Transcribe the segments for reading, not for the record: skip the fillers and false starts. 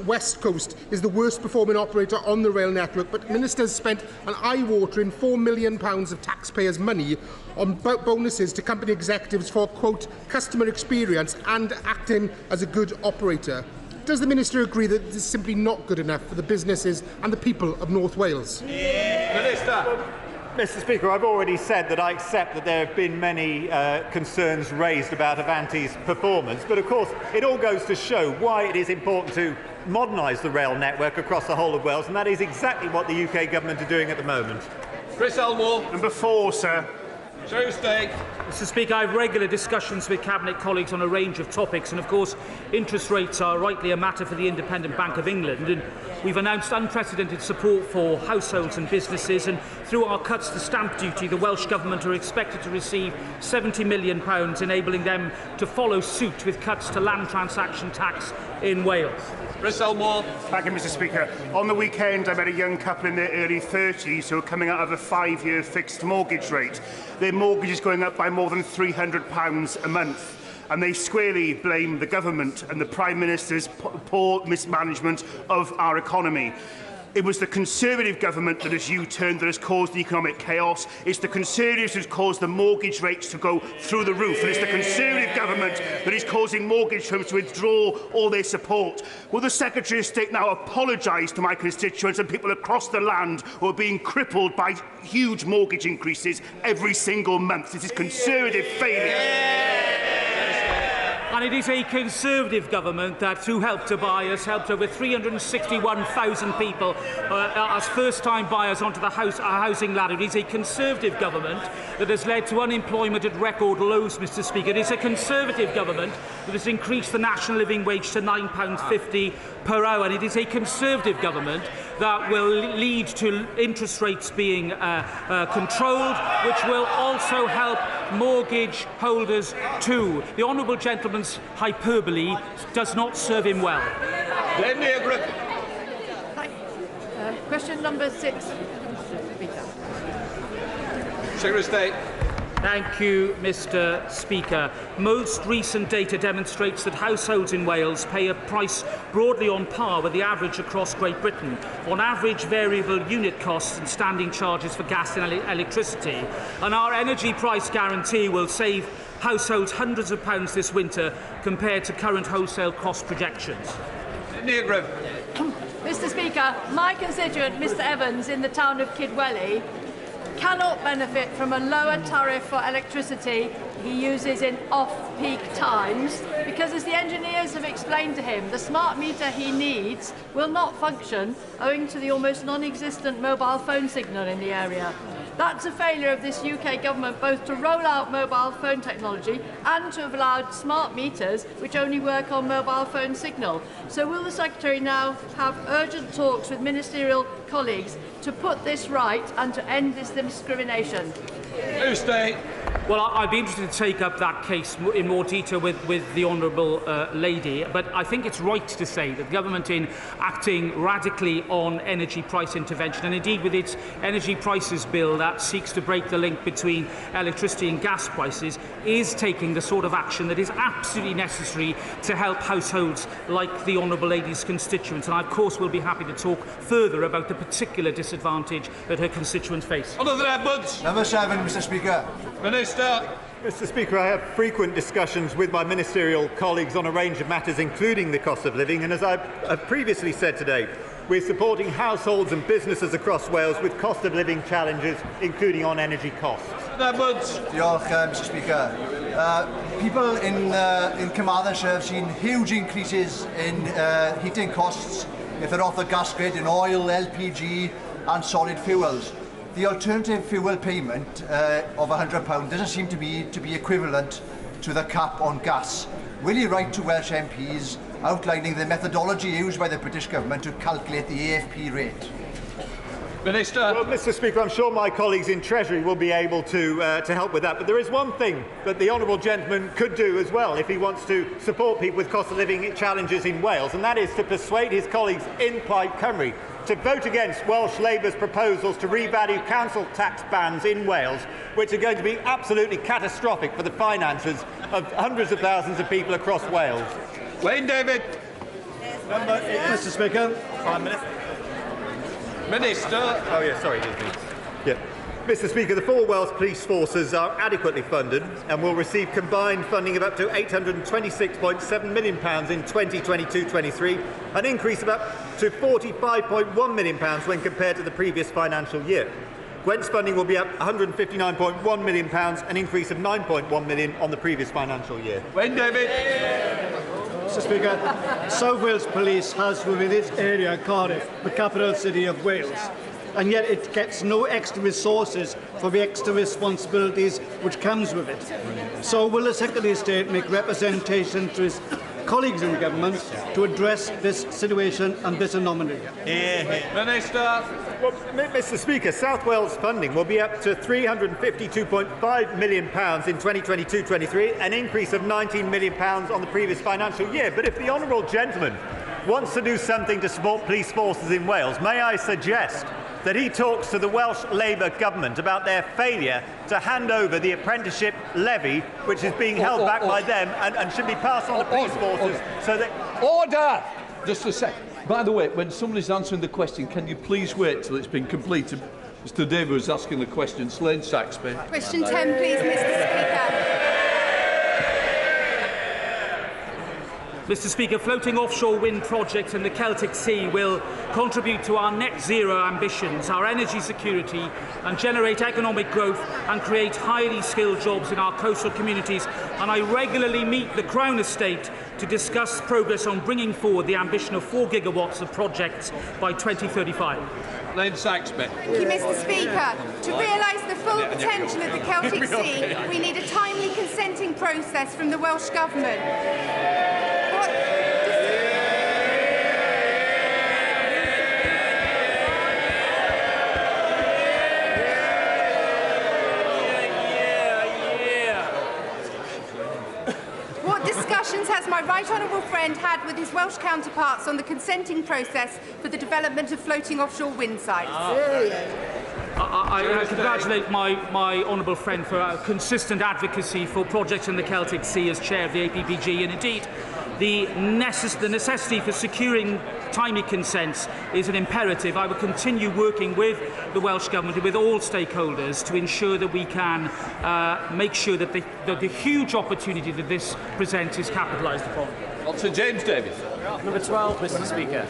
West Coast is the worst performing operator on the rail network, but ministers spent an eye-watering £4 million of taxpayers' money on bonuses to company executives for, quote, customer experience and acting as a good operator. Does the Minister agree that this is simply not good enough for the businesses and the people of North Wales? Minister. Mr. Speaker, I've already said that I accept that there have been many concerns raised about Avanti's performance, but of course it all goes to show why it is important to modernise the rail network across the whole of Wales, and that is exactly what the UK Government are doing at the moment. Chris Elmore. Number 4, sir. Tuesday. Mr. Speaker, I have regular discussions with Cabinet colleagues on a range of topics, and of course interest rates are rightly a matter for the Independent Bank of England, and we've announced unprecedented support for households and businesses, and through our cuts to stamp duty the Welsh Government are expected to receive £70 million, enabling them to follow suit with cuts to land transaction tax in Wales. Chris Elmore. Thank you, Mr. Speaker. On the weekend, I met a young couple in their early 30s who are coming out of a 5-year fixed mortgage rate. Their mortgage is going up by more than £300 a month, and they squarely blame the government and the Prime Minister's poor mismanagement of our economy. It was the Conservative government that has U-turned, that has caused the economic chaos. It's the Conservatives who have caused the mortgage rates to go through the roof. And it's the Conservative government that is causing mortgage firms to withdraw all their support. Will the Secretary of State now apologise to my constituents and people across the land who are being crippled by huge mortgage increases every single month? This is Conservative failure. And it is a Conservative government that, through Help to Buy, has helped over 361,000 people as first-time buyers onto the housing ladder. It is a Conservative government that has led to unemployment at record lows, Mr. Speaker. It is a Conservative government that has increased the national living wage to £9.50 per hour. And it is a Conservative government that will lead to interest rates being controlled, which will also help mortgage holders too. The honourable gentleman's hyperbole does not serve him well. Question number 6. Secretary of State. Thank you, Mr. Speaker. Most recent data demonstrates that households in Wales pay a price broadly on par with the average across Great Britain. On average, variable unit costs and standing charges for gas and electricity. And our energy price guarantee will save households hundreds of pounds this winter compared to current wholesale cost projections. Mr. Speaker, my constituent, Mr. Evans, in the town of Kidwelly, cannot benefit from a lower tariff for electricity he uses in off-peak times because, as the engineers have explained to him, the smart meter he needs will not function owing to the almost non-existent mobile phone signal in the area. That's a failure of this UK government both to roll out mobile phone technology and to have allowed smart meters which only work on mobile phone signal. So will the Secretary now have urgent talks with ministerial colleagues to put this right and to end this discrimination? Tuesday. Well, I'd be interested to take up that case in more detail with the honourable lady, but I think it's right to say that the government, in acting radically on energy price intervention, and indeed with its energy prices bill that seeks to break the link between electricity and gas prices, is taking the sort of action that is absolutely necessary to help households like the honourable lady's constituents. And I, of course, will be happy to talk further about the particular disadvantage that her constituents face. Honourable Edwards. Number 7, Mr. Speaker. Minister. Mr. Speaker, I have frequent discussions with my ministerial colleagues on a range of matters, including the cost of living, and as I have previously said today, we're supporting households and businesses across Wales with cost of living challenges, including on energy costs. Edwards. Diolch, Mr. Speaker. People in Carmarthenshire have seen huge increases in heating costs if they're off the gas grid in oil, LPG and solid fuels. The alternative fuel payment of £100 doesn't seem to be equivalent to the cap on gas. Will you write to Welsh MPs outlining the methodology used by the British Government to calculate the AFP rate? Minister. Well, Mr. Speaker, I'm sure my colleagues in Treasury will be able to help with that. But there is one thing that the honourable gentleman could do as well if he wants to support people with cost of living challenges in Wales, and that is to persuade his colleagues in Plaid Cymru to vote against Welsh Labour's proposals to revalue council tax bans in Wales, which are going to be absolutely catastrophic for the finances of hundreds of thousands of people across Wales. Wayne David. Mr. Speaker. 5 minutes. Minister. Oh, yeah, sorry, excuse me. Yeah. Mr. Speaker, the 4 Welsh police forces are adequately funded and will receive combined funding of up to £826.7 million in 2022-23, an increase of up to £45.1 million when compared to the previous financial year. Gwent's funding will be up £159.1 million, an increase of £9.1 million on the previous financial year. When, David? Mr. Speaker, South Wales Police has within its area Cardiff, the capital city of Wales, and yet it gets no extra resources for the extra responsibilities which comes with it. So will the Secretary of State make representation to his colleagues in the government to address this situation and this anomaly? Minister. Well, Mr. Speaker, South Wales funding will be up to £352.5 million in 2022-23, an increase of £19 million on the previous financial year. But if the honourable gentleman wants to do something to support police forces in Wales, may I suggest that he talks to the Welsh Labour government about their failure to hand over the apprenticeship levy, which is being held back by them and should be passed on to police forces so that... Order! Just a sec. By the way, when somebody's answering the question, can you please wait till it's been completed? Mr. David was asking the question. Slane Saxby. Question 10, please, Mr. Speaker. Mr. Speaker, floating offshore wind projects in the Celtic Sea will contribute to our net zero ambitions, our energy security, and generate economic growth and create highly skilled jobs in our coastal communities. And I regularly meet the Crown Estate to discuss progress on bringing forward the ambition of 4 gigawatts of projects by 2035. Slane Saxby. Thank you, Mr. Speaker. To realise the full potential of the Celtic Sea, we need a timely consenting process from the Welsh Government. What discussions has my right honourable friend had with his Welsh counterparts on the consenting process for the development of floating offshore wind sites? I congratulate my honourable friend for consistent advocacy for projects in the Celtic Sea as chair of the APPG, and indeed the necessity for securing timely consents is an imperative. I will continue working with the Welsh Government and with all stakeholders to ensure that we can make sure that the huge opportunity that this presents is capitalised upon. Sir James Davies. Number 12, Mr. Speaker.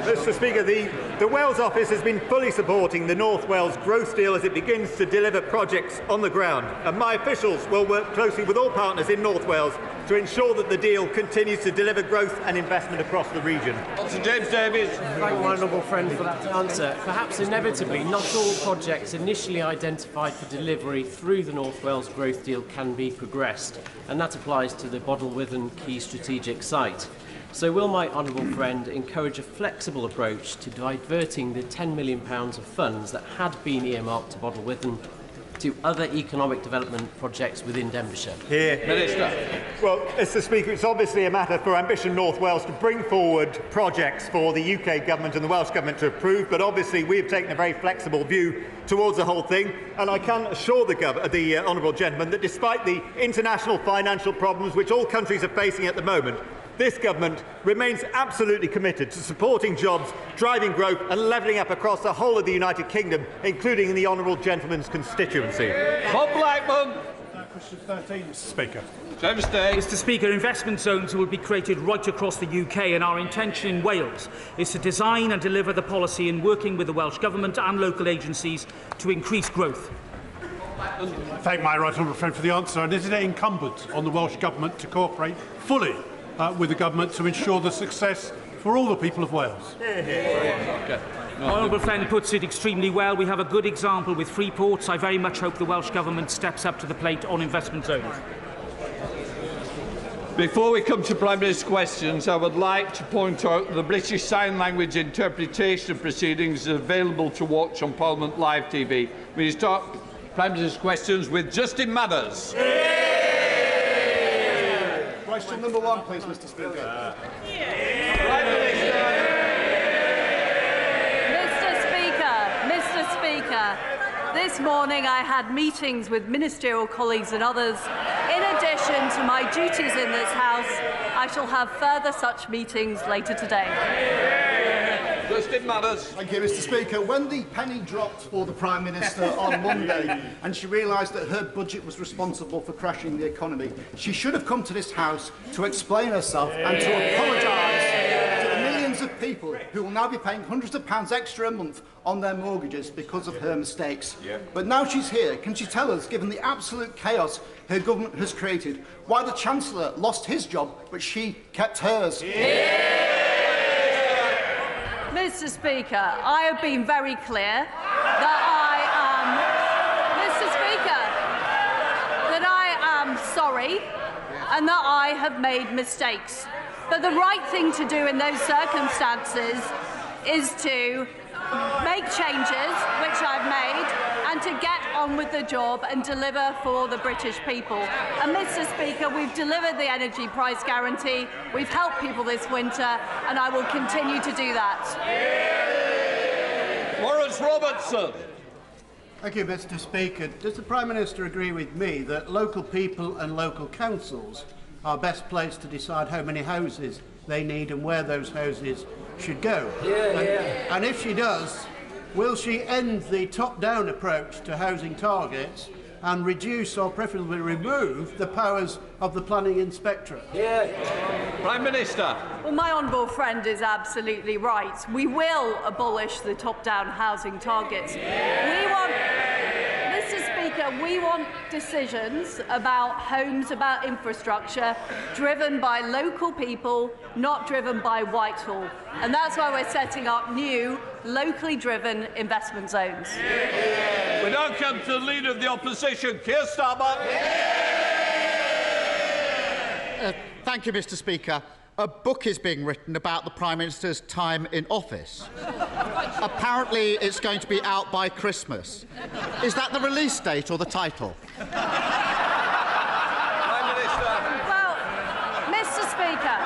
Mr. Speaker, the Wales Office has been fully supporting the North Wales growth deal as it begins to deliver projects on the ground. And my officials will work closely with all partners in North Wales to ensure that the deal continues to deliver growth and investment across the region. Sir James Davies. Thank my honourable friend for that answer. Perhaps inevitably, not all projects initially identified for delivery through the North Wales growth deal can be progressed, and that applies to the Bodlewyddan key strategic site. So will my honourable friend encourage a flexible approach to diverting the £10 million of funds that had been earmarked to Bodlewyddan to other economic development projects within Denbighshire? Minister. Well, Mr. Speaker, it's obviously a matter for Ambition North Wales to bring forward projects for the UK Government and the Welsh Government to approve, but obviously we have taken a very flexible view towards the whole thing, and I can assure the honourable gentleman that despite the international financial problems which all countries are facing at the moment, this government remains absolutely committed to supporting jobs, driving growth and levelling up across the whole of the United Kingdom, including in the honourable gentleman's constituency. Bob Blackman. Question 13, Mr. Speaker. James Davies. Mr. Speaker, investment zones will be created right across the UK, and our intention in Wales is to design and deliver the policy in working with the Welsh Government and local agencies to increase growth. Thank my right honourable friend for the answer. And is it incumbent on the Welsh Government to cooperate fully with the Government to ensure the success for all the people of Wales? Okay. My honourable friend puts it extremely well. We have a good example with Freeports. I very much hope the Welsh Government steps up to the plate on investment zones. Before we come to Prime Minister's questions, I would like to point out the British Sign Language interpretation proceedings is available to watch on Parliament Live TV. We start Prime Minister's questions with Justin Mathers. Question number 1, please, Mr. Speaker. Mr. Speaker, this morning I had meetings with ministerial colleagues and others in addition to my duties in this House, I shall have further such meetings later today. Justin Matters. Thank you, Mr. Speaker. When the penny dropped for the Prime Minister on Monday and she realised that her budget was responsible for crashing the economy, she should have come to this House to explain herself and to apologise to the millions of people who will now be paying hundreds of pounds extra a month on their mortgages because of her mistakes. But now she's here, can she tell us, given the absolute chaos her government has created, why the Chancellor lost his job but she kept hers? Mr. Speaker, I have been very clear that I am sorry and that I have made mistakes. But the right thing to do in those circumstances is to make changes, which I've made, and to get on with the job and deliver for the British people. And Mr. Speaker, we've delivered the energy price guarantee, we've helped people this winter, and I will continue to do that. Maurice Robertson. Thank you, Mr. Speaker. Does the Prime Minister agree with me that local people and local councils are best placed to decide how many houses they need and where those houses should go? And if she does, will she end the top-down approach to housing targets and reduce or preferably remove the powers of the planning inspectorate? Prime Minister. Well, my honourable friend is absolutely right. We will abolish the top-down housing targets. We want decisions about homes, about infrastructure, driven by local people, not driven by Whitehall. And that's why we're setting up new, locally driven investment zones. We now come to the Leader of the Opposition, Keir Starmer. Thank you, Mr. Speaker. A book is being written about the Prime Minister's time in office. Apparently, it's going to be out by Christmas. Is that the release date or the title? Prime Minister. Well, Mr. Speaker,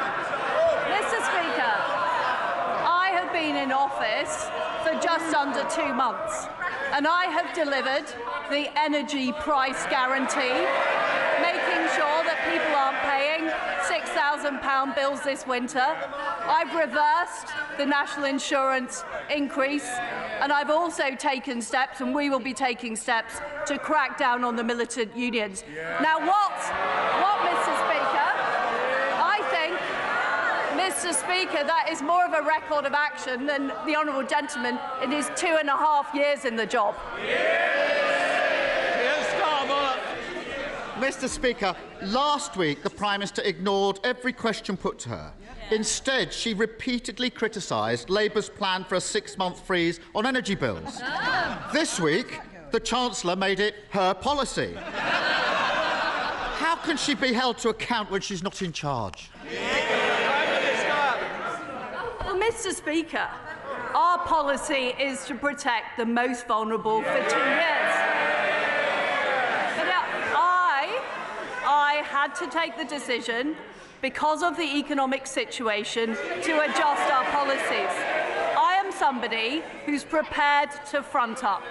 I have been in office for just under 2 months, and I have delivered the energy price guarantee, making sure that people aren't paying £6,000 bills this winter. I've reversed the national insurance increase, and I've also taken steps, and we will be taking steps, to crack down on the militant unions. Now, what, Mr. Speaker? I think, Mr. Speaker, that is more of a record of action than the honourable gentleman in his 2.5 years in the job. Mr. Speaker, last week the Prime Minister ignored every question put to her. Instead, she repeatedly criticised Labour's plan for a 6-month freeze on energy bills. This week, the Chancellor made it her policy. How can she be held to account when she's not in charge? Well, Mr. Speaker, our policy is to protect the most vulnerable for 2 years. I had to take the decision, because of the economic situation, to adjust our policies. I am somebody who's prepared to front up.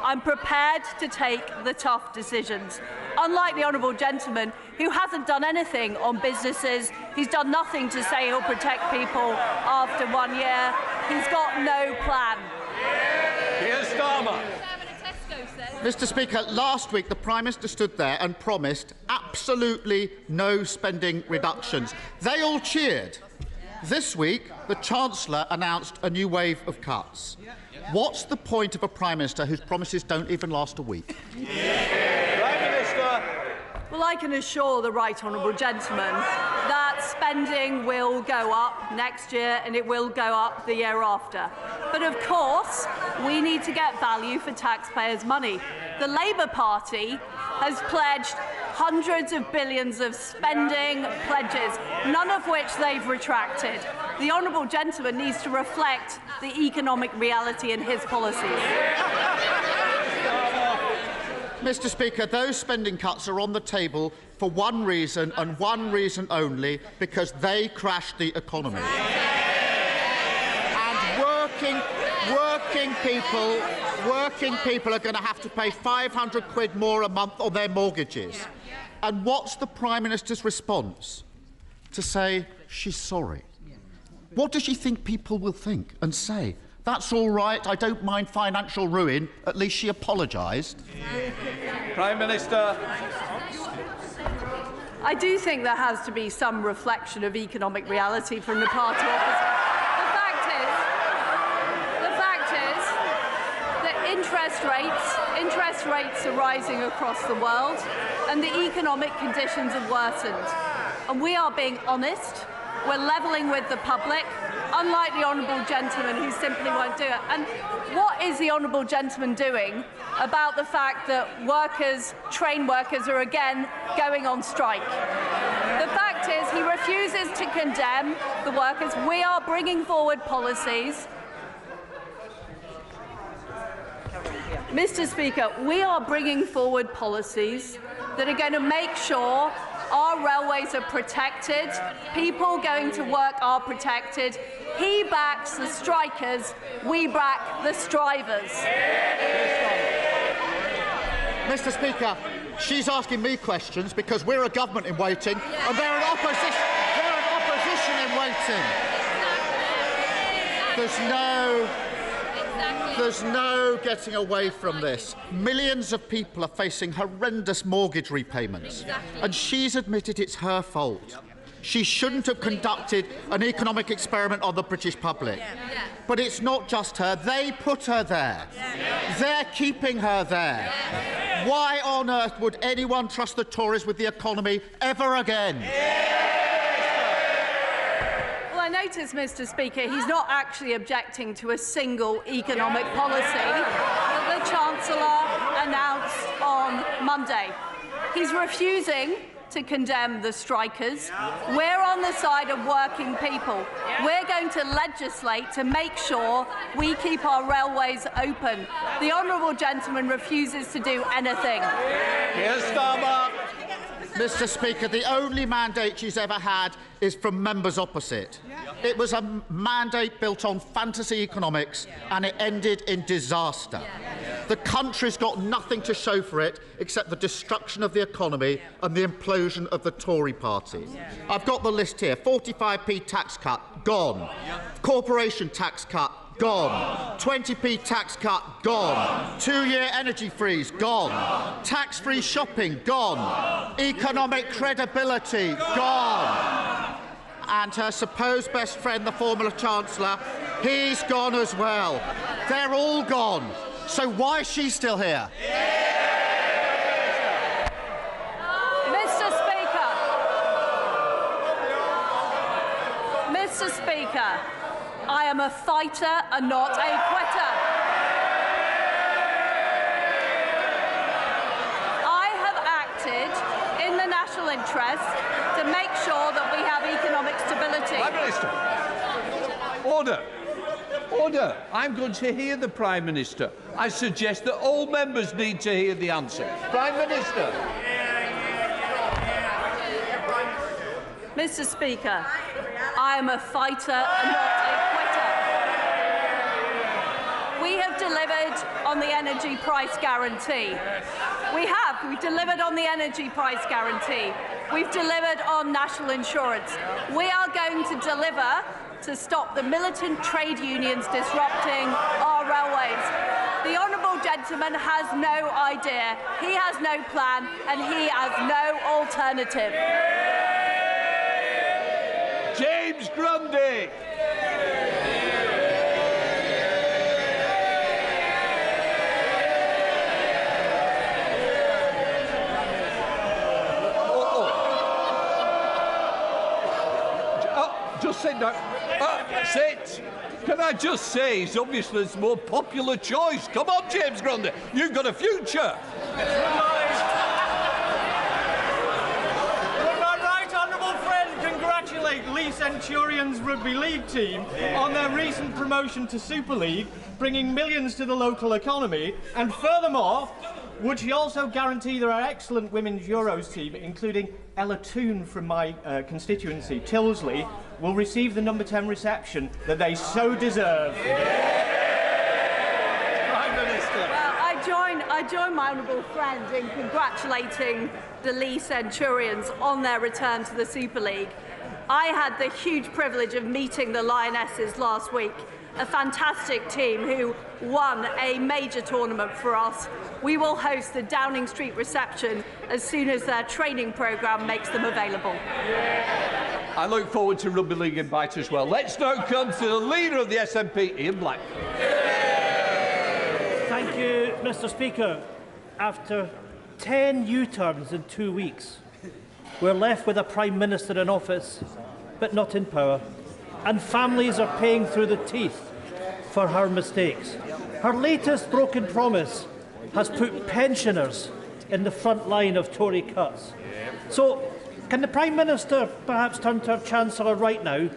I'm prepared to take the tough decisions. Unlike the honourable gentleman, who hasn't done anything on businesses, he's done nothing to say he'll protect people after 1 year. He's got no plan. Keir Starmer. Mr. Speaker, last week the Prime Minister stood there and promised absolutely no spending reductions. They all cheered. This week, the Chancellor announced a new wave of cuts. What's the point of a Prime Minister whose promises don't even last a week? Prime Minister. Well, I can assure the right honourable gentleman that spending will go up next year and it will go up the year after. But of course, we need to get value for taxpayers' money. The Labour Party has pledged hundreds of billions of spending pledges, none of which they've retracted. The honourable gentleman needs to reflect the economic reality in his policies. Mr. Speaker, those spending cuts are on the table for one reason and one reason only, because they crashed the economy. And working people are going to have to pay £500 more a month on their mortgages. And what's the Prime Minister's response? To say she's sorry. What does she think people will think and say? That's all right, I don't mind financial ruin, at least she apologised. Prime Minister. I do think there has to be some reflection of economic reality from the party opposite. The fact is that interest rates are rising across the world and the economic conditions have worsened. And we are being honest, we're levelling with the public, unlike the honourable gentleman who simply won't do it. And what is the honourable gentleman doing about the fact that train workers are again going on strike? The fact is he refuses to condemn the workers. We are bringing forward policies. Mr. Speaker, we are bringing forward policies that are going to make sure our railways are protected, people going to work are protected. He backs the strikers, we back the strivers. Mr. Speaker, she's asking me questions because we're a government in waiting and they're an opposition in waiting. There's no getting away from this. Millions of people are facing horrendous mortgage repayments, and she's admitted it's her fault. She shouldn't have conducted an economic experiment on the British public. But it's not just her. They put her there. They're keeping her there. Why on earth would anyone trust the Tories with the economy ever again? I notice, Mr. Speaker, he's not actually objecting to a single economic policy that the Chancellor announced on Monday. He's refusing to condemn the strikers. We're on the side of working people. We're going to legislate to make sure we keep our railways open. The honourable gentleman refuses to do anything. Here's Starmer. Mr. Speaker, the only mandate she's ever had is from members opposite. It was a mandate built on fantasy economics and it ended in disaster. The country's got nothing to show for it except the destruction of the economy and the implosion of the Tory party. I've got the list here. 45p tax cut, gone. Corporation tax cut, gone. 20p tax cut, gone. 2-year energy freeze, gone. Tax-free shopping, gone. Economic credibility, gone. And her supposed best friend, the former Chancellor, he's gone as well. They're all gone. So why is she still here? Mr. Speaker, I am a fighter and not a quitter. I have acted in the national interest to make sure that we have economic stability. Prime Minister. Order. Order. I'm going to hear the Prime Minister. I suggest that all members need to hear the answer. Prime Minister. Mr. Speaker, I am a fighter and not a quitter. We have delivered on the energy price guarantee. We've delivered on the energy price guarantee. We've delivered on national insurance. We are going to deliver to stop the militant trade unions disrupting our railways. The honourable gentleman has no idea, he has no plan, and he has no alternative. James Grundy. Just sit down. Sit. Can I just say, he's obviously the more popular choice. Come on, James Grundy. You've got a future. Congratulate Lee Centurion's Rugby League team on their recent promotion to Super League, bringing millions to the local economy. And furthermore, would she also guarantee that our excellent women's Euros team, including Ella Toon from my constituency, Tilsley, will receive the number 10 reception that they so deserve? Well, I I join my honourable friend in congratulating the Lee Centurions on their return to the Super League. I had the huge privilege of meeting the Lionesses last week, a fantastic team who won a major tournament for us. We will host the Downing Street reception as soon as their training programme makes them available. I look forward to Rugby League invite as well. Let's now come to the leader of the SNP, Ian Black. Thank you, Mr. Speaker. After 10 U-turns in 2 weeks, we're left with a Prime Minister in office, but not in power. And families are paying through the teeth for her mistakes. Her latest broken promise has put pensioners in the front line of Tory cuts. So, can the Prime Minister perhaps turn to her Chancellor right now,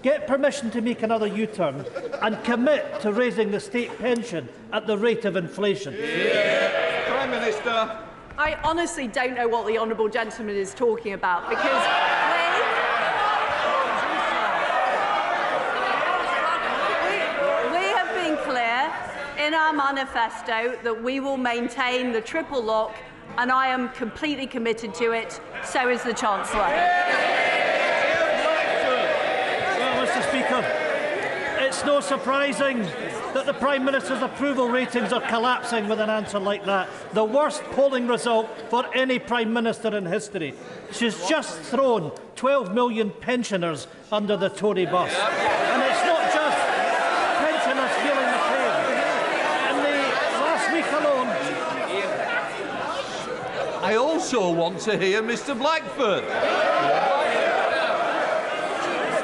get permission to make another U-turn and commit to raising the state pension at the rate of inflation? Prime Minister. I honestly don't know what the honourable gentleman is talking about, because we have been clear in our manifesto that we will maintain the triple lock, and I am completely committed to it. So is the Chancellor. Well, Mr. Speaker, it's no surprising that the Prime Minister's approval ratings are collapsing with an answer like that. The worst polling result for any Prime Minister in history. She's just thrown 12 million pensioners under the Tory bus. And it's not just pensioners feeling the pain. In the last week alone... I also want to hear Mr. Blackford.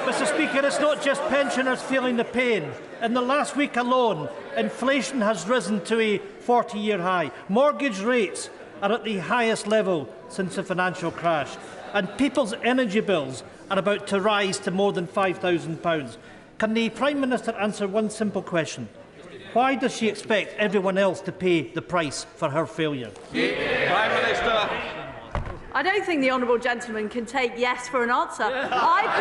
Mr. Speaker, it's not just pensioners feeling the pain. In the last week alone, inflation has risen to a 40-year high. Mortgage rates are at the highest level since the financial crash. And people's energy bills are about to rise to more than £5,000. Can the Prime Minister answer one simple question? Why does she expect everyone else to pay the price for her failure? Prime Minister. I don't think the honourable gentleman can take yes for an answer. I've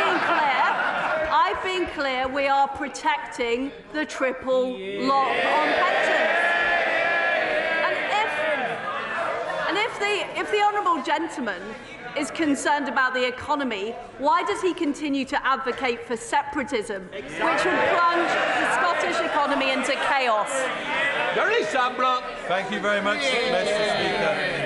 been clear we are protecting the triple lock on pensions. And if the honourable gentleman is concerned about the economy, why does he continue to advocate for separatism, which would plunge the Scottish economy into chaos? Thank you very much, Mr. Speaker.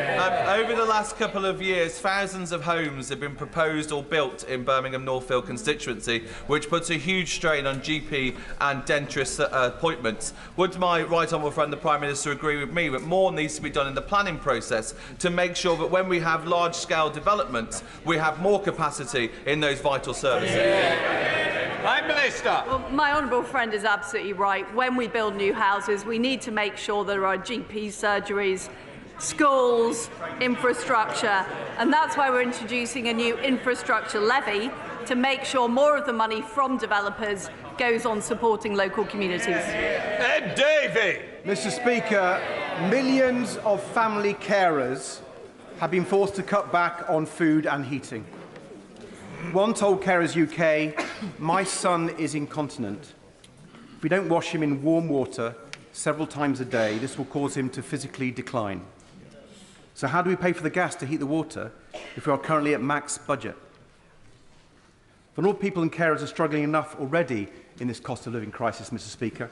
Over the last couple of years, thousands of homes have been proposed or built in Birmingham Northfield constituency, which puts a huge strain on GP and dentist appointments. Would my right honourable friend, the Prime Minister, agree with me that more needs to be done in the planning process to make sure that when we have large-scale developments, we have more capacity in those vital services? Prime Minister. Well, my honourable friend is absolutely right. When we build new houses, we need to make sure there are GP surgeries, schools, infrastructure, and that's why we're introducing a new infrastructure levy to make sure more of the money from developers goes on supporting local communities. Ed Davey. Mr. Speaker, millions of family carers have been forced to cut back on food and heating. One told Carers UK, "My son is incontinent. If we don't wash him in warm water several times a day, this will cause him to physically decline." So how do we pay for the gas to heat the water if we are currently at max budget? Vulnerable people and carers are struggling enough already in this cost of living crisis, Mr. Speaker.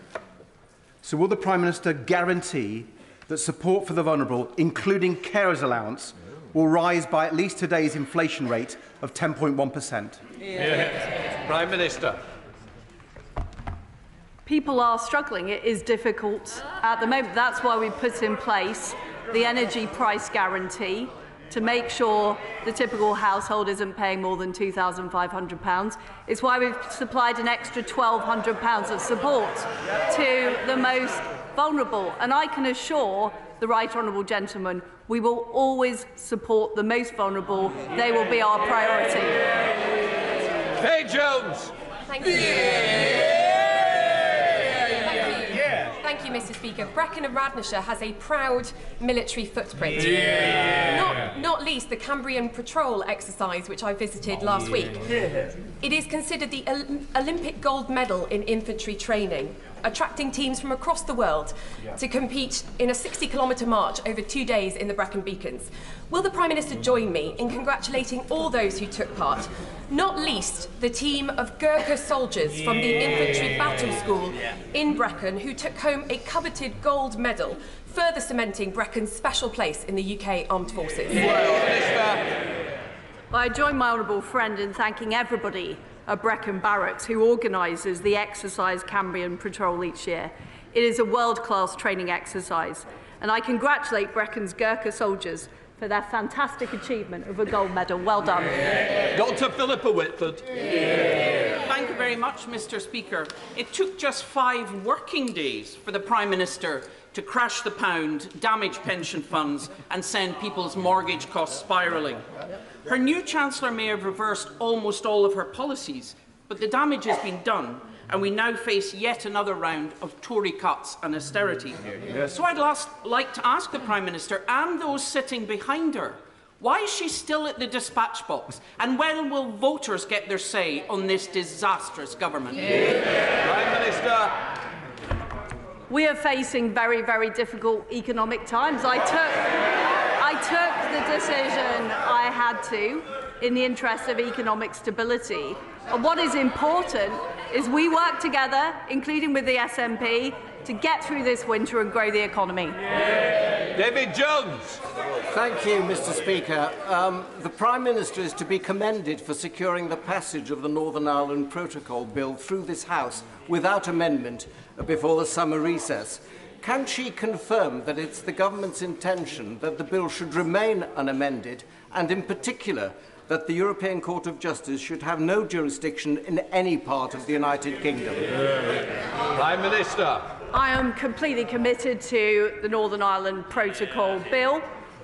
So will the Prime Minister guarantee that support for the vulnerable, including carers allowance, will rise by at least today's inflation rate of 10.1%? Prime Minister. People are struggling. It is difficult at the moment. That's why we put in place the energy price guarantee to make sure the typical household isn't paying more than £2,500. It's why we've supplied an extra £1,200 of support to the most vulnerable. And I can assure the right honourable gentleman we will always support the most vulnerable. They will be our priority. Hey, Jones. Thank you. Thank you, Mr. Speaker. Brecon and Radnorshire has a proud military footprint. Not least the Cambrian Patrol exercise, which I visited last week. It is considered the Olympic gold medal in infantry training. attracting teams from across the world to compete in a 60-kilometre march over 2 days in the Brecon Beacons. Will the Prime Minister join me in congratulating all those who took part, not least the team of Gurkha soldiers from the Infantry Battle School in Brecon who took home a coveted gold medal, further cementing Brecon's special place in the UK Armed Forces? I join my honourable friend in thanking everybody at Brecon Barracks who organises the exercise Cambrian Patrol each year. It is a world-class training exercise, and I congratulate Brecon's Gurkha soldiers for their fantastic achievement of a gold medal. Well done. Dr. Philippa Whitford. Thank you very much, Mr. Speaker. It took just 5 working days for the Prime Minister to crash the pound, damage pension funds and send people's mortgage costs spiralling. Her new Chancellor may have reversed almost all of her policies, but the damage has been done, and we now face yet another round of Tory cuts and austerity. So I'd like to ask the Prime Minister and those sitting behind her, why is she still at the dispatch box, and when will voters get their say on this disastrous government? Prime Minister. We are facing very, very difficult economic times. I took the decision I had to in the interest of economic stability. And what is important is we work together, including with the SNP, to get through this winter and grow the economy. David Jones. Thank you, Mr. Speaker. The Prime Minister is to be commended for securing the passage of the Northern Ireland Protocol Bill through this House without amendment before the summer recess. Can she confirm that it's the government's intention that the bill should remain unamended, and in particular that the European Court of Justice should have no jurisdiction in any part of the United Kingdom? Prime Minister. I am completely committed to the Northern Ireland Protocol Bill.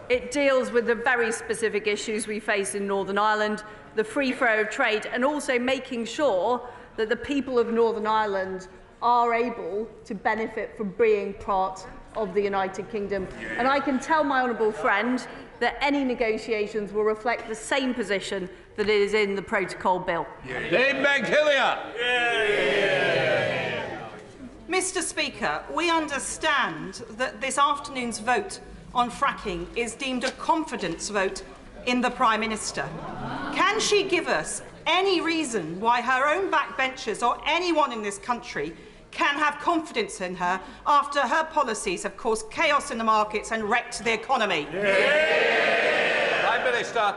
It deals with the very specific issues we face in Northern Ireland, the free flow of trade, and also making sure that the people of Northern Ireland are able to benefit from being part of the United Kingdom. And I can tell my honourable friend that any negotiations will reflect the same position that is in the Protocol Bill. Dave McHillier. Mr. Speaker, we understand that this afternoon's vote on fracking is deemed a confidence vote in the Prime Minister. Can she give us any reason why her own backbenchers or anyone in this country can have confidence in her after her policies have caused chaos in the markets and wrecked the economy? Prime Minister.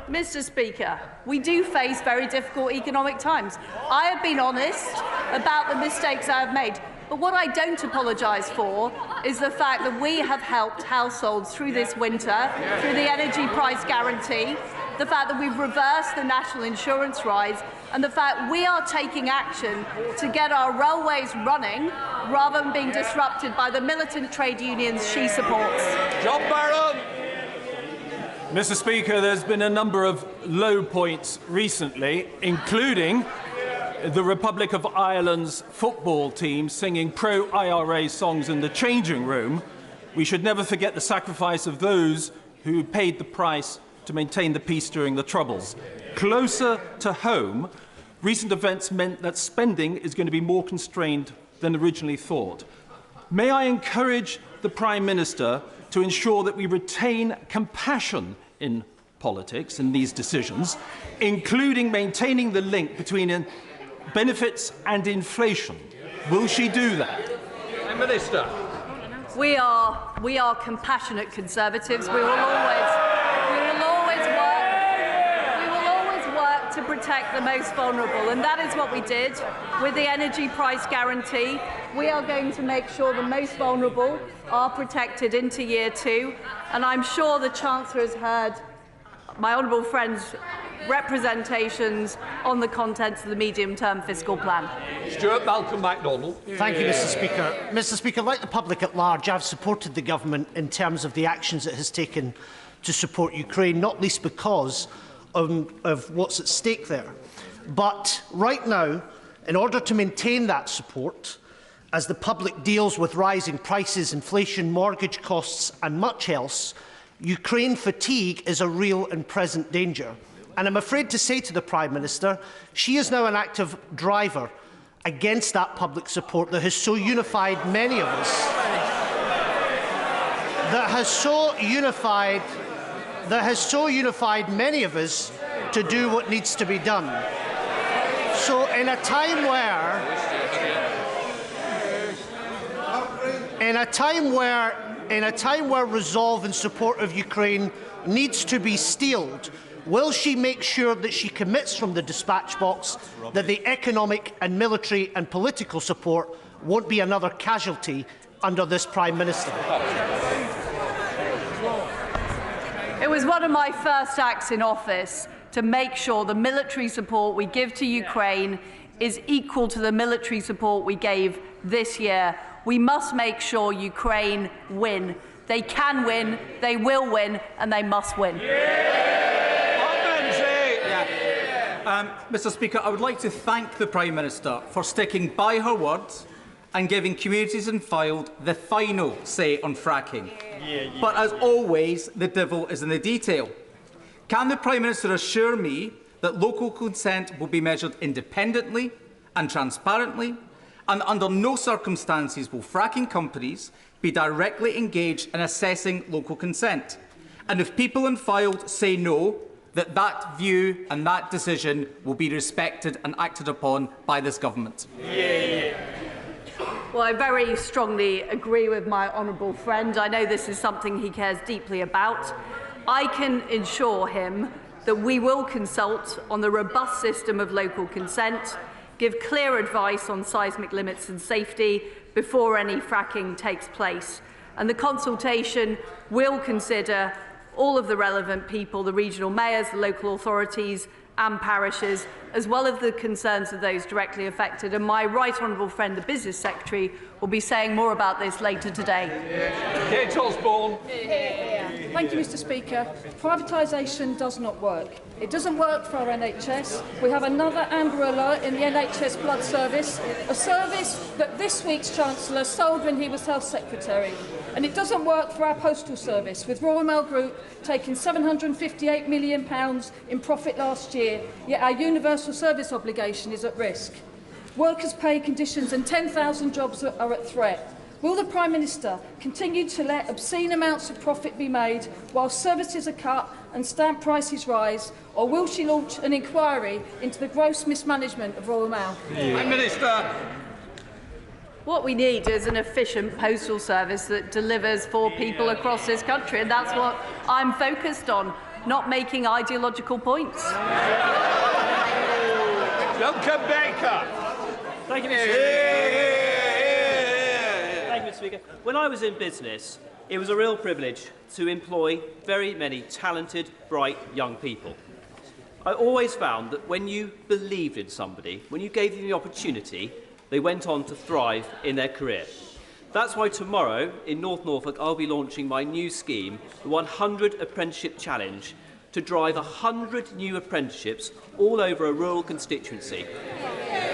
Mr. Speaker, we do face very difficult economic times. I have been honest about the mistakes I have made. But what I don't apologise for is the fact that we have helped households through this winter, through the energy price guarantee, the fact that we've reversed the national insurance rise, and the fact we are taking action to get our railways running rather than being disrupted by the militant trade unions she supports. John Barron. Mr. Speaker, there's been a number of low points recently, including the Republic of Ireland's football team singing pro-IRA songs in the changing room. We should never forget the sacrifice of those who paid the price to maintain the peace during the Troubles. Closer to home, recent events meant that spending is going to be more constrained than originally thought. May I encourage the Prime Minister to ensure that we retain compassion in politics in these decisions, including maintaining the link between benefits and inflation? Will she do that? Prime Minister. We are compassionate Conservatives. We will always work to protect the most vulnerable, and that is what we did with the energy price guarantee. We are going to make sure the most vulnerable are protected into year 2, and I'm sure the Chancellor has heard my honourable friend's representations on the contents of the medium-term fiscal plan. Stuart Malcolm MacDonald. Thank you, Mr. Speaker. Mr. Speaker, like the public at large, I've supported the government in terms of the actions it has taken to support Ukraine, not least because of what's at stake there. But right now, in order to maintain that support, as the public deals with rising prices, inflation, mortgage costs and much else, Ukraine fatigue is a real and present danger. And I'm afraid to say to the Prime Minister, she is now an active driver against that public support that has so unified many of us, many of us to do what needs to be done. So in a time where resolve in support of Ukraine needs to be steeled, will she make sure that she commits from the dispatch box that the economic and military and political support won't be another casualty under this Prime Minister? It was one of my first acts in office to make sure the military support we give to Ukraine is equal to the military support we gave this year. We must make sure Ukraine win. They can win, they will win, and they must win. Mr. Speaker, I would like to thank the Prime Minister for sticking by her words and giving communities in Fylde the final say on fracking. But as always, the devil is in the detail. Can the Prime Minister assure me that local consent will be measured independently and transparently, and under no circumstances will fracking companies be directly engaged in assessing local consent? And if people in Fylde say no, that view and that decision will be respected and acted upon by this government? Well, I very strongly agree with my honourable friend. I know this is something he cares deeply about. I can assure him that we will consult on the robust system of local consent, give clear advice on seismic limits and safety before any fracking takes place. And the consultation will consider all of the relevant people, the regional mayors, the local authorities and parishes, as well as the concerns of those directly affected. And my right honourable friend, the Business Secretary, will be saying more about this later today. Kate Osborne. Thank you, Mr. Speaker. Privatisation does not work. It doesn't work for our NHS. We have another Amber Alert in the NHS Blood Service, a service that this week's Chancellor sold when he was Health Secretary. And it doesn't work for our postal service, with Royal Mail Group taking £758 million in profit last year, yet our universal service obligation is at risk. Workers' pay conditions and 10,000 jobs are at threat. Will the Prime Minister continue to let obscene amounts of profit be made while services are cut and stamp prices rise, or will she launch an inquiry into the gross mismanagement of Royal Mail? Prime Minister. What we need is an efficient postal service that delivers for people across this country, and that's what I'm focused on, not making ideological points. Duncan Baker. Thank you, Mr. Speaker. Thank you, Mr. Speaker. When I was in business, it was a real privilege to employ very many talented, bright young people. I always found that when you believed in somebody, when you gave them the opportunity, they went on to thrive in their career. That's why tomorrow, in North Norfolk, I'll be launching my new scheme, the 100 Apprenticeship Challenge, to drive 100 new apprenticeships all over a rural constituency.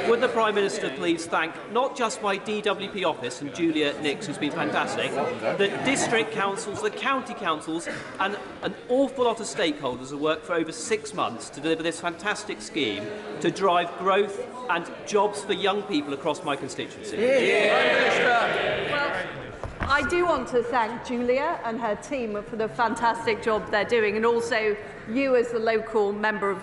Would the Prime Minister please thank not just my DWP office and Julia Nix, who's been fantastic, the district councils, the county councils, and an awful lot of stakeholders who worked for over 6 months to deliver this fantastic scheme to drive growth and jobs for young people across my constituency. Well, I do want to thank Julia and her team for the fantastic job they're doing, and also you as the local member of,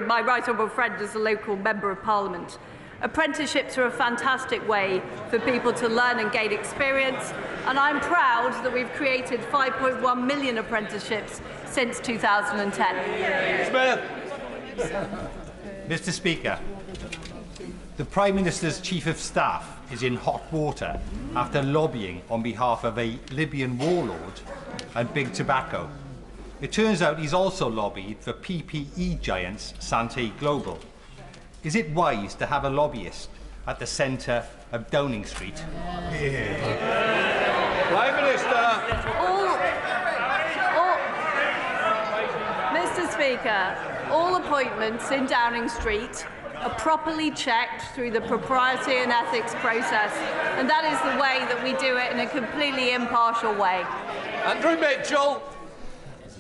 my right honourable friend as the local member of Parliament. Apprenticeships are a fantastic way for people to learn and gain experience, and I'm proud that we've created 5.1 million apprenticeships since 2010. Smith. Mr. Speaker, the Prime Minister's Chief of Staff is in hot water after lobbying on behalf of a Libyan warlord and big tobacco. It turns out he's also lobbied for PPE giants Sante Global. Is it wise to have a lobbyist at the centre of Downing Street? Prime Minister. Mr. Speaker, all appointments in Downing Street are properly checked through the propriety and ethics process, and that is the way that we do it in a completely impartial way. Andrew Mitchell.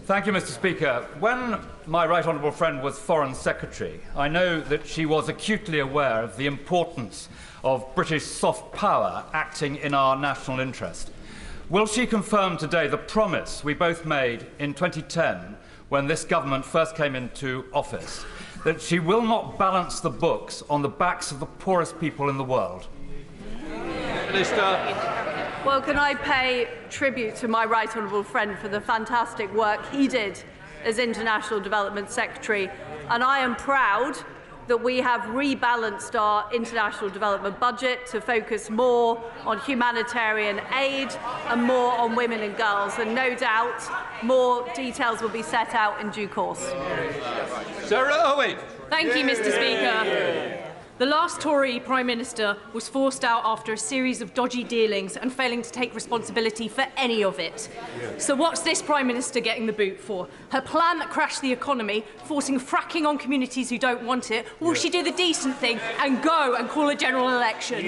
Thank you, Mr. Speaker. When my right honourable friend was Foreign Secretary, I know that she was acutely aware of the importance of British soft power acting in our national interest. Will she confirm today the promise we both made in 2010 when this government first came into office, that she will not balance the books on the backs of the poorest people in the world? Minister. Well, can I pay tribute to my right honourable friend for the fantastic work he did as International Development Secretary, and I am proud that we have rebalanced our international development budget to focus more on humanitarian aid and more on women and girls, and no doubt more details will be set out in due course. Sarah Owen. Thank you, Mr. Speaker. The last Tory Prime Minister was forced out after a series of dodgy dealings and failing to take responsibility for any of it. So what's this Prime Minister getting the boot for? Her plan that crashed the economy, forcing fracking on communities who don't want it? Or will she do the decent thing and go and call a general election?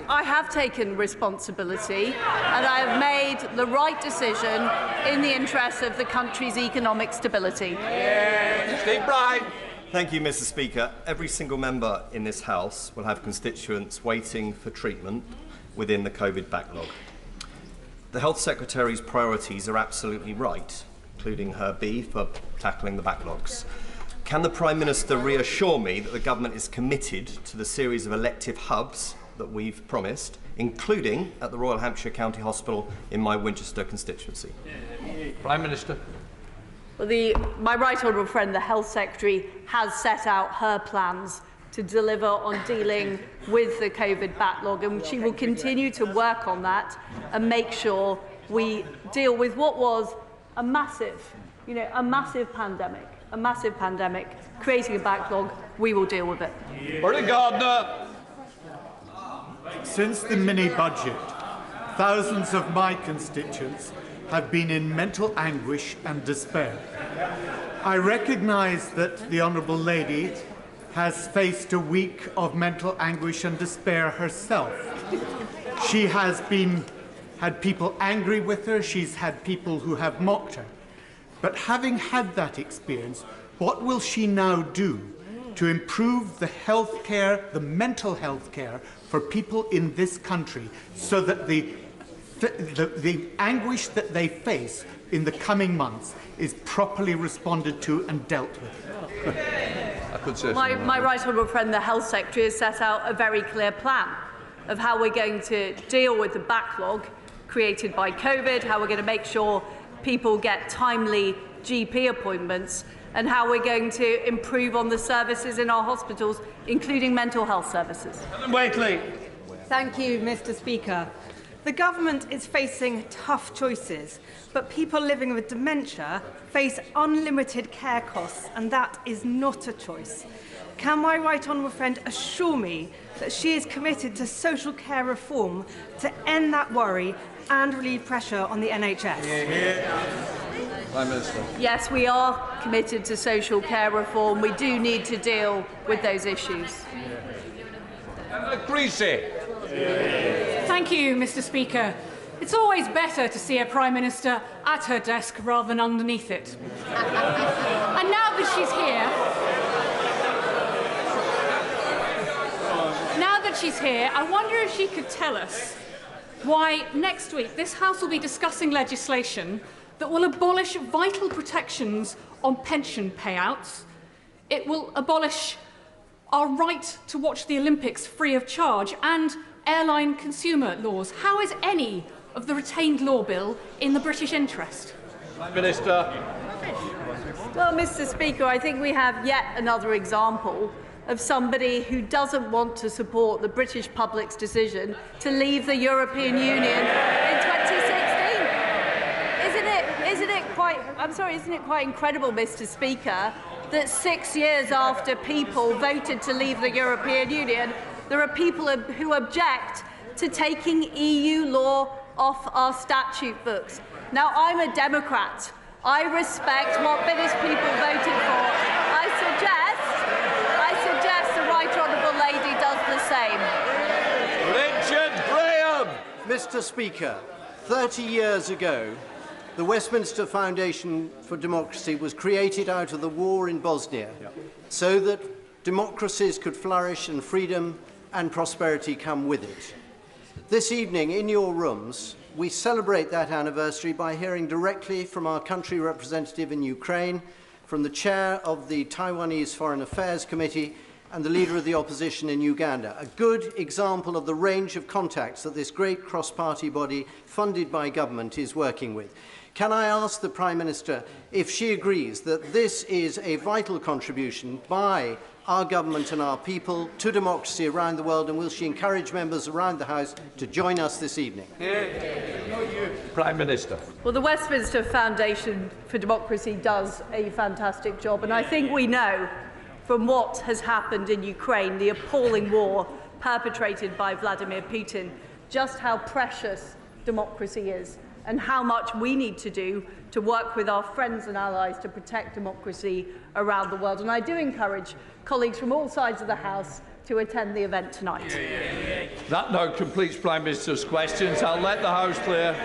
I have taken responsibility and I have made the right decision in the interests of the country's economic stability. Steve Bryan. Thank you, Mr. Speaker. Every single member in this House will have constituents waiting for treatment within the COVID backlog. The Health Secretary's priorities are absolutely right, including her B for tackling the backlogs. Can the Prime Minister reassure me that the government is committed to the series of elective hubs that we've promised, including at the Royal Hampshire County Hospital in my Winchester constituency? Prime Minister. Well, my right honourable friend, the Health Secretary, has set out her plans to deliver on dealing with the COVID backlog, and she will continue to work on that and make sure we deal with what was a massive pandemic, creating a backlog. We will deal with it. Bernie Gardner. Since the mini-budget, thousands of my constituents have been in mental anguish and despair. I recognise that the Honourable Lady has faced a week of mental anguish and despair herself. She has had people angry with her, she's had people who have mocked her. But having had that experience, what will she now do to improve the health care, the mental health care for people in this country, so that the anguish that they face in the coming months is properly responded to and dealt with? My right honourable friend, the Health Secretary, has set out a very clear plan of how we're going to deal with the backlog created by COVID, how we're going to make sure people get timely GP appointments, and how we're going to improve on the services in our hospitals, including mental health services. Waitley. Thank you, Mr. Speaker. The government is facing tough choices, but people living with dementia face unlimited care costs, and that is not a choice. Can my right honourable friend assure me that she is committed to social care reform to end that worry and relieve pressure on the NHS? Prime Minister. Yes, we are committed to social care reform. We do need to deal with those issues. Greasy. Thank you, Mr. Speaker. It's always better to see a Prime Minister at her desk rather than underneath it. And now that she's here, I wonder if she could tell us why next week this House will be discussing legislation that will abolish vital protections on pension payouts. It will abolish our right to watch the Olympics free of charge and airline consumer laws. How is any of the retained law bill in the British interest? Prime Minister. Well, Mr. Speaker, I think we have yet another example of somebody who doesn't want to support the British public's decision to leave the European Union in 2016. Isn't it quite incredible, Mr. Speaker, that 6 years after people voted to leave the European Union, there are people who object to taking EU law off our statute books. Now, I'm a Democrat. I respect what British people voted for. I suggest the Right Honourable Lady does the same. Richard Graham. Mr. Speaker, 30 years ago, the Westminster Foundation for Democracy was created out of the war in Bosnia so that democracies could flourish and freedom and prosperity come with it. This evening, in your rooms, we celebrate that anniversary by hearing directly from our country representative in Ukraine, from the chair of the Taiwanese Foreign Affairs Committee, and the leader of the opposition in Uganda. A good example of the range of contacts that this great cross-party body funded by government is working with. Can I ask the Prime Minister if she agrees that this is a vital contribution by our government and our people to democracy around the world, and will she encourage members around the House to join us this evening? Prime Minister. Well, the Westminster Foundation for Democracy does a fantastic job, and I think we know from what has happened in Ukraine, the appalling war perpetrated by Vladimir Putin, just how precious democracy is and how much we need to do to work with our friends and allies to protect democracy around the world. And I do encourage colleagues from all sides of the House to attend the event tonight. That now completes Prime Minister's questions. I'll let the House clear.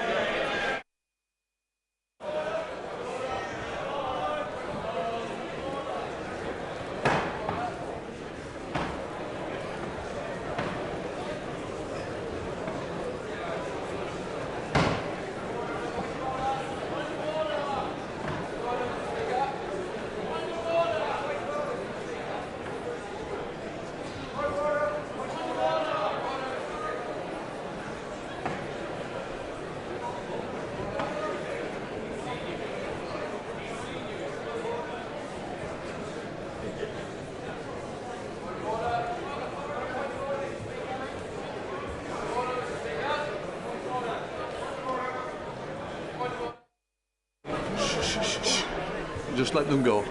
Just let them go.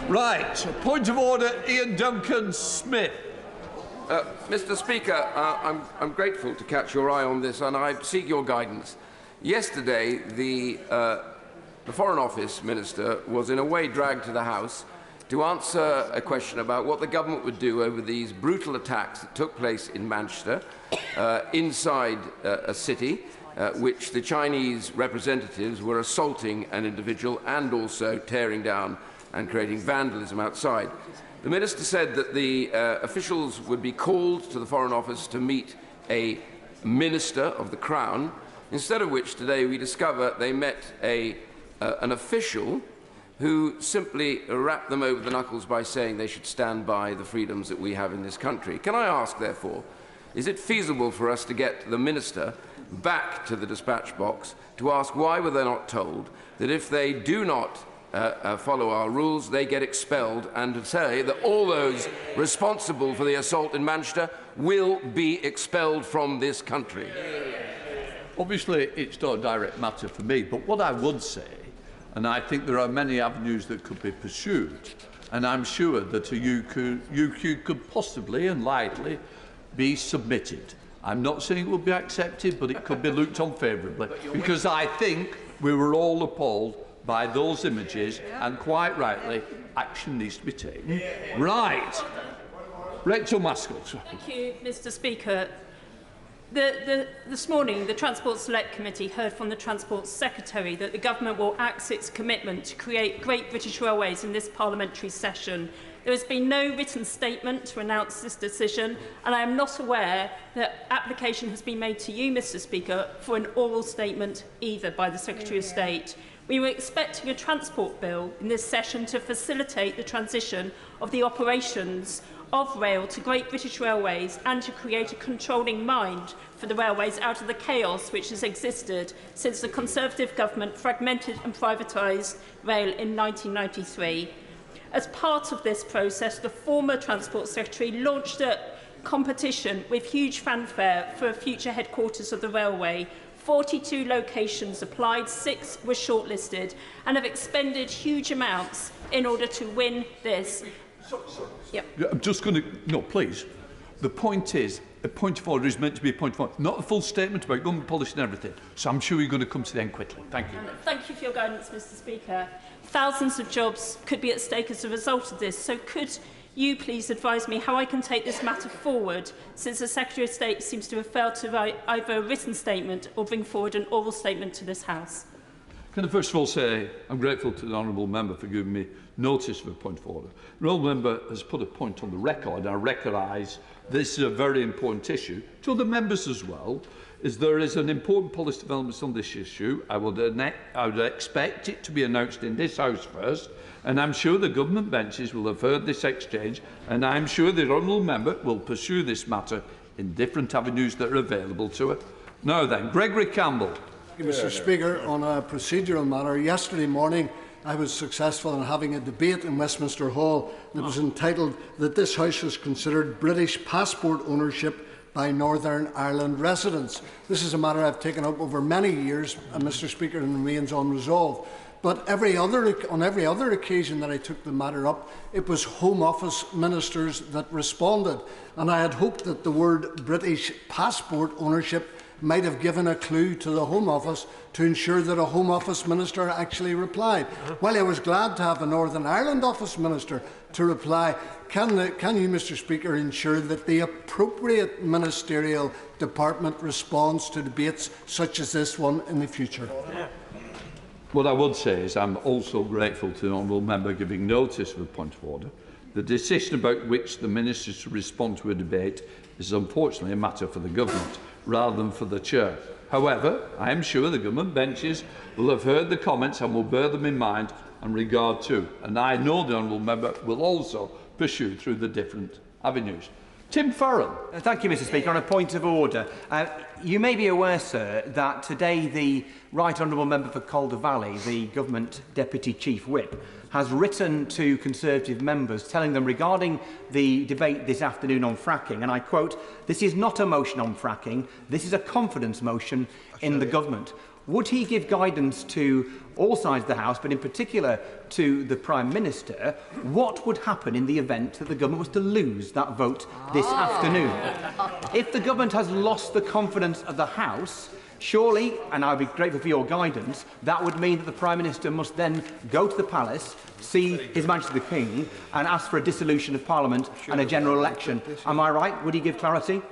Right, point of order, Ian Duncan Smith. Mr. Speaker, I'm grateful to catch your eye on this, and I seek your guidance. Yesterday, the Foreign Office Minister was in a way dragged to the House to answer a question about what the government would do over these brutal attacks that took place in Manchester, inside a city, which the Chinese representatives were assaulting an individual and also tearing down and creating vandalism outside. The Minister said that the officials would be called to the Foreign Office to meet a Minister of the Crown, instead of which today we discover they met an official who simply rapped them over the knuckles by saying they should stand by the freedoms that we have in this country. Can I ask, therefore, is it feasible for us to get the Minister back to the dispatch box to ask why were they not told that if they do not follow our rules, they get expelled, and to say that all those responsible for the assault in Manchester will be expelled from this country? Obviously, it's not a direct matter for me, but what I would say, and I think there are many avenues that could be pursued, and I'm sure that a UQ could possibly and likely be submitted. I'm not saying it will be accepted, but it could be looked on favourably, because I think we were all appalled by those images, and quite rightly, action needs to be taken. Right. Rachel Maskell. Thank you, Mr. Speaker. This morning, the Transport Select Committee heard from the Transport Secretary that the government will axe its commitment to create Great British Railways in this parliamentary session. There has been no written statement to announce this decision, and I am not aware that application has been made to you, Mr. Speaker, for an oral statement either by the Secretary of State. We were expecting a transport bill in this session to facilitate the transition of the operations of rail to Great British Railways and to create a controlling mind for the railways out of the chaos which has existed since the Conservative government fragmented and privatised rail in 1993. As part of this process, the former Transport Secretary launched a competition with huge fanfare for a future headquarters of the railway. 42 locations applied, 6 were shortlisted, and have expended huge amounts in order to win this. Yep. I'm just going to... No, please. The point is, a point of order is meant to be a point of order, not a full statement about government policy and everything. So I'm sure you're going to come to the end quickly. Thank you. Thank you for your guidance, Mr. Speaker. Thousands of jobs could be at stake as a result of this. So could you please advise me how I can take this matter forward, since the Secretary of State seems to have failed to write either a written statement or bring forward an oral statement to this House. Can I first of all say I'm grateful to the honourable member for giving me notice of a point of order. The honourable member has put a point on the record, and I recognise this is a very important issue to other members as well. As there is an important policy development on this issue, I would expect it to be announced in this House first, and I'm sure the government benches will have heard this exchange, and I'm sure the honourable member will pursue this matter in different avenues that are available to her. Now then, Gregory Campbell. Mr. Speaker, on a procedural matter, yesterday morning I was successful in having a debate in Westminster Hall that was entitled that this House has considered British passport ownership by Northern Ireland residents. This is a matter I've taken up over many years, and Mr. Speaker, it remains unresolved. But on every other occasion that I took the matter up, it was Home Office ministers that responded, and I had hoped that the word British passport ownership might have given a clue to the Home Office to ensure that a Home Office minister actually replied. While I was glad to have a Northern Ireland Office minister to reply, can you, Mr. Speaker, ensure that the appropriate ministerial department responds to debates such as this one in the future? What I would say is I'm also grateful to the honourable member giving notice of a point of order. The decision about which the minister should respond to a debate is unfortunately a matter for the government rather than for the chair. However, I am sure the government benches will have heard the comments and will bear them in mind and regard to, and I know the honourable member will also pursue through the different avenues. Tim Farrell. Thank you, Mr. Speaker. On a point of order, you may be aware, sir, that today the Right Honourable Member for Calder Valley, the Government Deputy Chief Whip, has written to Conservative members telling them regarding the debate this afternoon on fracking, and I quote, "This is not a motion on fracking, this is a confidence motion in the government." Would he give guidance to all sides of the House, but in particular to the Prime Minister, what would happen in the event that the government was to lose that vote this afternoon? If the government has lost the confidence of the House, surely, and I would be grateful for your guidance, that would mean that the Prime Minister must then go to the Palace, see His Majesty the King, and ask for a dissolution of Parliament and a general election. Am I right? Would he give clarity?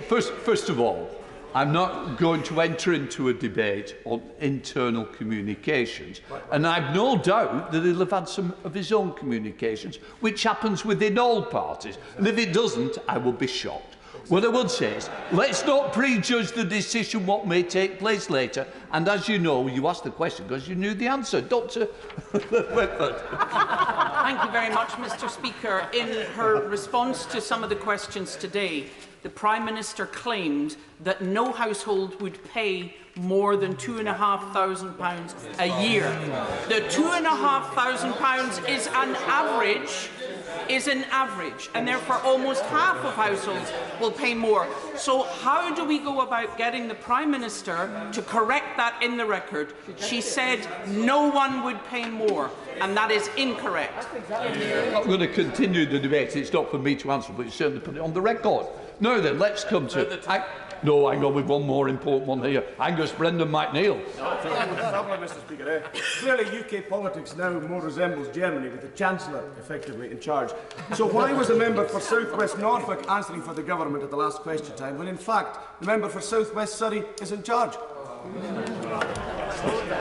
First of all, I'm not going to enter into a debate on internal communications, and I've no doubt that he'll have had some of his own communications, which happens within all parties, and if it doesn't, I will be shocked. What I would say is, let's not prejudge the decision what may take place later, and as you know, you asked the question because you knew the answer. Dr. Whitford. Thank you very much, Mr. Speaker. In her response to some of the questions today, the Prime Minister claimed that no household would pay more than £2,500 a year. The £2,500 is an average, and therefore almost half of households will pay more. So how do we go about getting the Prime Minister to correct that in the record? She said no one would pay more, and that is incorrect. I'm not going to continue the debate. It's not for me to answer, but you certainly put it on the record. Now then, let's come to... No, hang on with one more important one here. Angus Brendan McNeill. Mr. Speaker. Clearly, UK politics now more resembles Germany, with the Chancellor effectively in charge. So why was the member for South West Norfolk answering for the government at the last question time, when in fact the member for South West Surrey is in charge?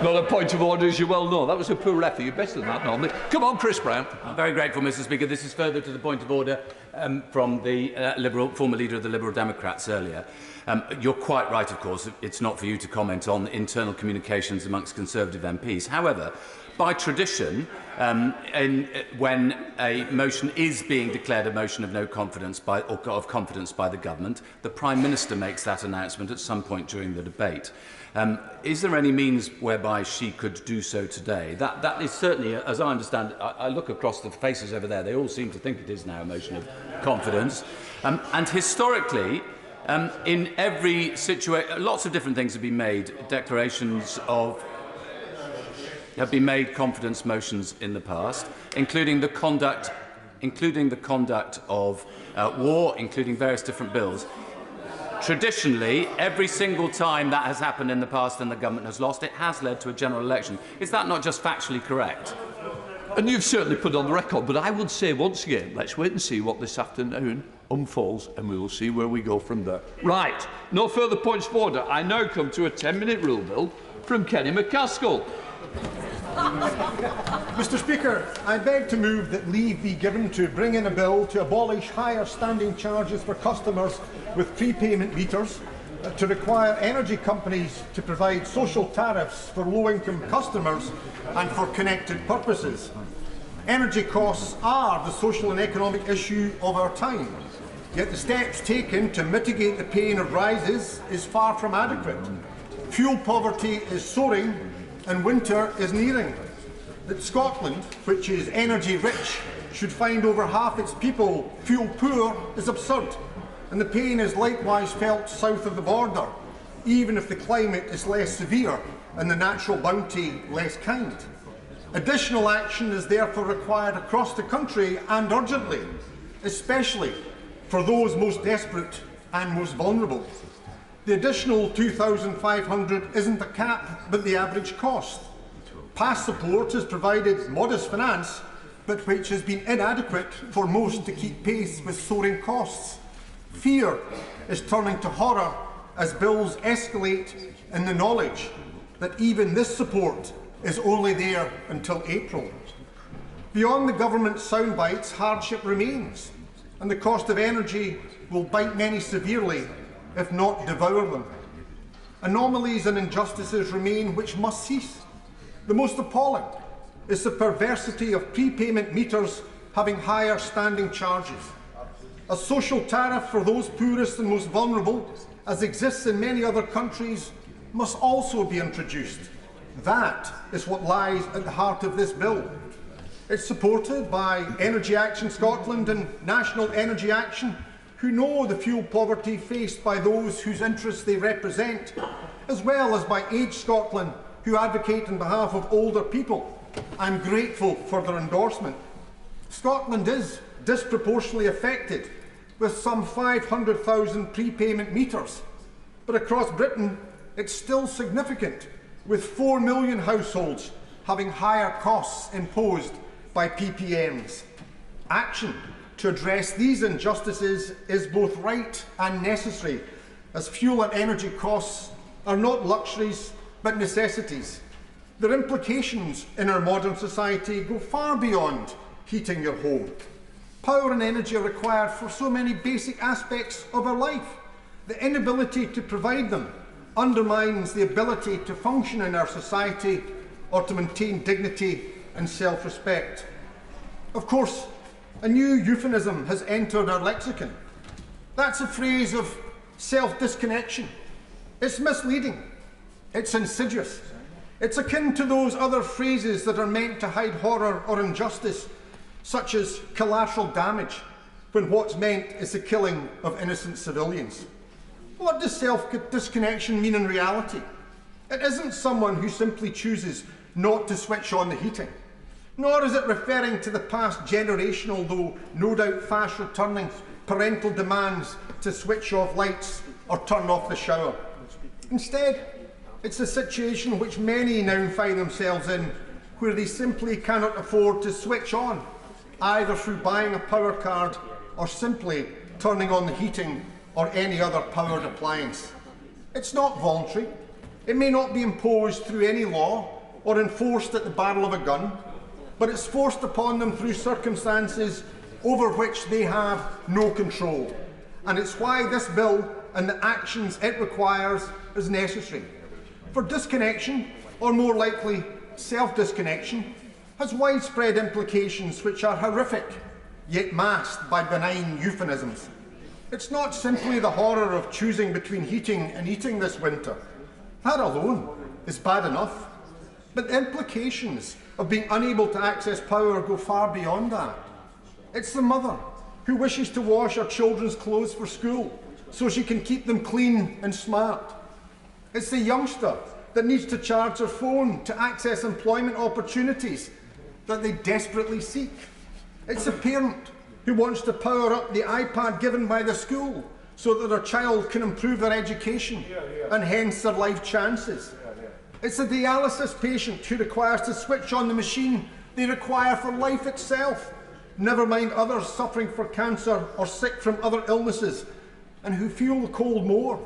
Not a point of order, as you well know. That was a poor effort. You're better than that normally. Come on, Chris Brown. I'm very grateful, Mr. Speaker. This is further to the point of order from the former leader of the Liberal Democrats earlier. You're quite right, of course. It's not for you to comment on internal communications amongst Conservative MPs. However, by tradition, when a motion is being declared a motion of no confidence or of confidence by the government, the Prime Minister makes that announcement at some point during the debate. Is there any means whereby she could do so today? That is certainly, as I understand it, I look across the faces over there, they all seem to think it is now a motion of confidence. And historically, in every situation, lots of different things have been made, have been made confidence motions in the past, including the conduct of war, including various different bills. Traditionally, every single time that has happened in the past and the government has lost, it has led to a general election. Is that not just factually correct? And you've certainly put on the record, but I would say once again, let's wait and see what this afternoon unfolds, and we will see where we go from there. Right, no further points of order. I now come to a 10-minute rule bill from Kenny McCaskill. Mr Speaker, I beg to move that leave be given to bring in a bill to abolish higher standing charges for customers with prepayment meters, to require energy companies to provide social tariffs for low-income customers and for connected purposes. Energy costs are the social and economic issue of our time, yet the steps taken to mitigate the pain of rises is far from adequate. Fuel poverty is soaring and winter is nearing. That Scotland, which is energy rich, should find over half its people fuel poor is absurd, and the pain is likewise felt south of the border, even if the climate is less severe and the natural bounty less kind. Additional action is therefore required across the country and urgently, especially for those most desperate and most vulnerable. The additional $2,500 isn't a cap, but the average cost. Past support has provided modest finance, but which has been inadequate for most to keep pace with soaring costs. Fear is turning to horror as bills escalate in the knowledge that even this support is only there until April. Beyond the government's soundbites, hardship remains, and the cost of energy will bite many severely, if not devour them. Anomalies and injustices remain which must cease. The most appalling is the perversity of prepayment meters having higher standing charges. A social tariff for those poorest and most vulnerable, as exists in many other countries, must also be introduced. That is what lies at the heart of this bill. It's supported by Energy Action Scotland and National Energy Action, who know the fuel poverty faced by those whose interests they represent, as well as by Age Scotland, who advocate on behalf of older people. I'm grateful for their endorsement. Scotland is disproportionately affected, with some 500,000 prepayment meters, but across Britain it's still significant, with 4 million households having higher costs imposed by PPMs. Action to address these injustices is both right and necessary, as fuel and energy costs are not luxuries but necessities. Their implications in our modern society go far beyond heating your home. Power and energy are required for so many basic aspects of our life. The inability to provide them undermines the ability to function in our society or to maintain dignity and self-respect. Of course, a new euphemism has entered our lexicon. That's a phrase of self-disconnection. It's misleading. It's insidious. It's akin to those other phrases that are meant to hide horror or injustice, such as collateral damage, when what's meant is the killing of innocent civilians. What does self-disconnection mean in reality? It isn't someone who simply chooses not to switch on the heating, nor is it referring to the past generational, though no doubt fast returning, parental demands to switch off lights or turn off the shower. Instead, it's a situation which many now find themselves in, where they simply cannot afford to switch on, either through buying a power card or simply turning on the heating or any other powered appliance. It's not voluntary. It may not be imposed through any law or enforced at the barrel of a gun, but it's forced upon them through circumstances over which they have no control. And it's why this bill and the actions it requires is necessary. For disconnection, or more likely self-disconnection, has widespread implications which are horrific, yet masked by benign euphemisms. It's not simply the horror of choosing between heating and eating this winter. That alone is bad enough. But the implications of being unable to access power go far beyond that. It's the mother who wishes to wash her children's clothes for school so she can keep them clean and smart. It's the youngster that needs to charge their phone to access employment opportunities that they desperately seek. It's the parent who wants to power up the iPad given by the school so that their child can improve their education and hence their life chances. It's the dialysis patient who requires to switch on the machine they require for life itself, never mind others suffering from cancer or sick from other illnesses, and who feel the cold more,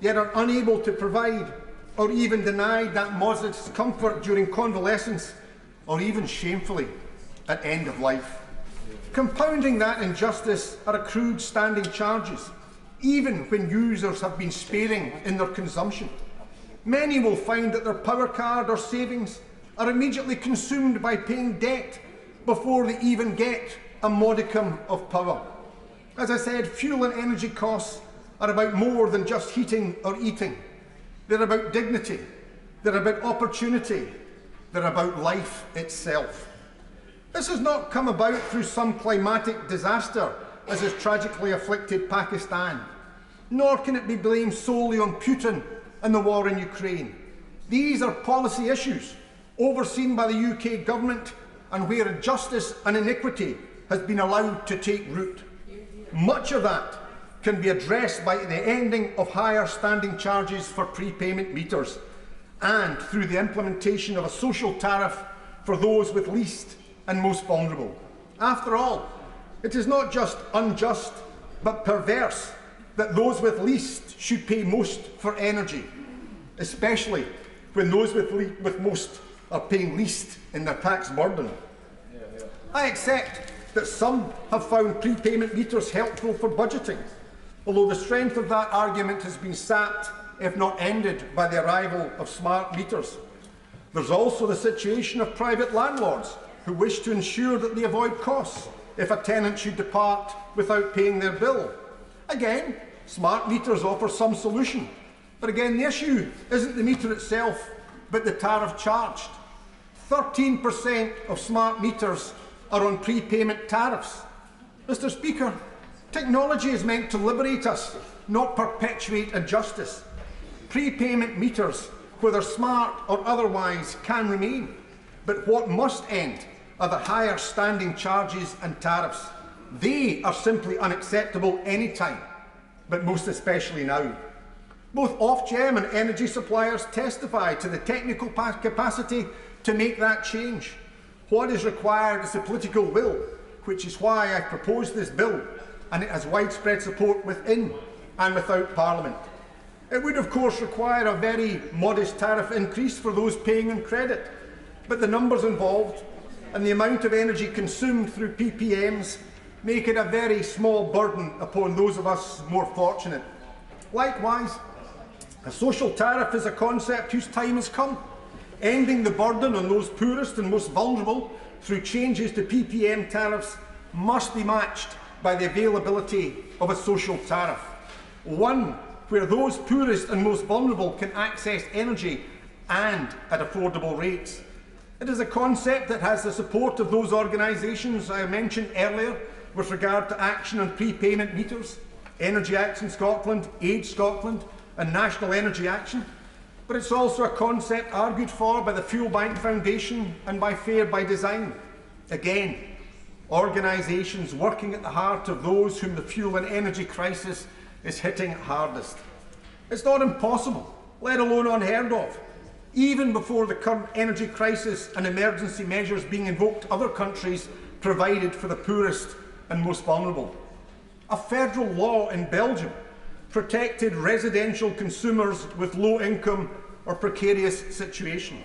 yet are unable to provide or even denied that modest comfort during convalescence, or even shamefully at end of life. Compounding that injustice are accrued standing charges, even when users have been sparing in their consumption. Many will find that their power card or savings are immediately consumed by paying debt before they even get a modicum of power. As I said, fuel and energy costs are about more than just heating or eating. They're about dignity, they're about opportunity, they're about life itself. This has not come about through some climatic disaster, as has tragically afflicted Pakistan, nor can it be blamed solely on Putin and the war in Ukraine. These are policy issues overseen by the UK government and where injustice and iniquity has been allowed to take root. Much of that can be addressed by the ending of higher standing charges for prepayment meters and through the implementation of a social tariff for those with least and most vulnerable. After all, it is not just unjust but perverse that those with least should pay most for energy, especially when those with most are paying least in their tax burden. I accept that some have found prepayment meters helpful for budgeting, although the strength of that argument has been sapped, if not ended, by the arrival of smart meters. There's also the situation of private landlords who wish to ensure that they avoid costs if a tenant should depart without paying their bill. Again, smart meters offer some solution, but again the issue isn't the meter itself, but the tariff charged. 13% of smart meters are on prepayment tariffs. Mr. Speaker, technology is meant to liberate us, not perpetuate injustice. Prepayment meters, whether smart or otherwise, can remain, but what must end are the higher standing charges and tariffs. They are simply unacceptable any time, but most especially now. Both Ofgem and energy suppliers testify to the technical capacity to make that change. What is required is the political will, which is why I proposed this bill, and it has widespread support within and without Parliament. It would of course require a very modest tariff increase for those paying on credit, but the numbers involved and the amount of energy consumed through PPMs make it a very small burden upon those of us more fortunate. Likewise, a social tariff is a concept whose time has come. Ending the burden on those poorest and most vulnerable through changes to PPM tariffs must be matched by the availability of a social tariff, one where those poorest and most vulnerable can access energy and at affordable rates. It is a concept that has the support of those organisations I mentioned earlier with regard to action on prepayment meters, Energy Action Scotland, Aid Scotland and National Energy Action, but it's also a concept argued for by the Fuel Bank Foundation and by Fair by Design. Again, organisations working at the heart of those whom the fuel and energy crisis is hitting hardest. It's not impossible, let alone unheard of. Even before the current energy crisis and emergency measures being invoked, other countries provided for the poorest and most vulnerable. A federal law in Belgium protected residential consumers with low income or precarious situation.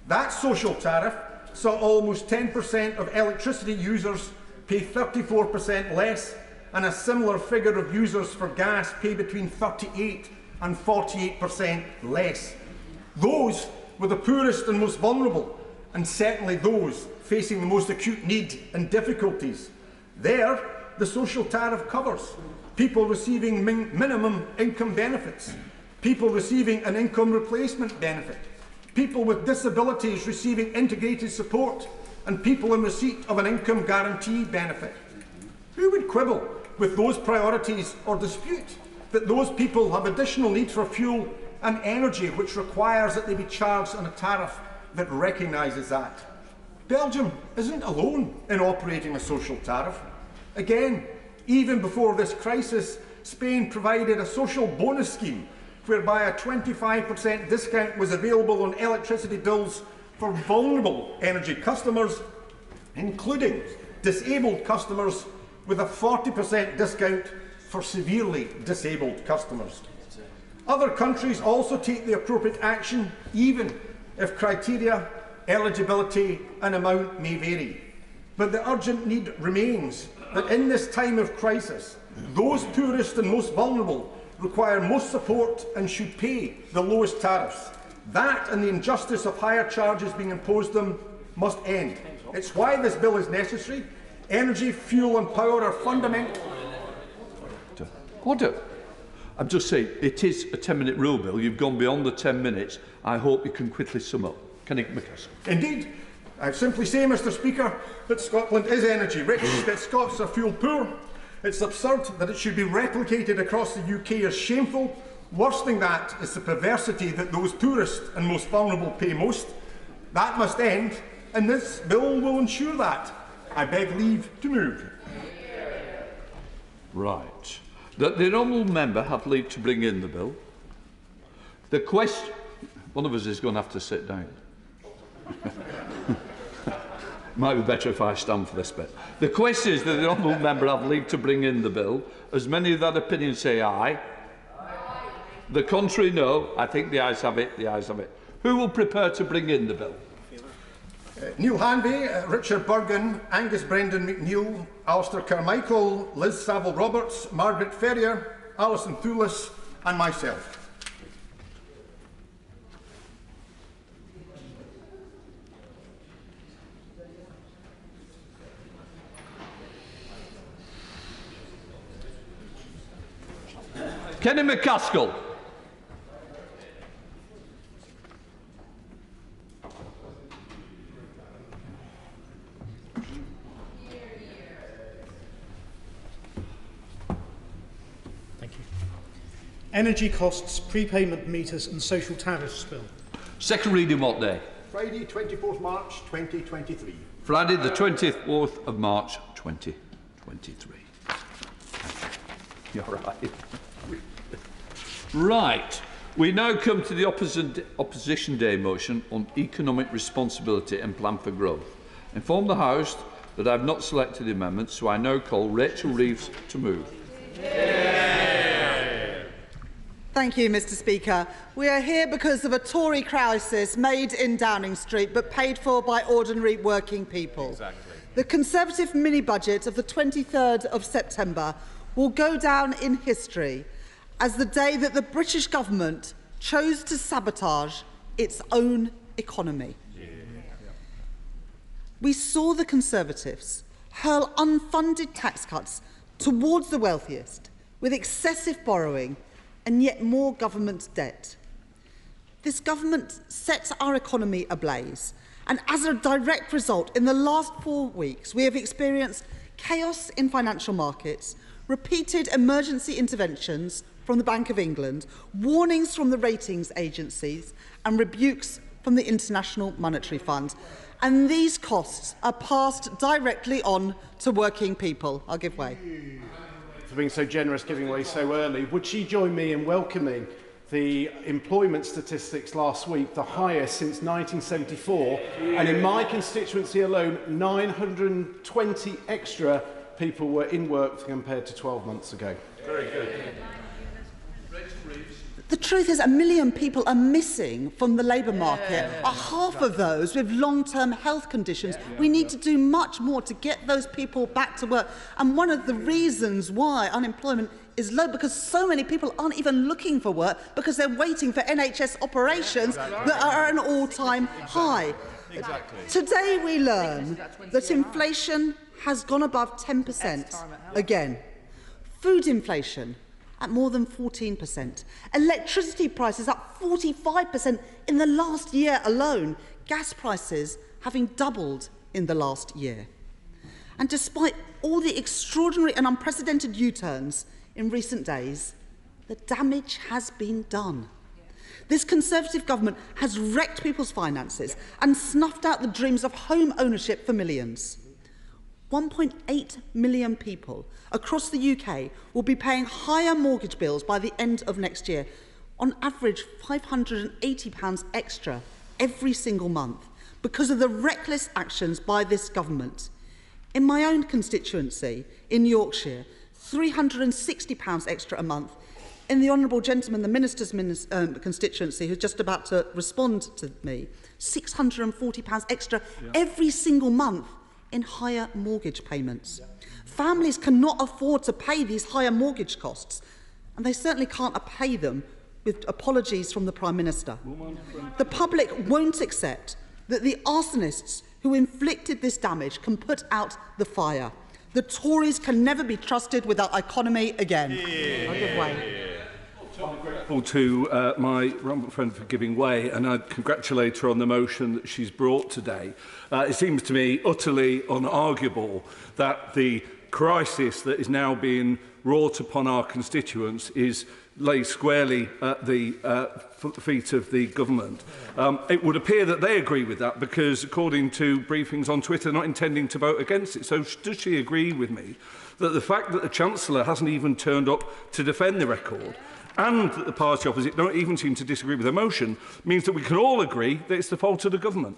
That social tariff saw almost 10% of electricity users pay 34% less, and a similar figure of users for gas pay between 38 and 48% less. Those were the poorest and most vulnerable, and certainly those facing the most acute need and difficulties. There, the social tariff covers people receiving minimum income benefits, people receiving an income replacement benefit, people with disabilities receiving integrated support, and people in receipt of an income guarantee benefit. Who would quibble with those priorities or dispute that those people have additional need for fuel and energy, which requires that they be charged on a tariff that recognises that? Belgium isn't alone in operating a social tariff. Again, even before this crisis, Spain provided a social bonus scheme whereby a 25% discount was available on electricity bills for vulnerable energy customers, including disabled customers, with a 40% discount for severely disabled customers. Other countries also take the appropriate action, even if criteria, eligibility and amount may vary. But the urgent need remains that in this time of crisis, those poorest and most vulnerable require most support and should pay the lowest tariffs. That and the injustice of higher charges being imposed them must end. It's why this bill is necessary. Energy, fuel and power are fundamental. Order. I'm just saying, it is a 10-minute rule, Bill. You've gone beyond the 10 minutes. I hope you can quickly sum up. Can you make us? Indeed. I simply say, Mr Speaker, that Scotland is energy rich, that Scots are fuel poor. It's absurd that it should be replicated across the UK as shameful. Worse than that is the perversity that those poorest and most vulnerable pay most. That must end, and this bill will ensure that. I beg leave to move. Right. That the honourable member have leave to bring in the bill. The question... One of us is going to have to sit down. Might be better if I stand for this bit. The question is that the honourable member have leave to bring in the bill. As many of that opinion say aye. The contrary, no. I think the ayes have it. The ayes have it. Who will prepare to bring in the bill? Neil Hanvey, Richard Burgon, Angus Brendan McNeill, Alistair Carmichael, Liz Saville-Roberts, Margaret Ferrier, Alison Thewlis and myself. Kenny McCaskill. Thank you. Energy costs, prepayment meters and social tariffs bill. Second reading what day? Friday, 24th March 2023. Friday the 24th of March 2023. You're right. Right. We now come to the Opposition Day motion on economic responsibility and plan for growth. Inform the House that I have not selected the amendments, so I now call Rachel Reeves to move. Thank you, Mr Speaker. We are here because of a Tory crisis made in Downing Street but paid for by ordinary working people. Exactly. The Conservative mini-budget of the 23rd of September will go down in history as the day that the British government chose to sabotage its own economy. We saw the Conservatives hurl unfunded tax cuts towards the wealthiest with excessive borrowing and yet more government debt. This government set our economy ablaze, and as a direct result, in the last 4 weeks, we have experienced chaos in financial markets, repeated emergency interventions from the Bank of England, warnings from the ratings agencies and rebukes from the International Monetary Fund. And these costs are passed directly on to working people. I'll give way. For being so generous, giving way so early. Would she join me in welcoming the employment statistics last week, the highest since 1974, and in my constituency alone, 920 extra people were in work compared to 12 months ago. Very good. The truth is, 1 million people are missing from the labour market. Half of those with long-term health conditions. We need to do much more to get those people back to work. And one of the reasons why unemployment is low, because so many people aren't even looking for work because they're waiting for NHS operations that are at an all-time high. Today we learn that inflation has gone above 10% again. Food inflation at more than 14%. Electricity prices up 45% in the last year alone. Gas prices having doubled in the last year. And despite all the extraordinary and unprecedented U-turns in recent days, the damage has been done. This Conservative government has wrecked people's finances and snuffed out the dreams of home ownership for millions. 1.8 million people across the UK will be paying higher mortgage bills by the end of next year, on average £580 extra every single month. because of the reckless actions by this government. In my own constituency, in Yorkshire, £360 extra a month. In the Honourable Gentleman, the Minister's constituency, who's just about to respond to me, £640 extra every single month in higher mortgage payments. Families cannot afford to pay these higher mortgage costs, and they certainly can't pay them with apologies from the Prime Minister. The public won't accept that the arsonists who inflicted this damage can put out the fire. The Tories can never be trusted with our economy again. I'll give way. I'm grateful to my Rumble friend for giving way, and I congratulate her on the motion that she's brought today. It seems to me utterly unarguable that the crisis that is now being wrought upon our constituents lays squarely at the feet of the government. It would appear that they agree with that because, according to briefings on Twitter, they're not intending to vote against it. So does she agree with me that the fact that the Chancellor hasn't even turned up to defend the record and that the party opposite don't even seem to disagree with the motion means that we can all agree that it's the fault of the government?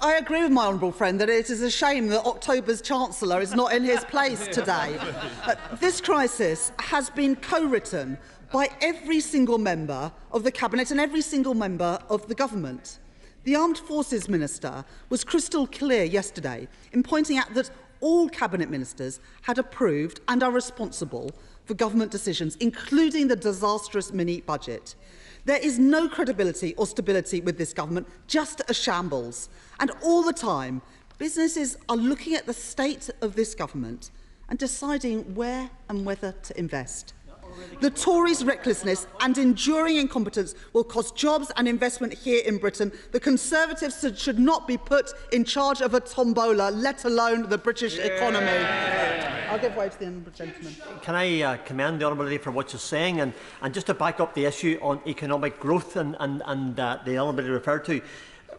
I agree with my honourable friend that it is a shame that October's Chancellor is not in his place today. This crisis has been co-written by every single member of the Cabinet and every single member of the government. The Armed Forces Minister was crystal clear yesterday in pointing out that all Cabinet Ministers had approved and are responsible for government decisions, including the disastrous mini-budget. There is no credibility or stability with this government, just a shambles. And all the time, businesses are looking at the state of this government and deciding where and whether to invest. The Tories' recklessness and enduring incompetence will cost jobs and investment here in Britain. The Conservatives should not be put in charge of a tombola, let alone the British economy. I'll give way to the honourable gentleman. Can I commend the honourable lady for what she's saying, and just to back up the issue on economic growth and the honourable lady referred to.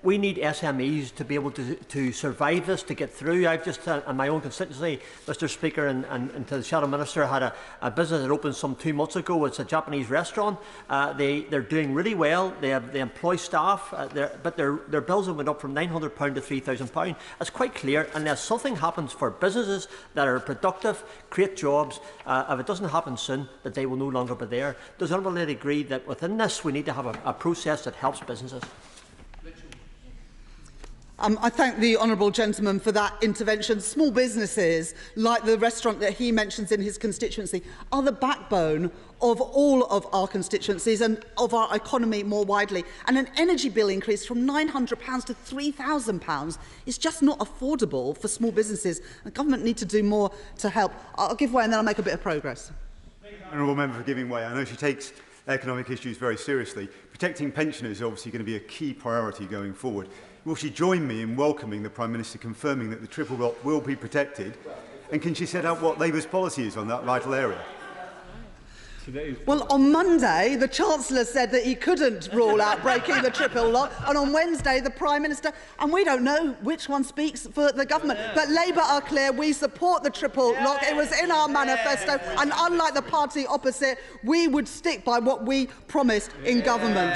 We need SMEs to be able to survive this, to get through. I've just, in my own constituency, Mr Speaker, and to the Shadow Minister, had a business that opened some 2 months ago. It's a Japanese restaurant. They're doing really well. They employ staff, but their bills have went up from £900 to £3,000. It's quite clear, unless something happens for businesses that are productive, create jobs, if it doesn't happen soon, that they will no longer be there. Does the honourable lady agree that within this we need to have a process that helps businesses? I thank the honourable gentleman for that intervention. Small businesses, like the restaurant that he mentions in his constituency, are the backbone of all of our constituencies and of our economy more widely. And an energy bill increase from £900 to £3,000 is just not affordable for small businesses. The government need to do more to help. I'll give way and then I'll make a bit of progress. Honourable member for giving way. I know she takes economic issues very seriously. Protecting pensioners is obviously going to be a key priority going forward. Will she join me in welcoming the Prime Minister confirming that the triple block will be protected? And can she set out what Labour's policy is on that vital area? Well, on Monday, the Chancellor said that he couldn't rule out breaking the triple lock, and on Wednesday, the Prime Minister, and we don't know which one speaks for the government, but Labour are clear, we support the triple lock, it was in our manifesto, and unlike the party opposite, we would stick by what we promised in government.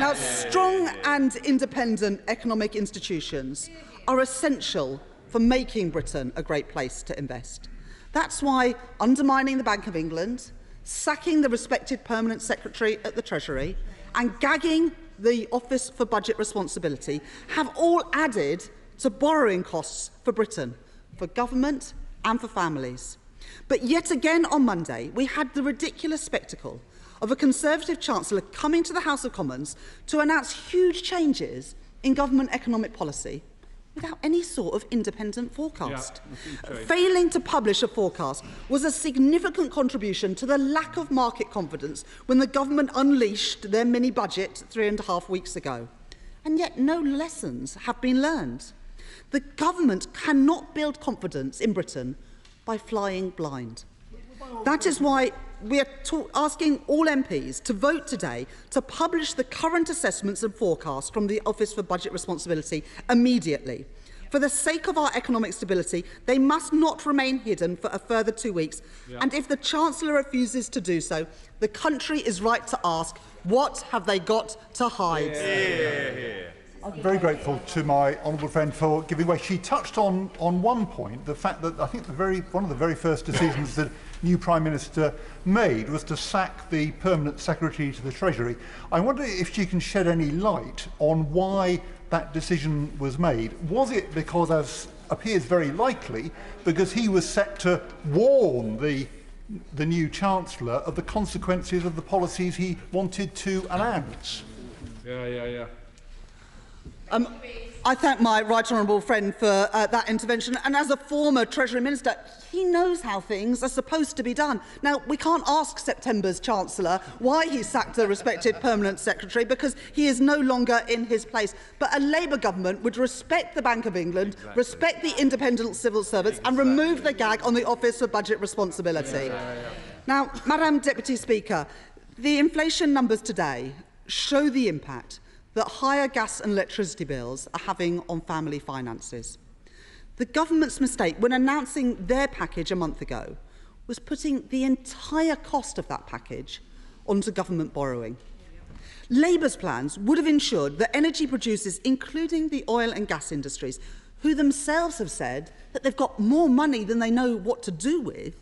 Now, strong and independent economic institutions are essential for making Britain a great place to invest. That's why undermining the Bank of England, sacking the respected Permanent Secretary at the Treasury and gagging the Office for Budget Responsibility have all added to borrowing costs for Britain, for government and for families. But yet again on Monday, we had the ridiculous spectacle of a Conservative Chancellor coming to the House of Commons to announce huge changes in government economic policy without any sort of independent forecast. Failing to publish a forecast was a significant contribution to the lack of market confidence when the government unleashed their mini-budget 3.5 weeks ago. And yet no lessons have been learned. The government cannot build confidence in Britain by flying blind. That is why we are asking all MPs to vote today to publish the current assessments and forecasts from the Office for Budget Responsibility immediately. For the sake of our economic stability, they must not remain hidden for a further 2 weeks. And if the Chancellor refuses to do so, the country is right to ask, what have they got to hide? I'm very grateful to my honourable friend for giving way. She touched on one point, the fact that I think one of the very first decisions the new Prime Minister made was to sack the Permanent Secretary to the Treasury. I wonder if she can shed any light on why that decision was made. Was it because, as appears very likely, because he was set to warn the new Chancellor of the consequences of the policies he wanted to announce? Yeah. I thank my right honourable friend for that intervention, and as a former Treasury Minister, he knows how things are supposed to be done. Now, we can't ask September's Chancellor why he sacked the respected Permanent Secretary, because he is no longer in his place. But a Labour government would respect the Bank of England, respect the independent civil servants, and remove the gag on the Office for Budget Responsibility. Now, Madam Deputy Speaker, the inflation numbers today show the impact that higher gas and electricity bills are having on family finances. The government's mistake when announcing their package a month ago was putting the entire cost of that package onto government borrowing. Labour's plans would have ensured that energy producers, including the oil and gas industries, who themselves have said that they've got more money than they know what to do with,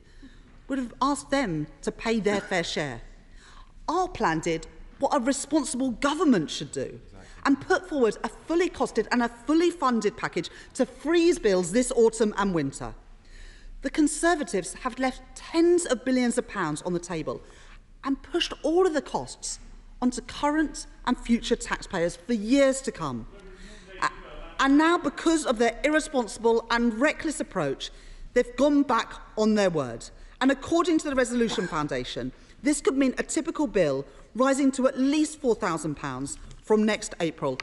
would have asked them to pay their fair share. Our plan did what a responsible government should do, and put forward a fully costed and a fully funded package to freeze bills this autumn and winter. The Conservatives have left tens of billions of pounds on the table and pushed all of the costs onto current and future taxpayers for years to come. And now, because of their irresponsible and reckless approach, they've gone back on their word. And according to the Resolution Foundation, this could mean a typical bill rising to at least £4,000 from next April.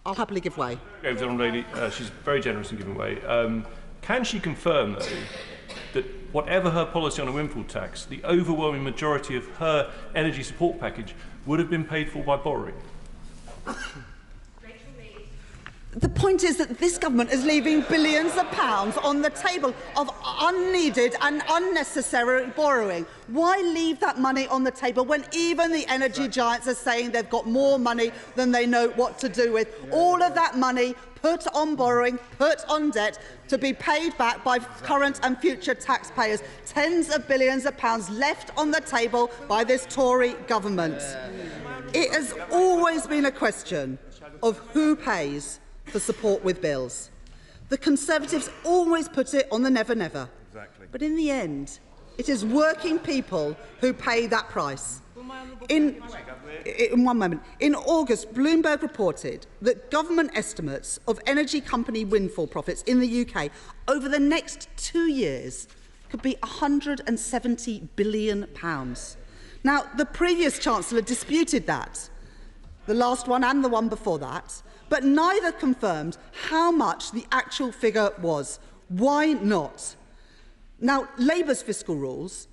I'll happily give way. Lady, she's very generous in giving way. Can she confirm, though, that whatever her policy on a windfall tax, the overwhelming majority of her energy support package would have been paid for by borrowing? The point is that this government is leaving billions of pounds on the table of unneeded and unnecessary borrowing. Why leave that money on the table when even the energy giants are saying they've got more money than they know what to do with? All of that money put on borrowing, put on debt, to be paid back by current and future taxpayers. Tens of billions of pounds left on the table by this Tory government. It has always been a question of who pays for support with bills. The Conservatives always put it on the never-never. Exactly. But in the end, it is working people who pay that price. In one moment. In August, Bloomberg reported that government estimates of energy company windfall profits in the UK over the next 2 years could be £170 billion. Now, the previous Chancellor disputed that, the last one and the one before that, but neither confirmed how much the actual figure was. Why not? Now, Labour's fiscal rules,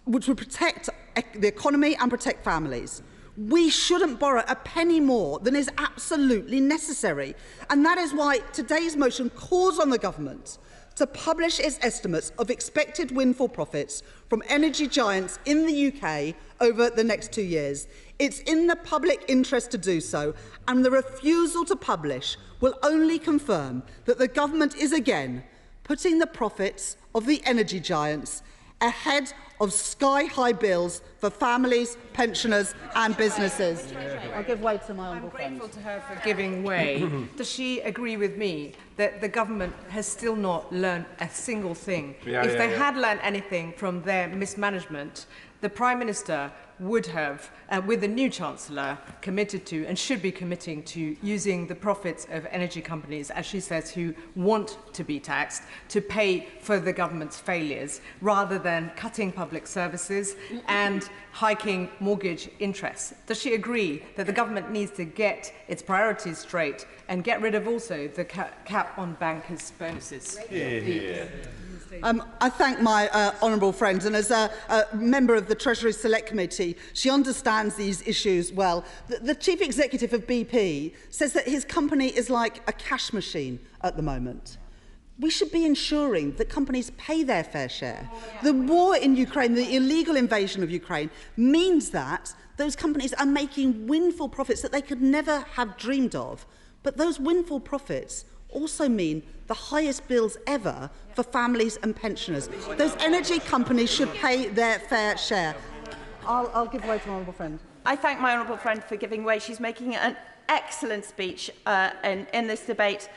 which would protect the economy and protect families, we shouldn't borrow a penny more than is absolutely necessary. And that is why today's motion calls on the government to publish its estimates of expected windfall profits from energy giants in the UK over the next 2 years. It's in the public interest to do so, and the refusal to publish will only confirm that the government is again putting the profits of the energy giants ahead of sky-high bills for families, pensioners and businesses. I'll give way to my honourable friend. I'm grateful to her for giving way. Does she agree with me that the government has still not learned a single thing? If they had learned anything from their mismanagement, the Prime Minister would have, with the new Chancellor, committed to and should be committing to using the profits of energy companies, as she says, who want to be taxed, to pay for the government's failures, rather than cutting public services and hiking mortgage interest. Does she agree that the government needs to get its priorities straight and get rid of also the cap on bankers' bonuses? I thank my honourable friend, and as a member of the Treasury Select Committee, she understands these issues well. The Chief Executive of BP says that his company is like a cash machine at the moment. We should be ensuring that companies pay their fair share. The war in Ukraine, the illegal invasion of Ukraine, means that those companies are making windfall profits that they could never have dreamed of But those windfall profits also mean the highest bills ever for families and pensioners. Those energy companies should pay their fair share. I'll give way to my honourable friend. I thank my honourable friend for giving way. She's making an excellent speech in this debate.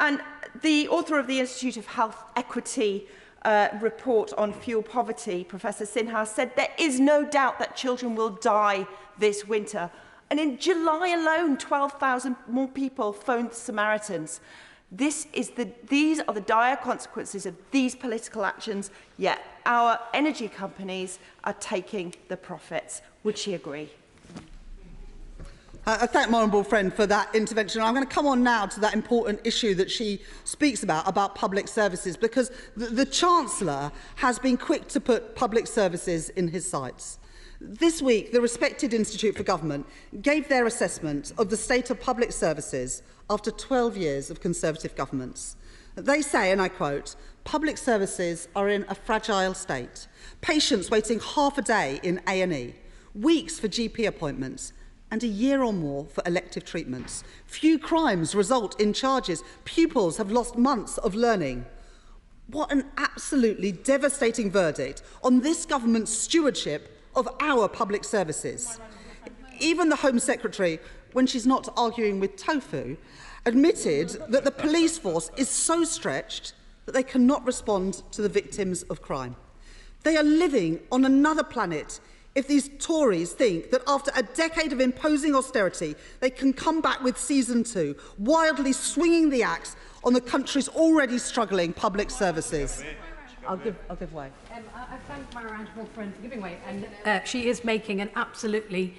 And the author of the Institute of Health Equity report on fuel poverty, Professor Sinha, said there is no doubt that children will die this winter. And in July alone, 12,000 more people phoned the Samaritans. These are the dire consequences of these political actions, yet our energy companies are taking the profits. Would she agree? I thank my honourable friend for that intervention. I'm going to come on now to that important issue that she speaks about public services, because the Chancellor has been quick to put public services in his sights. This week, the respected Institute for Government gave their assessment of the state of public services after 12 years of Conservative governments. They say, and I quote, "Public services are in a fragile state. Patients waiting half a day in A&E, weeks for GP appointments, and a year or more for elective treatments. Few crimes result in charges. Pupils have lost months of learning." What an absolutely devastating verdict on this government's stewardship of our public services. Even the Home Secretary, when she's not arguing with tofu, admitted that the police force is so stretched that they cannot respond to the victims of crime. They are living on another planet if these Tories think that after a decade of imposing austerity, they can come back with season 2, wildly swinging the axe on the country's already struggling public services. I'll give way. I thank my honourable friend for giving way, and she is making an absolutely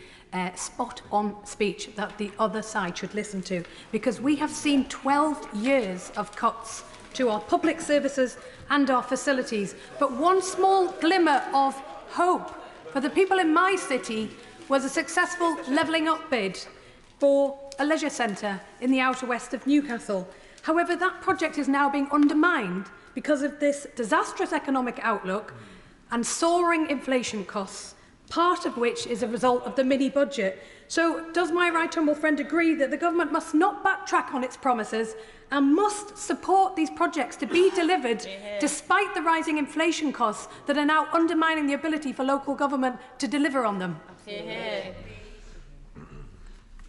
spot-on speech that the other side should listen to, because we have seen 12 years of cuts to our public services and our facilities. But one small glimmer of hope for the people in my city was a successful levelling up bid for a leisure centre in the outer west of Newcastle. However, that project is now being undermined because of this disastrous economic outlook and soaring inflation costs, part of which is a result of the mini-budget. So does my right honourable friend agree that the government must not backtrack on its promises and must support these projects to be delivered despite the rising inflation costs that are now undermining the ability for local government to deliver on them?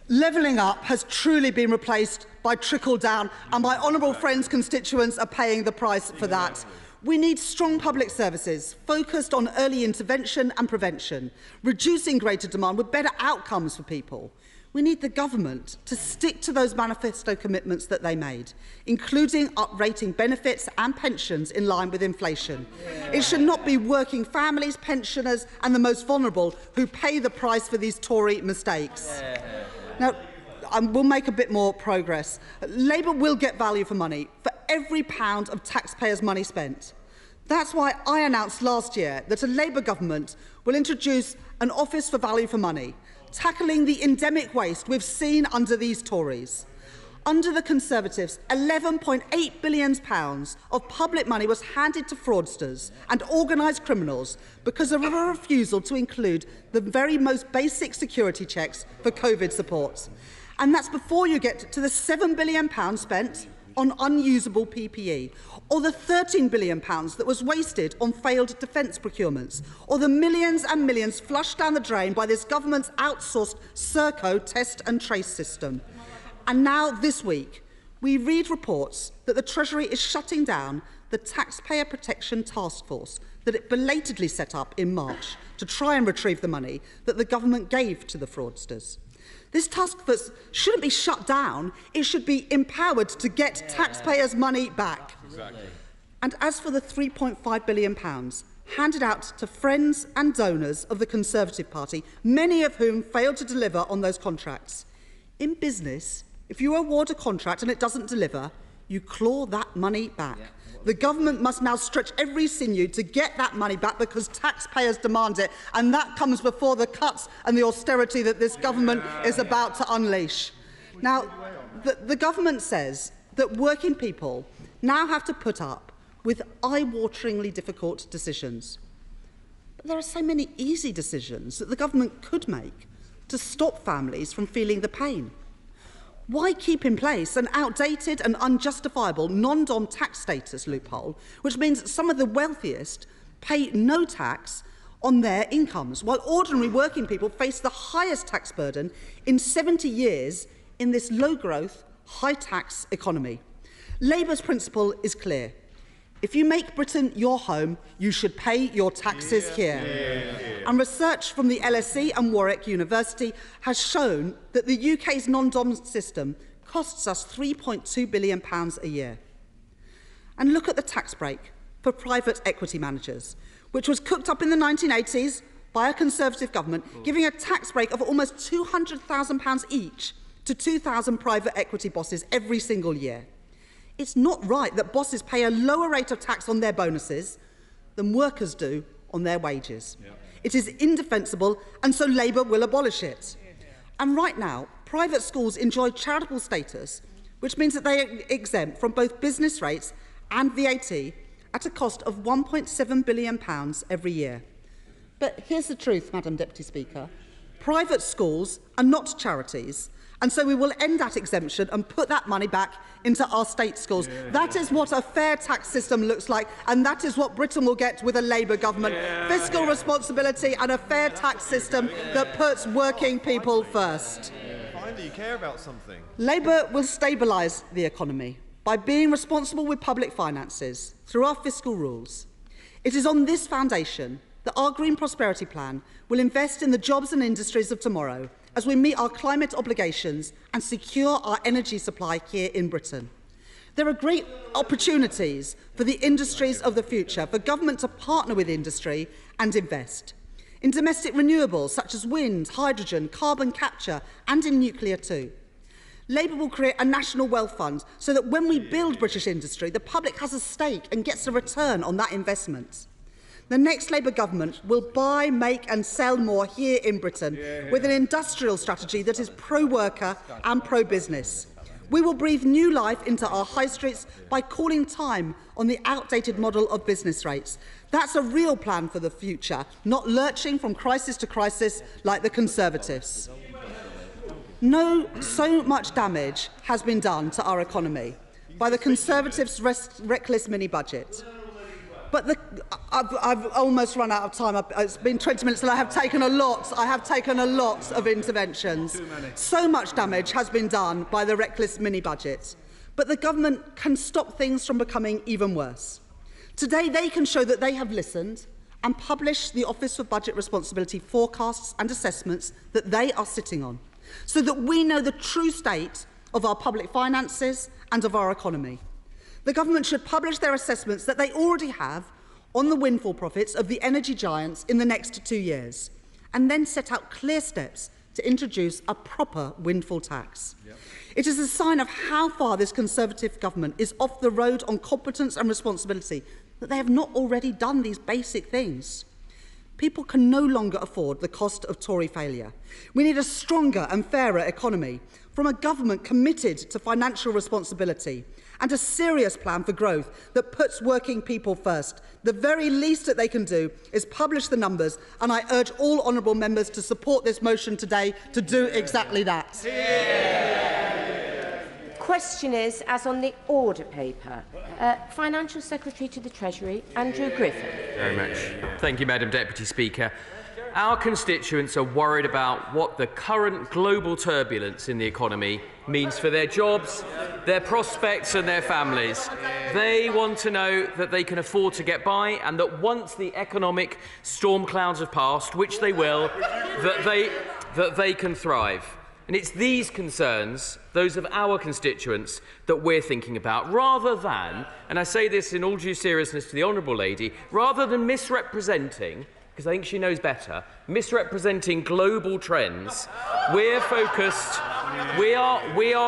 Levelling up has truly been replaced by trickle-down, and my honourable friend's constituents are paying the price for that. We need strong public services focused on early intervention and prevention, reducing greater demand with better outcomes for people. We need the government to stick to those manifesto commitments that they made, including uprating benefits and pensions in line with inflation. It should not be working families, pensioners and the most vulnerable who pay the price for these Tory mistakes. Now, we'll make a bit more progress. Labour will get value for money for every pound of taxpayers' money spent. That's why I announced last year that a Labour government will introduce an Office for Value for Money, tackling the endemic waste we've seen under these Tories. Under the Conservatives, £11.8 billion of public money was handed to fraudsters and organised criminals because of a refusal to include the very most basic security checks for COVID support. And that's before you get to the £7 billion spent on unusable PPE, or the £13 billion that was wasted on failed defence procurements, or the millions and millions flushed down the drain by this government's outsourced Serco test and trace system. And now, this week, we read reports that the Treasury is shutting down the Taxpayer Protection Task Force that it belatedly set up in March to try and retrieve the money that the government gave to the fraudsters. This task force shouldn't be shut down, it should be empowered to get taxpayers' money back. Exactly. And as for the £3.5 billion handed out to friends and donors of the Conservative Party, many of whom failed to deliver on those contracts, in business, if you award a contract and it doesn't deliver, you claw that money back. Yeah. The government must now stretch every sinew to get that money back because taxpayers demand it, and that comes before the cuts and the austerity that this government is about to unleash. Now, the government says that working people now have to put up with eye-wateringly difficult decisions. But there are so many easy decisions that the government could make to stop families from feeling the pain. Why keep in place an outdated and unjustifiable non-dom tax status loophole, which means some of the wealthiest pay no tax on their incomes, while ordinary working people face the highest tax burden in 70 years in this low-growth, high-tax economy? Labour's principle is clear. If you make Britain your home, you should pay your taxes here. And research from the LSE and Warwick University has shown that the UK's non-dom system costs us £3.2 billion a year. And look at the tax break for private equity managers, which was cooked up in the 1980s by a Conservative government, giving a tax break of almost £200,000 each to 2,000 private equity bosses every single year. It's not right that bosses pay a lower rate of tax on their bonuses than workers do on their wages. It is indefensible, and so Labour will abolish it. And right now, private schools enjoy charitable status, which means that they are exempt from both business rates and VAT at a cost of £1.7 billion every year. But here's the truth, Madam Deputy Speaker. Private schools are not charities, and so we will end that exemption and put that money back into our state schools. That is what a fair tax system looks like, and that is what Britain will get with a Labour government. Fiscal responsibility and a fair tax system that puts working people first. Finally, you care about something. Labour will stabilise the economy by being responsible with public finances through our fiscal rules. It is on this foundation that our Green Prosperity Plan will invest in the jobs and industries of tomorrow as we meet our climate obligations and secure our energy supply here in Britain. There are great opportunities for the industries of the future, for government to partner with industry and invest. In domestic renewables such as wind, hydrogen, carbon capture and in nuclear too. Labour will create a national wealth fund so that when we build British industry, the public has a stake and gets a return on that investment. The next Labour government will buy, make and sell more here in Britain with an industrial strategy that is pro-worker and pro-business. We will breathe new life into our high streets by calling time on the outdated model of business rates. That's a real plan for the future, not lurching from crisis to crisis like the Conservatives. So much damage has been done to our economy by the Conservatives' reckless mini-budget. But I've almost run out of time. It's been 20 minutes and I have taken a lot of interventions. So much damage has been done by the reckless mini-budget. But the government can stop things from becoming even worse. Today they can show that they have listened and publish the Office for Budget Responsibility forecasts and assessments that they are sitting on, so that we know the true state of our public finances and of our economy. The government should publish their assessments that they already have on the windfall profits of the energy giants in the next 2 years, and then set out clear steps to introduce a proper windfall tax. It is a sign of how far this Conservative government is off the road on competence and responsibility that they have not already done these basic things. People can no longer afford the cost of Tory failure. We need a stronger and fairer economy from a government committed to financial responsibility and a serious plan for growth that puts working people first. The very least that they can do is publish the numbers, and I urge all honourable members to support this motion today to do exactly that. Question is, as on the order paper, Financial Secretary to the Treasury, Andrew Griffin. Very much. Thank you, Madam Deputy Speaker. Our constituents are worried about what the current global turbulence in the economy means for their jobs, their prospects and their families. They want to know that they can afford to get by and that once the economic storm clouds have passed, which they will, that they can thrive. And it's these concerns, those of our constituents, that we're thinking about, rather than, and I say this in all due seriousness to the Honourable Lady, rather than misrepresenting, because I think she knows better, misrepresenting global trends, we are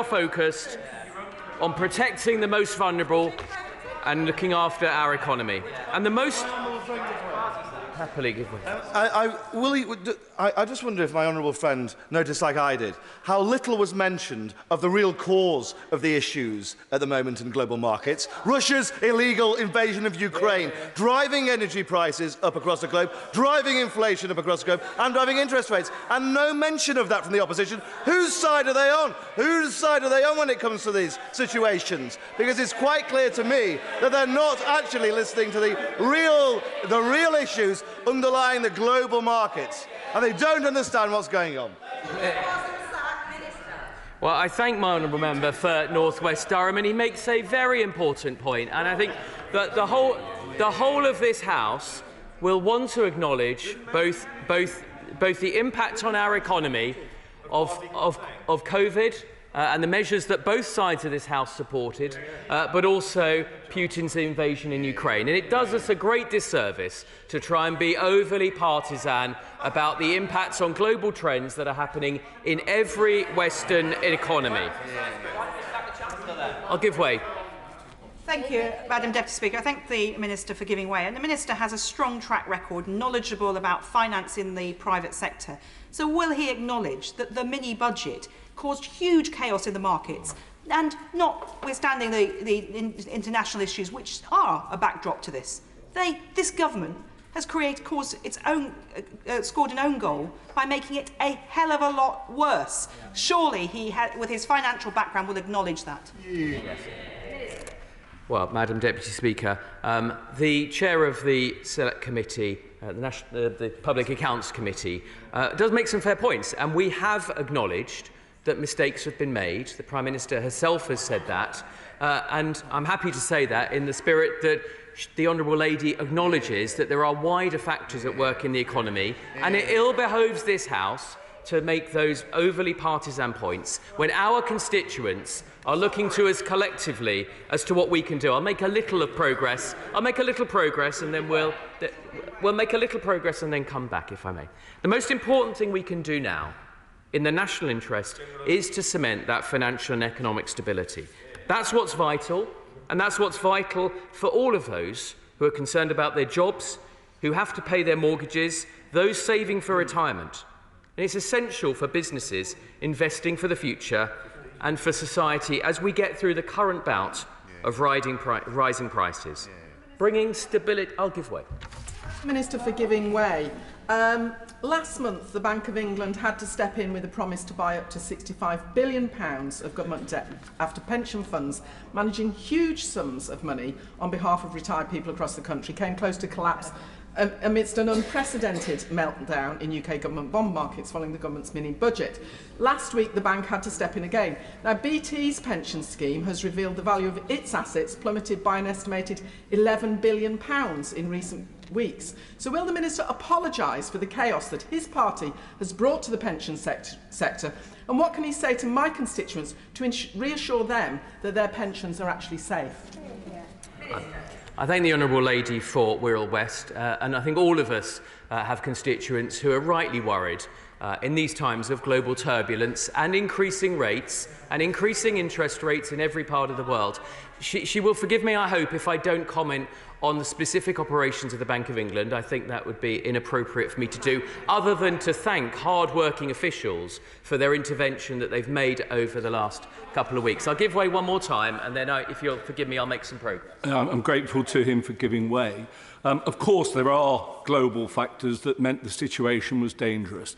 focused on protecting the most vulnerable and looking after our economy. And the most happily give way. I just wonder if my honourable friend noticed, like I did, how little was mentioned of the real cause of the issues at the moment in global markets. Russia's illegal invasion of Ukraine, driving energy prices up across the globe, driving inflation up across the globe, and driving interest rates. And no mention of that from the opposition. Whose side are they on? Whose side are they on when it comes to these situations? Because it's quite clear to me that they're not actually listening to the real issues underlying the global markets, and they don't understand what's going on. Well, I thank my honourable member for North West Durham, and he makes a very important point. And I think that the whole of this House will want to acknowledge both the impact on our economy of COVID and the measures that both sides of this House supported, but also Putin's invasion in Ukraine. And it does us a great disservice to try and be overly partisan about the impacts on global trends that are happening in every Western economy. I'll give way. Thank you, Madam Deputy Speaker. I thank the Minister for giving way. And the Minister has a strong track record, knowledgeable about finance in the private sector. So will he acknowledge that the mini-budget caused huge chaos in the markets, and notwithstanding the international issues which are a backdrop to this, this government has scored an own goal by making it a hell of a lot worse. Surely he, with his financial background, will acknowledge that. Yes. Well, Madam Deputy Speaker, the chair of the Select Committee, the Public Accounts Committee, does make some fair points, and we have acknowledged that mistakes have been made. The Prime Minister herself has said that, and I'm happy to say that in the spirit that the Honourable Lady acknowledges that there are wider factors at work in the economy, and it ill behoves this House to make those overly partisan points when our constituents are looking to us collectively as to what we can do. I'll make a little progress, and then we'll make a little progress and then come back, if I may. The most important thing we can do now in the national interest is to cement that financial and economic stability. That's what's vital, and that's what's vital for all of those who are concerned about their jobs, who have to pay their mortgages, those saving for retirement. And it's essential for businesses investing for the future and for society as we get through the current bout of rising prices. Bringing stability... I'll give way. Minister for giving way. Last month, the Bank of England had to step in with a promise to buy up to £65 billion of government debt after pension funds, managing huge sums of money on behalf of retired people across the country, came close to collapse amidst an unprecedented meltdown in UK government bond markets following the government's mini-budget. Last week, the bank had to step in again. Now, BT's pension scheme has revealed the value of its assets plummeted by an estimated £11 billion in recent weeks. So will the Minister apologise for the chaos that his party has brought to the pension sector? And what can he say to my constituents to reassure them that their pensions are actually safe? I thank the Honourable Lady for Wirral West, and I think all of us have constituents who are rightly worried in these times of global turbulence and increasing rates and increasing interest rates in every part of the world. She will forgive me, I hope, if I don't comment on the specific operations of the Bank of England. I think that would be inappropriate for me to do, other than to thank hard-working officials for their intervention that they've made over the last couple of weeks. I'll give way one more time, and then, if you'll forgive me, I'll make some progress. I'm grateful to him for giving way. Of course, there are global factors that meant the situation was dangerous.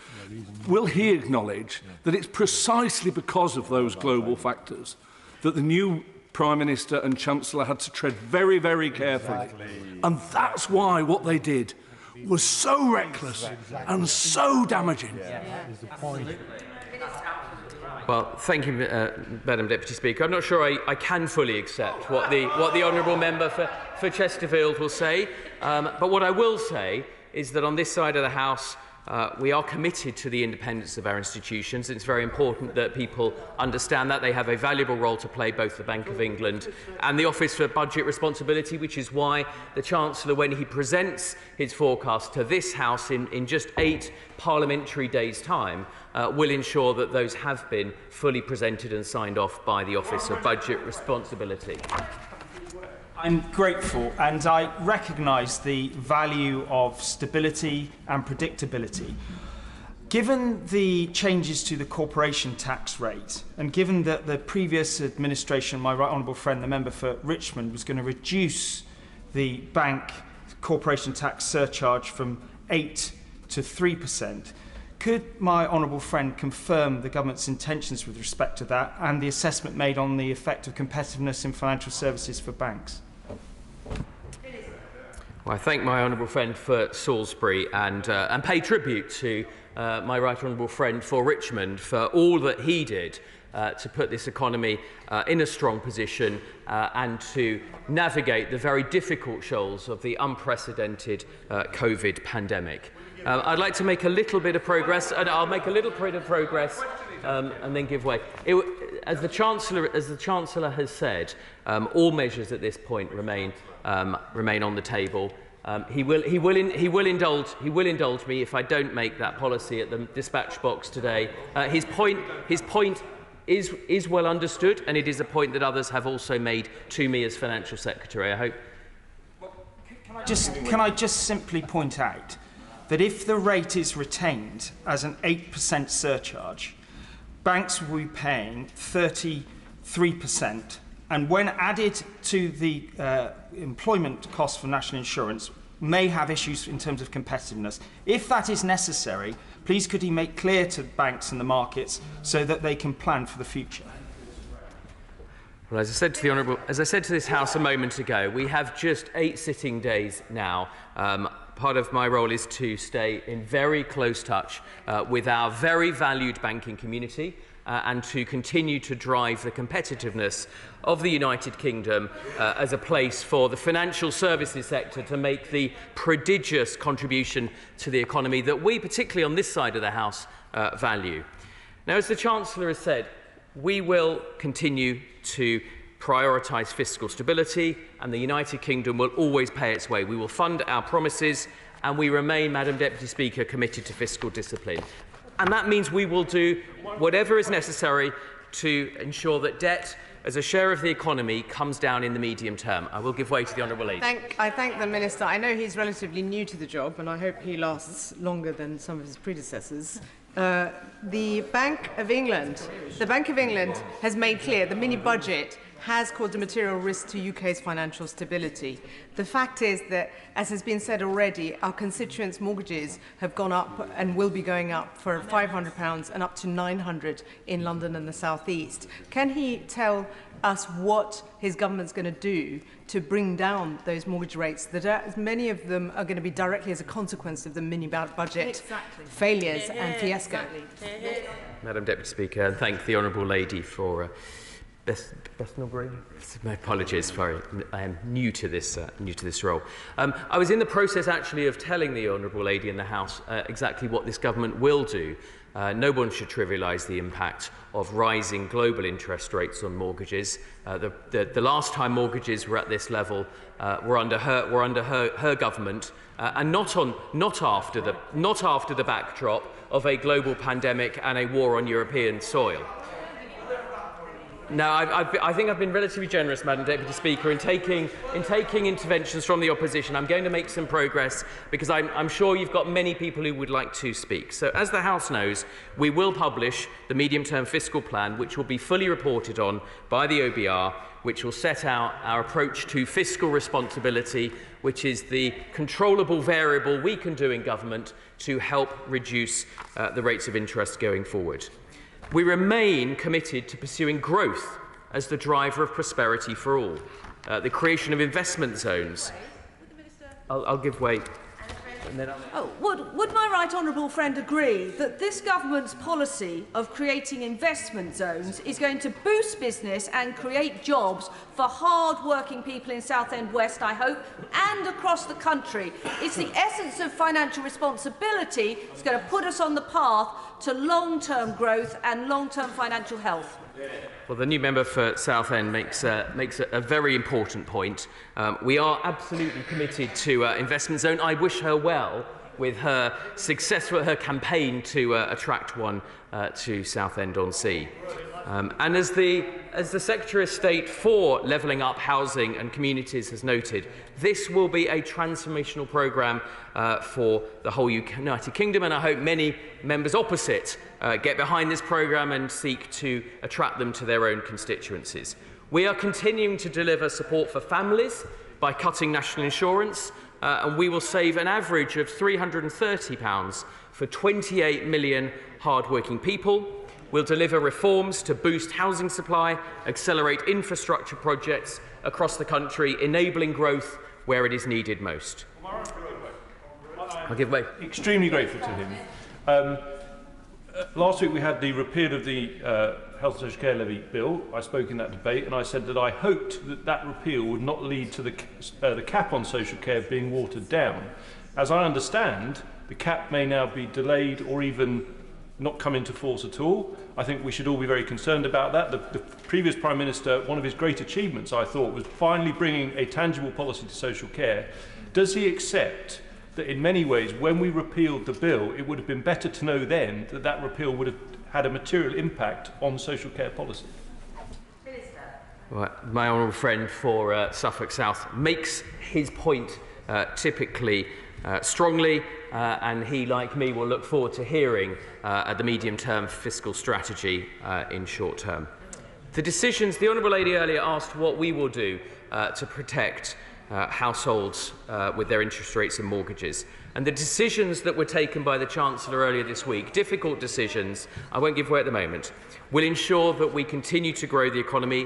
Will he acknowledge that it's precisely because of those global factors that the new Prime Minister and Chancellor had to tread very, very carefully? And that's why what they did was so reckless and so damaging. Well, thank you, Madam Deputy Speaker. I'm not sure I can fully accept what the Honourable Member for Chesterfield will say, but what I will say is that on this side of the House, we are committed to the independence of our institutions. It's very important that people understand that. They have a valuable role to play, both the Bank of England and the Office for Budget Responsibility, which is why the Chancellor, when he presents his forecast to this House in just 8 parliamentary days' time, will ensure that those have been fully presented and signed off by the Office of Budget Responsibility. I'm grateful, and I recognise the value of stability and predictability. Given the changes to the corporation tax rate, and given that the previous administration, my right honourable friend, the member for Richmond, was going to reduce the bank corporation tax surcharge from 8% to 3%, could my honourable friend confirm the government's intentions with respect to that and the assessment made on the effect of competitiveness in financial services for banks? Well, I thank my honourable friend for Salisbury and pay tribute to my right honourable friend for Richmond for all that he did to put this economy in a strong position and to navigate the very difficult shoals of the unprecedented COVID pandemic. I'd like to make a little bit of progress, and I'll make a little bit of progress and then give way. As the Chancellor has said, all measures at this point remain on the table. He will indulge me if I don't make that policy at the dispatch box today. His point is well understood, and it is a point that others have also made to me as Financial Secretary. I hope. Can I just simply point out that if the rate is retained as an 8% surcharge, banks will be paying 33%, and when added to the employment cost for national insurance, may have issues in terms of competitiveness. If that is necessary, please could he make clear to banks and the markets so that they can plan for the future? Well, as I said to this House a moment ago, we have just 8 sitting days now. Part of my role is to stay in very close touch with our very valued banking community and to continue to drive the competitiveness of the United Kingdom as a place for the financial services sector to make the prodigious contribution to the economy that we, particularly on this side of the House, value. Now, as the Chancellor has said, we will continue to prioritise fiscal stability, and the United Kingdom will always pay its way. We will fund our promises, and we remain, Madam Deputy Speaker, committed to fiscal discipline. And that means we will do whatever is necessary to ensure that debt as a share of the economy comes down in the medium term. I will give way to the Honourable Lady. I thank the Minister. I know he's relatively new to the job, and I hope he lasts longer than some of his predecessors. The Bank of England has made clear the mini-budget has caused a material risk to UK's financial stability. The fact is that, as has been said already, our constituents' mortgages have gone up and will be going up for £500 and up to £900 in London and the South East. Can he tell us what his government's going to do to bring down those mortgage rates, that many of them are going to be directly as a consequence of the mini-budget failures and fiasco? Madam Deputy Speaker, and thank the Honourable Lady for Bethnal Green. My apologies, sorry, I am new to this role. I was in the process actually of telling the Honourable Lady in the House exactly what this government will do. No one should trivialise the impact of rising global interest rates on mortgages. The last time mortgages were at this level were under her government, and not after the backdrop of a global pandemic and a war on European soil. Now, I think I've been relatively generous, Madam Deputy Speaker, in taking interventions from the opposition. I'm going to make some progress because I'm sure you've got many people who would like to speak. So, as the House knows, we will publish the medium-term fiscal plan, which will be fully reported on by the OBR, which will set out our approach to fiscal responsibility, which is the controllable variable we can do in government to help reduce the rates of interest going forward. We remain committed to pursuing growth as the driver of prosperity for all. The creation of investment zones. I'll give way. And then would my right honourable friend agree that this government's policy of creating investment zones is going to boost business and create jobs for hard-working people in Southend West, I hope, and across the country? It's the essence of financial responsibility that's going to put us on the path to long-term growth and long-term financial health. Well, the new member for Southend makes a very important point. We are absolutely committed to investment zone. I wish her well with her campaign to attract one to Southend-on-Sea. And as the Secretary of State for Levelling Up Housing and Communities has noted, this will be a transformational programme for the whole United Kingdom, and I hope many members opposite get behind this programme and seek to attract them to their own constituencies. We are continuing to deliver support for families by cutting national insurance, and we will save an average of £330 for 28 million hard-working people. We'll deliver reforms to boost housing supply, accelerate infrastructure projects across the country, enabling growth where it is needed most. I'll give way. Extremely grateful to him. Last week we had the repeal of the Health and Social Care Levy Bill. I spoke in that debate and I said that I hoped that that repeal would not lead to the cap on social care being watered down. As I understand, the cap may now be delayed or even not come into force at all. I think we should all be very concerned about that. The previous Prime Minister, one of his great achievements, I thought, was finally bringing a tangible policy to social care. Does he accept that in many ways, when we repealed the bill, it would have been better to know then that that repeal would have had a material impact on social care policy? Well, my honourable friend for Suffolk South makes his point typically strongly, and he, like me, will look forward to hearing at the medium-term fiscal strategy in short term. The decisions, the Honourable Lady earlier asked what we will do to protect households with their interest rates and mortgages. And the decisions that were taken by the Chancellor earlier this week, difficult decisions, I won't give way at the moment, will ensure that we continue to grow the economy.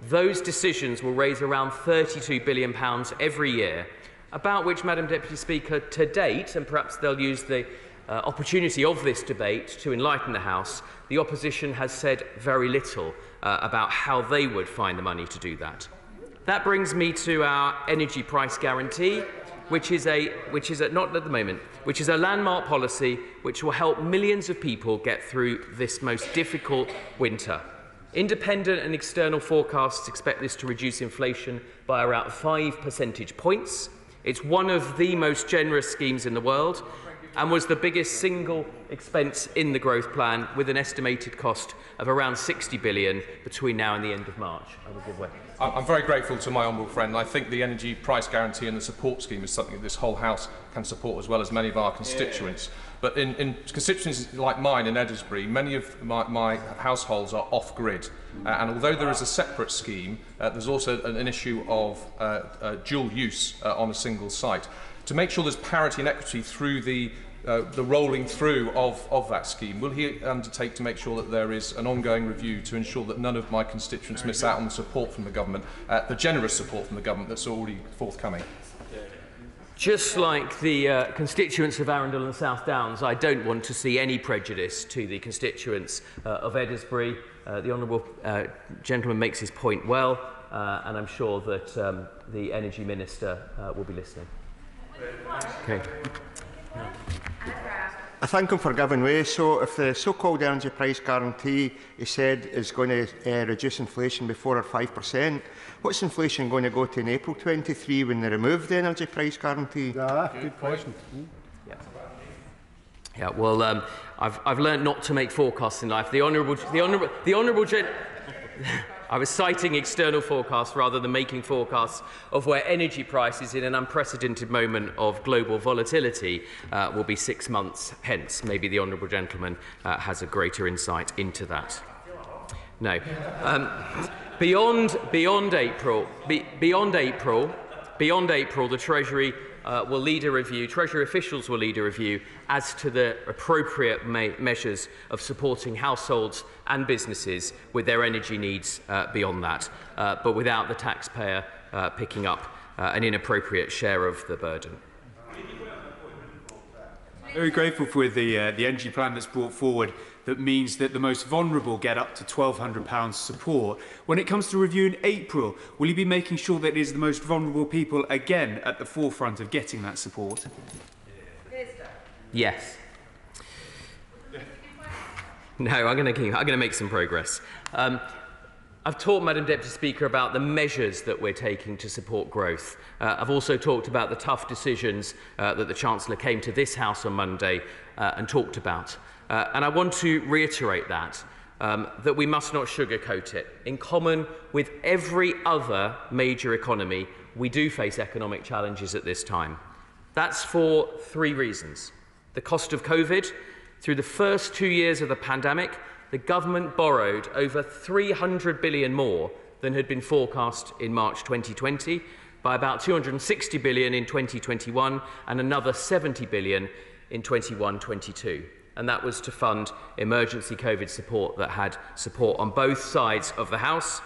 Those decisions will raise around £32 billion every year, about which, Madam Deputy Speaker, to date, and perhaps they'll use the opportunity of this debate to enlighten the House, the opposition has said very little about how they would find the money to do that. That brings me to our energy price guarantee, which is a landmark policy which will help millions of people get through this most difficult winter. Independent and external forecasts expect this to reduce inflation by around 5 percentage points. It's one of the most generous schemes in the world and was the biggest single expense in the growth plan, with an estimated cost of around £60 billion between now and the end of March. I will give way. I'm very grateful to my honourable friend. I think the energy price guarantee and the support scheme is something that this whole House can support, as well as many of our constituents. But in constituencies like mine in Edinburgh, many of my households are off-grid. And although there is a separate scheme, there's also an issue of dual use on a single site. To make sure there's parity and equity through the rolling through of that scheme, will he undertake to make sure that there is an ongoing review to ensure that none of my constituents miss out on the support from the government, the generous support from the government that's already forthcoming? Just like the constituents of Arundel and South Downs, I don't want to see any prejudice to the constituents of Edinburgh. The honourable gentleman makes his point well, and I'm sure that the Energy Minister will be listening. Okay. I thank him for giving way. So if the so-called energy price guarantee, he said, is going to reduce inflation by 4 or 5%, what's inflation going to go to in April 23 when they remove the energy price guarantee? Good question. Yeah, well, I've learned not to make forecasts in life. The honourable I was citing external forecasts rather than making forecasts of where energy prices in an unprecedented moment of global volatility will be 6 months hence. Maybe the honourable gentleman has a greater insight into that. No. Beyond April, the Treasury will lead a review, Treasury officials will lead a review as to the appropriate measures of supporting households and businesses with their energy needs beyond that, but without the taxpayer picking up an inappropriate share of the burden. Very grateful for the energy plan that's brought forward that means that the most vulnerable get up to £1,200 support. When it comes to review in April, will you be making sure that it is the most vulnerable people again at the forefront of getting that support? Yes. No, I'm going to make some progress. I've talked, Madam Deputy Speaker, about the measures that we're taking to support growth. I've also talked about the tough decisions that the Chancellor came to this House on Monday and talked about. And I want to reiterate that. that we must not sugarcoat it. In common with every other major economy, we do face economic challenges at this time. That's for 3 reasons. The cost of COVID. Through the first 2 years of the pandemic, the government borrowed over 300 billion more than had been forecast in March 2020, by about 260 billion in 2021 and another 70 billion in 21-22. And that was to fund emergency COVID support that had support on both sides of the House.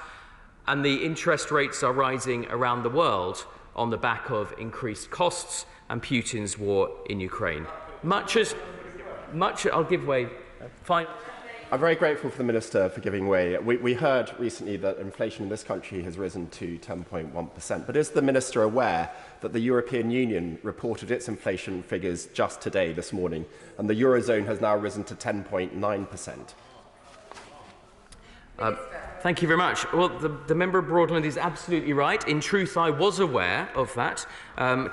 And the interest rates are rising around the world on the back of increased costs and Putin's war in Ukraine. I'll give way. Fine. I'm very grateful for the Minister for giving way. We heard recently that inflation in this country has risen to 10.1%. But is the Minister aware that the European Union reported its inflation figures just today, this morning, and the Eurozone has now risen to 10.9%? Thank you very much. Well, the member of Broadland is absolutely right. In truth, I was aware of that,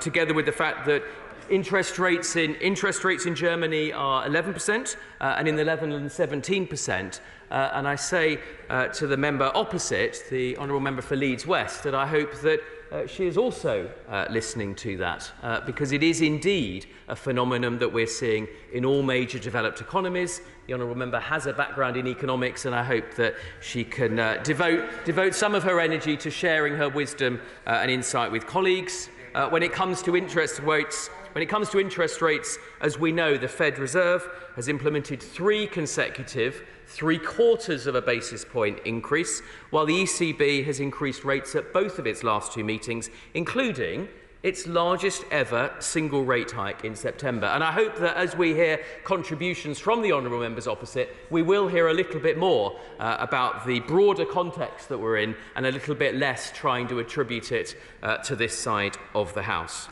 together with the fact that interest rates in Germany are 11%, and in the Netherlands 17%. And I say to the member opposite, the honourable member for Leeds West, that I hope that she is also listening to that, because it is indeed a phenomenon that we're seeing in all major developed economies. The honourable member has a background in economics, and I hope that she can devote some of her energy to sharing her wisdom and insight with colleagues. When it comes to interest rates, as we know, the Fed Reserve has implemented 3 consecutive 3/4 of a basis point increase, while the ECB has increased rates at both of its last 2 meetings, including its largest ever single rate hike in September. And I hope that as we hear contributions from the honourable members opposite, we will hear a little bit more about the broader context that we're in, and a little bit less trying to attribute it to this side of the House.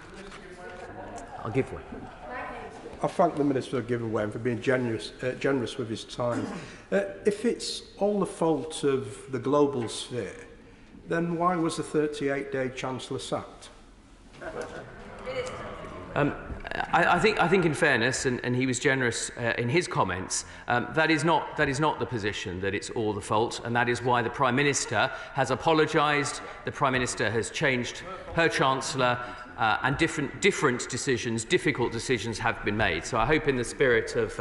I'll give way. I thank the Minister for giving way and for being generous with his time. If it's all the fault of the global sphere, then why was the 38-day Chancellor sacked? I think, in fairness, and he was generous in his comments, that is not the position that it's all the fault, and that is why the Prime Minister has apologised. The Prime Minister has changed her Chancellor. And different decisions, difficult decisions, have been made. So I hope, in the spirit of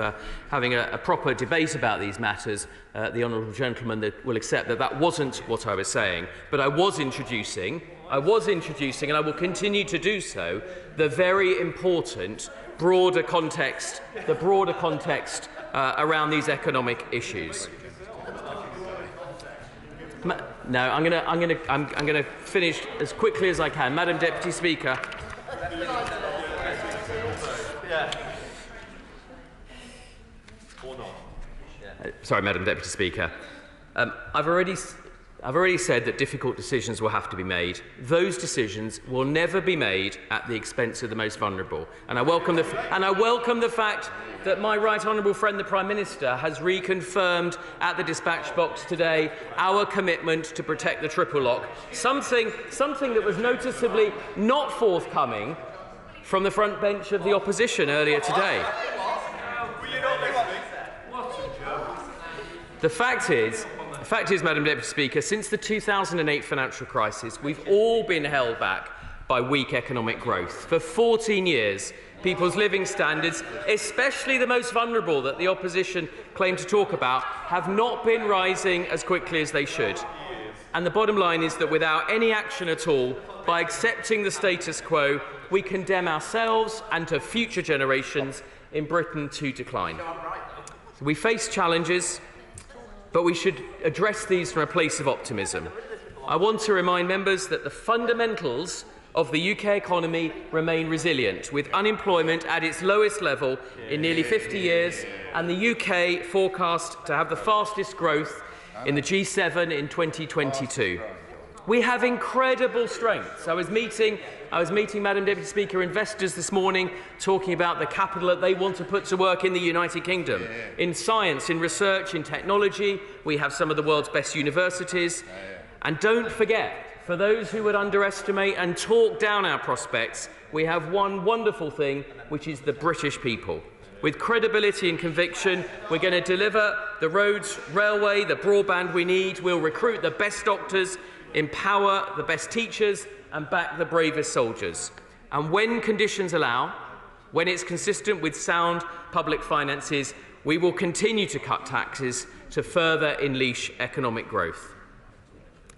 having a proper debate about these matters, the honourable gentleman will accept that that wasn't what I was saying. But I was introducing, and I will continue to do so, the very important broader context, around these economic issues. No, I'm going to finish as quickly as I can. Madam Deputy Speaker. Sorry, Madam Deputy Speaker. I've already said that difficult decisions will have to be made. Those decisions will never be made at the expense of the most vulnerable. And I welcome the fact that my right honourable friend, the Prime Minister, has reconfirmed at the dispatch box today our commitment to protect the triple lock, something that was noticeably not forthcoming from the front bench of the opposition earlier today. The fact is, Madam Deputy Speaker, since the 2008 financial crisis, we've all been held back by weak economic growth. For 14 years, people's living standards, especially the most vulnerable that the opposition claim to talk about, have not been rising as quickly as they should. And the bottom line is that without any action at all, by accepting the status quo, we condemn ourselves and to future generations in Britain to decline. So we face challenges, but we should address these from a place of optimism. I want to remind members that the fundamentals of the UK economy remain resilient, with unemployment at its lowest level in nearly 50 years, and the UK forecast to have the fastest growth in the G7 in 2022. We have incredible strengths. I was meeting, Madam Deputy Speaker, investors this morning, talking about the capital that they want to put to work in the United Kingdom. In science, in research, in technology, we have some of the world's best universities. And don't forget, for those who would underestimate and talk down our prospects, we have one wonderful thing, which is the British people. with credibility and conviction. We're going to deliver the roads, railway, the broadband we need. We'll recruit the best doctors, empower the best teachers and back the bravest soldiers. And when conditions allow, when it's consistent with sound public finances, we will continue to cut taxes to further unleash economic growth.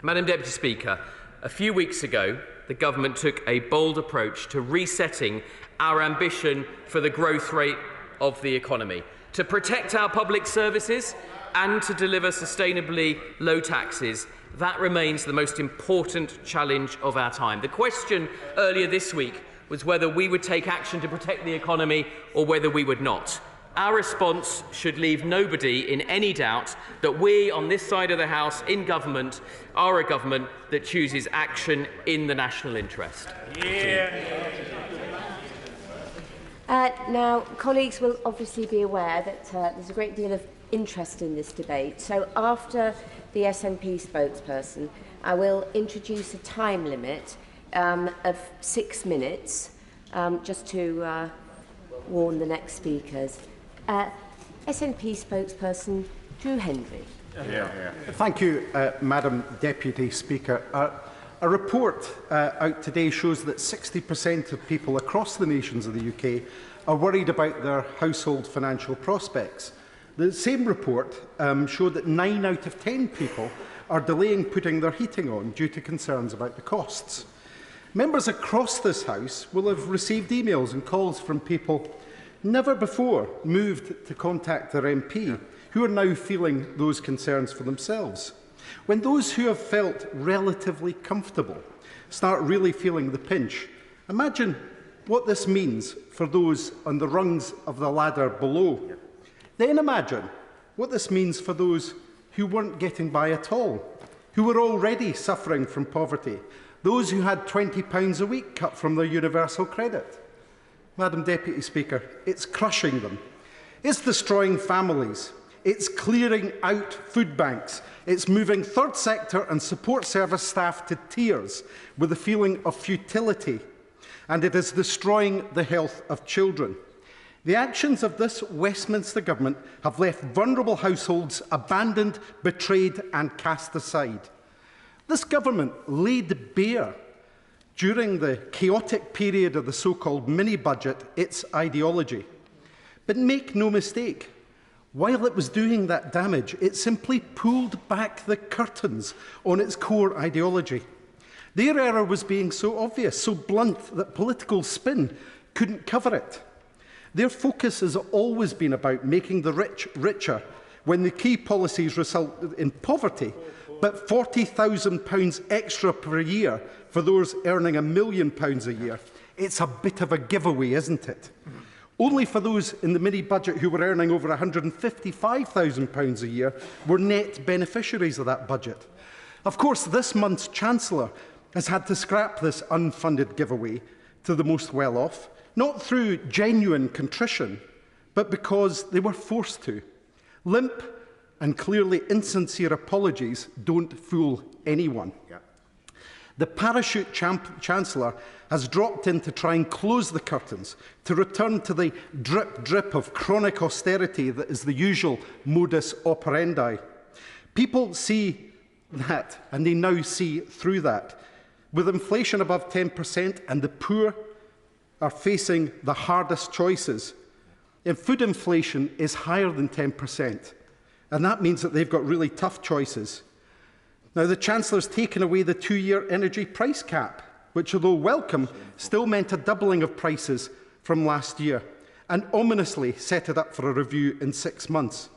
Madam Deputy Speaker, a few weeks ago, the government took a bold approach to resetting our ambition for the growth rate of the economy, to protect our public services and to deliver sustainably low taxes. That remains the most important challenge of our time. The question earlier this week was whether we would take action to protect the economy or whether we would not. Our response should leave nobody in any doubt that we, on this side of the House, in government, are a government that chooses action in the national interest. Now, colleagues will obviously be aware that there's a great deal of interest in this debate. So after the SNP spokesperson, I will introduce a time limit of 6 minutes, just to warn the next speakers. SNP spokesperson Drew Hendry. Thank you, Madam Deputy Speaker. A report out today shows that 60% of people across the nations of the UK are worried about their household financial prospects. The same report showed that 9 out of 10 people are delaying putting their heating on due to concerns about the costs. Members across this House will have received emails and calls from people never before moved to contact their MP, who are now feeling those concerns for themselves. When those who have felt relatively comfortable start really feeling the pinch, imagine what this means for those on the rungs of the ladder below. Then imagine what this means for those who weren't getting by at all, who were already suffering from poverty, those who had £20 a week cut from their universal credit. Madam Deputy Speaker, it's crushing them. It's destroying families. It's clearing out food banks. It's moving third sector and support service staff to tears with a feeling of futility. And it is destroying the health of children. The actions of this Westminster government have left vulnerable households abandoned, betrayed and cast aside. This government laid bare, during the chaotic period of the so-called mini-budget, its ideology. But make no mistake, while it was doing that damage, it simply pulled back the curtains on its core ideology. Their error was being so obvious, so blunt, that political spin couldn't cover it. Their focus has always been about making the rich richer when the key policies result in poverty, but £40,000 extra per year for those earning £1 million a year. It's a bit of a giveaway, isn't it? Only for those in the mini-budget who were earning over £155,000 a year were net beneficiaries of that budget. Of course, this month's Chancellor has had to scrap this unfunded giveaway to the most well-off, not through genuine contrition, but because they were forced to. Limp and clearly insincere apologies don't fool anyone. The parachute Chancellor has dropped in to try and close the curtains, to return to the drip-drip of chronic austerity that is the usual modus operandi. People see that, and they now see through that. With inflation above 10% and the poor are facing the hardest choices, and food inflation is higher than 10%, and that means that they've got really tough choices. Now, the Chancellor's taken away the 2-year energy price cap, which, although welcome, still meant a doubling of prices from last year, and ominously set it up for a review in 6 months.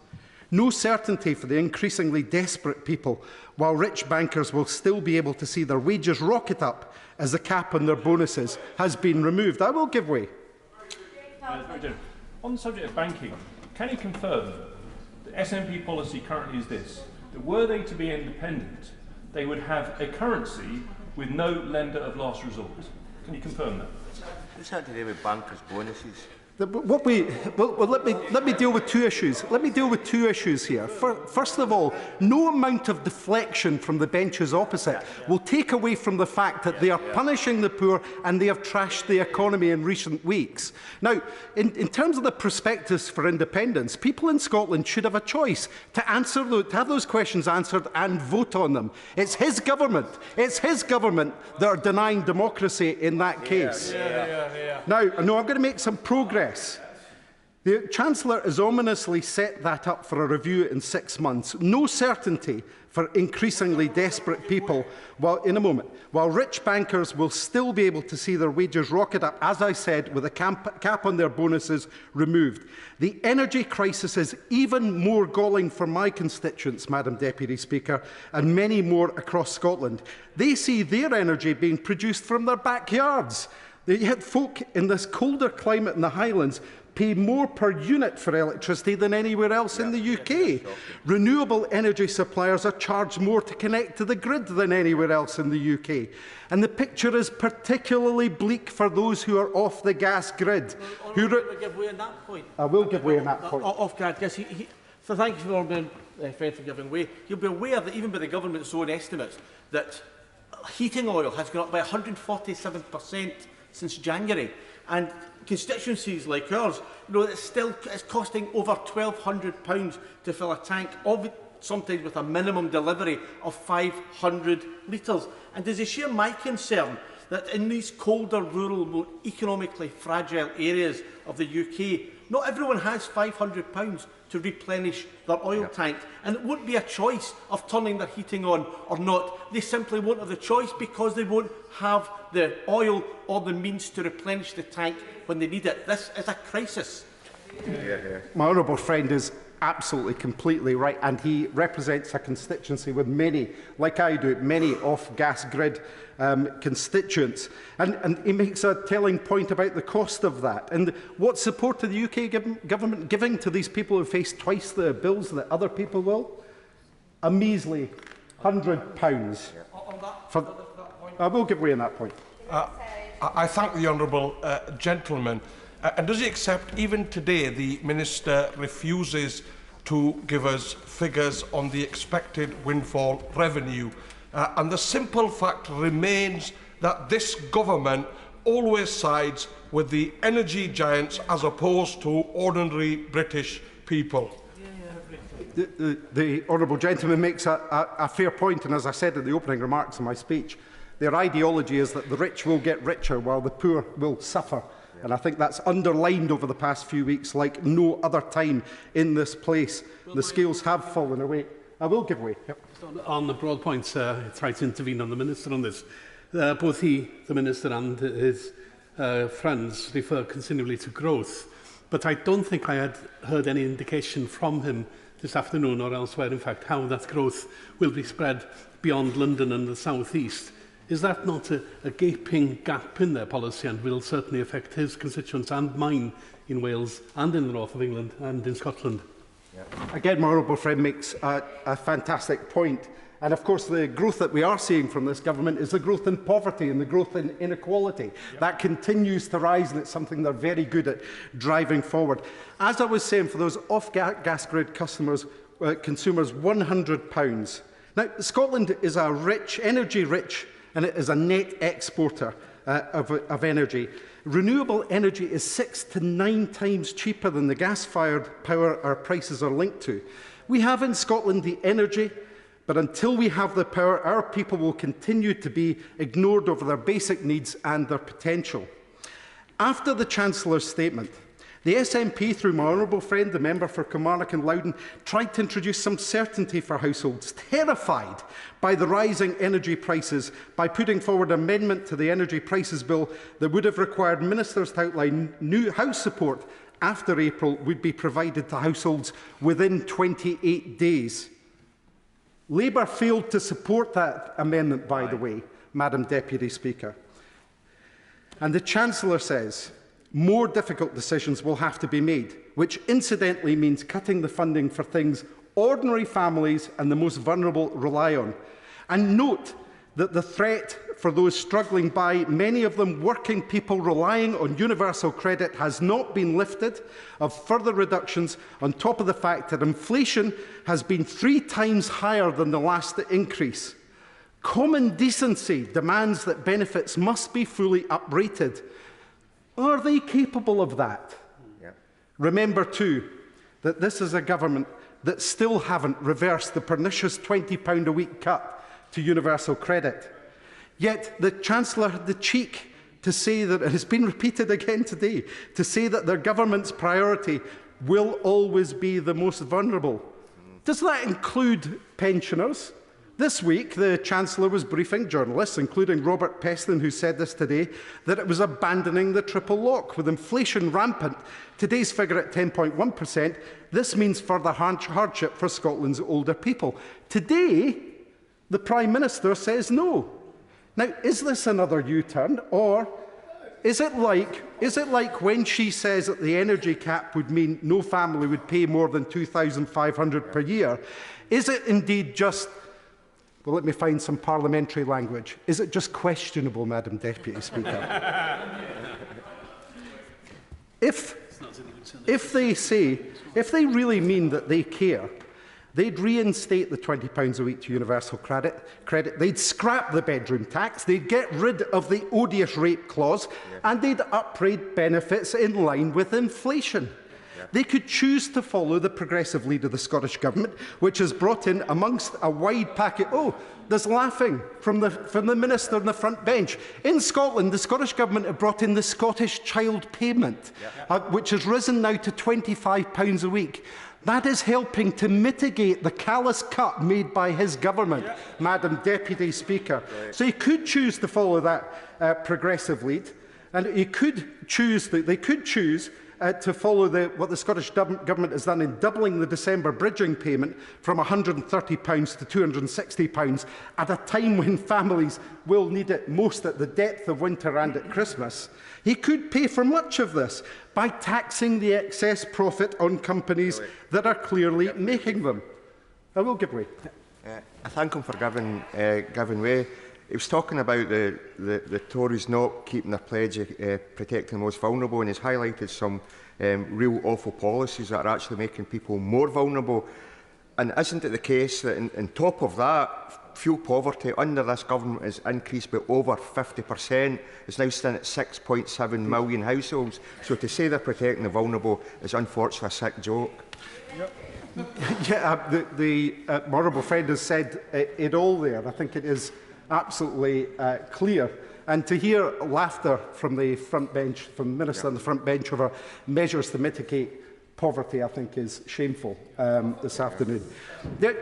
No certainty for the increasingly desperate people, while rich bankers will still be able to see their wages rocket up as the cap on their bonuses has been removed. I will give way. On the subject of banking, can you confirm that SNP policy currently is this, that were they to be independent, they would have a currency with no lender of last resort? Can you confirm that? What's that to do with bankers' bonuses? Let me deal with two issues. Let me deal with two issues here. First of all, no amount of deflection from the benches opposite will take away from the fact that they are punishing the poor and they have trashed the economy in recent weeks. Now, in terms of the prospectus for independence, people in Scotland should have a choice to have those questions answered and vote on them. It's his government. It's his government that are denying democracy in that case. Now, I'm going to make some progress. The Chancellor has ominously set that up for a review in 6 months. No certainty for increasingly desperate people. In a moment, while rich bankers will still be able to see their wages rocket up, as I said, with a cap on their bonuses removed. The energy crisis is even more galling for my constituents, Madam Deputy Speaker, and many more across Scotland. They see their energy being produced from their backyards. Yet folk in this colder climate in the Highlands pay more per unit for electricity than anywhere else in the UK. Renewable energy suppliers are charged more to connect to the grid than anywhere else in the UK. And the picture is particularly bleak for those who are off the gas grid. Give way on that point. I will give way on that point. Off gas, yes. So thank you for being friend for giving way. You'll be aware that even by the government's own estimates, that heating oil has gone up by 147% since January, and constituencies like ours, it's costing over £1,200 to fill a tank, sometimes with a minimum delivery of 500 litres. And does it share my concern that in these colder, rural, more economically fragile areas of the UK, not everyone has £500 to replenish their oil tank, and it won't be a choice of turning their heating on or not. They simply won't have the choice because they won't have the oil or the means to replenish the tank when they need it. This is a crisis. My honourable friend is absolutely, completely right, and he represents a constituency with many, like I do, many off-gas grid constituents. And he makes a telling point about the cost of that. And what support are the UK government giving to these people who face twice the bills that other people will? A measly £100. I will give way on that point. I thank the honourable gentleman. And does he accept, even today, the Minister refuses to give us figures on the expected windfall revenue? And the simple fact remains that this government always sides with the energy giants as opposed to ordinary British people. The honourable gentleman makes a fair point, and as I said in the opening remarks in my speech, their ideology is that the rich will get richer while the poor will suffer. And I think that's underlined over the past few weeks like no other time in this place. The scales have fallen away. I will give way. On the broad points, try to intervene on the Minister on this. Both the Minister and his friends refer continually to growth. But I don't think I had heard any indication from him this afternoon or elsewhere, in fact, how that growth will be spread beyond London and the South East. Is that not a gaping gap in their policy and will certainly affect his constituents and mine in Wales and in the north of England and in Scotland? Again, my honourable friend makes a fantastic point. And of course, the growth that we are seeing from this government is the growth in poverty and the growth in inequality. That continues to rise, and it's something they're very good at driving forward. As I was saying, for those off-gas grid consumers, £100. Now, Scotland is a rich, energy-rich, and it is a net exporter of energy. Renewable energy is 6 to 9 times cheaper than the gas-fired power our prices are linked to. We have in Scotland the energy, but until we have the power, our people will continue to be ignored over their basic needs and their potential. After the Chancellor's statement, the SNP, through my honourable friend, the member for Kilmarnock and Loudon, tried to introduce some certainty for households, terrified by the rising energy prices, by putting forward an amendment to the Energy Prices Bill that would have required ministers to outline new house support after April would be provided to households within 28 days. Labour failed to support that amendment, by the way, Madam Deputy Speaker. And the Chancellor says more difficult decisions will have to be made, which incidentally means cutting the funding for things ordinary families and the most vulnerable rely on. And note that the threat for those struggling by, many of them working people relying on universal credit, has not been lifted, of further reductions on top of the fact that inflation has been 3 times higher than the last increase. Common decency demands that benefits must be fully uprated. Are they capable of that? Yeah. Remember too that this is a government that still haven't reversed the pernicious £20 a week cut to universal credit. Yet the Chancellor had the cheek to say that, and it's been repeated again today, to say that their government's priority will always be the most vulnerable. Does that include pensioners? This week, the Chancellor was briefing journalists, including Robert Peston, who said this today, that it was abandoning the triple lock. With inflation rampant, today's figure at 10.1%, this means further hardship for Scotland's older people. Today, the Prime Minister says no. Now, is this another U-turn, or is it like when she says that the energy cap would mean no family would pay more than £2,500 per year? Is it indeed just, well, let me find some parliamentary language, is it just questionable, Madam Deputy Speaker? If they really mean that they care, they'd reinstate the £20 a week to universal credit, they'd scrap the bedroom tax, they'd get rid of the odious rape clause, and they'd upgrade benefits in line with inflation. They could choose to follow the progressive lead of the Scottish Government, which has brought in, amongst a wide packet, oh, there's laughing from the Minister on the front bench. In Scotland, the Scottish Government have brought in the Scottish Child Payment, which has risen now to £25 a week. That is helping to mitigate the callous cut made by his government, Madam Deputy Speaker. So he could choose to follow that progressive lead, and he could choose to follow what the Scottish Government has done in doubling the December bridging payment from £130 to £260 at a time when families will need it most at the depth of winter and at Christmas. He could pay for much of this by taxing the excess profit on companies that are clearly making them. I will give way. I thank him for giving way. He was talking about the Tories not keeping their pledge of protecting the most vulnerable, and he's highlighted some real awful policies that are actually making people more vulnerable. And isn't it the case that on top of that, fuel poverty under this government has increased by over 50%. It's now standing at 6.7 million households. So to say they're protecting the vulnerable is unfortunately a sick joke. The honourable friend has said it all there. I think it is absolutely clear. And to hear laughter from the front bench, from the Minister on the front bench over measures to mitigate poverty, I think is shameful this afternoon.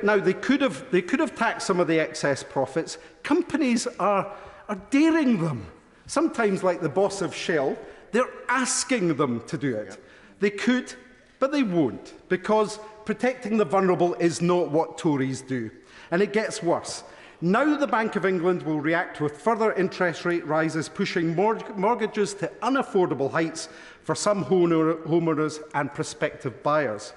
Now, they could have taxed some of the excess profits. Companies are daring them. Sometimes, like the boss of Shell, they're asking them to do it. They could, but they won't, because protecting the vulnerable is not what Tories do. And it gets worse. Now the Bank of England will react with further interest rate rises, pushing mortgages to unaffordable heights for some homeowners and prospective buyers.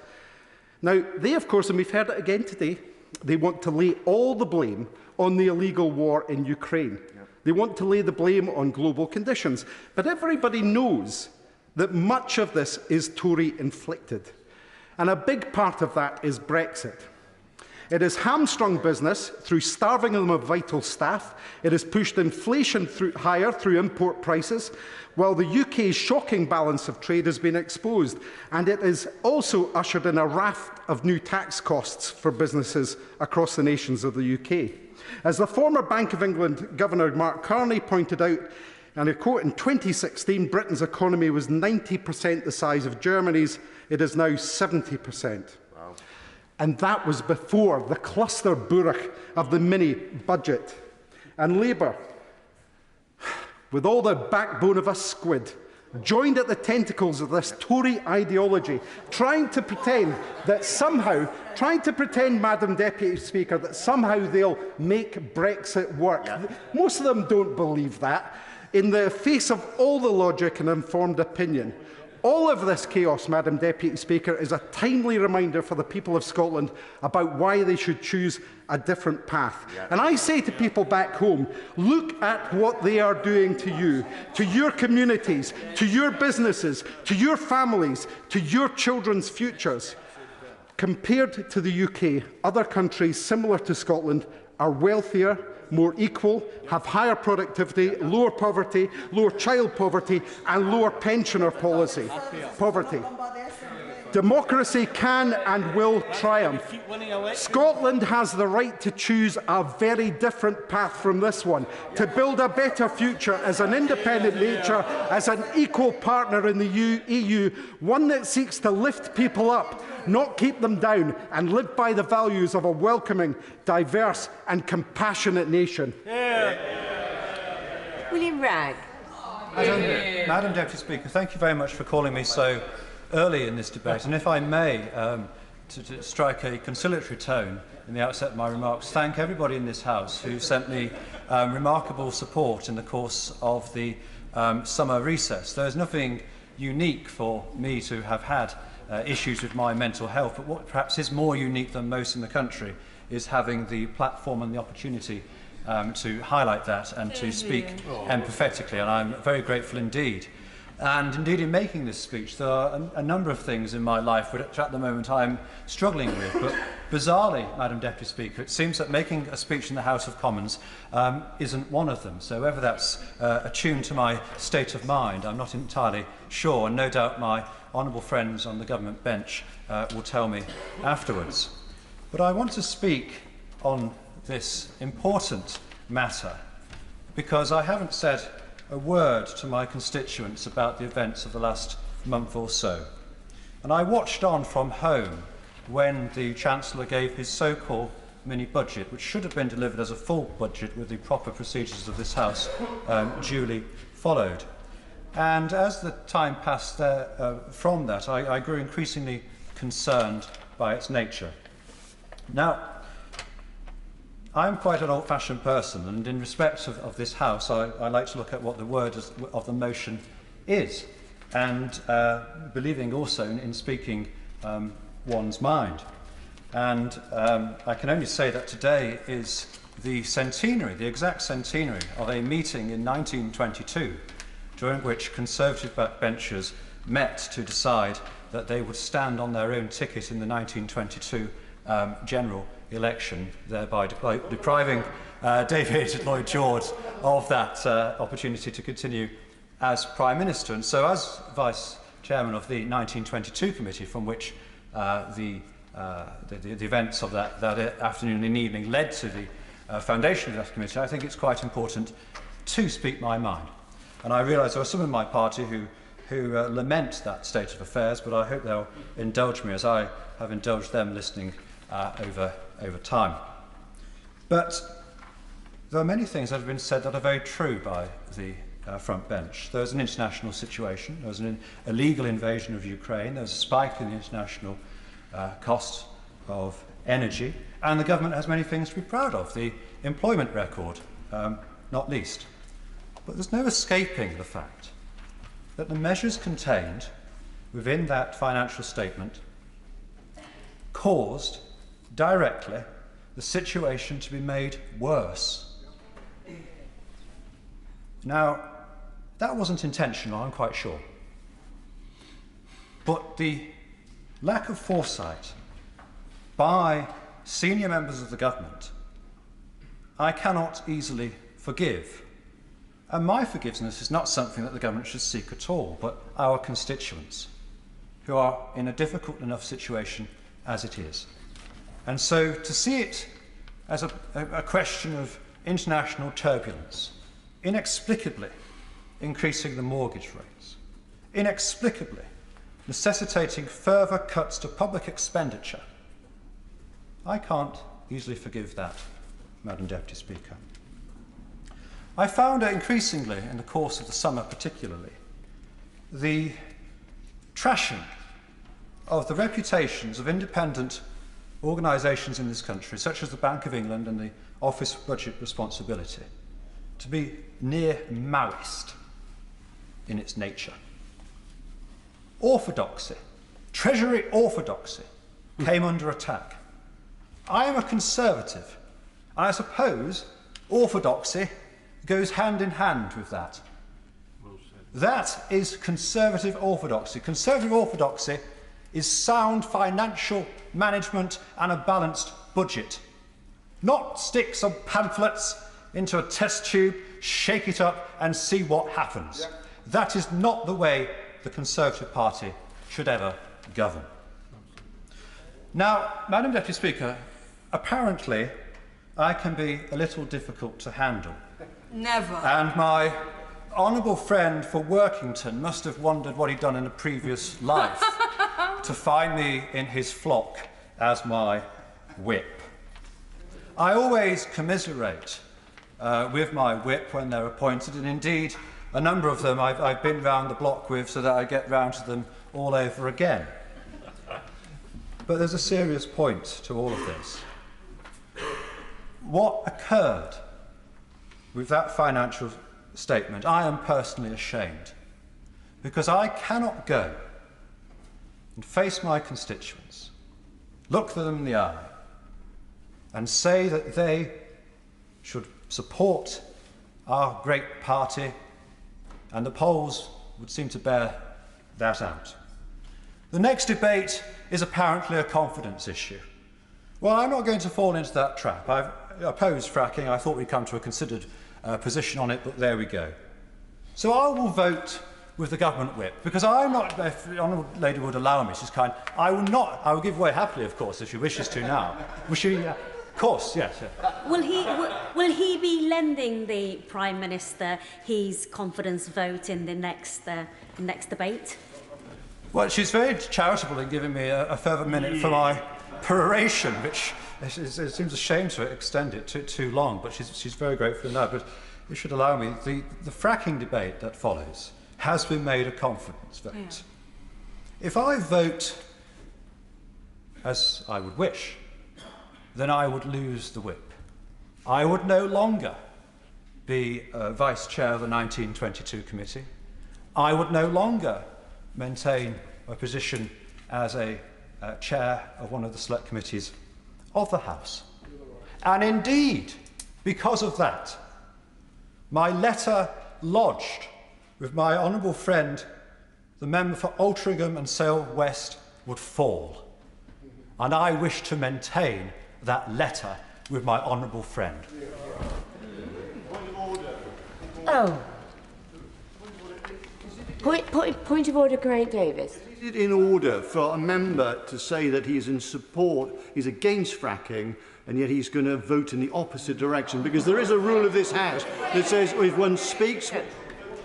Now, they, of course, and we've heard it again today, they want to lay all the blame on the illegal war in Ukraine. They want to lay the blame on global conditions. But everybody knows that much of this is Tory-inflicted. And a big part of that is Brexit. It has hamstrung business through starving them of vital staff. It has pushed inflation higher through import prices, while the UK's shocking balance of trade has been exposed. And it has also ushered in a raft of new tax costs for businesses across the nations of the UK. As the former Bank of England Governor Mark Carney pointed out, and I quote, in 2016, Britain's economy was 90% the size of Germany's. It is now 70%. And that was before the cluster burach of the mini-budget. And Labour, with all the backbone of a squid, joined at the tentacles of this Tory ideology, trying to pretend, Madam Deputy Speaker, that somehow they'll make Brexit work. Most of them don't believe that. In the face of all the logic and informed opinion, All of this chaos, Madam Deputy Speaker, is a timely reminder for the people of Scotland about why they should choose a different path. And I say to people back home, look at what they are doing to you, to your communities, to your businesses, to your families, to your children's futures. Compared to the UK, other countries similar to Scotland are wealthier, more equal, have higher productivity, lower poverty, lower child poverty and lower pensioner poverty. Democracy can and will triumph. Scotland has the right to choose a very different path from this one, to build a better future as an independent nature, as an equal partner in the EU, one that seeks to lift people up, not keep them down, and live by the values of a welcoming, diverse and compassionate nation. William Ragg. Madam Deputy Speaker, thank you very much for calling me so early in this debate. And if I may, to strike a conciliatory tone in the outset of my remarks, thank everybody in this House who sent me remarkable support in the course of the summer recess. There is nothing unique for me to have had issues with my mental health, but what perhaps is more unique than most in the country is having the platform and the opportunity to highlight that and to speak empathetically, and I'm very grateful indeed. And indeed, in making this speech, there are a number of things in my life which at the moment I'm struggling with, but bizarrely, Madam Deputy Speaker, it seems that making a speech in the House of Commons isn't one of them. So whether that's attuned to my state of mind, I'm not entirely sure, and no doubt my honourable friends on the government bench will tell me afterwards. But I want to speak on this important matter because I haven't said a word to my constituents about the events of the last month or so. And I watched on from home when the Chancellor gave his so-called mini-budget, which should have been delivered as a full budget with the proper procedures of this House duly followed. And as the time passed from that, I grew increasingly concerned by its nature. Now, I'm quite an old-fashioned person, and in respect of this House, I like to look at what the word of the motion is, and believing also in speaking one's mind. And I can only say that today is the centenary, the exact centenary of a meeting in 1922, during which Conservative backbenchers met to decide that they would stand on their own ticket in the 1922 general election, thereby depriving David Lloyd George of that opportunity to continue as Prime Minister. And so, as Vice Chairman of the 1922 committee, from which the events of that afternoon and evening led to the foundation of that committee, I think it's quite important to speak my mind. And I realise there are some in my party who lament that state of affairs, but I hope they'll indulge me as I have indulged them listening over time. But there are many things that have been said that are very true by the front bench. There's an international situation, there's an illegal invasion of Ukraine, there's a spike in the international cost of energy, and the government has many things to be proud of, the employment record, not least. But there's no escaping the fact that the measures contained within that financial statement caused directly the situation to be made worse. Now, that wasn't intentional, I'm quite sure. But the lack of foresight by senior members of the government, I cannot easily forgive. And my forgiveness is not something that the government should seek at all, but our constituents, who are in a difficult enough situation as it is. And so to see it as a question of international turbulence, inexplicably increasing the mortgage rates, inexplicably necessitating further cuts to public expenditure, I can't easily forgive that, Madam Deputy Speaker. I found increasingly, in the course of the summer particularly, the trashing of the reputations of independent organisations in this country, such as the Bank of England and the Office for Budget Responsibility, to be near Maoist in its nature. orthodoxy, Treasury orthodoxy, came under attack. I am a Conservative. I suppose orthodoxy goes hand in hand with that. That is Conservative orthodoxy. Conservative orthodoxy is sound financial management and a balanced budget. Not stick some pamphlets into a test tube, shake it up and see what happens. Yeah. That is not the way the Conservative Party should ever govern. Now, Madam Deputy Speaker, apparently I can be a little difficult to handle. Never. And my honourable friend for Workington must have wondered what he'd done in a previous life to find me in his flock as my whip. I always commiserate with my whip when they're appointed, and indeed a number of them I've been round the block with so that I get round to them all over again. But there's a serious point to all of this. What occurred with that financial statement, I am personally ashamed, because I cannot go and face my constituents, look them in the eye, and say that they should support our great party, and the polls would seem to bear that out. The next debate is apparently a confidence issue. Well, I'm not going to fall into that trap. I've opposed fracking. I thought we'd come to a considered position on it, but there we go. So I will vote with the government whip, because I'm not, if the honourable lady would allow me, she's kind, I will give way happily, of course, if she wishes to now. Will she? Of course, yes. Will he be lending the Prime Minister his confidence vote in the next debate? Well, she's very charitable in giving me a further minute for my peroration, which it seems a shame to extend it too long, but she's very grateful now. But you should allow me, the fracking debate that follows has been made a confidence vote. Yeah. If I vote as I would wish, then I would lose the whip. I would no longer be Vice Chair of the 1922 Committee. I would no longer maintain my position as a Chair of one of the select committees of the House. And indeed, because of that, my letter lodged with my honourable friend, the member for Altrincham and Sale West, would fall. And I wish to maintain that letter with my honourable friend. Oh. Point of order, Grant Davis. Is it in order for a member to say that he's in support, he's against fracking, and yet he's going to vote in the opposite direction? Because there is a rule of this House that says if one speaks...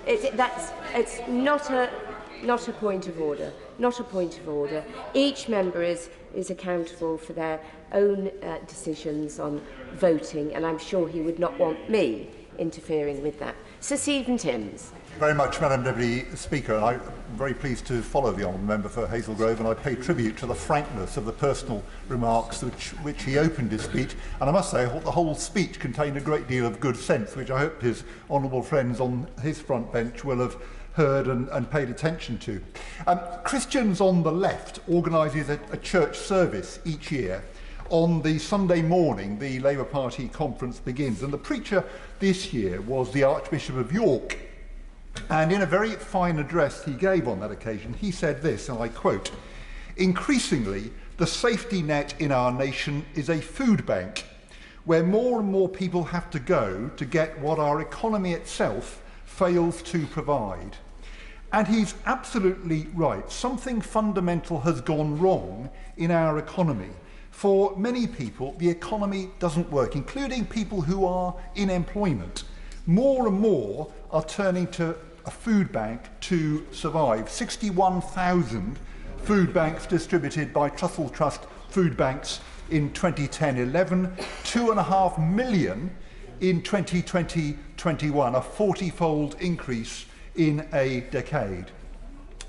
It's not a point of order. Not a point of order. Each member is accountable for their own decisions on voting, and I'm sure he would not want me interfering with that. Sir Stephen Timms. Very much, Madam Deputy Speaker, and I'm very pleased to follow the honourable member for Hazel Grove, and I pay tribute to the frankness of the personal remarks which he opened his speech. And I must say, the whole speech contained a great deal of good sense, which I hope his honourable friends on his front bench will have heard and paid attention to. Christians on the left organises a church service each year. On the Sunday morning, the Labour Party conference begins, and the preacher this year was the Archbishop of York. And in a very fine address he gave on that occasion, he said this, and I quote, "Increasingly, the safety net in our nation is a food bank, where more and more people have to go to get what our economy itself fails to provide." And he's absolutely right. Something fundamental has gone wrong in our economy. For many people, the economy doesn't work, including people who are in employment. More and more are turning to a food bank to survive. 61,000 food banks distributed by Trussell Trust Food Banks in 2010-11, 2.5 million in 2020-21, a 40-fold increase in a decade.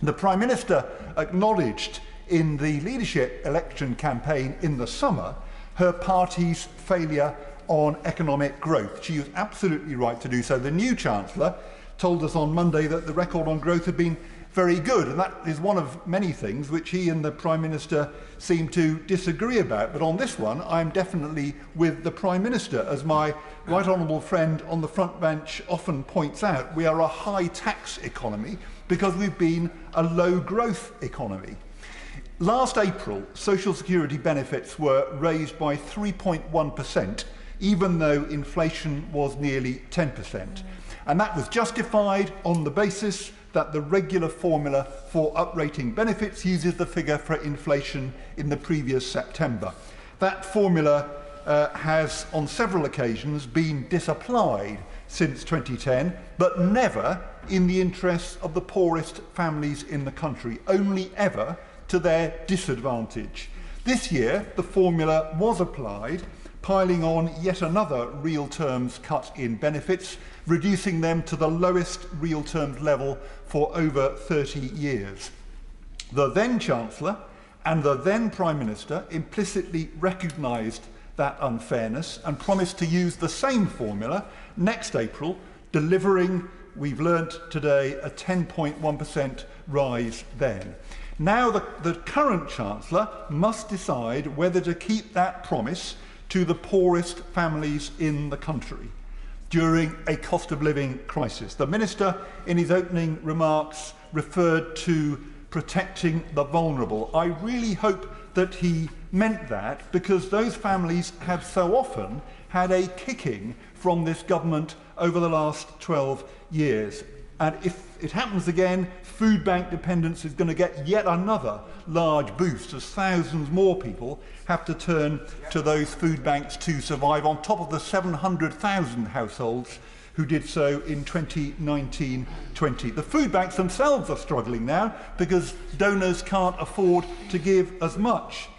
The Prime Minister acknowledged in the leadership election campaign in the summer her party's failure on economic growth. She was absolutely right to do so. The new Chancellor told us on Monday that the record on growth had been very good, and that is one of many things which he and the Prime Minister seem to disagree about. But on this one, I'm definitely with the Prime Minister. As my right honourable friend on the front bench often points out, we are a high tax economy because we've been a low growth economy. Last April, social security benefits were raised by 3.1%, even though inflation was nearly 10%. And that was justified on the basis that the regular formula for uprating benefits uses the figure for inflation in the previous September. That formula has on several occasions been disapplied since 2010, but never in the interests of the poorest families in the country, only ever to their disadvantage. This year, the formula was applied, piling on yet another real terms cut in benefits, reducing them to the lowest real terms level for over 30 years. The then Chancellor and the then Prime Minister implicitly recognised that unfairness and promised to use the same formula next April, delivering, we've learnt today, a 10.1% rise then. Now the current Chancellor must decide whether to keep that promise to the poorest families in the country during a cost of living crisis. The Minister, in his opening remarks, referred to protecting the vulnerable. I really hope that he meant that, because those families have so often had a kicking from this government over the last 12 years. And if it happens again, food bank dependence is going to get yet another large boost, as thousands more people have to turn to those food banks to survive, on top of the 700,000 households who did so in 2019-20. The food banks themselves are struggling now because donors can't afford to give as much.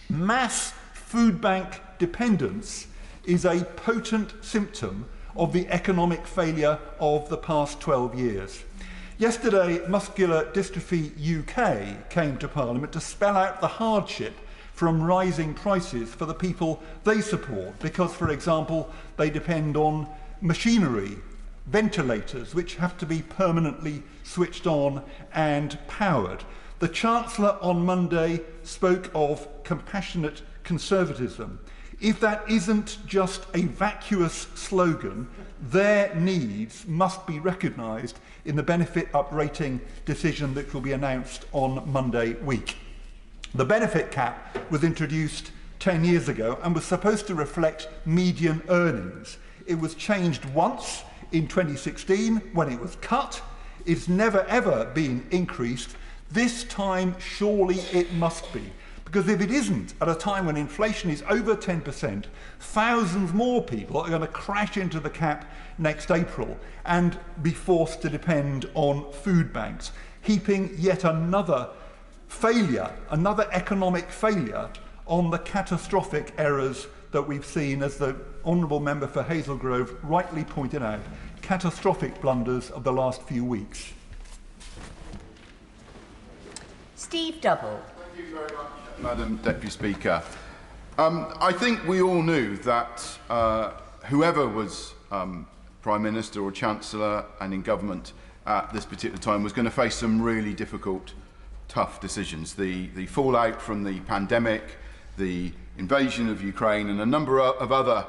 Mass food bank dependence is a potent symptom of the economic failure of the past 12 years. Yesterday, Muscular Dystrophy UK came to Parliament to spell out the hardship from rising prices for the people they support, because, for example, they depend on machinery, ventilators, which have to be permanently switched on and powered. The Chancellor on Monday spoke of compassionate conservatism. If that isn't just a vacuous slogan, their needs must be recognised in the benefit uprating decision that will be announced on Monday week. The benefit cap was introduced 10 years ago and was supposed to reflect median earnings. It was changed once in 2016 when it was cut. It's never ever been increased. This time, surely it must be. Because if it isn't, at a time when inflation is over 10%, thousands more people are going to crash into the cap next April and be forced to depend on food banks, heaping yet another failure, another economic failure, on the catastrophic errors that we've seen, as the Honourable Member for Hazel Grove rightly pointed out, catastrophic blunders of the last few weeks. Steve Double. Thank you very much, Madam Deputy Speaker. I think we all knew that whoever was Prime Minister or Chancellor and in government at this particular time was going to face some really difficult, tough decisions. The fallout from the pandemic, the invasion of Ukraine and a number of other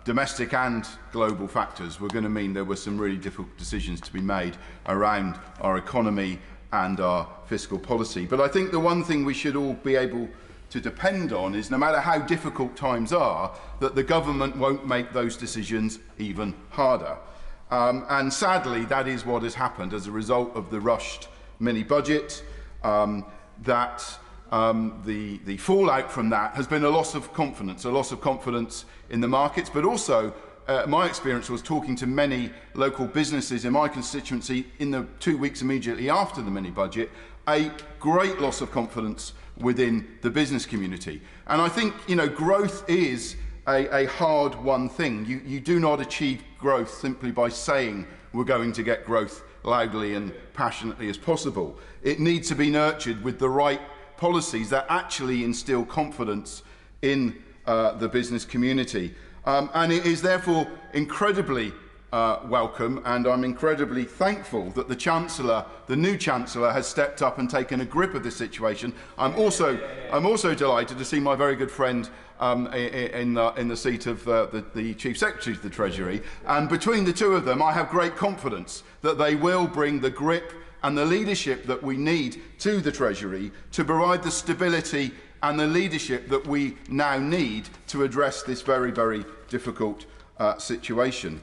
domestic and global factors were going to mean there were some really difficult decisions to be made around our economy and our fiscal policy. But I think the one thing we should all be able to depend on is, no matter how difficult times are, that the government won't make those decisions even harder. And sadly, that is what has happened as a result of the rushed mini-budget. The fallout from that has been a loss of confidence in the markets, but also my experience was talking to many local businesses in my constituency in the 2 weeks immediately after the mini-budget, a great loss of confidence within the business community. And I think, growth is a hard-won thing. You do not achieve growth simply by saying we're going to get growth loudly and passionately as possible. It needs to be nurtured with the right policies that actually instill confidence in the business community. And it is therefore incredibly welcome, and I'm incredibly thankful that the new Chancellor, has stepped up and taken a grip of this situation. I'm also delighted to see my very good friend in the seat of the Chief Secretary of the Treasury, and between the two of them I have great confidence that they will bring the grip and the leadership that we need to the Treasury to provide the stability and the leadership that we now need to address this very, very difficult situation.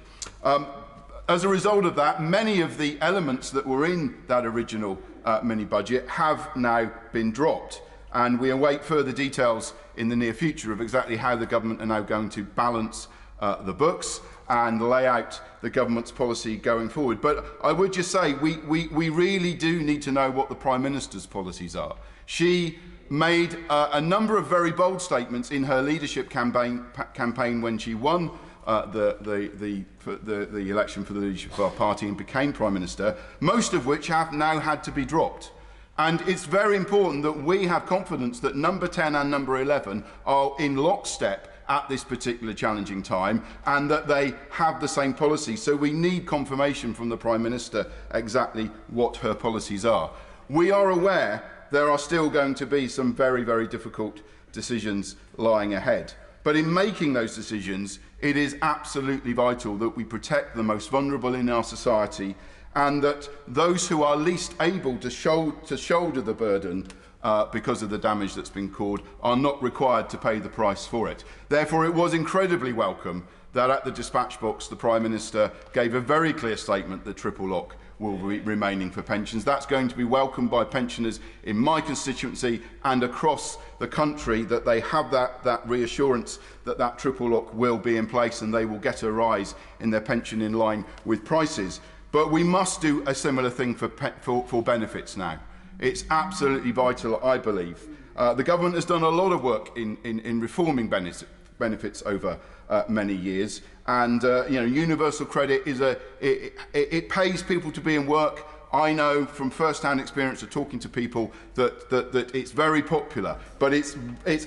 As a result of that, many of the elements that were in that original mini-budget have now been dropped, and we await further details in the near future of exactly how the government are now going to balance the books and lay out the government's policy going forward. But I would just say we really do need to know what the Prime Minister's policies are. She made a number of very bold statements in her leadership campaign when she won the election for the leadership of our party and became Prime Minister, most of which have now had to be dropped. And it's very important that we have confidence that number 10 and number 11 are in lockstep at this particular challenging time, and that they have the same policy. So we need confirmation from the Prime Minister exactly what her policies are. We are aware there are still going to be some very, very difficult decisions lying ahead. But in making those decisions, it is absolutely vital that we protect the most vulnerable in our society, and that those who are least able to shoulder the burden because of the damage that's been caused are not required to pay the price for it. Therefore, it was incredibly welcome that at the dispatch box the Prime Minister gave a very clear statement that triple lock will be remaining for pensions. That's going to be welcomed by pensioners in my constituency and across the country, that they have that reassurance that that triple lock will be in place and they will get a rise in their pension in line with prices. But we must do a similar thing for benefits now. It's absolutely vital, I believe. The government has done a lot of work in reforming benefits over many years, and universal credit is it pays people to be in work. I know from first-hand experience of talking to people that it's very popular, but it's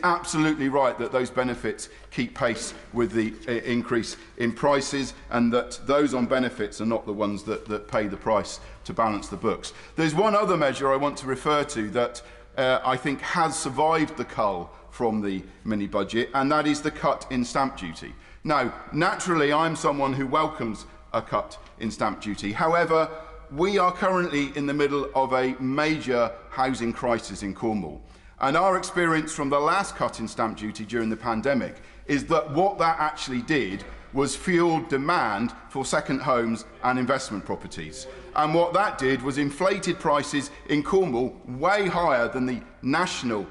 absolutely right that those benefits keep pace with the increase in prices, and that those on benefits are not the ones that pay the price to balance the books. There's one other measure I want to refer to that I think has survived the cull from the mini-budget, and that is the cut in stamp duty. Now, naturally, I'm someone who welcomes a cut in stamp duty. However, we are currently in the middle of a major housing crisis in Cornwall. And our experience from the last cut in stamp duty during the pandemic is that what that actually did was fuel demand for second homes and investment properties. And what that did was inflated prices in Cornwall way higher than the national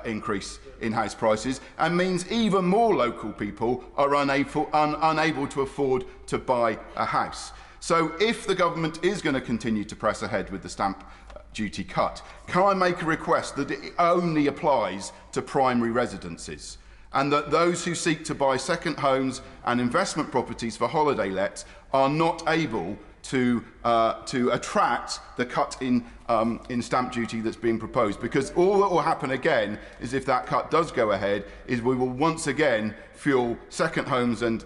increase in house prices, and means even more local people are unable to afford to buy a house. So if the government is going to continue to press ahead with the stamp duty cut, can I make a request that it only applies to primary residences, and that those who seek to buy second homes and investment properties for holiday lets are not able to attract the cut in stamp duty that's being proposed? Because all that will happen again is, if that cut does go ahead, is we will once again fuel second homes and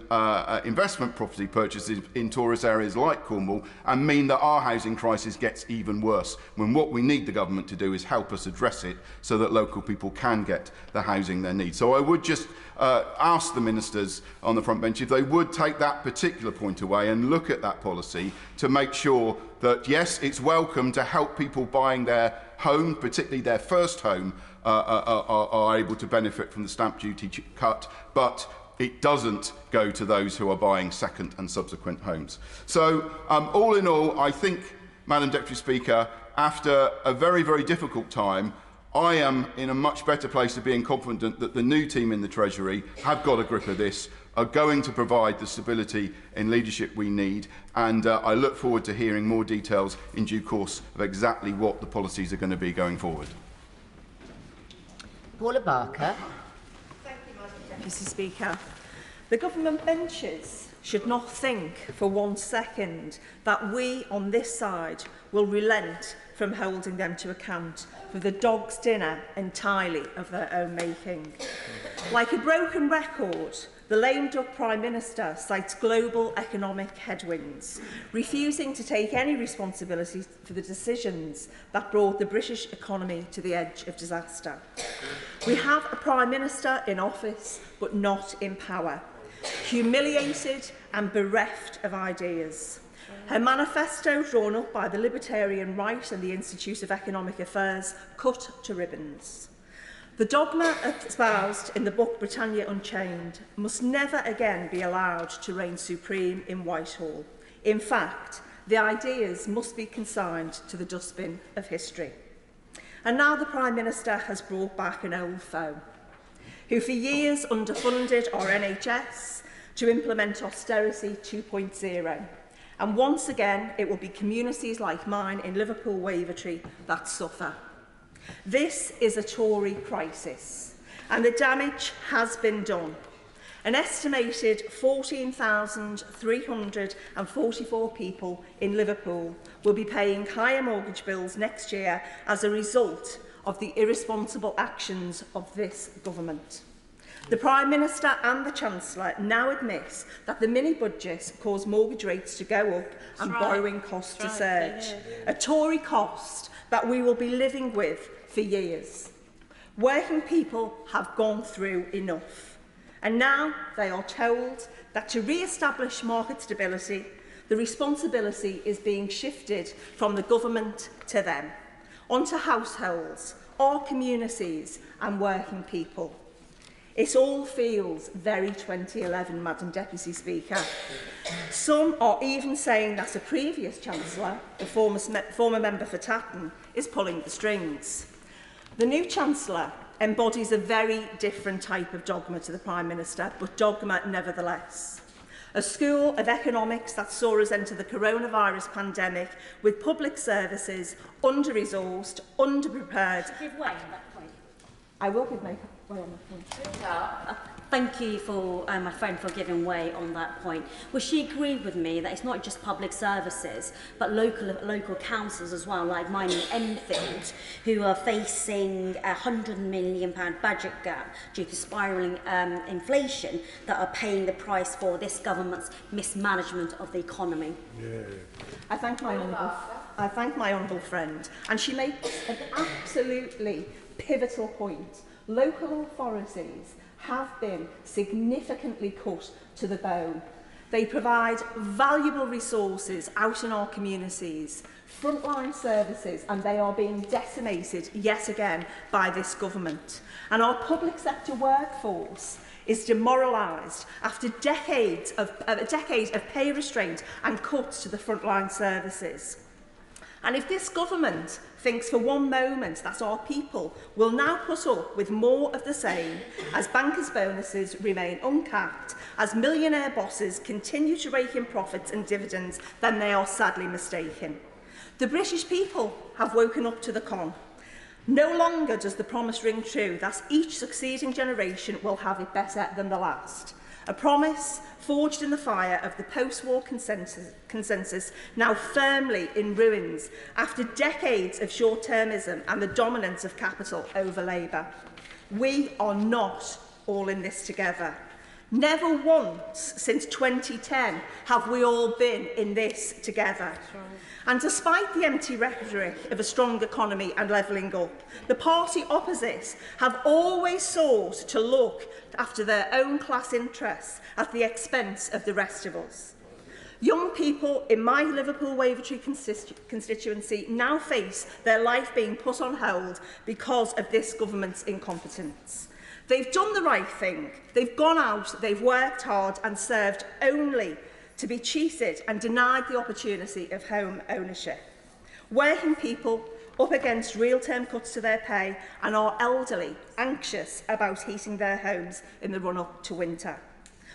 investment property purchases in tourist areas like Cornwall, and mean that our housing crisis gets even worse, when what we need the government to do is help us address it so that local people can get the housing they need. So I would just ask the ministers on the front bench if they would take that particular point away and look at that policy to make sure that, yes, it's welcome to help people buying their home, particularly their first home, are able to benefit from the stamp duty cut, but it doesn't go to those who are buying second and subsequent homes. So all in all, I think, Madam Deputy Speaker, after a very, very difficult time, I am in a much better place of being confident that the new team in the Treasury have got a grip of this, are going to provide the stability and leadership we need, and I look forward to hearing more details in due course of exactly what the policies are going to be going forward. Paula Barker. Thank you, Madam Deputy Speaker. The government benches should not think for 1 second that we on this side will relent from holding them to account for the dog's dinner entirely of their own making. Like a broken record, the lame duck Prime Minister cites global economic headwinds, refusing to take any responsibility for the decisions that brought the British economy to the edge of disaster. We have a Prime Minister in office, but not in power, humiliated and bereft of ideas. Her manifesto, drawn up by the Libertarian Right and the Institute of Economic Affairs, cut to ribbons. The dogma espoused in the book Britannia Unchained must never again be allowed to reign supreme in Whitehall. In fact, the ideas must be consigned to the dustbin of history. And now the Prime Minister has brought back an old foe, who for years underfunded our NHS to implement austerity 2.0. And once again, it will be communities like mine in Liverpool Wavertree that suffer. This is a Tory crisis, and the damage has been done. An estimated 14,344 people in Liverpool will be paying higher mortgage bills next year as a result of the irresponsible actions of this government. The Prime Minister and the Chancellor now admit that the mini-budget caused mortgage rates to go up and borrowing costs to surge, a Tory cost that we will be living with for years. Working people have gone through enough, and now they are told that to re-establish market stability, the responsibility is being shifted from the government to them, onto households, our communities and working people. It all feels very 2011, Madam Deputy Speaker. Some are even saying that a previous Chancellor, the former member for Tatton, is pulling the strings. The new Chancellor embodies a very different type of dogma to the Prime Minister, but dogma nevertheless. A school of economics that saw us enter the coronavirus pandemic with public services under-resourced, underprepared. Give way on that point. I will give way on that point. Thank you for my friend for giving way on that point. Well, she agreed with me that it's not just public services, but local councils as well, like mine in Enfield, who are facing a £100 million budget gap due to spiralling inflation that are paying the price for this government's mismanagement of the economy. Yeah. I thank my honourable friend, and she makes an absolutely pivotal point. Local authorities have been significantly cut to the bone. They provide valuable resources out in our communities, frontline services, and they are being decimated yet again by this government. And our public sector workforce is demoralised after a decade of pay restraint and cuts to the frontline services. And if this government thinks for one moment that our people will now put up with more of the same, as bankers' bonuses remain uncapped, as millionaire bosses continue to rake in profits and dividends, then they are sadly mistaken. The British people have woken up to the con. No longer does the promise ring true that each succeeding generation will have it better than the last. A promise forged in the fire of the post-war consensus, now firmly in ruins after decades of short-termism and the dominance of capital over labour. We are not all in this together. Never once since 2010 have we all been in this together. And despite the empty rhetoric of a strong economy and levelling up, the party opposite have always sought to look after their own class interests at the expense of the rest of us. Young people in my Liverpool Wavertree constituency now face their life being put on hold because of this government's incompetence. They've done the right thing. They've gone out, they've worked hard and served only to be cheated and denied the opportunity of home ownership. Working people up against real-term cuts to their pay and our elderly anxious about heating their homes in the run-up to winter.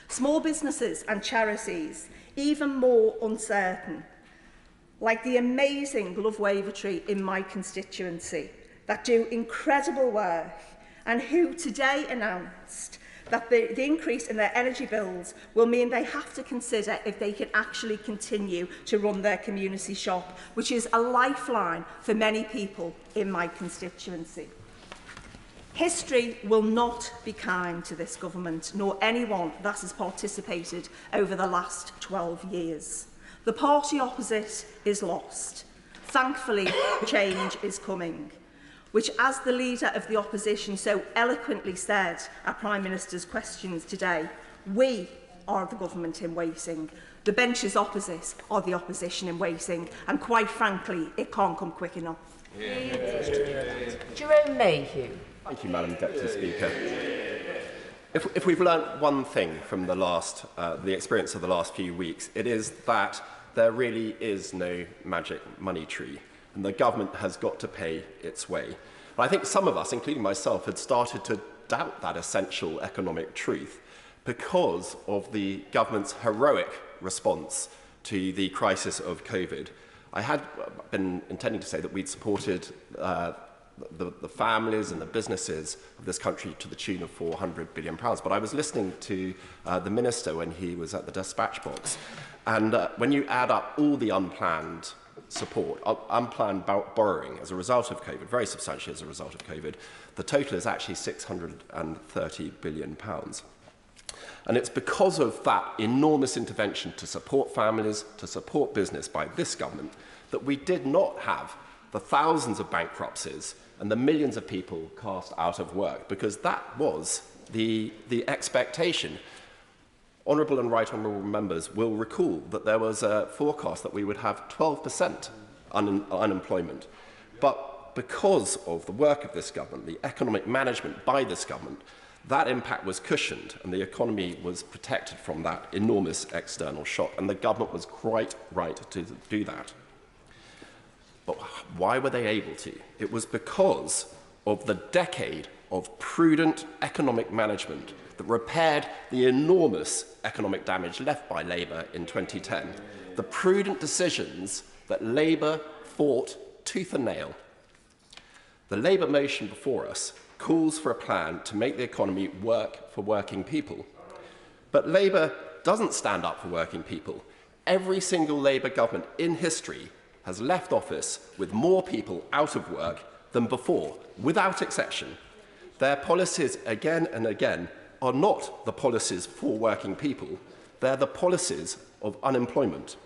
Small businesses and charities even more uncertain, like the amazing Love Wavertree in my constituency that do incredible work and who today announced that the increase in their energy bills will mean they have to consider if they can actually continue to run their community shop, which is a lifeline for many people in my constituency. History will not be kind to this government, nor anyone that has participated over the last 12 years. The party opposite is lost. Thankfully, change is coming, which, as the leader of the opposition so eloquently said at Prime Minister's questions today, we are the government in waiting. The benches opposite are the opposition in waiting, and quite frankly, it can't come quick enough. Jerome Mayhew. Thank you, Madam Deputy Speaker. If we've learnt one thing from the experience of the last few weeks, it is that there really is no magic money tree, and the government has got to pay its way. But I think some of us, including myself, had started to doubt that essential economic truth because of the government's heroic response to the crisis of COVID. I had been intending to say that we'd supported the families and the businesses of this country to the tune of £400 billion. But I was listening to the Minister when he was at the dispatch box. And when you add up all the unplanned support, unplanned borrowing as a result of COVID, very substantially as a result of COVID, the total is actually £630 billion. And it's because of that enormous intervention to support families, to support business by this government, that we did not have the thousands of bankruptcies and the millions of people cast out of work, because that was the expectation. Honourable and Right Honourable members will recall that there was a forecast that we would have 12% unemployment. But because of the work of this government, the economic management by this government, that impact was cushioned and the economy was protected from that enormous external shock, and the government was quite right to do that. But why were they able to? It was because of the decade of prudent economic management that repaired the enormous economic damage left by Labour in 2010. The prudent decisions that Labour fought tooth and nail. The Labour motion before us calls for a plan to make the economy work for working people. But Labour doesn't stand up for working people. Every single Labour government in history has left office with more people out of work than before, without exception. Their policies, again and again, are not the policies for working people. They're the policies of unemployment.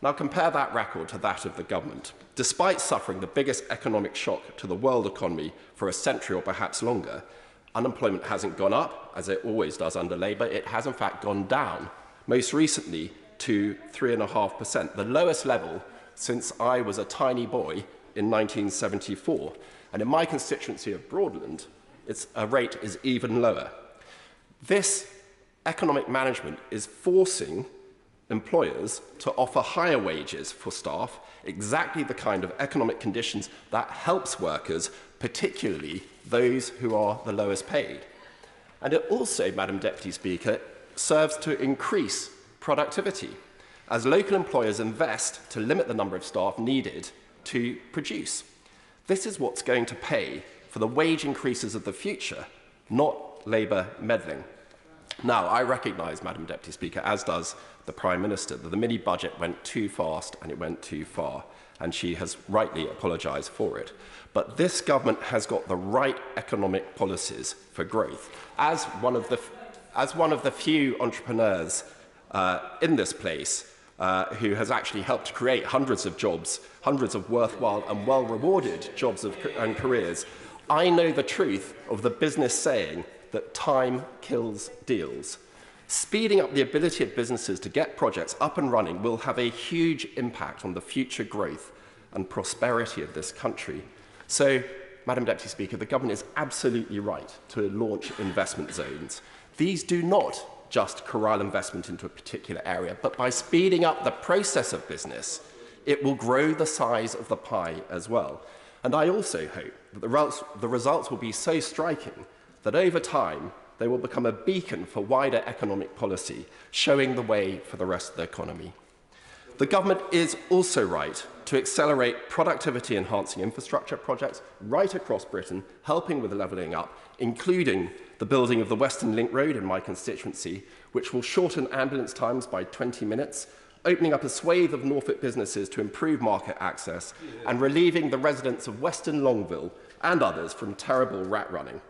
Now compare that record to that of the government. Despite suffering the biggest economic shock to the world economy for a century or perhaps longer, unemployment hasn't gone up, as it always does under Labour. It has in fact gone down, most recently to 3.5%, the lowest level since I was a tiny boy in 1974. And in my constituency of Broadland, its rate is even lower. This economic management is forcing employers to offer higher wages for staff, exactly the kind of economic conditions that helps workers, particularly those who are the lowest paid. And it also, Madam Deputy Speaker, serves to increase productivity, as local employers invest to limit the number of staff needed to produce. This is what's going to pay for the wage increases of the future, not Labour meddling. Now, I recognise, Madam Deputy Speaker, as does the Prime Minister, that the mini-budget went too fast and it went too far, and she has rightly apologised for it. But this government has got the right economic policies for growth. As one of the few entrepreneurs in this place who has actually helped create hundreds of jobs, hundreds of worthwhile and well-rewarded jobs and careers, I know the truth of the business saying that time kills deals. Speeding up the ability of businesses to get projects up and running will have a huge impact on the future growth and prosperity of this country. So, Madam Deputy Speaker, the government is absolutely right to launch investment zones. These do not just corral investment into a particular area, but by speeding up the process of business, it will grow the size of the pie as well. And I also hope that the results will be so striking that over time they will become a beacon for wider economic policy, showing the way for the rest of the economy. The government is also right to accelerate productivity-enhancing infrastructure projects right across Britain, helping with levelling up, including the building of the Western Link Road in my constituency, which will shorten ambulance times by 20 minutes, opening up a swathe of Norfolk businesses to improve market access, and relieving the residents of Western Longville and others from terrible rat running.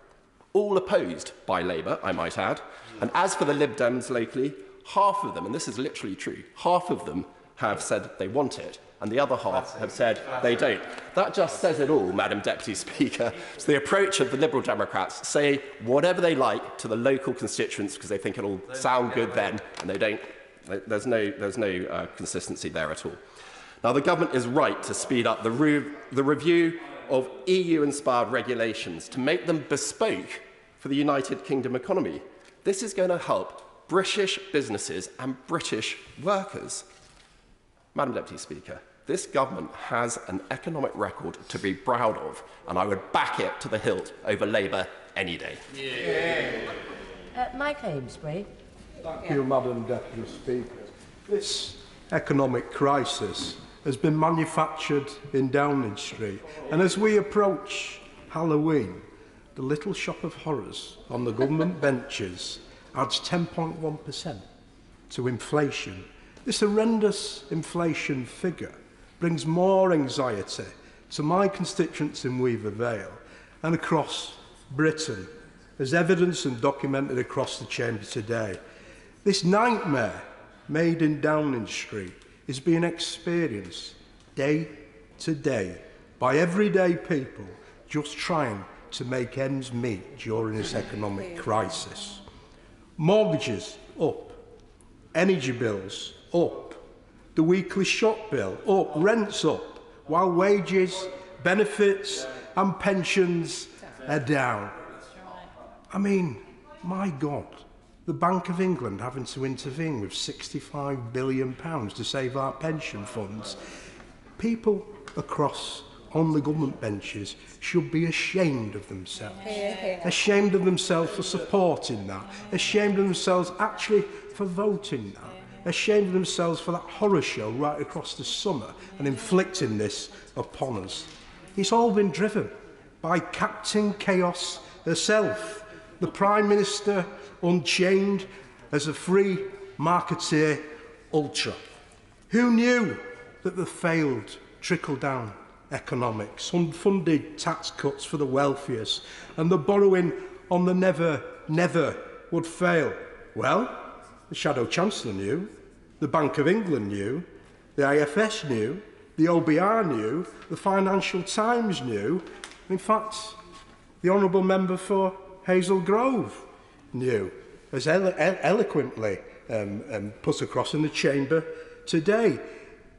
All opposed by Labour, I might add. And as for the Lib Dems locally, half of them, and this is literally true, half of them have said they want it, and the other half have said they don't. That just says it all, Madam Deputy Speaker. It's the approach of the Liberal Democrats: say whatever they like to the local constituents because they think it'll sound good then, and they don't. There's no consistency there at all. Now, the government is right to speed up the review of EU-inspired regulations to make them bespoke for the United Kingdom economy. This is going to help British businesses and British workers. Madam Deputy Speaker, this government has an economic record to be proud of, and I would back it to the hilt over Labour any day. Mike Amesbury. Thank you, Madam Deputy Speaker. This economic crisis has been manufactured in Downing Street, and as we approach Halloween, the little shop of horrors on the government benches adds 10.1% to inflation. This horrendous inflation figure brings more anxiety to my constituents in Weaver Vale and across Britain, as evidenced and documented across the chamber today. This nightmare made in Downing Street is being experienced day to day by everyday people just trying to make ends meet during this economic crisis. Mortgages up, energy bills up, the weekly shop bill up, rents up, while wages, benefits and pensions are down. I mean, my God, the Bank of England having to intervene with £65 billion to save our pension funds. People across on the government benches should be ashamed of themselves. Ashamed of themselves for supporting that. Ashamed of themselves actually for voting that. Ashamed of themselves for that horror show right across the summer and inflicting this upon us. It's all been driven by Captain Chaos herself, the Prime Minister unchained as a free marketeer ultra. Who knew that the failed trickle-down economics, unfunded tax cuts for the wealthiest, and the borrowing on the never would fail? Well, the Shadow Chancellor knew, the Bank of England knew, the IFS knew, the OBR knew, the Financial Times knew, in fact, the Honourable Member for Hazel Grove knew, as eloquently put across in the chamber today.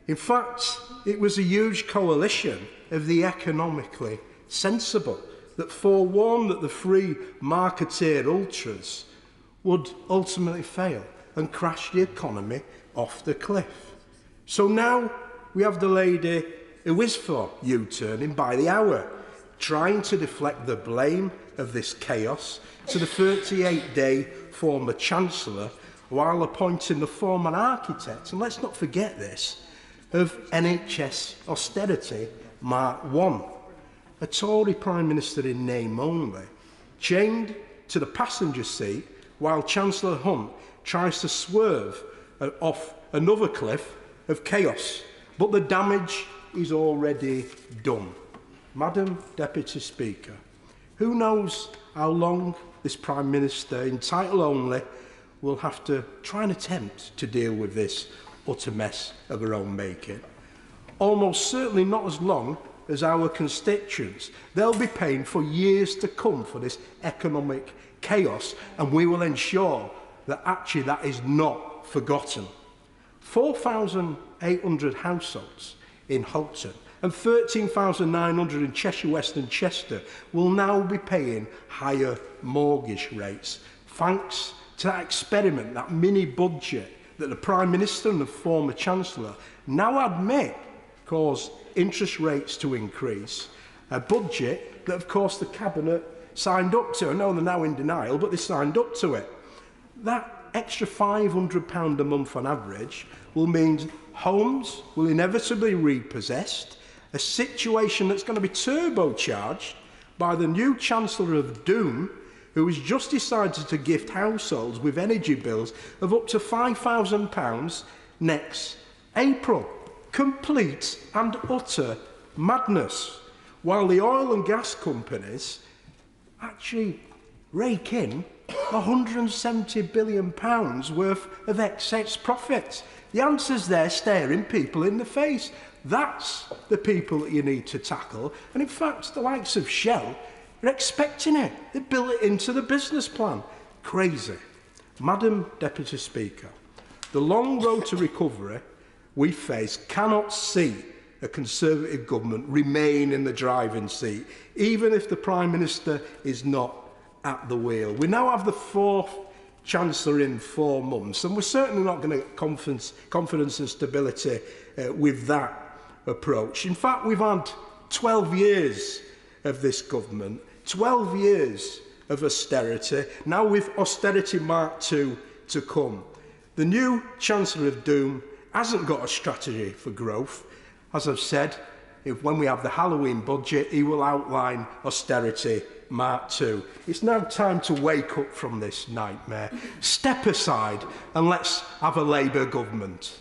In fact, it was a huge coalition of the economically sensible that forewarned that the free marketeer ultras would ultimately fail and crash the economy off the cliff. So now we have the lady who is for U-turning by the hour, trying to deflect the blame of this chaos to the 38-day former Chancellor, while appointing the former architect, and let's not forget this, of NHS austerity Mark I. A Tory Prime Minister in name only, chained to the passenger seat while Chancellor Hunt tries to swerve off another cliff of chaos. But the damage is already done. Madam Deputy Speaker, who knows how long this Prime Minister in title only will have to try and attempt to deal with this utter mess of her own making. Almost certainly not as long as our constituents. They'll be paying for years to come for this economic chaos, and we will ensure that actually that is not forgotten. 4,800 households in Halton and 13,900 in Cheshire West and Chester will now be paying higher mortgage rates, thanks to that experiment, that mini budget that the Prime Minister and the former Chancellor now admit caused interest rates to increase. A budget that, of course, the Cabinet signed up to. I know they're now in denial, but they signed up to it. That extra £500 a month on average will mean homes will inevitably be repossessed, a situation that's going to be turbocharged by the new Chancellor of Doom, who has just decided to gift households with energy bills of up to £5,000 next April. Complete and utter madness. while the oil and gas companies actually rake in £170 billion worth of excess profits. The answer's there, staring people in the face. That's the people that you need to tackle. And in fact, the likes of Shell are expecting it. They built it into the business plan. Crazy. Madam Deputy Speaker, the long road to recovery we face cannot see a Conservative government remain in the driving seat, even if the Prime Minister is not at the wheel. We now have the fourth Chancellor in 4 months, and we're certainly not going to get confidence and stability with that approach. In fact, we've had 12 years of this government, 12 years of austerity, now with austerity Mark II to come. The new Chancellor of Doom hasn't got a strategy for growth. As I've said, when we have the Halloween budget, he will outline austerity Mark II. It's now time to wake up from this nightmare. Step aside and let's have a Labour government.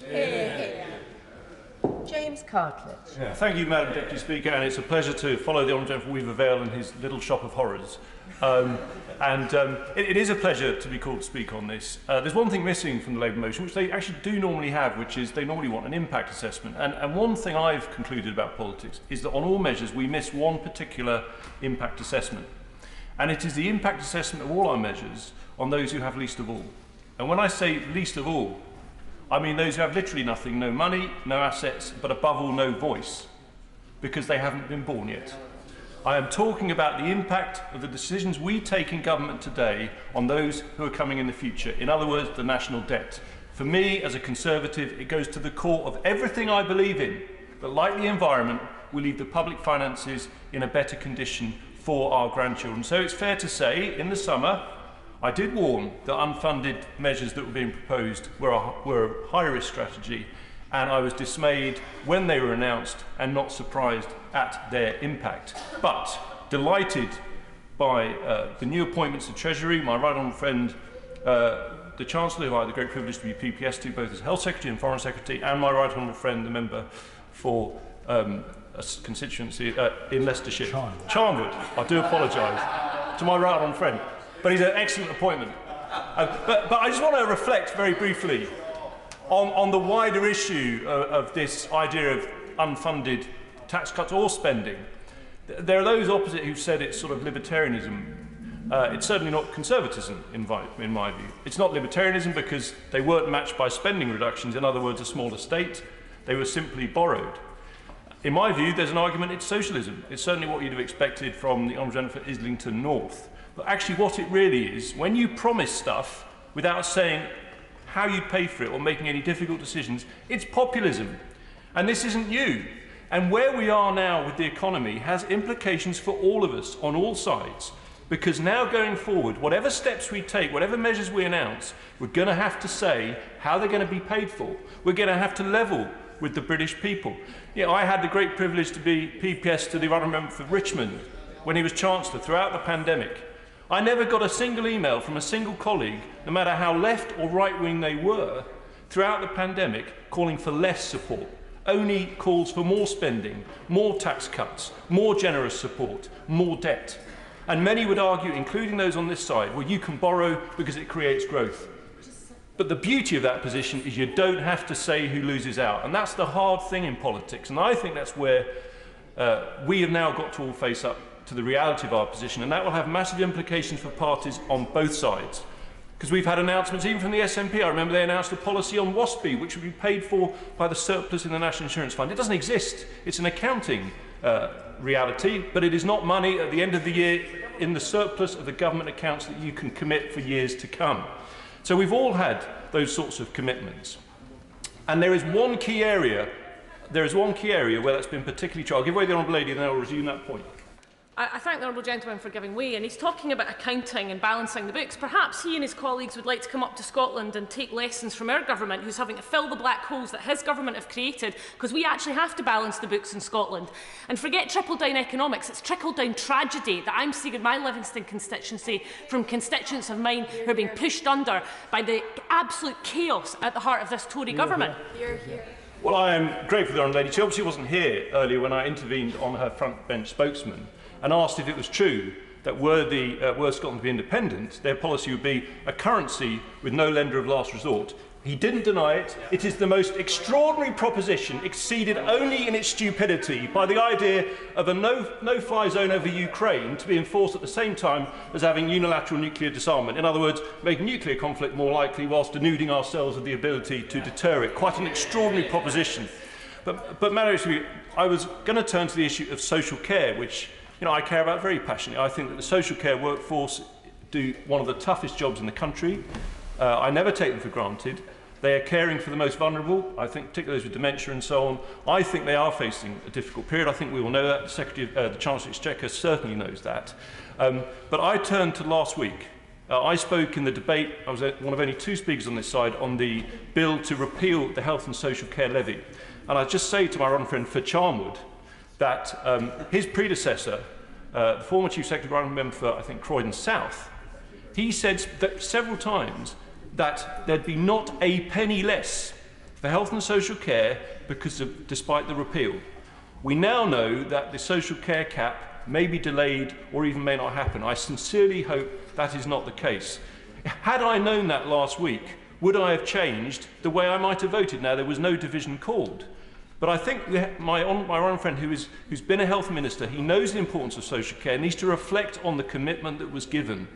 James Cartledge. Yeah, thank you, Madam Deputy Speaker, and it's a pleasure to follow the Honourable Gentleman Weaver Vale in his little shop of horrors. It is a pleasure to be called to speak on this. There's one thing missing from the Labour motion, which they actually do normally have, which is they normally want an impact assessment. And one thing I've concluded about politics is that on all measures we miss one particular impact assessment. And it is the impact assessment of all our measures on those who have least of all. And when I say least of all, I mean those who have literally nothing, no money, no assets, but above all no voice, because they haven't been born yet. I am talking about the impact of the decisions we take in government today on those who are coming in the future. In other words, the national debt. For me, as a Conservative, it goes to the core of everything I believe in, that like the environment, we leave the public finances in a better condition for our grandchildren. So it's fair to say, in the summer, I did warn that unfunded measures that were being proposed were a high-risk strategy, and I was dismayed when they were announced and not surprised at their impact. But delighted by the new appointments to Treasury, my right honourable friend, the Chancellor, who I had the great privilege to be PPS to, both as Health Secretary and Foreign Secretary, and my right honourable friend, the member for a constituency in Leicestershire. Charnwood. I do apologise to my right honourable friend. But he's an excellent appointment. But I just want to reflect very briefly on the wider issue of this idea of unfunded tax cuts or spending. There are those opposite who've said it's sort of libertarianism. It's certainly not conservatism, in my view. It's not libertarianism because they weren't matched by spending reductions, in other words, a smaller state. They were simply borrowed. In my view, there's an argument it's socialism. It's certainly what you'd have expected from the Honourable Gentleman for Islington North. But actually what it really is, when you promise stuff without saying how you'd pay for it or making any difficult decisions, it's populism. And this isn't new. And where we are now with the economy has implications for all of us on all sides. Because now going forward, whatever steps we take, whatever measures we announce, we're going to have to say how they're going to be paid for. We're going to have to level with the British people. You know, I had the great privilege to be PPS to the Honourable Member for Richmond when he was Chancellor throughout the pandemic. I never got a single email from a single colleague, no matter how left or right-wing they were, throughout the pandemic calling for less support. Only calls for more spending, more tax cuts, more generous support, more debt. And many would argue, including those on this side, well, you can borrow because it creates growth. But the beauty of that position is you don't have to say who loses out. And that's the hard thing in politics. And I think that's where we have now got to all face up to the reality of our position, and that will have massive implications for parties on both sides. Because we've had announcements even from the SNP. I remember they announced a policy on WASPI, which would be paid for by the surplus in the National Insurance Fund. It doesn't exist. It's an accounting reality, but it is not money at the end of the year in the surplus of the government accounts that you can commit for years to come. So we've all had those sorts of commitments. And there is one key area where that's been particularly true. I'll give away the Honourable Lady and then I'll resume that point. I thank the Honourable Gentleman for giving way, and he's talking about accounting and balancing the books. Perhaps he and his colleagues would like to come up to Scotland and take lessons from our government, who's having to fill the black holes that his government have created, because we actually have to balance the books in Scotland. And forget trickle-down economics, it's trickle-down tragedy that I'm seeing in my Livingston constituency from constituents of mine who are being pushed under by the absolute chaos at the heart of this Tory government. Well, I am grateful for the Honourable Lady. She obviously wasn't here earlier when I intervened on her front bench spokesman and asked if it was true that were Scotland to be independent, their policy would be a currency with no lender of last resort. He didn't deny it. It is the most extraordinary proposition, exceeded only in its stupidity by the idea of a no-fly zone over Ukraine to be enforced at the same time as having unilateral nuclear disarmament. In other words, making nuclear conflict more likely whilst denuding ourselves of the ability to deter it. Quite an extraordinary proposition. But Madam, I was going to turn to the issue of social care, which I care about very passionately. I think that the social care workforce do one of the toughest jobs in the country. I never take them for granted. They are caring for the most vulnerable, I think, particularly those with dementia and so on. I think they are facing a difficult period. I think we all know that. The Chancellor of Exchequer certainly knows that. But I turned to last week. I spoke in the debate, I was one of only 2 speakers on this side, on the bill to repeal the health and social care levy. And I just say to my honourable friend Fitz Charnwood that his predecessor, the former Chief Secretary and member for, I think, Croydon South, he said that several times that there'd be not a penny less for health and social care despite the repeal. We now know that the social care cap may be delayed or even may not happen. I sincerely hope that is not the case. Had I known that last week, would I have changed the way I might have voted? Now, there was no division called. But I think my own friend who's been a health minister, he knows the importance of social care, needs to reflect on the commitment that was given.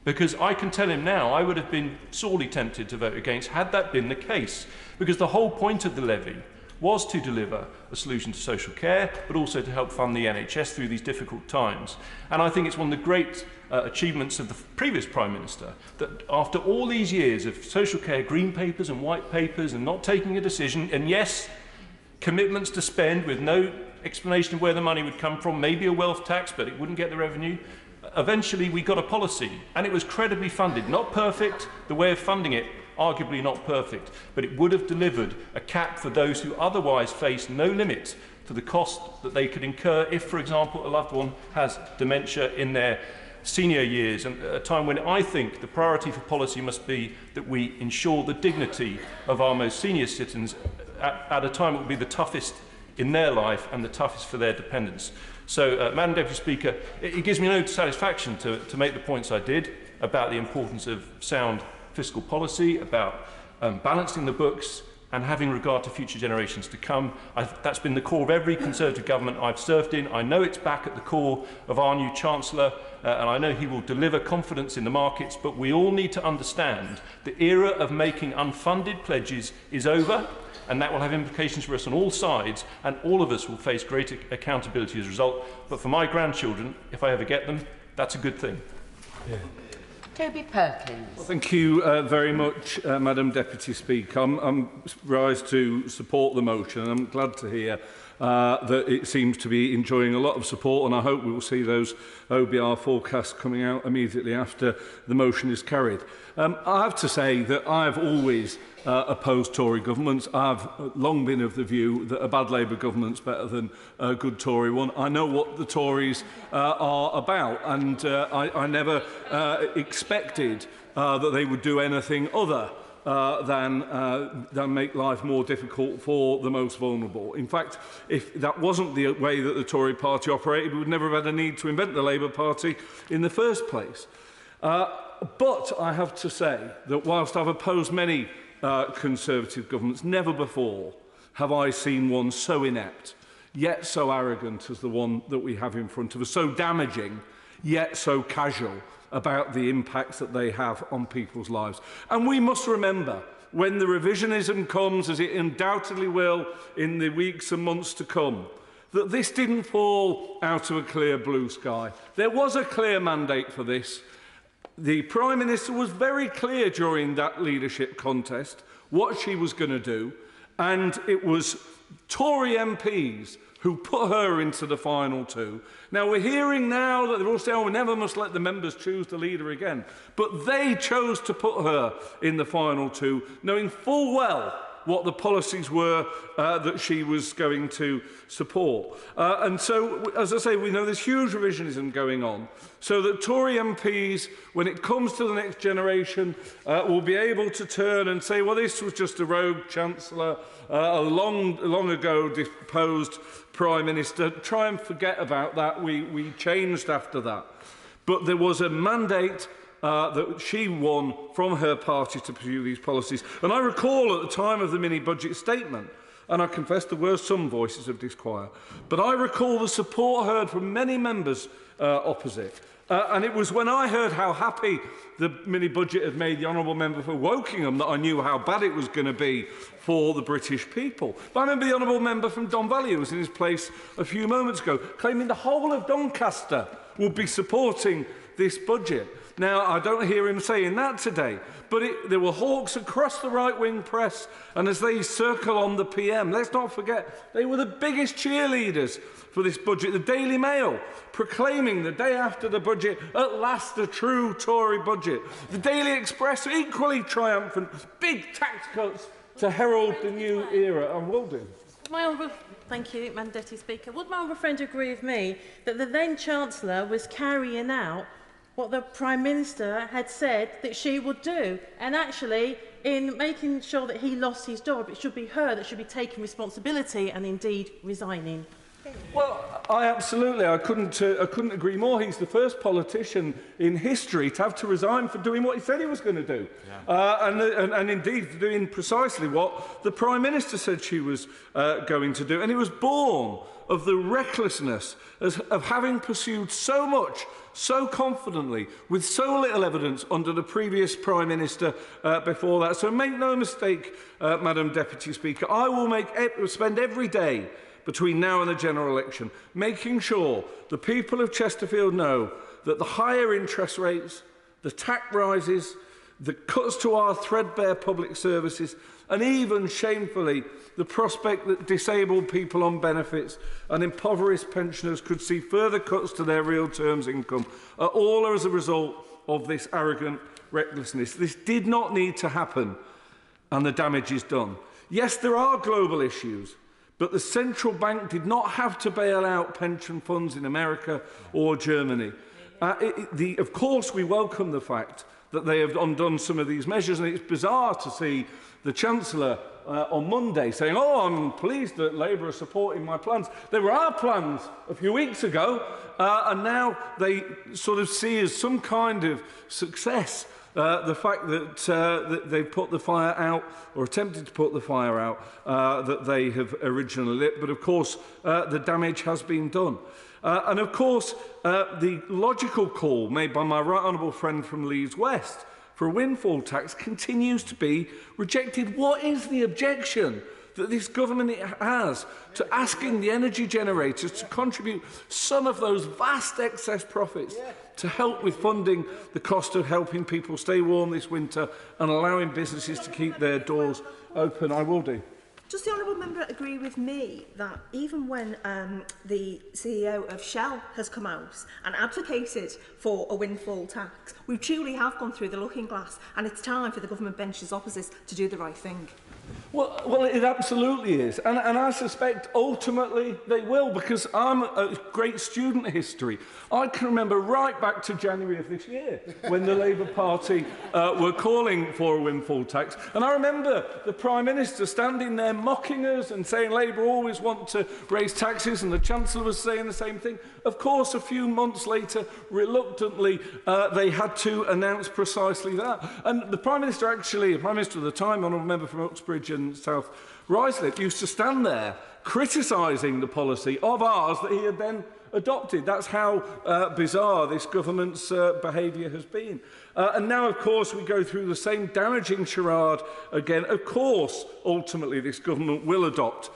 Because I can tell him now, I would have been sorely tempted to vote against had that been the case. Because the whole point of the levy was to deliver a solution to social care, but also to help fund the NHS through these difficult times. And I think it's one of the great achievements of the previous Prime Minister that after all these years of social care green papers and white papers and not taking a decision, and yes, commitments to spend with no explanation of where the money would come from, maybe a wealth tax, but it wouldn't get the revenue. Eventually, we got a policy, and it was credibly funded. Not perfect, the way of funding it, arguably not perfect, but it would have delivered a cap for those who otherwise face no limit to the cost that they could incur if, for example, a loved one has dementia in their senior years, and at a time when I think the priority for policy must be that we ensure the dignity of our most senior citizens at a time it will be the toughest in their life and the toughest for their dependents. So, Madam Deputy Speaker, it gives me no satisfaction to make the points I did about the importance of sound fiscal policy, about balancing the books and having regard to future generations to come. That's been the core of every Conservative government I've served in. I know it's back at the core of our new Chancellor, and I know he will deliver confidence in the markets, but we all need to understand the era of making unfunded pledges is over, and that will have implications for us on all sides, and all of us will face greater accountability as a result. But for my grandchildren, if I ever get them, that's a good thing. Yeah. Toby Perkins. Well, thank you very much, Madam Deputy Speaker. I'm rise to support the motion, and I'm glad to hear that it seems to be enjoying a lot of support, and I hope we will see those OBR forecasts coming out immediately after the motion is carried. I have to say that I have always opposed Tory governments. I've long been of the view that a bad Labour government's better than a good Tory one. I know what the Tories are about, and I never expected that they would do anything other than make life more difficult for the most vulnerable. In fact, if that wasn't the way that the Tory party operated, we would never have had a need to invent the Labour Party in the first place. But I have to say that whilst I've opposed many Conservative governments, never before have I seen one so inept, yet so arrogant as the one that we have in front of us, so damaging, yet so casual about the impacts that they have on people's lives. And we must remember, when the revisionism comes, as it undoubtedly will in the weeks and months to come, that this didn't fall out of a clear blue sky. There was a clear mandate for this. The Prime Minister was very clear during that leadership contest what she was going to do, and it was Tory MPs who put her into the final two. Now, we're hearing now that they're all saying, oh, we never must let the members choose the leader again. But they chose to put her in the final two, knowing full well what the policies were that she was going to support. And so, as I say, we know there's huge revisionism going on, so that Tory MPs, when it comes to the next generation, will be able to turn and say, well, this was just a rogue Chancellor, a long ago deposed Prime Minister. Try and forget about that. We changed after that. But there was a mandate that she won from her party to pursue these policies. And I recall at the time of the mini-budget statement, and I confess there were some voices of disquiet, but I recall the support heard from many members opposite. And it was when I heard how happy the mini-budget had made the honourable member for Wokingham that I knew how bad it was going to be for the British people. But I remember the honourable member from Don Valley, who was in his place a few moments ago, claiming the whole of Doncaster would be supporting this budget. Now, I don't hear him saying that today, but there were hawks across the right-wing press, and as they circle on the PM, let's not forget, they were the biggest cheerleaders for this budget. The Daily Mail proclaiming the day after the budget, at last a true Tory budget. The Daily Express equally triumphant, big tax cuts to herald the new era, and will do. Thank you, Madam Deputy Speaker. Would my honourable friend agree with me that the then Chancellor was carrying out what the Prime Minister had said that she would do? And actually, in making sure that he lost his job, it should be her that should be taking responsibility and indeed resigning. Well, I couldn't agree more. He's the first politician in history to have to resign for doing what he said he was going to do. Yeah. And indeed doing precisely what the Prime Minister said she was going to do. And it was born of the recklessness of having pursued so much, so confidently, with so little evidence under the previous Prime Minister before that. So make no mistake, Madam Deputy Speaker, I will spend every day between now and the general election, making sure the people of Chesterfield know that the higher interest rates, the tax rises, the cuts to our threadbare public services, and even, shamefully, the prospect that disabled people on benefits and impoverished pensioners could see further cuts to their real terms income are all as a result of this arrogant recklessness. This did not need to happen, and the damage is done. Yes, there are global issues, but the central bank did not have to bail out pension funds in America or Germany. Of course, we welcome the fact that they have undone some of these measures, and it's bizarre to see the Chancellor on Monday saying, oh, I'm pleased that Labour are supporting my plans. There were our plans a few weeks ago, and now they sort of see as some kind of success the fact that they put the fire out, or attempted to put the fire out, that they have originally lit. But of course, the damage has been done. And of course, the logical call made by my right honourable friend from Leeds West for a windfall tax continues to be rejected. What is the objection that this government has to asking the energy generators to contribute some of those vast excess profits to help with funding the cost of helping people stay warm this winter and allowing businesses to keep their doors open? I will do. Does the honourable member agree with me that even when the CEO of Shell has come out and advocated for a windfall tax, we truly have gone through the looking glass, and it's time for the government benches opposite to do the right thing? Well, it absolutely is. And I suspect ultimately they will, because I'm a great student of history. I can remember right back to January of this year when the Labour Party were calling for a windfall tax. And I remember the Prime Minister standing there mocking us and saying Labour always want to raise taxes, and the Chancellor was saying the same thing. Of course, a few months later, reluctantly, they had to announce precisely that. And the Prime Minister actually, the Prime Minister at the time, honourable member from Uxbridge and South Ruislip, used to stand there criticising the policy of ours that he had then adopted. That's how bizarre this government's behaviour has been. And now, of course, we go through the same damaging charade again. Of course, ultimately, this government will adopt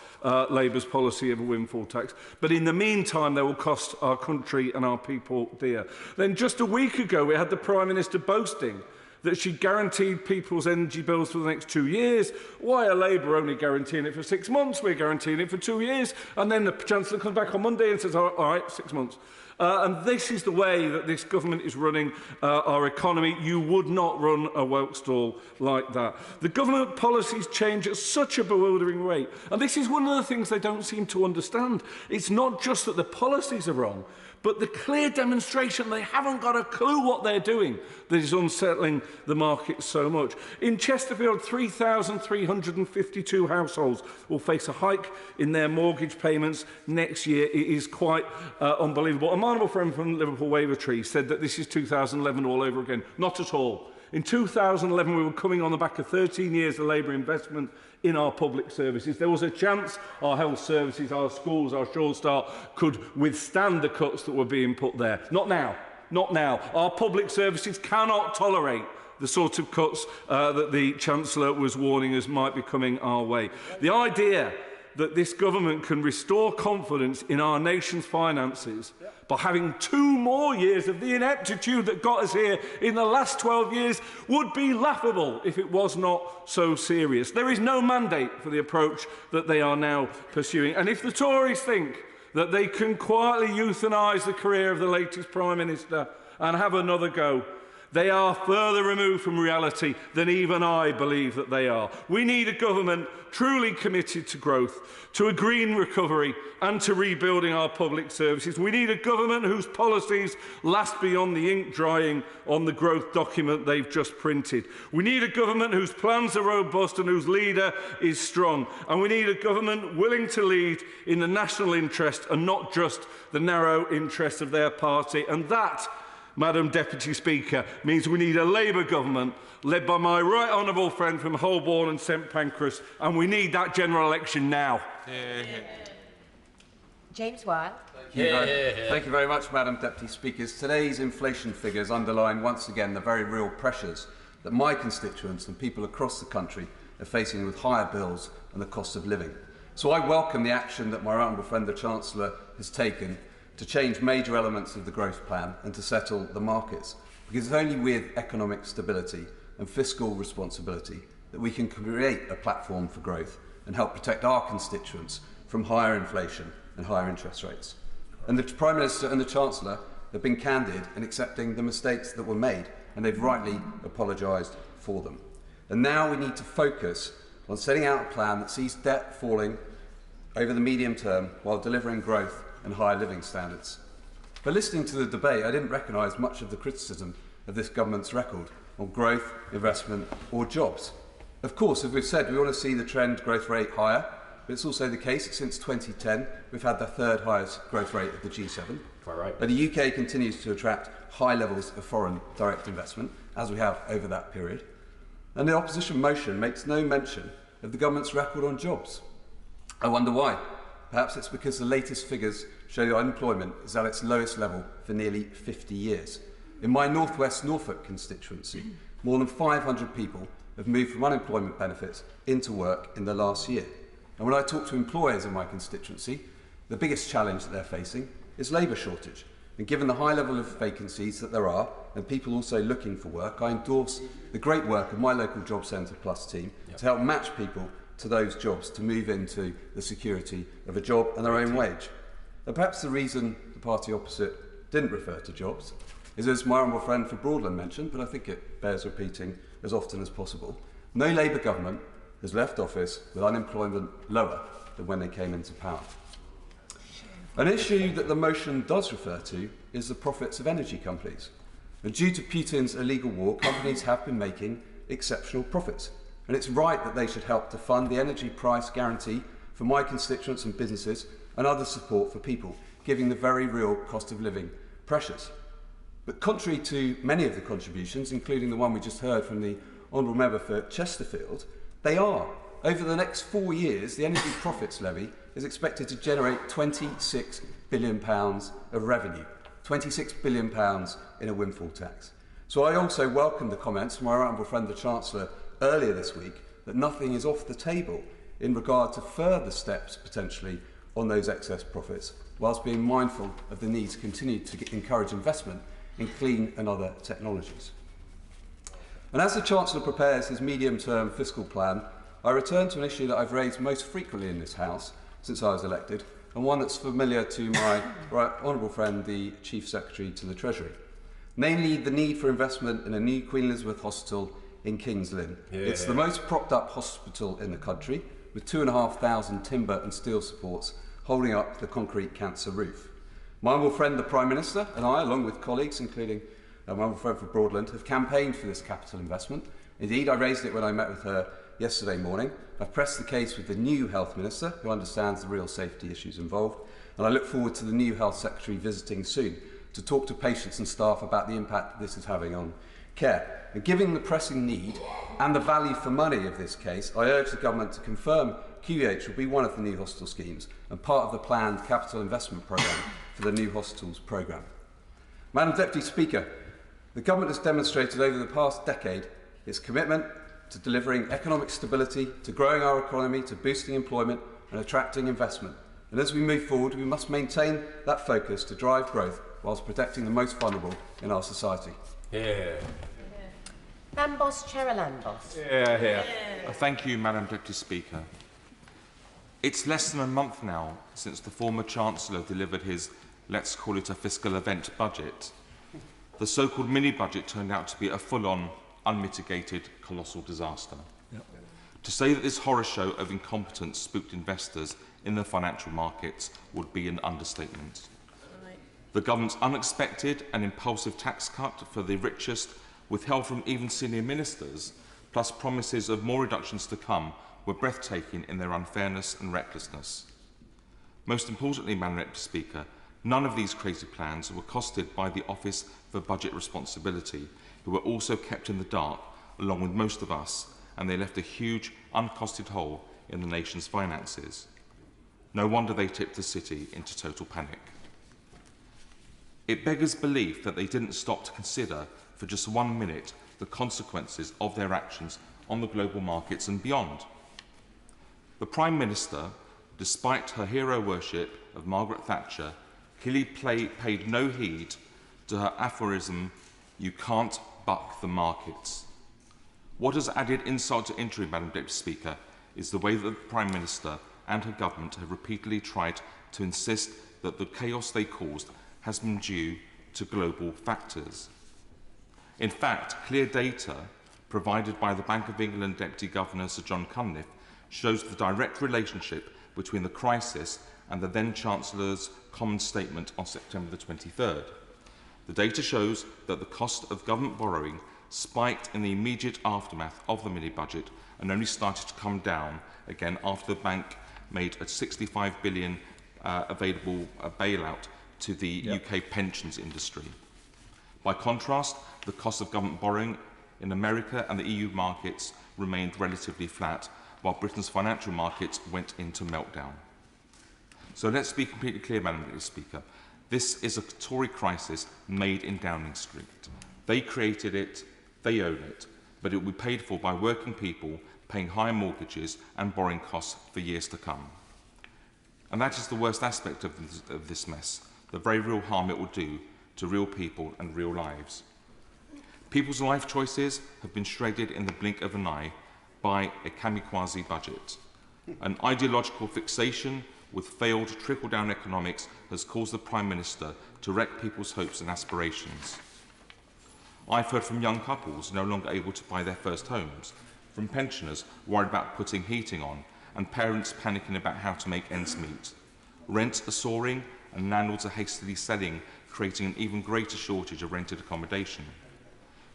Labour's policy of a windfall tax. But in the meantime, they will cost our country and our people dear. Then just a week ago, we had the Prime Minister boasting that she guaranteed people's energy bills for the next 2 years. Why are Labour only guaranteeing it for 6 months? We're guaranteeing it for 2 years. And then the Chancellor comes back on Monday and says, all right, 6 months. And this is the way that this government is running our economy. You would not run a woke stall like that. The government policies change at such a bewildering rate. And this is one of the things they don't seem to understand. It's not just that the policies are wrong, but the clear demonstration they haven't got a clue what they're doing that is unsettling the market so much. In Chesterfield, 3,352 households will face a hike in their mortgage payments next year. It is quite unbelievable. A honourable friend from Liverpool Wavertree said that this is 2011 all over again. Not at all. In 2011, we were coming on the back of 13 years of Labour investment in our public services. There was a chance our health services, our schools, our Sure Start could withstand the cuts that were being put there. Not now. Not now. Our public services cannot tolerate the sort of cuts that the Chancellor was warning us might be coming our way. The idea that this government can restore confidence in our nation's finances by having 2 more years of the ineptitude that got us here in the last 12 years would be laughable if it was not so serious. There is no mandate for the approach that they are now pursuing. And if the Tories think that they can quietly euthanise the career of the latest Prime Minister and have another go, they are further removed from reality than even I believe that they are. We need a government truly committed to growth, to a green recovery and to rebuilding our public services. We need a government whose policies last beyond the ink drying on the growth document they've just printed. We need a government whose plans are robust and whose leader is strong. And we need a government willing to lead in the national interest and not just the narrow interests of their party. And that, Madam Deputy Speaker, means we need a Labour government led by my right honourable friend from Holborn and St Pancras, and we need that general election now. James Wyle. Thank you very much, Madam Deputy Speaker. Today's inflation figures underline once again the very real pressures that my constituents and people across the country are facing with higher bills and the cost of living. So I welcome the action that my honourable friend the Chancellor has taken to change major elements of the growth plan and to settle the markets. Because it's only with economic stability and fiscal responsibility that we can create a platform for growth and help protect our constituents from higher inflation and higher interest rates. And the Prime Minister and the Chancellor have been candid in accepting the mistakes that were made, and they've rightly apologised for them. And now we need to focus on setting out a plan that sees debt falling over the medium term while delivering growth and higher living standards. But listening to the debate, I didn't recognise much of the criticism of this government's record on growth, investment or jobs. Of course, as we've said, we want to see the trend growth rate higher, but it's also the case that since 2010 we've had the 3rd highest growth rate of the G7. Quite right. But the UK continues to attract high levels of foreign direct investment, as we have over that period. And the opposition motion makes no mention of the government's record on jobs. I wonder why. Perhaps it's because the latest figures show that unemployment is at its lowest level for nearly 50 years. In my North West Norfolk constituency, more than 500 people have moved from unemployment benefits into work in the last year. And when I talk to employers in my constituency, the biggest challenge that they're facing is labour shortage. And given the high level of vacancies that there are, and people also looking for work, I endorse the great work of my local Job Centre Plus team to help match people to those jobs to move into the security of a job and their own wage. And perhaps the reason the party opposite didn't refer to jobs is, as my honourable friend for Broadland mentioned, but I think it bears repeating as often as possible, no Labour government has left office with unemployment lower than when they came into power. An issue that the motion does refer to is the profits of energy companies. And due to Putin's illegal war, companies have been making exceptional profits. And it's right that they should help to fund the energy price guarantee for my constituents and businesses and other support for people, given the very real cost of living pressures. But contrary to many of the contributions, including the one we just heard from the Honourable Member for Chesterfield, they are. Over the next 4 years, the Energy Profits Levy is expected to generate £26 billion of revenue, £26 billion in a windfall tax. So I also welcome the comments from our honourable friend the Chancellor earlier this week that nothing is off the table in regard to further steps potentially on those excess profits, whilst being mindful of the need to continue to encourage investment in clean and other technologies. And as the Chancellor prepares his medium-term fiscal plan, I return to an issue that I've raised most frequently in this House since I was elected, and one that's familiar to my right honourable friend, the Chief Secretary to the Treasury. Namely, the need for investment in a new Queen Elizabeth Hospital in Kings Lynn. It's the most propped up hospital in the country, with 2,500 timber and steel supports holding up the concrete cancer roof. My honourable friend, the Prime Minister, and I, along with colleagues, including my honourable friend for Broadland, have campaigned for this capital investment. Indeed, I raised it when I met with her yesterday morning. I've pressed the case with the new Health Minister, who understands the real safety issues involved, and I look forward to the new Health Secretary visiting soon to talk to patients and staff about the impact this is having on care. And given the pressing need and the value for money of this case, I urge the Government to confirm QEH will be one of the new hospital schemes and part of the planned capital investment programme for the new hospitals programme. Madam Deputy Speaker, the Government has demonstrated over the past decade its commitment to delivering economic stability, to growing our economy, to boosting employment and attracting investment. And as we move forward, we must maintain that focus to drive growth whilst protecting the most vulnerable in our society. Lambos, Chair Lambos. Thank you, Madam Deputy Speaker. It's less than a month now since the former Chancellor delivered his, let's call it a fiscal event budget. The so-called mini-budget turned out to be a full-on, unmitigated, colossal disaster. To say that this horror show of incompetence spooked investors in the financial markets would be an understatement. The government's unexpected and impulsive tax cut for the richest, withheld from even senior ministers, plus promises of more reductions to come, were breathtaking in their unfairness and recklessness. Most importantly, Madam Deputy Speaker, none of these crazy plans were costed by the Office for Budget Responsibility, who were also kept in the dark, along with most of us, and they left a huge, uncosted hole in the nation's finances. No wonder they tipped the city into total panic. It beggars belief that they didn't stop to consider for just 1 minute the consequences of their actions on the global markets and beyond. The Prime Minister, despite her hero worship of Margaret Thatcher, clearly paid no heed to her aphorism, "You can't buck the markets." What has added insult to injury, Madam Deputy Speaker, is the way that the Prime Minister and her government have repeatedly tried to insist that the chaos they caused has been due to global factors. In fact, clear data provided by the Bank of England Deputy Governor Sir John Cunliffe shows the direct relationship between the crisis and the then Chancellor's common statement on September the 23rd. The data shows that the cost of government borrowing spiked in the immediate aftermath of the mini-budget and only started to come down again after the bank made a £65 billion available bailout to the UK pensions industry. By contrast, the cost of government borrowing in America and the EU markets remained relatively flat, while Britain's financial markets went into meltdown. So let's be completely clear, Madam Speaker. This is a Tory crisis made in Downing Street. They created it, they own it, but it will be paid for by working people paying higher mortgages and borrowing costs for years to come. And that is the worst aspect of this mess, the very real harm it will do to real people and real lives. People's life choices have been shredded in the blink of an eye by a kamikaze budget. An ideological fixation with failed trickle-down economics has caused the Prime Minister to wreck people's hopes and aspirations. I've heard from young couples no longer able to buy their first homes, from pensioners worried about putting heating on, and parents panicking about how to make ends meet. Rents are soaring and landlords are hastily selling, creating an even greater shortage of rented accommodation.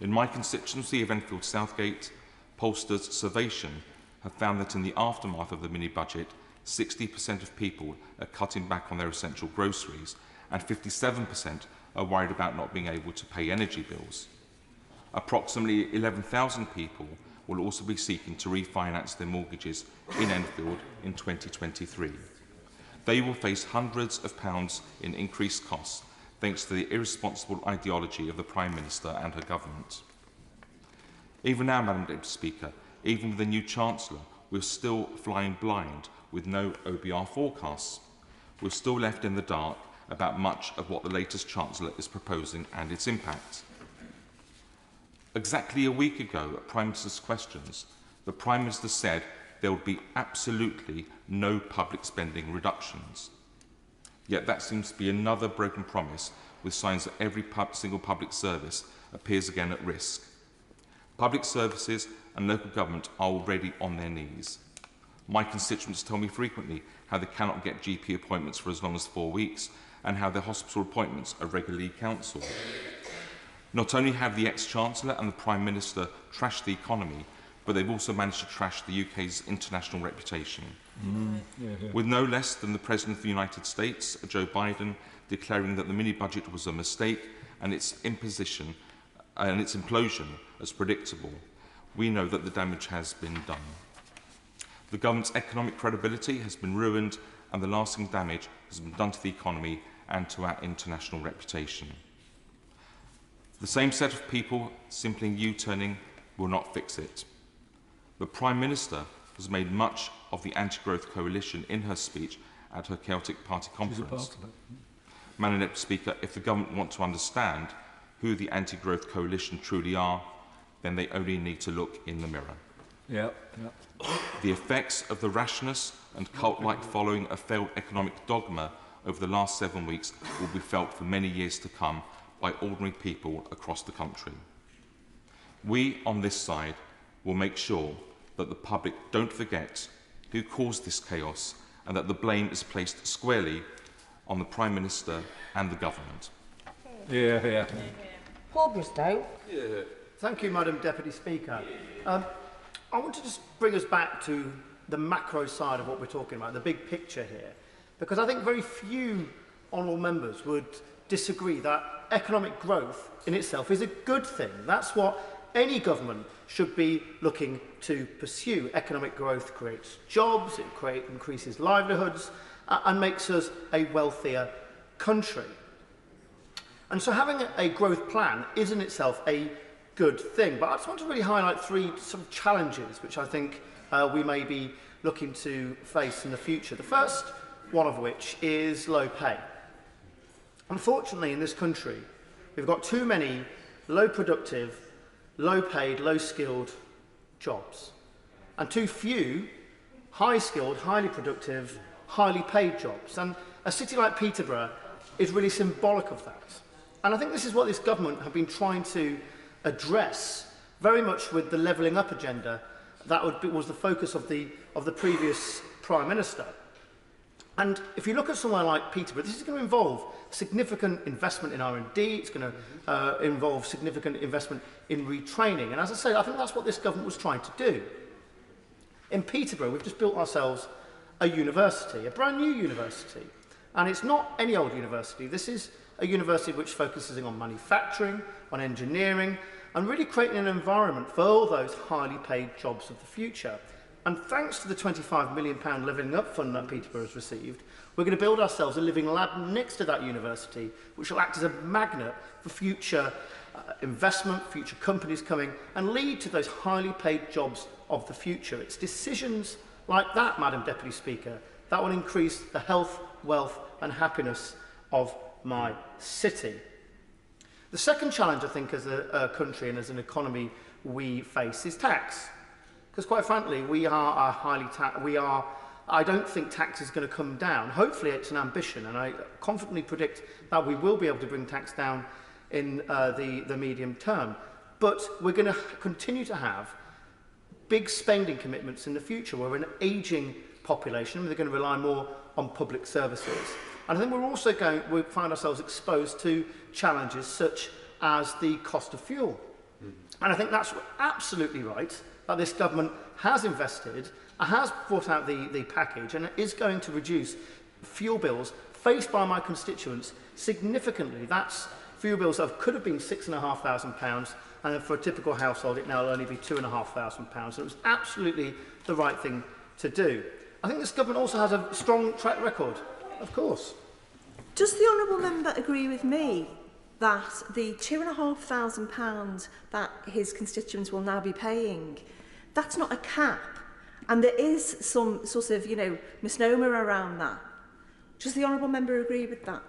In my constituency of Enfield Southgate, pollsters' Survation have found that in the aftermath of the mini-budget, 60% of people are cutting back on their essential groceries, and 57% are worried about not being able to pay energy bills. Approximately 11,000 people will also be seeking to refinance their mortgages in Enfield in 2023. They will face hundreds of pounds in increased costs thanks to the irresponsible ideology of the Prime Minister and her government. Even now, Madam Deputy Speaker, even with the new Chancellor, we're still flying blind with no OBR forecasts. We're still left in the dark about much of what the latest Chancellor is proposing and its impact. Exactly a week ago at Prime Minister's questions, the Prime Minister said there would be absolutely no public spending reductions. Yet that seems to be another broken promise, with signs that every single public service appears again at risk. Public services and local government are already on their knees. My constituents tell me frequently how they cannot get GP appointments for as long as 4 weeks and how their hospital appointments are regularly cancelled. Not only have the ex-Chancellor and the Prime Minister trashed the economy, but they've also managed to trash the UK's international reputation. With no less than the President of the United States, Joe Biden, declaring that the mini-budget was a mistake and its imposition and its implosion as predictable, we know that the damage has been done. The government's economic credibility has been ruined and the lasting damage has been done to the economy and to our international reputation. The same set of people simply U-turning will not fix it. The Prime Minister has made much of the anti-growth coalition in her speech at her Celtic Party conference. Madam Deputy Speaker, if the government want to understand who the anti-growth coalition truly are, then they only need to look in the mirror. The effects of the rashness and cult-like following of failed economic dogma over the last 7 weeks will be felt for many years to come by ordinary people across the country. We, on this side, will make sure that the public don't forget who caused this chaos and that the blame is placed squarely on the Prime Minister and the government. Paul Bristow. Thank you, Madam Deputy Speaker. I want to just bring us back to the macro side of what we're talking about, the big picture here, because I think very few honourable members would disagree that economic growth in itself is a good thing. That's what any government should be looking to pursue. Economic growth creates jobs, it increases livelihoods, and makes us a wealthier country. And so having a growth plan is in itself a good thing. But I just want to really highlight three sort of challenges which I think we may be looking to face in the future. The first one of which is low pay. Unfortunately, in this country, we've got too many low productive, low paid, low skilled jobs, and too few high skilled, highly productive, highly paid jobs. And a city like Peterborough is really symbolic of that. And I think this is what this government have been trying to address very much with the levelling up agenda that was the focus of the previous Prime Minister. And if you look at somewhere like Peterborough, this is going to involve significant investment in R&D, it's going to involve significant investment in retraining. And as I say, I think that's what this government was trying to do. In Peterborough, we've just built ourselves a university, a brand new university. And it's not any old university. This is a university which focuses on manufacturing, on engineering, and really creating an environment for all those highly paid jobs of the future. And thanks to the £25 million Living Up Fund that Peterborough has received, we're going to build ourselves a living lab next to that university, which will act as a magnet for future investment, future companies coming, and lead to those highly paid jobs of the future. It's decisions like that, Madam Deputy Speaker, that will increase the health, wealth and happiness of my city. The second challenge, I think, as a country and as an economy we face is tax. Because quite frankly, we are a highly I don't think tax is going to come down. Hopefully it's an ambition, and I confidently predict that we will be able to bring tax down in the medium term. But we're going to continue to have big spending commitments in the future. We're an ageing population, and they're going to rely more on public services. And I think we're also we find ourselves exposed to challenges such as the cost of fuel. And I think that's absolutely right, that this government has invested, has brought out the package, and is going to reduce fuel bills faced by my constituents significantly. That's fuel bills that could have been £6,500, and for a typical household it now will only be £2,500. And it was absolutely the right thing to do. I think this government also has a strong track record, of course. Does the honourable member agree with me that the £2,500 that his constituents will now be paying, that's not a cap, and there is some sort of, misnomer around that? Does the honourable member agree with that?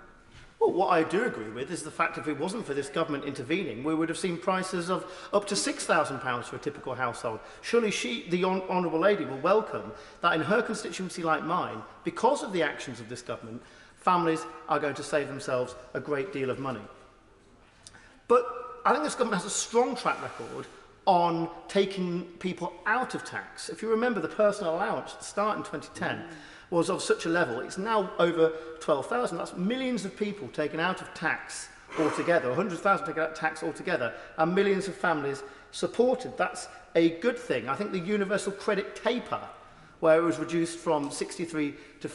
Well, what I do agree with is the fact if it wasn't for this government intervening, we would have seen prices of up to £6,000 for a typical household. Surely the Honourable Lady will welcome that in her constituency like mine, because of the actions of this government, families are going to save themselves a great deal of money. But I think this government has a strong track record on taking people out of tax. If you remember, the personal allowance at the start in 2010 was of such a level, it's now over 12,000. That's millions of people taken out of tax altogether, 100,000 taken out of tax altogether, and millions of families supported. That's a good thing. I think the universal credit taper, where it was reduced from 63 to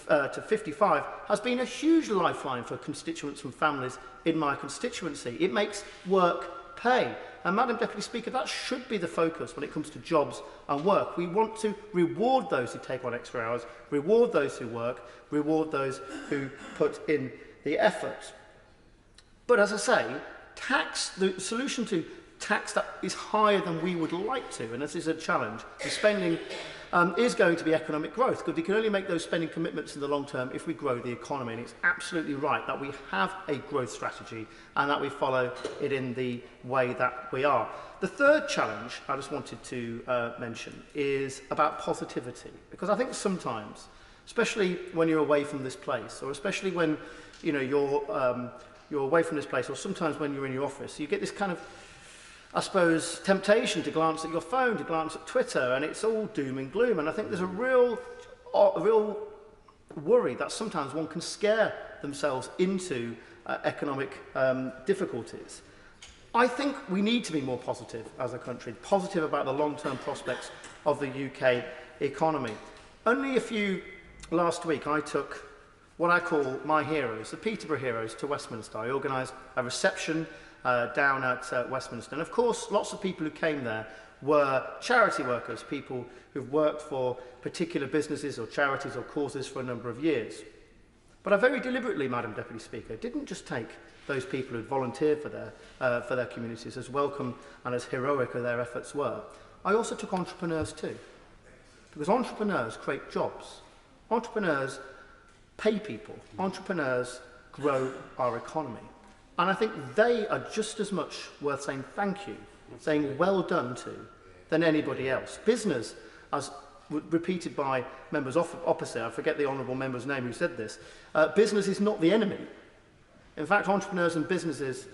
55, has been a huge lifeline for constituents and families in my constituency. It makes work pay. And Madam Deputy Speaker, that should be the focus when it comes to jobs and work. We want to reward those who take on extra hours, reward those who work, reward those who put in the effort. But as I say, the solution to tax that is higher than we would like to, and this is a challenge, the spending is going to be economic growth, because we can only make those spending commitments in the long term if we grow the economy. And it's absolutely right that we have a growth strategy and that we follow it in the way that we are. The third challenge I just wanted to mention is about positivity, because I think sometimes, especially when you're away from this place, or especially when you're away from this place, or sometimes when you're in your office, you get this kind of, I suppose, temptation to glance at your phone, to glance at Twitter, and it's all doom and gloom. And I think there's a real worry that sometimes one can scare themselves into economic difficulties. I think we need to be more positive as a country, positive about the long-term prospects of the UK economy. Last week I took what I call my heroes, the Peterborough heroes, to Westminster. I organised a reception down at Westminster. And of course, lots of people who came there were charity workers, people who've worked for particular businesses or charities or causes for a number of years. But I very deliberately, Madam Deputy Speaker, didn't just take those people who'd volunteered for their communities, as welcome and as heroic as their efforts were. I also took entrepreneurs too, because entrepreneurs create jobs. Entrepreneurs pay people. Entrepreneurs grow our economy. And I think they are just as much worth saying thank you, saying well done to, than anybody else. Business, as repeated by members opposite, I forget the honourable member's name who said this, business is not the enemy. In fact, entrepreneurs and businesses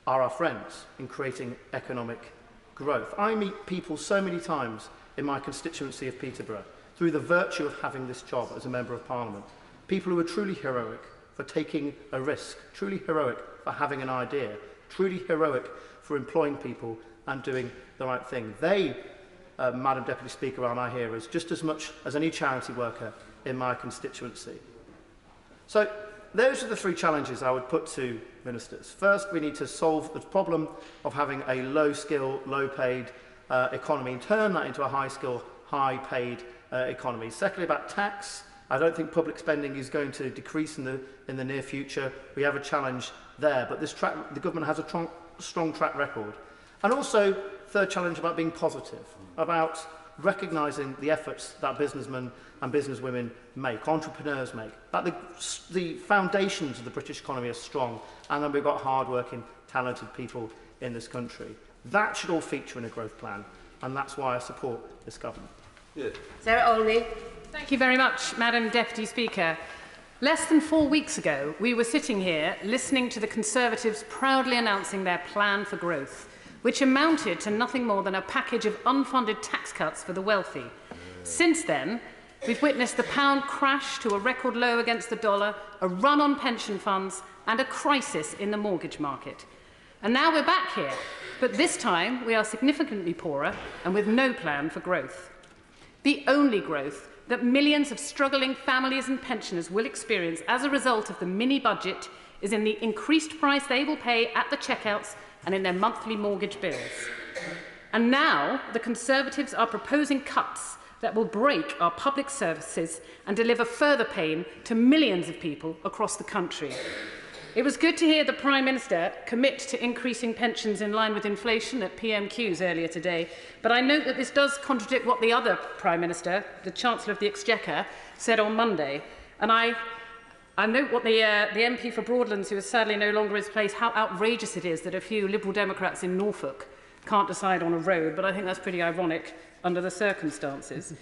are our friends in creating economic growth. I meet people so many times in my constituency of Peterborough through the virtue of having this job as a Member of Parliament. People who are truly heroic for taking a risk, truly heroic for having an idea, truly heroic for employing people and doing the right thing. They, Madam Deputy Speaker, are my heroes just as much as any charity worker in my constituency. So those are the three challenges I would put to ministers. First, we need to solve the problem of having a low-skill, low-paid economy and turn that into a high-skill, high-paid economy. Secondly, about tax, I don't think public spending is going to decrease in the near future. We have a challenge there, but the government has a strong track record. And also, third challenge about being positive, about recognising the efforts that businessmen and businesswomen make, entrepreneurs make, that the foundations of the British economy are strong, and that we've got hard-working, talented people in this country. That should all feature in a growth plan, and that's why I support this government. Yeah. Sarah Olney. Thank you very much, Madam Deputy Speaker. Less than 4 weeks ago, we were sitting here listening to the Conservatives proudly announcing their plan for growth, which amounted to nothing more than a package of unfunded tax cuts for the wealthy. Since then, we've witnessed the pound crash to a record low against the dollar, a run on pension funds, and a crisis in the mortgage market. And now we're back here, but this time we are significantly poorer and with no plan for growth. The only growth that millions of struggling families and pensioners will experience as a result of the mini-budget is in the increased price they will pay at the checkouts and in their monthly mortgage bills. And now the Conservatives are proposing cuts that will break our public services and deliver further pain to millions of people across the country. It was good to hear the Prime Minister commit to increasing pensions in line with inflation at pmqs earlier today, but I note that this does contradict what the other Prime Minister, the Chancellor of the Exchequer, said on Monday. And I I note what the MP for Broadlands, who is sadly no longer in his place, how outrageous it is that a few Liberal Democrats in Norfolk can't decide on a road, but I think that's pretty ironic under the circumstances.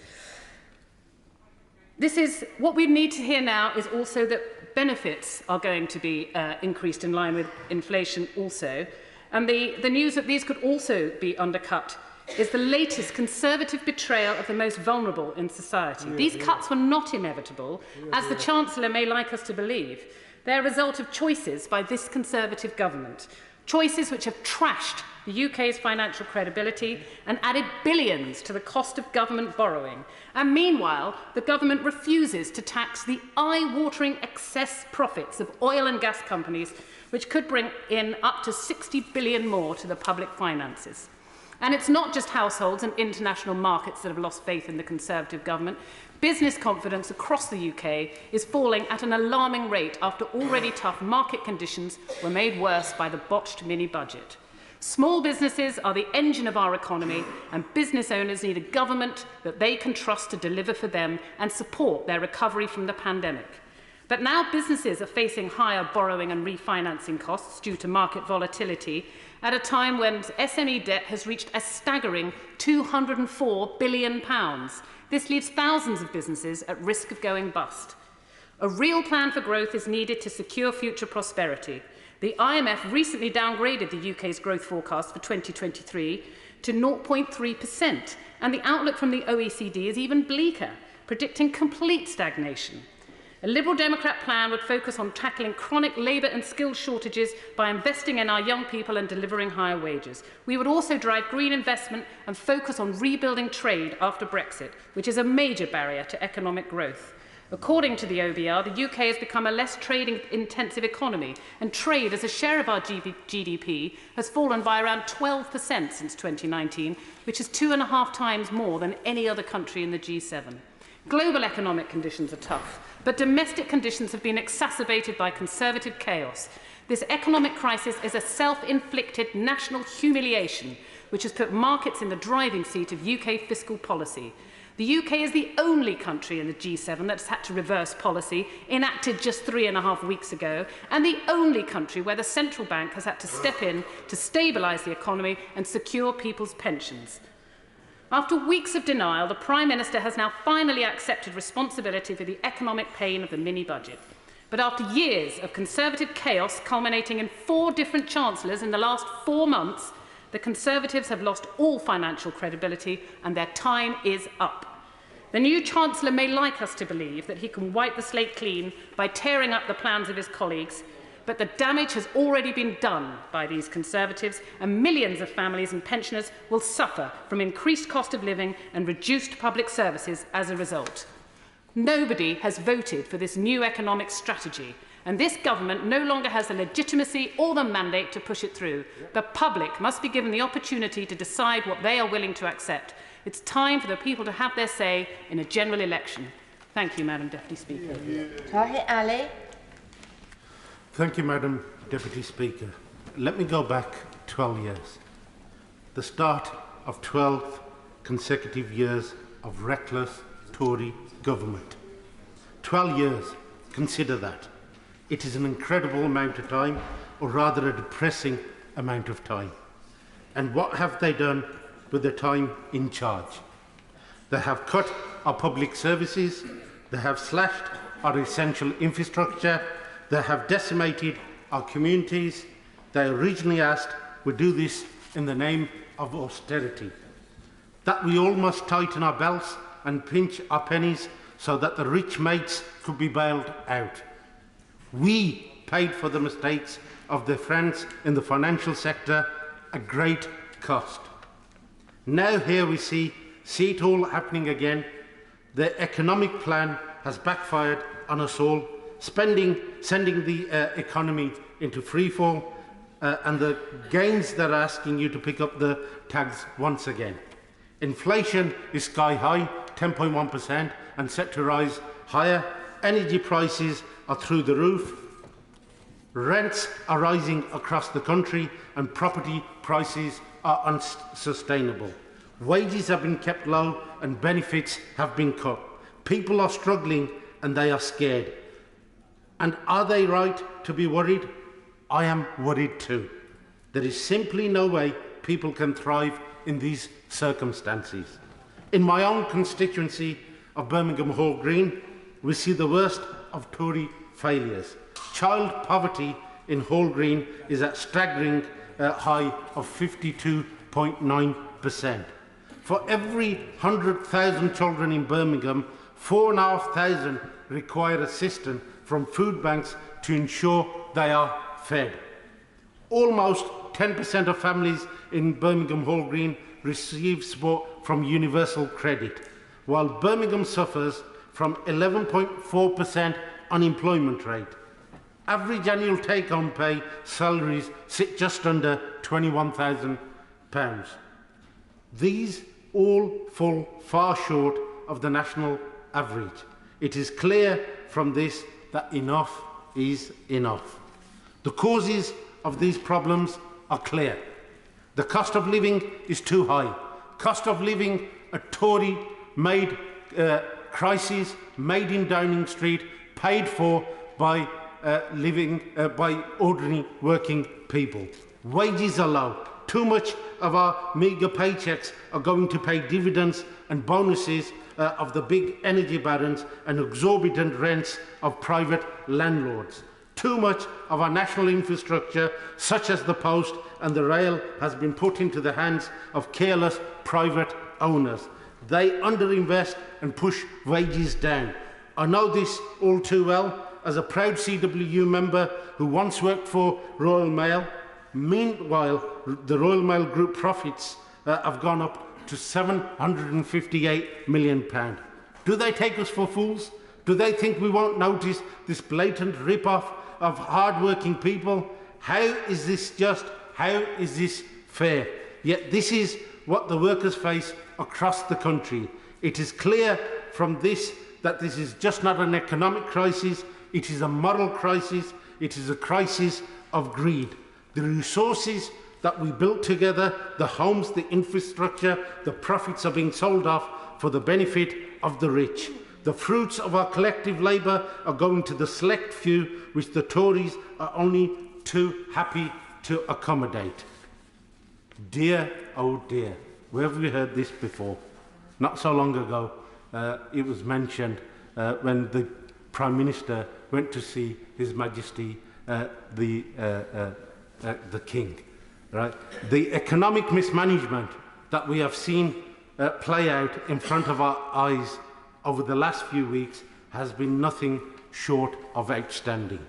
What we need to hear now is also that benefits are going to be increased in line with inflation also. And the news that these could also be undercut is the latest Conservative betrayal of the most vulnerable in society. These cuts were not inevitable, as the Chancellor may like us to believe. They're a result of choices by this Conservative government, choices which have trashed the UK's financial credibility and added billions to the cost of government borrowing. And meanwhile, the government refuses to tax the eye-watering excess profits of oil and gas companies, which could bring in up to 60 billion more to the public finances. And it's not just households and international markets that have lost faith in the Conservative government. Business confidence across the UK is falling at an alarming rate after already tough market conditions were made worse by the botched mini-budget. Small businesses are the engine of our economy, and business owners need a government that they can trust to deliver for them and support their recovery from the pandemic. But now businesses are facing higher borrowing and refinancing costs due to market volatility at a time when SME debt has reached a staggering £204 billion. This leaves thousands of businesses at risk of going bust. A real plan for growth is needed to secure future prosperity. The IMF recently downgraded the UK's growth forecast for 2023 to 0.3%, and the outlook from the OECD is even bleaker, predicting complete stagnation. A Liberal Democrat plan would focus on tackling chronic labour and skills shortages by investing in our young people and delivering higher wages. We would also drive green investment and focus on rebuilding trade after Brexit, which is a major barrier to economic growth. According to the OBR, the UK has become a less trading-intensive economy, and trade as a share of our GDP has fallen by around 12% since 2019, which is 2.5 times more than any other country in the G7. Global economic conditions are tough, but domestic conditions have been exacerbated by Conservative chaos. This economic crisis is a self-inflicted national humiliation which has put markets in the driving seat of UK fiscal policy. The UK is the only country in the G7 that's had to reverse policy enacted just 3.5 weeks ago, and the only country where the central bank has had to step in to stabilise the economy and secure people's pensions. After weeks of denial, the Prime Minister has now finally accepted responsibility for the economic pain of the mini-budget. But after years of Conservative chaos culminating in 4 different Chancellors in the last 4 months, the Conservatives have lost all financial credibility and their time is up. The new Chancellor may like us to believe that he can wipe the slate clean by tearing up the plans of his colleagues, but the damage has already been done by these Conservatives, and millions of families and pensioners will suffer from increased cost of living and reduced public services as a result. Nobody has voted for this new economic strategy, and this government no longer has the legitimacy or the mandate to push it through. The public must be given the opportunity to decide what they are willing to accept. It's time for the people to have their say in a general election. Thank you, Madam Deputy Speaker. Tahir Ali. Thank you, Madam Deputy Speaker. Let me go back 12 years. The start of 12 consecutive years of reckless Tory government. 12 years, consider that. It is an incredible amount of time, or rather a depressing amount of time. And what have they done with their time in charge? They have cut our public services, they have slashed our essential infrastructure, they have decimated our communities. They originally asked we do this in the name of austerity, that we all must tighten our belts and pinch our pennies so that the rich mates could be bailed out. We paid for the mistakes of their friends in the financial sector at great cost. Now here we see it all happening again. The economic plan has backfired on us all, sending the economy into freefall, and the gains that are asking you to pick up the tags once again. Inflation is sky high, 10.1%, and set to rise higher. Energy prices are through the roof. Rents are rising across the country, and property prices are unsustainable. Wages have been kept low and benefits have been cut. People are struggling and they are scared. And are they right to be worried? I am worried too. There is simply no way people can thrive in these circumstances. In my own constituency of Birmingham Hall Green, we see the worst of Tory failures. Child poverty in Hall Green is at staggering high of 52.9%. For every 100,000 children in Birmingham, 4,500 require assistance from food banks to ensure they are fed. Almost 10% of families in Birmingham Hall Green receive support from Universal Credit, while Birmingham suffers from 11.4% unemployment rate. Average annual take-home pay salaries sit just under £21,000. These all fall far short of the national average. It is clear from this that enough is enough. The causes of these problems are clear. The cost of living is too high. Cost of living, a Tory-made crisis, made in Downing Street, paid for by by ordinary working people. Wages are low. Too much of our meagre paychecks are going to pay dividends and bonuses of the big energy barons and exorbitant rents of private landlords. Too much of our national infrastructure, such as the post and the rail, has been put into the hands of careless private owners. They underinvest and push wages down. I know this all too well as a proud CWU member who once worked for Royal Mail. Meanwhile, the Royal Mail Group profits have gone up to £758 million. Do they take us for fools? Do they think we won't notice this blatant rip-off of hard-working people? How is this just? How is this fair? Yet this is what the workers face across the country. It is clear from this that this is just not an economic crisis, it is a moral crisis, it is a crisis of greed. The resources that we built together, the homes, the infrastructure, the profits are being sold off for the benefit of the rich. The fruits of our collective labour are going to the select few, which the Tories are only too happy to accommodate. Dear, oh dear, where have we heard this before? Not so long ago, it was mentioned when the Prime Minister went to see His Majesty the King. Right? The economic mismanagement that we have seen play out in front of our eyes over the last few weeks has been nothing short of outstanding.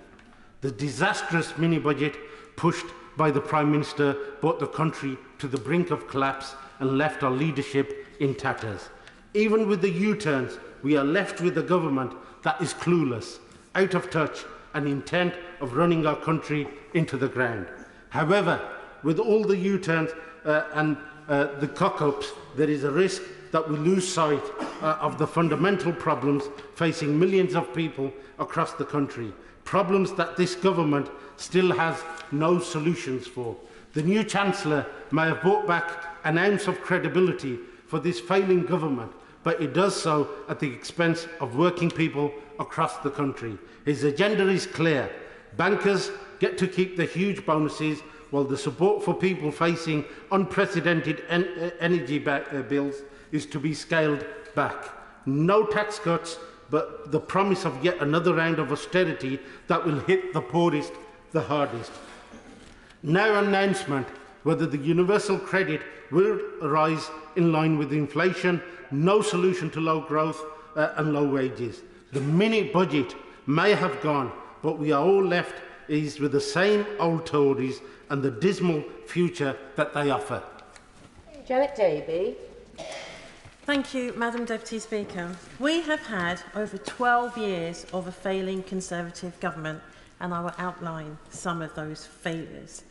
The disastrous mini-budget pushed by the Prime Minister brought the country to the brink of collapse and left our leadership in tatters. Even with the U-turns, we are left with a government that is clueless, out of touch, and intent of running our country into the ground. However, with all the U-turns and the cock-ups, there is a risk that we lose sight of the fundamental problems facing millions of people across the country, problems that this government still has no solutions for. The new Chancellor may have brought back an ounce of credibility for this failing government, but it does so at the expense of working people across the country. His agenda is clear. Bankers get to keep the huge bonuses, while the support for people facing unprecedented energy bills is to be scaled back. No tax cuts, but the promise of yet another round of austerity that will hit the poorest the hardest. No announcement whether the universal credit will rise in line with inflation, no solution to low growth and low wages. The mini-budget may have gone, but we are all left with the same old Tories and the dismal future that they offer. Janet Davey. Thank you, Madam Deputy Speaker. We have had over 12 years of a failing Conservative government, and I will outline some of those failures.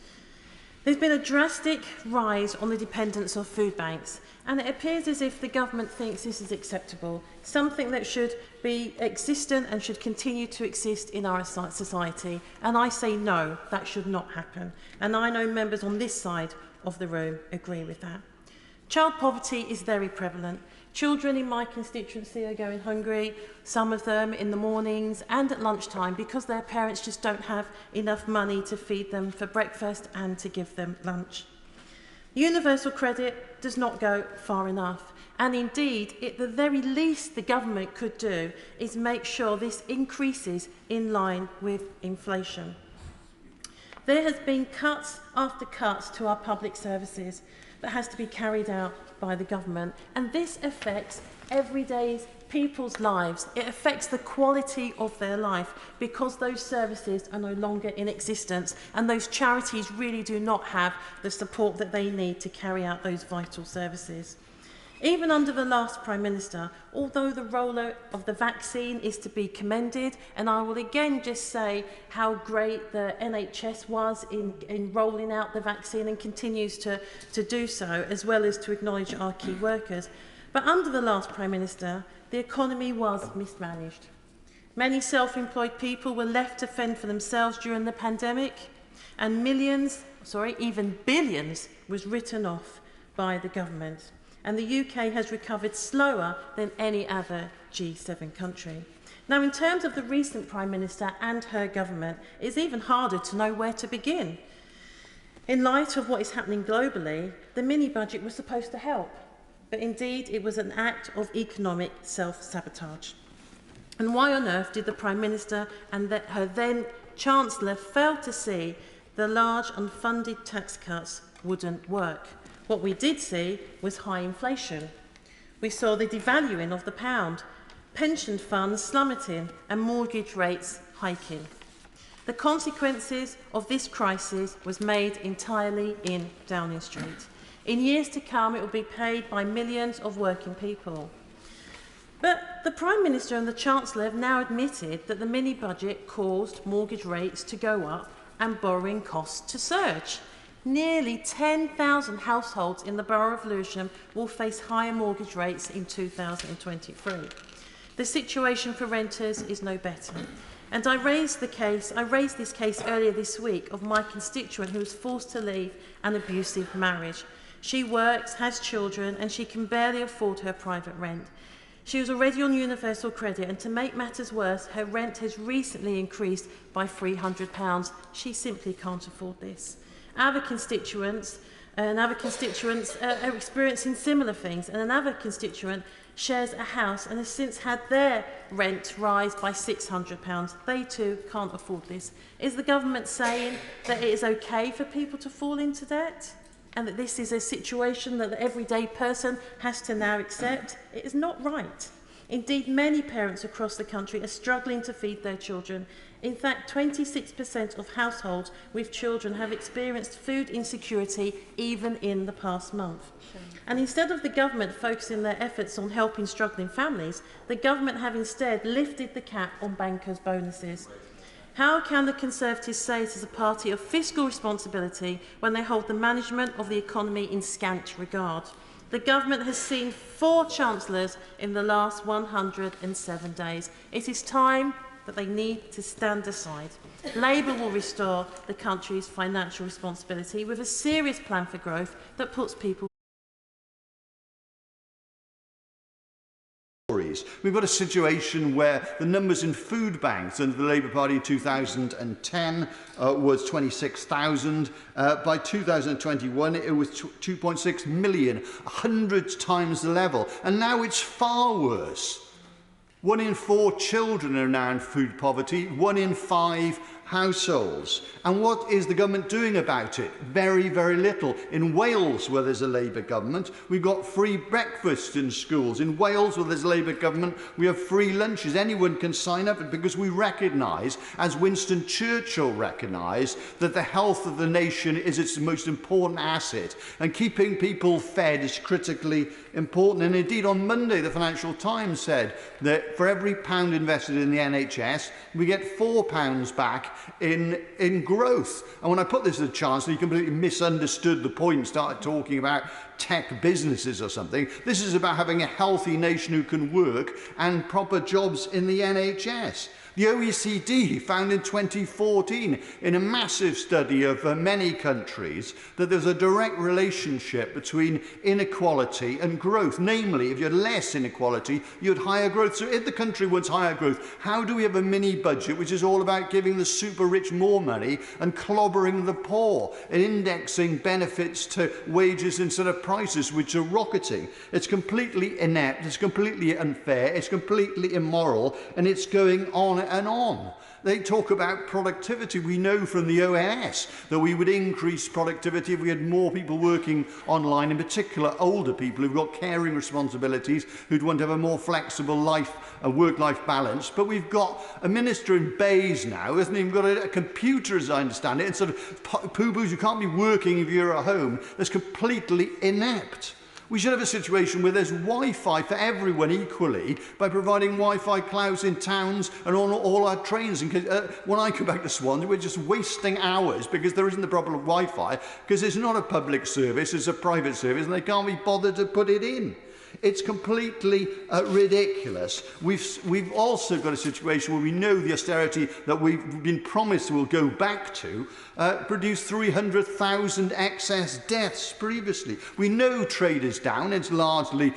There's been a drastic rise on the dependence of food banks, and it appears as if the government thinks this is acceptable, something that should be existent and should continue to exist in our society. And I say no, that should not happen. And I know members on this side of the room agree with that. Child poverty is very prevalent. Children in my constituency are going hungry, some of them in the mornings and at lunchtime, because their parents just don't have enough money to feed them for breakfast and to give them lunch. Universal credit does not go far enough, and indeed, at the very least the government could do is make sure this increases in line with inflation. There has been cuts after cuts to our public services that has to be carried out by the government, and this affects everyday people's lives. It affects the quality of their life because those services are no longer in existence, and those charities really do not have the support that they need to carry out those vital services. Even under the last Prime Minister, although the rollout of the vaccine is to be commended, and I will again just say how great the NHS was in rolling out the vaccine and continues to do so, as well as to acknowledge our key workers. But under the last Prime Minister, the economy was mismanaged. Many self-employed people were left to fend for themselves during the pandemic, and even billions was written off by the government. And the UK has recovered slower than any other G7 country. Now, in terms of the recent Prime Minister and her government, it's even harder to know where to begin. In light of what is happening globally, the mini-budget was supposed to help, but indeed it was an act of economic self-sabotage. And why on earth did the Prime Minister and her then Chancellor fail to see the large unfunded tax cuts wouldn't work? What we did see was high inflation. We saw the devaluing of the pound, pension funds plummeting and mortgage rates hiking. The consequences of this crisis was made entirely in Downing Street. In years to come, it will be paid by millions of working people. But the Prime Minister and the Chancellor have now admitted that the mini-budget caused mortgage rates to go up and borrowing costs to surge. Nearly 10,000 households in the borough of Lewisham will face higher mortgage rates in 2023. The situation for renters is no better. And I raised this case earlier this week of my constituent who was forced to leave an abusive marriage. She works, has children, and she can barely afford her private rent. She was already on universal credit, and to make matters worse, her rent has recently increased by £300. She simply can't afford this. Other constituents are experiencing similar things, and another constituent shares a house and has since had their rent rise by £600. They too can't afford this. Is the government saying that it is okay for people to fall into debt and that this is a situation that the everyday person has to now accept? It is not right. Indeed, many parents across the country are struggling to feed their children. In fact, 26% of households with children have experienced food insecurity even in the past month. And instead of the government focusing their efforts on helping struggling families, the government have instead lifted the cap on bankers' bonuses. How can the Conservatives say it is a party of fiscal responsibility when they hold the management of the economy in scant regard? The government has seen 4 chancellors in the last 107 days. It is time that they need to stand aside. Labour will restore the country's financial responsibility with a serious plan for growth that puts people. We've got a situation where the numbers in food banks under the Labour Party in 2010 was 26,000. By 2021, it was 2.6 million, 100 times the level. And now it's far worse. 1 in 4 children are now in food poverty, 1 in 5 households. And what is the government doing about it? Very, very little. In Wales, where there's a Labour government, we've got free breakfast in schools. In Wales, where there's a Labour government, we have free lunches. Anyone can sign up because we recognise, as Winston Churchill recognised, that the health of the nation is its most important asset. And keeping people fed is critically important. And indeed, on Monday, the Financial Times said that for every £1 invested in the NHS, we get £4 back in growth. And when I put this to the Chancellor, he completely misunderstood the point, started talking about tech businesses or something. This is about having a healthy nation who can work and proper jobs in the NHS. The OECD found in 2014, in a massive study of many countries, that there's a direct relationship between inequality and growth. Namely, if you had less inequality, you had higher growth. So if the country wants higher growth, how do we have a mini budget which is all about giving the super rich more money and clobbering the poor and indexing benefits to wages instead of prices, which are rocketing? It's completely inept, it's completely unfair, it's completely immoral, and it's going on and on. They talk about productivity. We know from the ONS that we would increase productivity if we had more people working online, in particular older people who've got caring responsibilities, who'd want to have a more flexible life and work-life balance. But we've got a minister in Bays now, hasn't even got a computer, as I understand it, and sort of poo-boos, you can't be working if you're at home. That's completely inept. We should have a situation where there's Wi-Fi for everyone equally by providing Wi-Fi clouds in towns and on all our trains. And when I go back to Swansea, we're just wasting hours because there isn't the proper Wi-Fi, because it's not a public service, it's a private service, and they can't be bothered to put it in. It's completely ridiculous. We've also got a situation where we know the austerity that we've been promised we'll go back to produced 300,000 excess deaths previously. We know trade is down. It's largely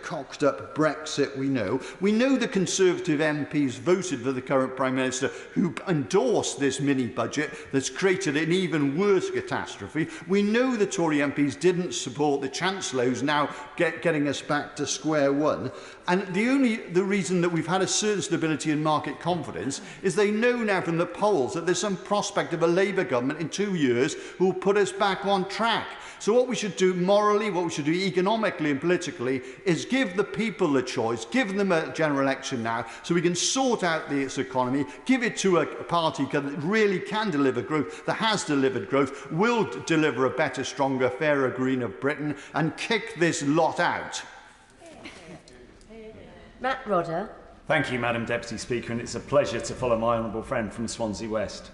cocked up Brexit, we know. We know the Conservative MPs voted for the current Prime Minister, who endorsed this mini-budget that's created an even worse catastrophe. We know the Tory MPs didn't support the Chancellor, who's now getting us back to square one. And the reason that we've had a certain stability in market confidence is they know now from the polls that there's some prospect of a Labour government in 2 years who will put us back on track. So what we should do morally, what we should do economically and politically is give the people the choice, give them a general election now so we can sort out this economy, give it to a party that really can deliver growth, that has delivered growth, will deliver a better, stronger, fairer, greener Britain, and kick this lot out. Matt Rodder. Thank you, Madam Deputy Speaker, and it's a pleasure to follow my honourable friend from Swansea West.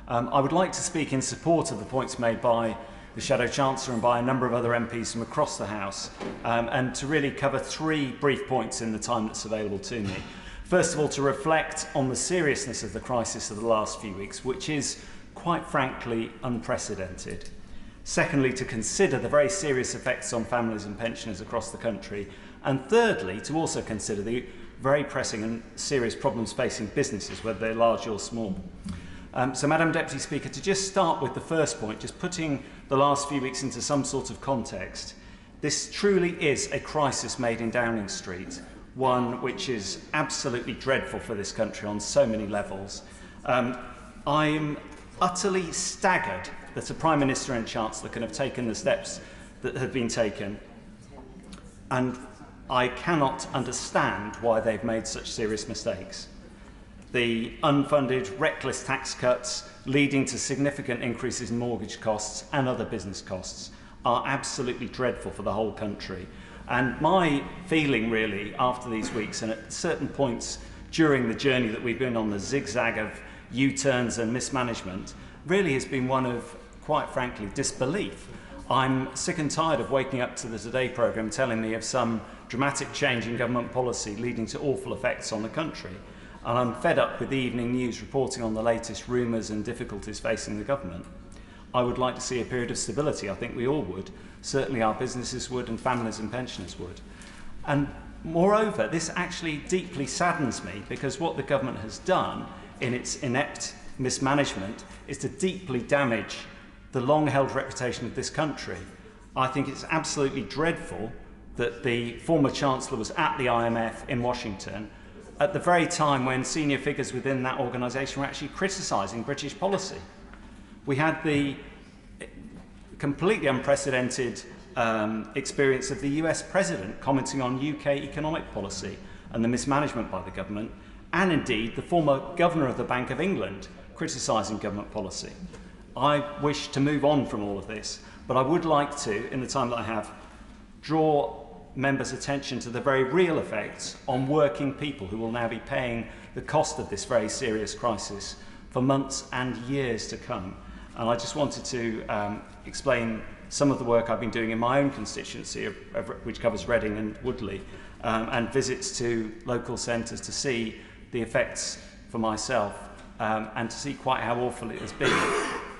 I would like to speak in support of the points made by the Shadow Chancellor and by a number of other MPs from across the House, and to really cover 3 brief points in the time that's available to me. First of all, to reflect on the seriousness of the crisis of the last few weeks, which is, quite frankly, unprecedented. Secondly, to consider the very serious effects on families and pensioners across the country. And thirdly, to also consider the very pressing and serious problems facing businesses, whether they're large or small. So, Madam Deputy Speaker, to just start with the first point, just putting the last few weeks into some sort of context, this truly is a crisis made in Downing Street, one which is absolutely dreadful for this country on so many levels. I'm utterly staggered that a Prime Minister and Chancellor can have taken the steps that have been taken, and I cannot understand why they've made such serious mistakes. The unfunded, reckless tax cuts leading to significant increases in mortgage costs and other business costs are absolutely dreadful for the whole country. And my feeling really after these weeks, and at certain points during the journey that we've been on, the zigzag of U-turns and mismanagement, really has been one of, quite frankly, disbelief. I'm sick and tired of waking up to the Today programme telling me of some dramatic change in government policy leading to awful effects on the country. And I'm fed up with the evening news reporting on the latest rumours and difficulties facing the government. I would like to see a period of stability. I think we all would. Certainly our businesses would, and families and pensioners would. And moreover, this actually deeply saddens me, because what the government has done in its inept mismanagement is to deeply damage the long-held reputation of this country. I think it's absolutely dreadful that the former Chancellor was at the IMF in Washington at the very time when senior figures within that organisation were actually criticising British policy. We had the completely unprecedented experience of the US President commenting on UK economic policy and the mismanagement by the government, and indeed the former Governor of the Bank of England criticising government policy. I wish to move on from all of this, but I would like to, in the time that I have, draw members' attention to the very real effects on working people who will now be paying the cost of this very serious crisis for months and years to come. And I just wanted to explain some of the work I've been doing in my own constituency, which covers Reading and Woodley, and visits to local centres to see the effects for myself and to see quite how awful it has been.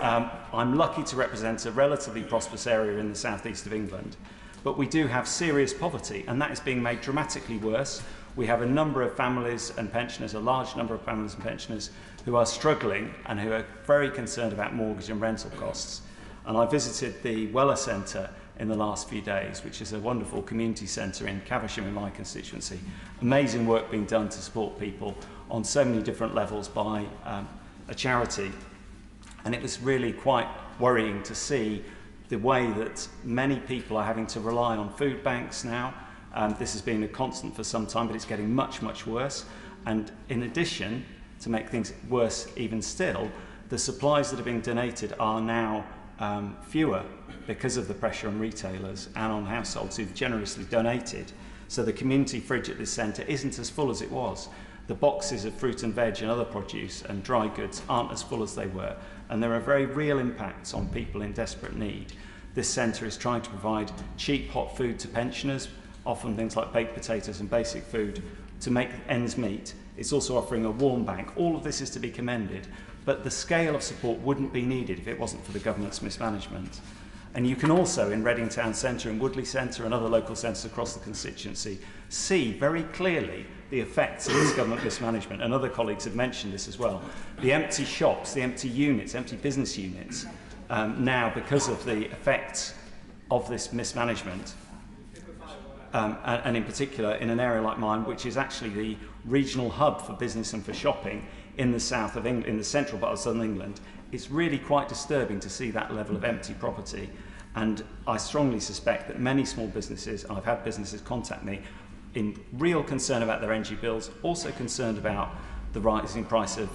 I'm lucky to represent a relatively prosperous area in the southeast of England, but we do have serious poverty, and that is being made dramatically worse. We have a number of families and pensioners, a large number of families and pensioners, who are struggling and who are very concerned about mortgage and rental costs. And I visited the Weller Centre in the last few days, which is a wonderful community centre in Caversham in my constituency. Amazing work being done to support people on so many different levels by a charity. And it was really quite worrying to see the way that many people are having to rely on food banks now. This has been a constant for some time, but it's getting much, much worse. And in addition, to make things worse even still, the supplies that are being donated are now fewer because of the pressure on retailers and on households who've generously donated. So the community fridge at this centre isn't as full as it was. The boxes of fruit and veg and other produce and dry goods aren't as full as they were, and there are very real impacts on people in desperate need. This centre is trying to provide cheap hot food to pensioners, often things like baked potatoes and basic food, to make ends meet. It's also offering a warm bank. All of this is to be commended, but the scale of support wouldn't be needed if it wasn't for the government's mismanagement. And you can also, in Reading Town Centre and Woodley Centre and other local centres across the constituency, see very clearly the effects of this government mismanagement, and other colleagues have mentioned this as well. The empty shops, the empty units, empty business units, now because of the effects of this mismanagement, and in particular in an area like mine, which is actually the regional hub for business and for shopping in the south of England, in the central part of southern England, it's really quite disturbing to see that level of empty property. And I strongly suspect that many small businesses, and I've had businesses contact me, in real concern about their energy bills, also concerned about the rising price of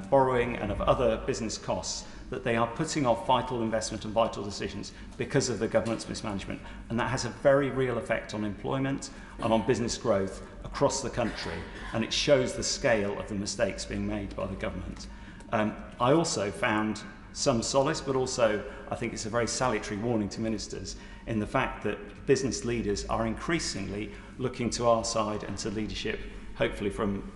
borrowing and of other business costs, that they are putting off vital investment and vital decisions because of the government's mismanagement. And that has a very real effect on employment and on business growth across the country. And it shows the scale of the mistakes being made by the government. I also found some solace, but also I think it's a very salutary warning to ministers in the fact that business leaders are increasingly looking to our side and to leadership, hopefully from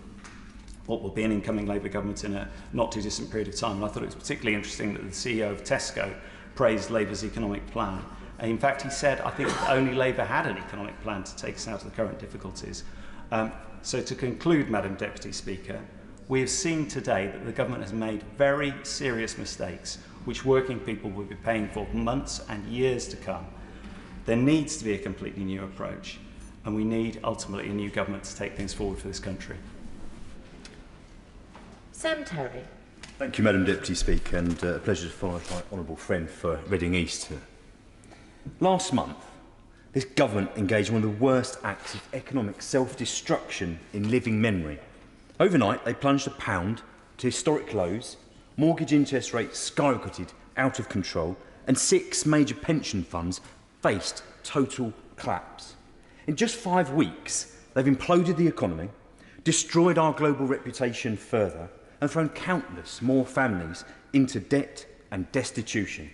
what will be an incoming Labour government in a not too distant period of time. And I thought it was particularly interesting that the CEO of Tesco praised Labour's economic plan. And in fact, he said, I think only Labour had an economic plan to take us out of the current difficulties. So to conclude, Madam Deputy Speaker, we have seen today that the government has made very serious mistakes which working people will be paying for months and years to come. There needs to be a completely new approach, and we need ultimately a new government to take things forward for this country. Sam Terry. Thank you, Madam Deputy Speaker, and a pleasure to follow my honourable friend for Reading East. Last month, this government engaged in one of the worst acts of economic self-destruction in living memory. Overnight, they plunged the pound to historic lows, mortgage interest rates skyrocketed out of control, and 6 major pension funds faced total collapse. In just 5 weeks, they've imploded the economy, destroyed our global reputation further, and thrown countless more families into debt and destitution.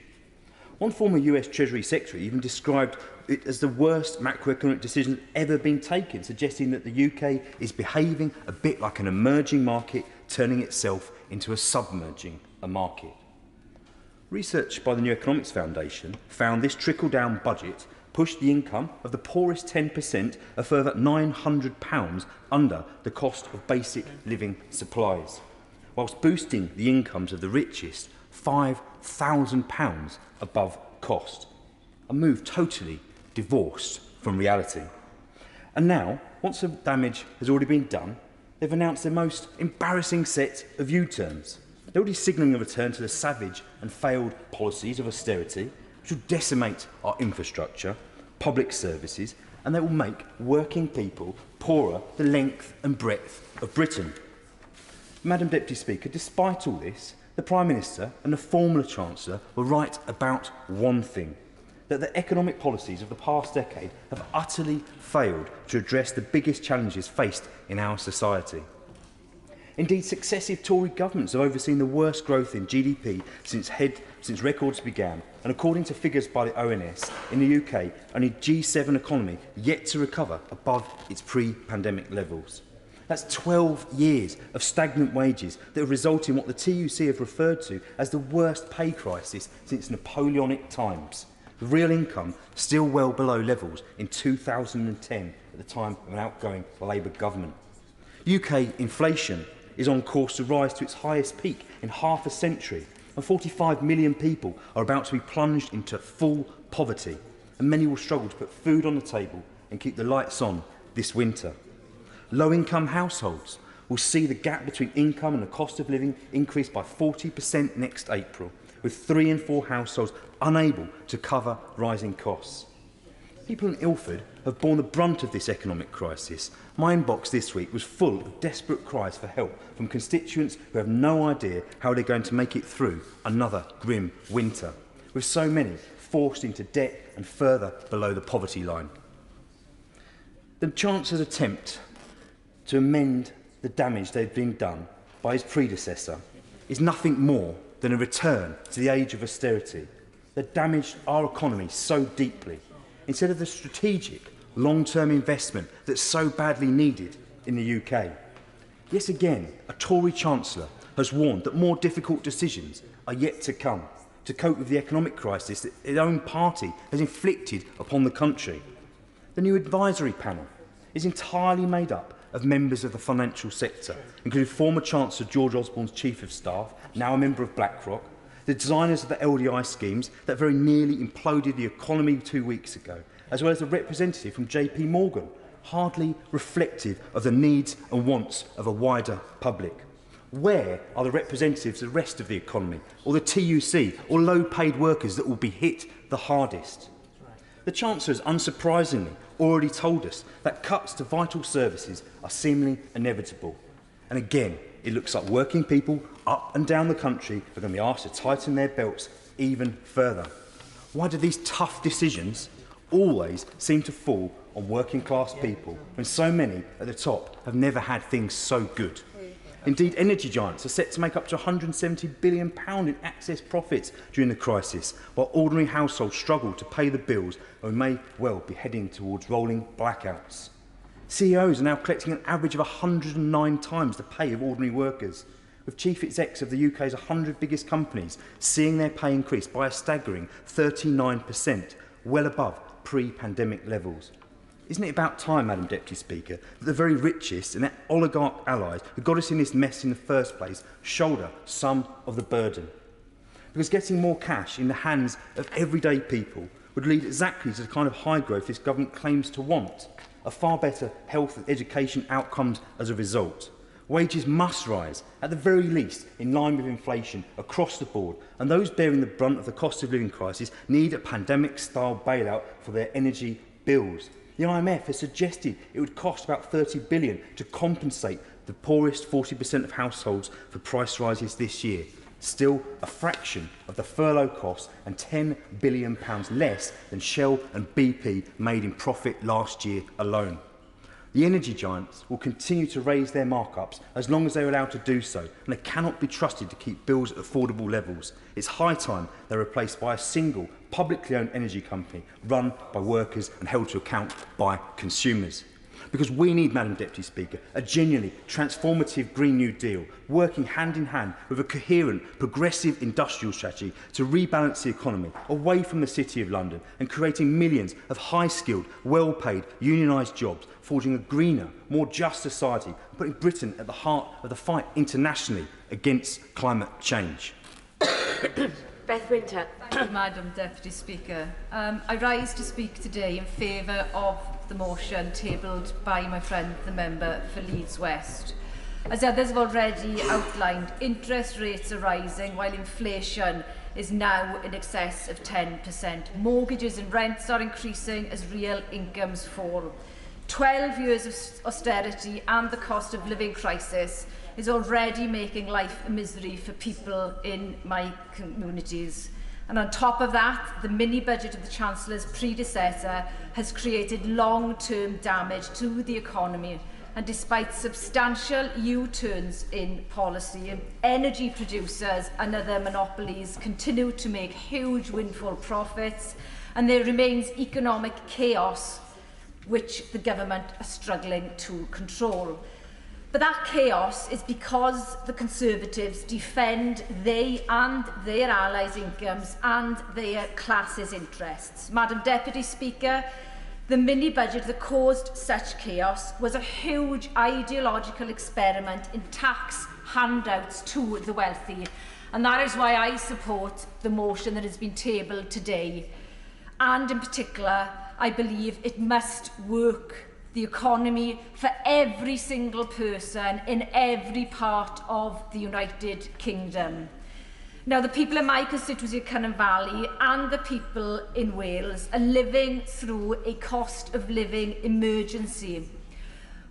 One former US Treasury Secretary even described it as the worst macroeconomic decision ever been taken, suggesting that the UK is behaving a bit like an emerging market, turning itself into a submerging market. Research by the New Economics Foundation found this trickle-down budget pushed the income of the poorest 10% a further £900 under the cost of basic living supplies, whilst boosting the incomes of the richest £5,000 above cost. A move totally divorced from reality. And now, once the damage has already been done, they've announced their most embarrassing set of U-turns. They're already signalling a return to the savage and failed policies of austerity, which will decimate our infrastructure, public services, and they will make working people poorer the length and breadth of Britain. Madam Deputy Speaker, despite all this, the Prime Minister and the former Chancellor were right about one thing, that the economic policies of the past decade have utterly failed to address the biggest challenges faced in our society. Indeed, successive Tory governments have overseen the worst growth in GDP since records began, and according to figures by the ONS, in the UK, only G7 economy yet to recover above its pre-pandemic levels. That's 12 years of stagnant wages that have resulted in what the TUC have referred to as the worst pay crisis since Napoleonic times. The real income still well below levels in 2010 at the time of an outgoing Labour government. UK inflation is on course to rise to its highest peak in half a century, and 45 million people are about to be plunged into full poverty, and many will struggle to put food on the table and keep the lights on this winter. Low-income households will see the gap between income and the cost of living increase by 40% next April, with 3 in 4 households unable to cover rising costs. People in Ilford have borne the brunt of this economic crisis. My inbox this week was full of desperate cries for help from constituents who have no idea how they're going to make it through another grim winter, with so many forced into debt and further below the poverty line. The Chancellor's attempt to amend the damage that had been done by his predecessor is nothing more than a return to the age of austerity that damaged our economy so deeply, instead of the strategic, long-term investment that's so badly needed in the UK. Yet again, a Tory Chancellor has warned that more difficult decisions are yet to come to cope with the economic crisis that his own party has inflicted upon the country. The new advisory panel is entirely made up of members of the financial sector, including former Chancellor George Osborne's Chief of Staff, now a member of BlackRock, the designers of the LDI schemes that very nearly imploded the economy 2 weeks ago, as well as a representative from JP Morgan, hardly reflective of the needs and wants of a wider public. Where are the representatives of the rest of the economy, or the TUC, or low-paid workers that will be hit the hardest? The Chancellor has unsurprisingly already told us that cuts to vital services are seemingly inevitable. And again, it looks like working people up and down the country are going to be asked to tighten their belts even further. Why do these tough decisions always seem to fall on working class people when so many at the top have never had things so good? Indeed, energy giants are set to make up to £170 billion in excess profits during the crisis, while ordinary households struggle to pay the bills and we may well be heading towards rolling blackouts. CEOs are now collecting an average of 109 times the pay of ordinary workers, with chief execs of the UK's 100 biggest companies seeing their pay increase by a staggering 39%, well above pre-pandemic levels. Isn't it about time, Madam Deputy Speaker, that the very richest and their oligarch allies who got us in this mess in the first place shoulder some of the burden? Because getting more cash in the hands of everyday people would lead exactly to the kind of high growth this government claims to want, a far better health and education outcomes as a result. Wages must rise, at the very least, in line with inflation across the board, and those bearing the brunt of the cost of living crisis need a pandemic-style bailout for their energy bills. The IMF has suggested it would cost about £30 billion to compensate the poorest 40% of households for price rises this year. Still a fraction of the furlough costs and £10 billion less than Shell and BP made in profit last year alone. The energy giants will continue to raise their markups as long as they are allowed to do so, and they cannot be trusted to keep bills at affordable levels. It's high time they're replaced by a single, publicly owned energy company run by workers and held to account by consumers. Because we need, Madam Deputy Speaker, a genuinely transformative Green New Deal, working hand in hand with a coherent, progressive industrial strategy to rebalance the economy away from the City of London and creating millions of high-skilled, well-paid, unionised jobs, forging a greener, more just society, and putting Britain at the heart of the fight internationally against climate change. Beth Winter. Thank you, Madam Deputy Speaker. I rise to speak today in favour of the motion tabled by my friend, the member for Leeds West. As others have already outlined, interest rates are rising while inflation is now in excess of 10%. Mortgages and rents are increasing as real incomes fall. 12 years of austerity and the cost of living crisis is already making life a misery for people in my communities. And on top of that, the mini-budget of the Chancellor's predecessor has created long-term damage to the economy and despite substantial U-turns in policy, energy producers and other monopolies continue to make huge windfall profits, and there remains economic chaos which the government are struggling to control. But that chaos is because the Conservatives defend they and their allies' incomes and their classes' interests. Madam Deputy Speaker, the mini-budget that caused such chaos was a huge ideological experiment in tax handouts to the wealthy, and that is why I support the motion that has been tabled today. And in particular, I believe it must work the economy for every single person in every part of the United Kingdom. Now, the people in my constituency of Cynon Valley and the people in Wales are living through a cost of living emergency.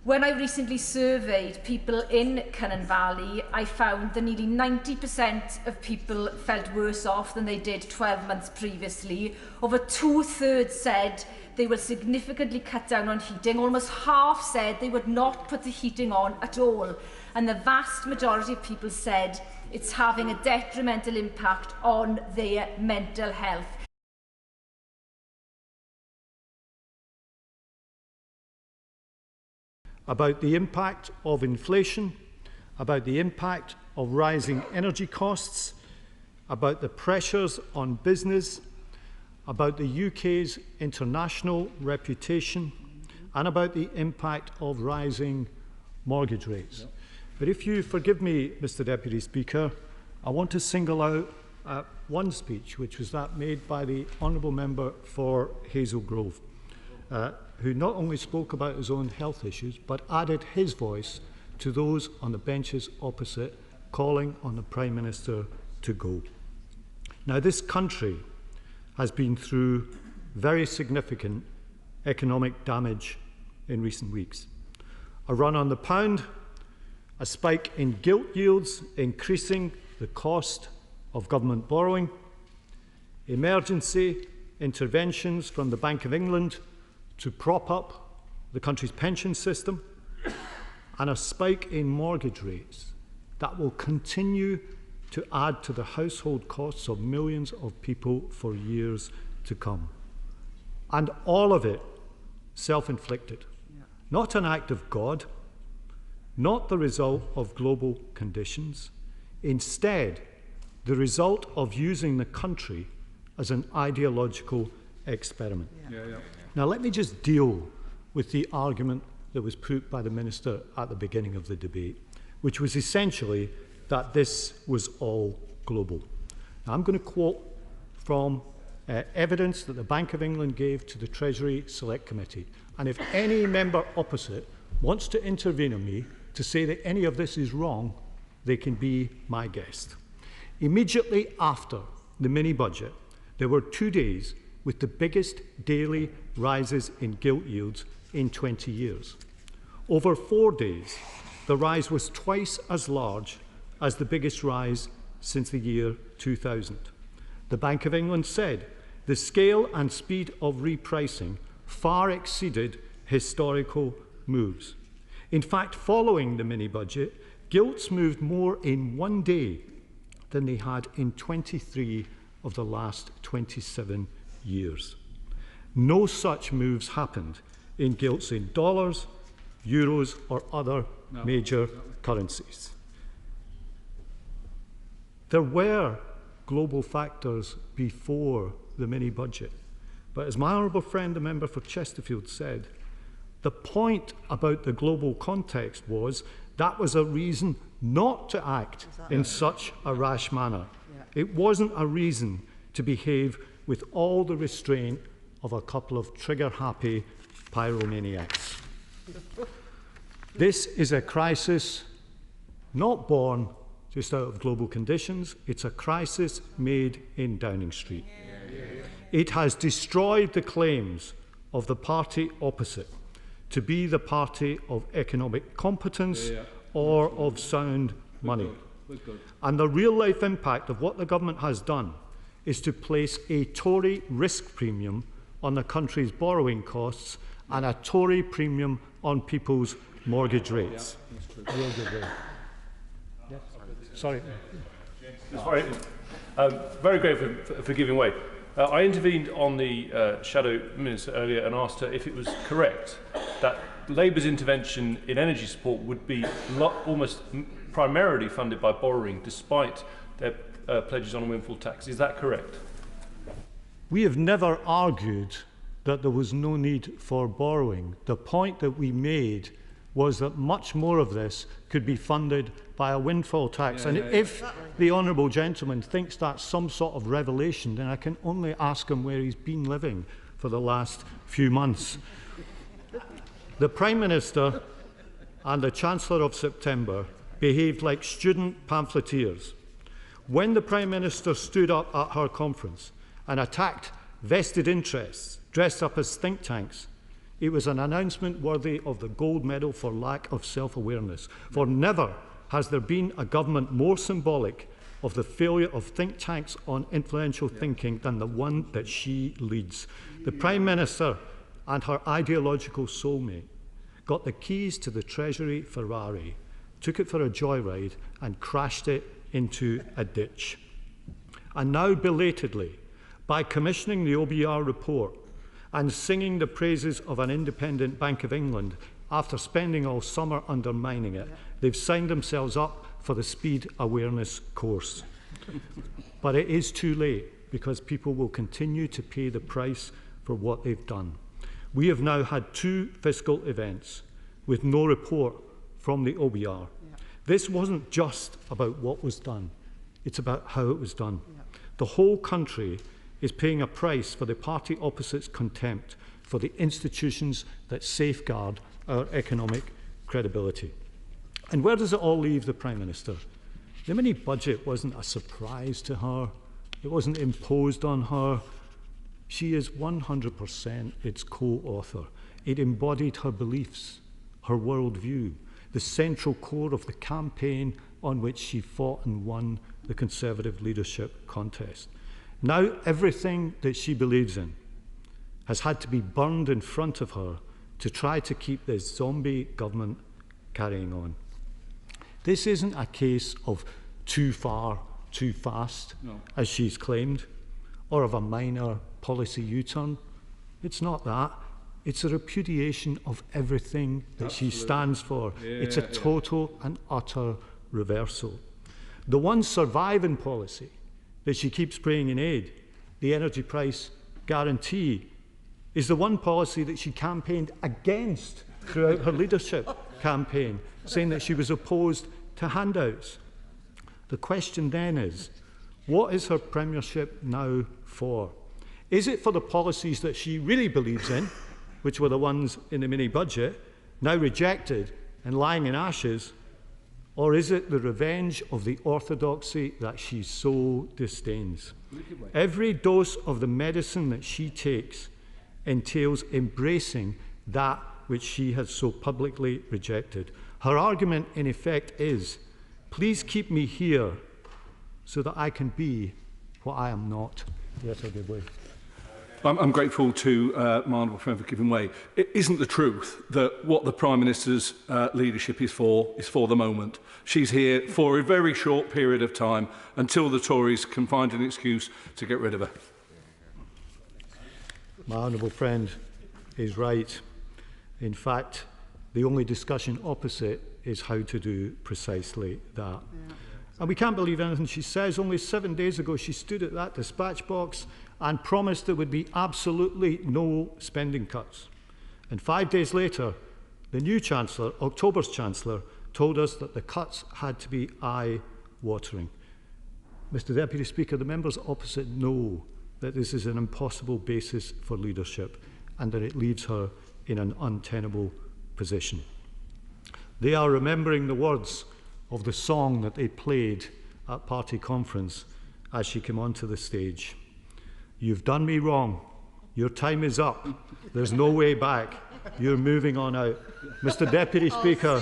When I recently surveyed people in Cynon Valley, I found that nearly 90% of people felt worse off than they did 12 months previously. Over 2/3 said they will significantly cut down on heating. Almost half said they would not put the heating on at all. And the vast majority of people said it's having a detrimental impact on their mental health. About the impact of inflation, about the impact of rising energy costs, about the pressures on business, about the UK's international reputation, and about the impact of rising mortgage rates. But if you forgive me, Mr Deputy Speaker, I want to single out one speech, which was that made by the Honourable Member for Hazel Grove, who not only spoke about his own health issues, but added his voice to those on the benches opposite, calling on the Prime Minister to go. Now, this country has been through very significant economic damage in recent weeks. A run on the pound, a spike in gilt yields, increasing the cost of government borrowing, emergency interventions from the Bank of England to prop up the country's pension system, and a spike in mortgage rates that will continue to add to the household costs of millions of people for years to come. And all of it self-inflicted. Not an act of God, not the result of global conditions, instead the result of using the country as an ideological experiment. Now let me just deal with the argument that was put by the Minister at the beginning of the debate, which was essentially that this was all global. Now, I'm going to quote from evidence that the Bank of England gave to the Treasury Select Committee. And if any member opposite wants to intervene on me to say that any of this is wrong, they can be my guest. Immediately after the mini-budget, there were 2 days with the biggest daily rises in gilt yields in 20 years. Over 4 days, the rise was twice as large as the biggest rise since the year 2000. The Bank of England said the scale and speed of repricing far exceeded historical moves. In fact, following the mini-budget, gilts moved more in 1 day than they had in 23 of the last 27 years. No such moves happened in gilts in dollars, euros, or other major currencies. There were global factors before the mini-budget, but as my honourable friend, the member for Chesterfield, said, the point about the global context was that was a reason not to act in such a rash manner. It wasn't a reason to behave with all the restraint of a couple of trigger-happy pyromaniacs. This is a crisis not born just out of global conditions. It's a crisis made in Downing Street. It has destroyed the claims of the party opposite to be the party of economic competence or of sound money. And the real-life impact of what the government has done is to place a Tory risk premium on the country's borrowing costs and a Tory premium on people's mortgage rates. Real good rate. Yes. Sorry. Very grateful for giving way. I intervened on the Shadow Minister earlier and asked her if it was correct that Labour's intervention in energy support would be almost primarily funded by borrowing, despite their pledges on a windfall tax. Is that correct? We have never argued that there was no need for borrowing. The point that we made was that much more of this could be funded by a windfall tax. If the honourable gentleman thinks that's some sort of revelation, then I can only ask him where he's been living for the last few months. The Prime Minister and the Chancellor of September behaved like student pamphleteers. When the Prime Minister stood up at her conference and attacked vested interests dressed up as think tanks, it was an announcement worthy of the gold medal for lack of self-awareness. For never has there been a government more symbolic of the failure of think tanks on influential thinking than the one that she leads. The Prime Minister and her ideological soulmate got the keys to the Treasury Ferrari, took it for a joyride and crashed it into a ditch. And now, belatedly, by commissioning the OBR report and singing the praises of an independent Bank of England after spending all summer undermining it, they've signed themselves up for the speed awareness course. But it is too late, because people will continue to pay the price for what they've done. We have now had 2 fiscal events with no report from the OBR. This wasn't just about what was done, it's about how it was done. The whole country is paying a price for the party opposite's contempt for the institutions that safeguard our economic credibility. And where does it all leave the Prime Minister? The mini budget wasn't a surprise to her. It wasn't imposed on her. She is 100% its co-author. It embodied her beliefs, her worldview, the central core of the campaign on which she fought and won the Conservative leadership contest. Now everything that she believes in has had to be burned in front of her to try to keep this zombie government carrying on. This isn't a case of too far, too fast, as she's claimed, or of a minor policy U-turn. It's not that. It's a repudiation of everything that she stands for. It's a total and utter reversal. The one surviving policy that she keeps praying in aid, the energy price guarantee, is the one policy that she campaigned against throughout her leadership campaign, saying that she was opposed to handouts. The question then is, what is her premiership now for? Is it for the policies that she really believes in, which were the ones in the mini-budget, now rejected and lying in ashes, or is it the revenge of the orthodoxy that she so disdains? Every dose of the medicine that she takes entails embracing that which she has so publicly rejected. Her argument, in effect, is, please keep me here so that I can be what I am not. Yes, I'll give way. I'm grateful to my honourable friend for giving way. It isn't the truth that what the Prime Minister's leadership is for the moment. She's here for a very short period of time until the Tories can find an excuse to get rid of her. My honourable friend is right. In fact, the only discussion opposite is how to do precisely that. And we can't believe anything she says. Only 7 days ago, she stood at that dispatch box and promised there would be absolutely no spending cuts. And 5 days later, the new Chancellor, October's Chancellor, told us that the cuts had to be eye-watering. Mr. Deputy Speaker, the members opposite know that this is an impossible basis for leadership and that it leaves her in an untenable position. They are remembering the words of the song that they played at party conference as she came onto the stage. You've done me wrong. Your time is up. There's no way back. You're moving on out. Mr. Deputy Speaker,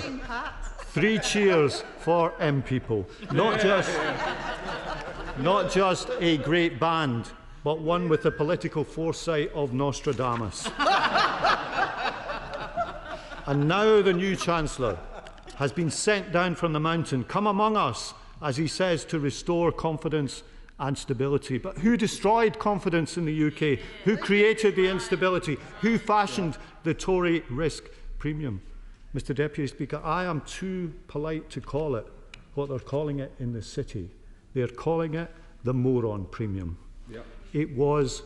3 cheers for M People. Not just a great band, but one with the political foresight of Nostradamus. And now the new Chancellor has been sent down from the mountain. Come among us, as he says, to restore confidence and stability. But who destroyed confidence in the UK? Who created the instability? Who fashioned the Tory risk premium? Mr Deputy Speaker, I am too polite to call it what they're calling it in the city. They're calling it the moron premium. Yep. It was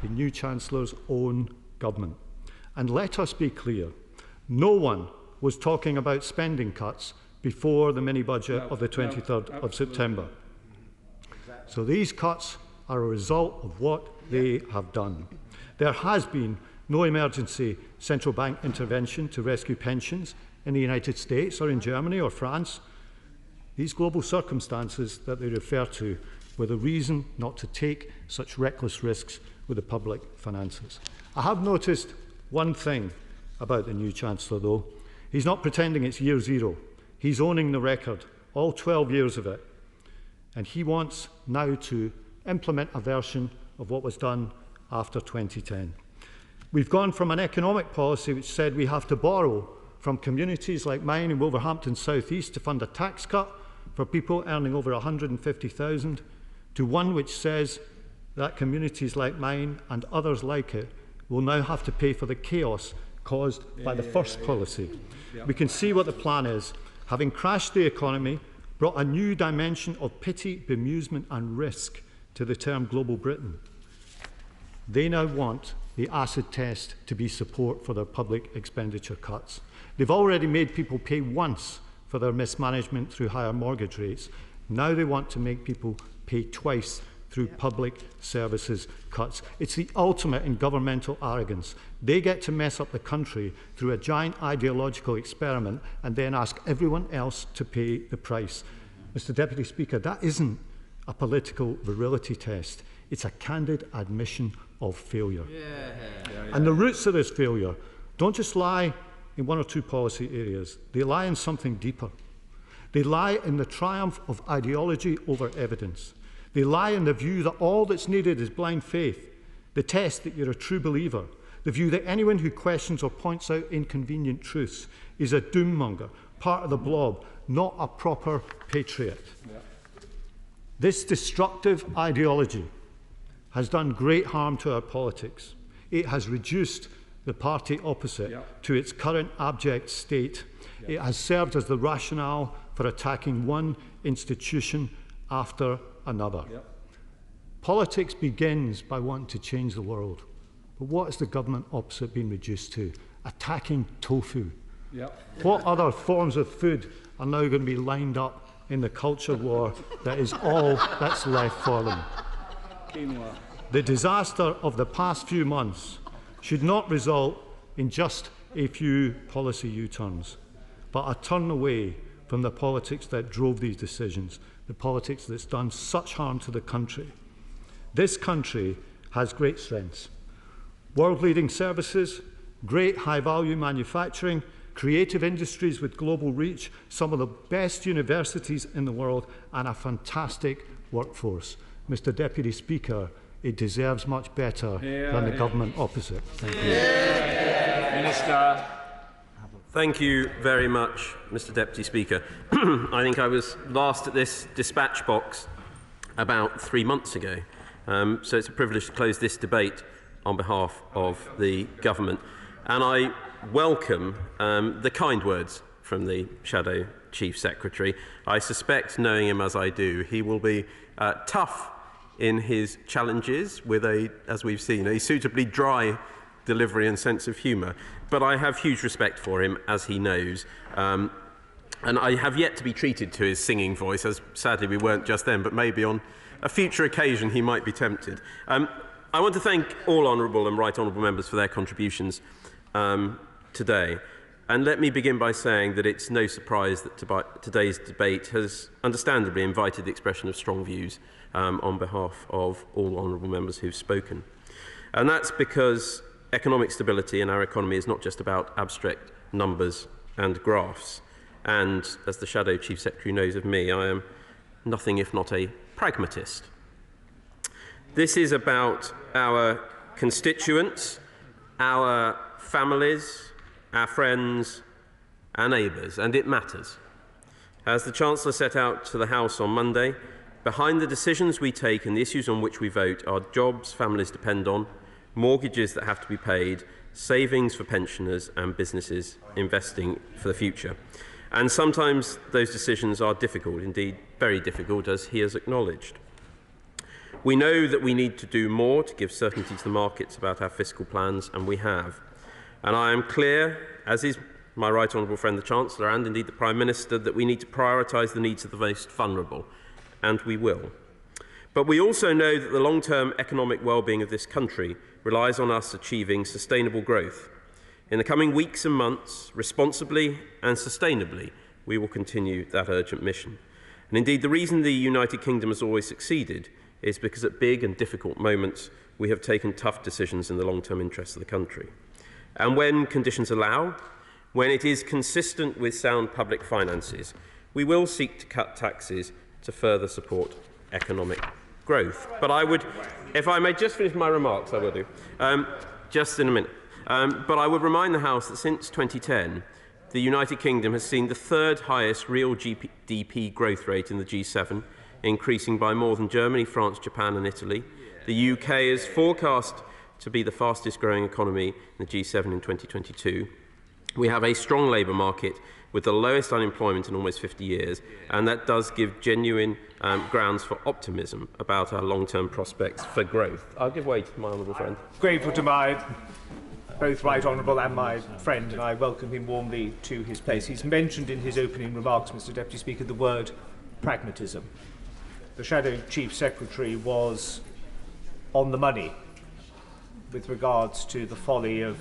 the new Chancellor's own government. And let us be clear, no one was talking about spending cuts before the mini-budget of the 23rd of September. So these cuts are a result of what they have done. There has been no emergency central bank intervention to rescue pensions in the United States or in Germany or France. These global circumstances that they refer to were the reason not to take such reckless risks with the public finances. I have noticed one thing about the new Chancellor, though. He's not pretending it's year zero. He's owning the record, all 12 years of it. And he wants now to implement a version of what was done after 2010. We've gone from an economic policy which said we have to borrow from communities like mine in Wolverhampton South East to fund a tax cut for people earning over 150,000 to one which says that communities like mine and others like it will now have to pay for the chaos caused by the first policy. We can see what the plan is. Having crashed the economy, brought a new dimension of pity, bemusement and risk to the term Global Britain. They now want the acid test to be support for their public expenditure cuts. They've already made people pay once for their mismanagement through higher mortgage rates. Now they want to make people pay twice through public services cuts. It's the ultimate in governmental arrogance. They get to mess up the country through a giant ideological experiment and then ask everyone else to pay the price. Mr Deputy Speaker, that isn't a political virility test. It's a candid admission of failure. And the roots of this failure don't just lie in one or two policy areas. They lie in something deeper. They lie in the triumph of ideology over evidence. They lie in the view that all that's needed is blind faith, the test that you're a true believer, the view that anyone who questions or points out inconvenient truths is a doom-monger, part of the blob, not a proper patriot. This destructive ideology has done great harm to our politics. It has reduced the party opposite to its current abject state. It has served as the rationale for attacking one institution after another. Politics begins by wanting to change the world. But what has the government opposite been reduced to? Attacking tofu. What other forms of food are now going to be lined up in the culture war that is all that's left for them? The disaster of the past few months should not result in just a few policy U-turns, but a turn away from the politics that drove these decisions, the politics that's done such harm to the country. This country has great strengths. World-leading services, great high-value manufacturing, creative industries with global reach, some of the best universities in the world, and a fantastic workforce. Mr Deputy Speaker, it deserves much better than the government opposite. Thank you. Minister. Thank you very much, Mr Deputy Speaker. I think I was last at this dispatch box about 3 months ago, so it's a privilege to close this debate on behalf of the government. And I welcome the kind words from the Shadow Chief Secretary. I suspect, knowing him as I do, he will be tough in his challenges with as we've seen, a suitably dry delivery and sense of humour. But I have huge respect for him, as he knows. And I have yet to be treated to his singing voice, as sadly we weren't just then, but maybe on a future occasion he might be tempted. I want to thank all honourable and right honourable members for their contributions today. And let me begin by saying that it's no surprise that today's debate has understandably invited the expression of strong views on behalf of all honourable members who've spoken. And that's because economic stability in our economy is not just about abstract numbers and graphs. And as the Shadow Chief Secretary knows of me, I am nothing if not a pragmatist. This is about our constituents, our families, our friends, our neighbours, and it matters. As the Chancellor set out to the House on Monday, behind the decisions we take and the issues on which we vote are jobs families depend on, mortgages that have to be paid, savings for pensioners and businesses investing for the future. And sometimes those decisions are difficult, indeed very difficult, as he has acknowledged. We know that we need to do more to give certainty to the markets about our fiscal plans, and we have. And I am clear, as is my right honourable friend the Chancellor and indeed the Prime Minister, that we need to prioritise the needs of the most vulnerable, and we will. But we also know that the long-term economic well-being of this country relies on us achieving sustainable growth. In the coming weeks and months, responsibly and sustainably, we will continue that urgent mission. And indeed, the reason the United Kingdom has always succeeded is because at big and difficult moments, we have taken tough decisions in the long-term interests of the country. And when conditions allow, when it is consistent with sound public finances, we will seek to cut taxes to further support economic growth. But I would, if I may just finish my remarks, I will do, just in a minute. But I would remind the House that since 2010, the United Kingdom has seen the third highest real GDP growth rate in the G7, increasing by more than Germany, France, Japan and Italy. The UK is forecast to be the fastest growing economy in the G7 in 2022. We have a strong labour market with the lowest unemployment in almost 50 years, and that does give genuine grounds for optimism about our long-term prospects for growth. I'll give way to my honourable friend. Grateful to my both right honourable and my friend, and I welcome him warmly to his place. He's mentioned in his opening remarks, Mr Deputy Speaker, the word pragmatism. The Shadow Chief Secretary was on the money with regards to the folly of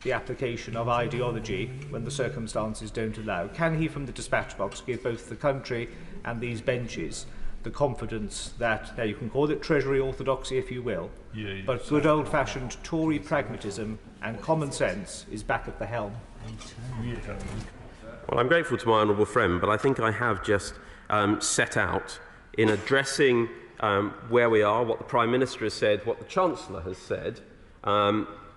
the application of ideology when the circumstances don't allow. Can he, from the dispatch box, give both the country and these benches the confidence that, now you can call it Treasury orthodoxy if you will, but good old-fashioned Tory pragmatism and common sense is back at the helm? Well, I'm grateful to my honourable friend, but I think I have just set out in addressing where we are, what the Prime Minister has said, what the Chancellor has said,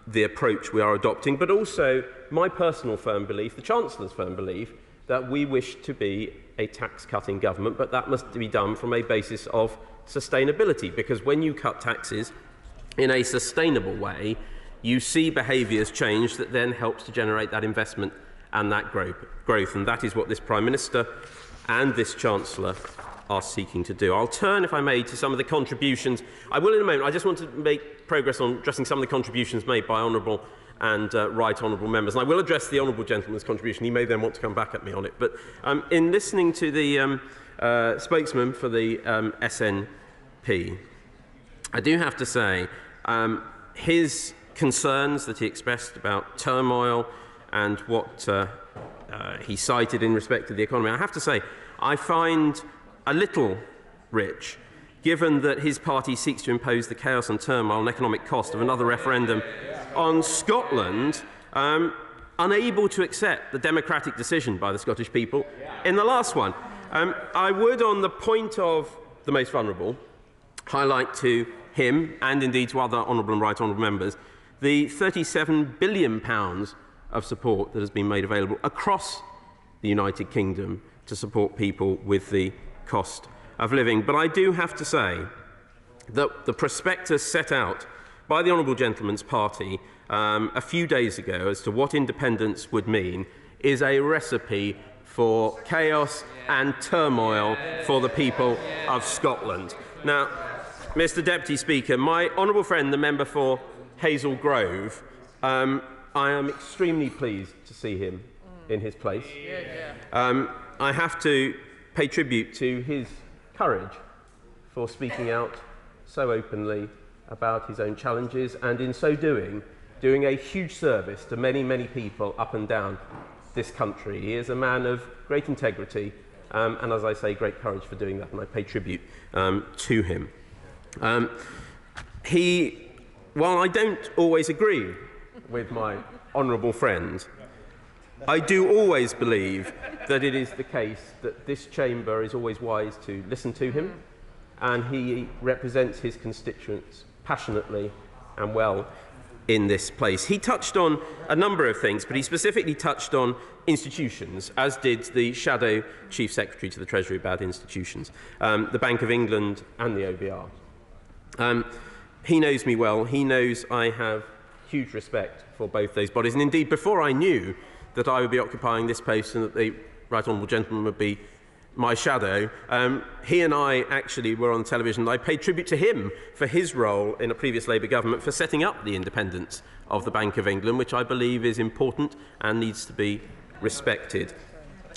the approach we are adopting, but also my personal firm belief, the Chancellor's firm belief, that we wish to be a tax-cutting government, but that must be done from a basis of sustainability, because when you cut taxes in a sustainable way, you see behaviours change that then helps to generate that investment and that growth. And that is what this Prime Minister and this Chancellor are seeking to do. I'll turn, if I may, to some of the contributions. I will in a moment. I just want to make progress on addressing some of the contributions made by honourable and right honourable members. And I will address the honourable gentleman's contribution. He may then want to come back at me on it. But in listening to the spokesman for the SNP, I do have to say his concerns that he expressed about turmoil and what he cited in respect to the economy, I have to say, I find a little rich, given that his party seeks to impose the chaos and turmoil and economic cost of another referendum on Scotland, unable to accept the democratic decision by the Scottish people in the last one. I would, on the point of the most vulnerable, highlight to him, and indeed to other honourable and right honourable members, the £37 billion of support that has been made available across the United Kingdom to support people with the cost of living. But I do have to say that the prospectus set out by the Honourable Gentleman's party a few days ago as to what independence would mean is a recipe for chaos and turmoil for the people of Scotland. Now, Mr Deputy Speaker, my honourable friend, the member for Hazel Grove, I am extremely pleased to see him in his place. I have to pay tribute to his courage for speaking out so openly about his own challenges, and in so doing a huge service to many, many people up and down this country. He is a man of great integrity and, as I say, great courage for doing that, and I pay tribute to him. While I don't always agree with my honourable friend, I do always believe that it is the case that this chamber is always wise to listen to him, and he represents his constituents passionately and well in this place. He touched on a number of things, but he specifically touched on institutions, as did the Shadow Chief Secretary to the Treasury about institutions, the Bank of England and the OBR. He knows me well. He knows I have huge respect for both those bodies. And indeed, before I knew that I would be occupying this post and that the Right Honourable Gentleman would be my shadow, he and I actually were on television. I paid tribute to him for his role in a previous Labour government for setting up the independence of the Bank of England, which I believe is important and needs to be respected.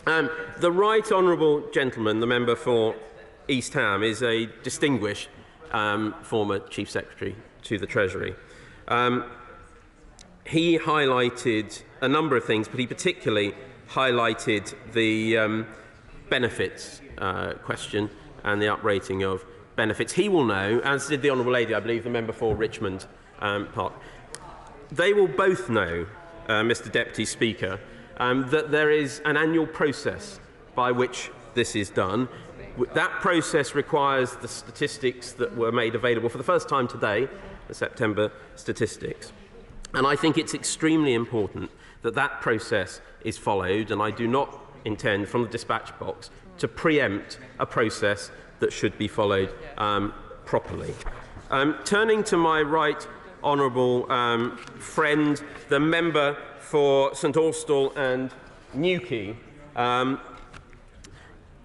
The Right Honourable Gentleman, the member for East Ham, is a distinguished former Chief Secretary to the Treasury. He highlighted a number of things, but he particularly highlighted the benefits question and the uprating of benefits. He will know, as did the Honourable Lady, I believe, the member for Richmond Park. They will both know, Mr Deputy Speaker, that there is an annual process by which this is done. That process requires the statistics that were made available for the first time today, the September statistics. And I think it's extremely important that that process is followed, and I do not intend from the dispatch box to preempt a process that should be followed properly. Turning to my right honourable friend, the member for St Austell and Newquay,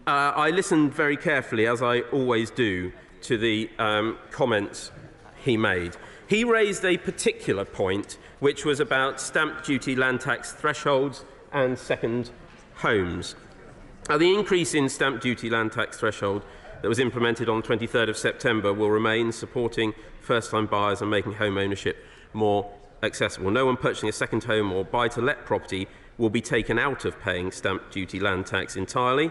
I listened very carefully, as I always do, to the comments he made. He raised a particular point, which was about stamp duty land tax thresholds and second homes. The increase in stamp duty land tax threshold that was implemented on 23rd of September will remain, supporting first-time buyers and making home ownership more accessible. No one purchasing a second home or buy-to-let property will be taken out of paying stamp duty land tax entirely,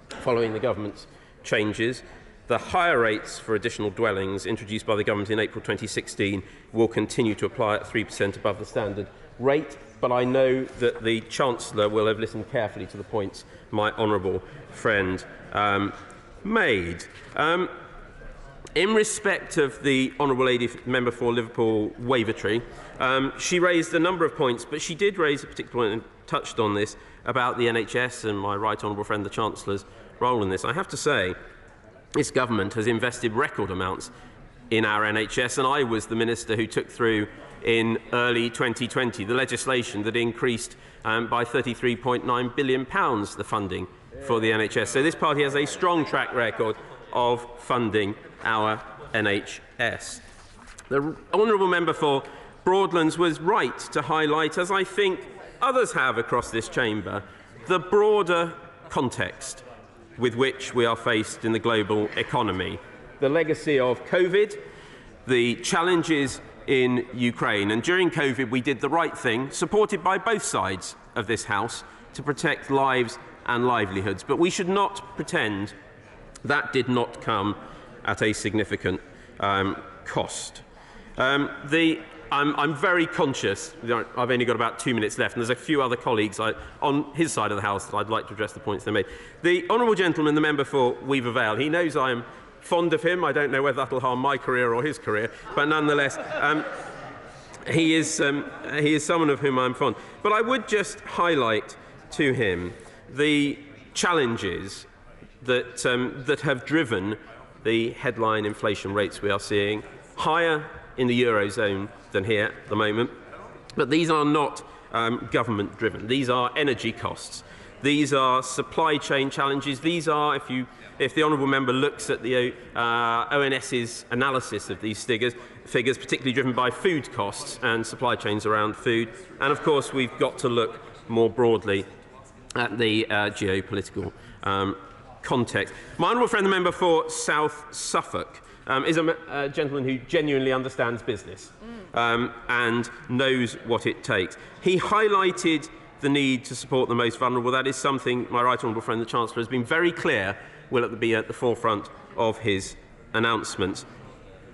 following the government's changes. The higher rates for additional dwellings introduced by the government in April 2016 will continue to apply at 3% above the standard rate, but I know that the Chancellor will have listened carefully to the points my honourable friend made. In respect of the Honourable Lady Member for Liverpool Wavertree, she raised a number of points, but she did raise a particular point and touched on this about the NHS and my right honourable friend the Chancellor's role in this. I have to say, this government has invested record amounts in our NHS, and I was the minister who took through in early 2020 the legislation that increased by £33.9 billion the funding for the NHS. So this party has a strong track record of funding our NHS. The honourable member for Broadlands was right to highlight, as I think others have across this chamber, the broader context with which we are faced in the global economy. The legacy of COVID, the challenges in Ukraine. And during COVID, we did the right thing, supported by both sides of this House, to protect lives and livelihoods. But we should not pretend that did not come at a significant cost. I'm very conscious, I've only got about 2 minutes left, and there's a few other colleagues on his side of the House that I'd like to address the points they made. The Honourable Gentleman, the member for Weaver Vale, he knows I am fond of him. I don't know whether that will harm my career or his career, but nonetheless, he is someone of whom I'm fond. But I would just highlight to him the challenges that have driven the headline inflation rates we are seeing, higher in the Eurozone than here at the moment. But these are not government driven. These are energy costs. These are supply chain challenges. These are, if the honourable member looks at the ONS's analysis of these figures, particularly driven by food costs and supply chains around food. And of course, we've got to look more broadly at the geopolitical context. My honourable friend, the member for South Suffolk, is a gentleman who genuinely understands business and knows what it takes. He highlighted the need to support the most vulnerable. That is something my right honourable friend, the Chancellor, has been very clear will be at the forefront of his announcements.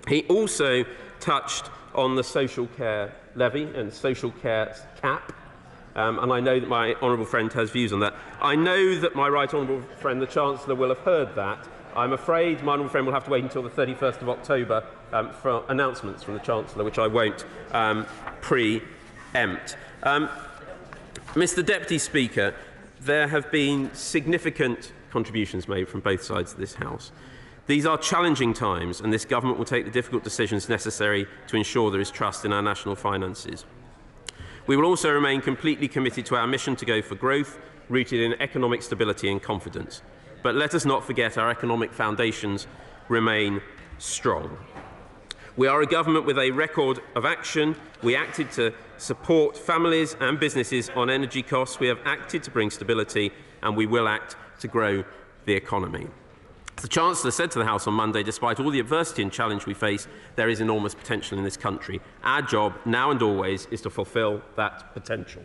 He also touched on the social care levy and social care cap. And I know that my honourable friend has views on that. I know that my right honourable friend, the Chancellor, will have heard that I'm afraid my honourable friend will have to wait until the 31st of October for announcements from the Chancellor, which I won't pre-empt. Mr Deputy Speaker, there have been significant contributions made from both sides of this House. These are challenging times, and this government will take the difficult decisions necessary to ensure there is trust in our national finances. We will also remain completely committed to our mission to go for growth, rooted in economic stability and confidence. But let us not forget our economic foundations remain strong. We are a government with a record of action. We acted to support families and businesses on energy costs. We have acted to bring stability, and we will act to grow the economy. As the Chancellor said to the House on Monday, despite all the adversity and challenge we face, there is enormous potential in this country. Our job, now and always, is to fulfil that potential.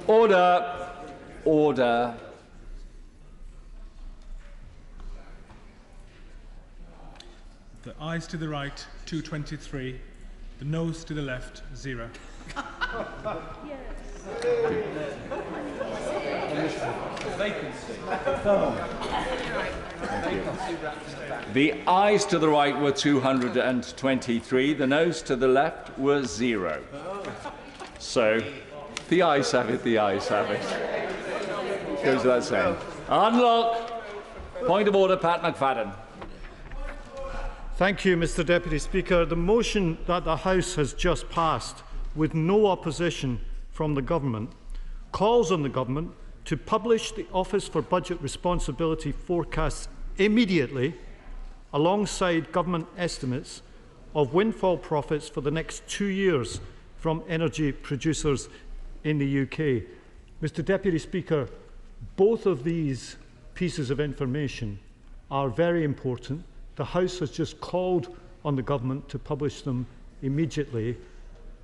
Order. Order. The ayes to the right, 223. The noes to the left, 0. The ayes to the right were 223. The noes to the left were 0. So, the ayes have it, the ayes have it. Goes without saying. Unlock. Point of order, Pat McFadden. Thank you, Mr. Deputy Speaker. The motion that the House has just passed, with no opposition from the Government, calls on the Government to publish the Office for Budget Responsibility forecasts immediately, alongside Government estimates of windfall profits for the next 2 years from energy producers in the UK. Mr. Deputy Speaker, both of these pieces of information are very important. The House has just called on the Government to publish them immediately.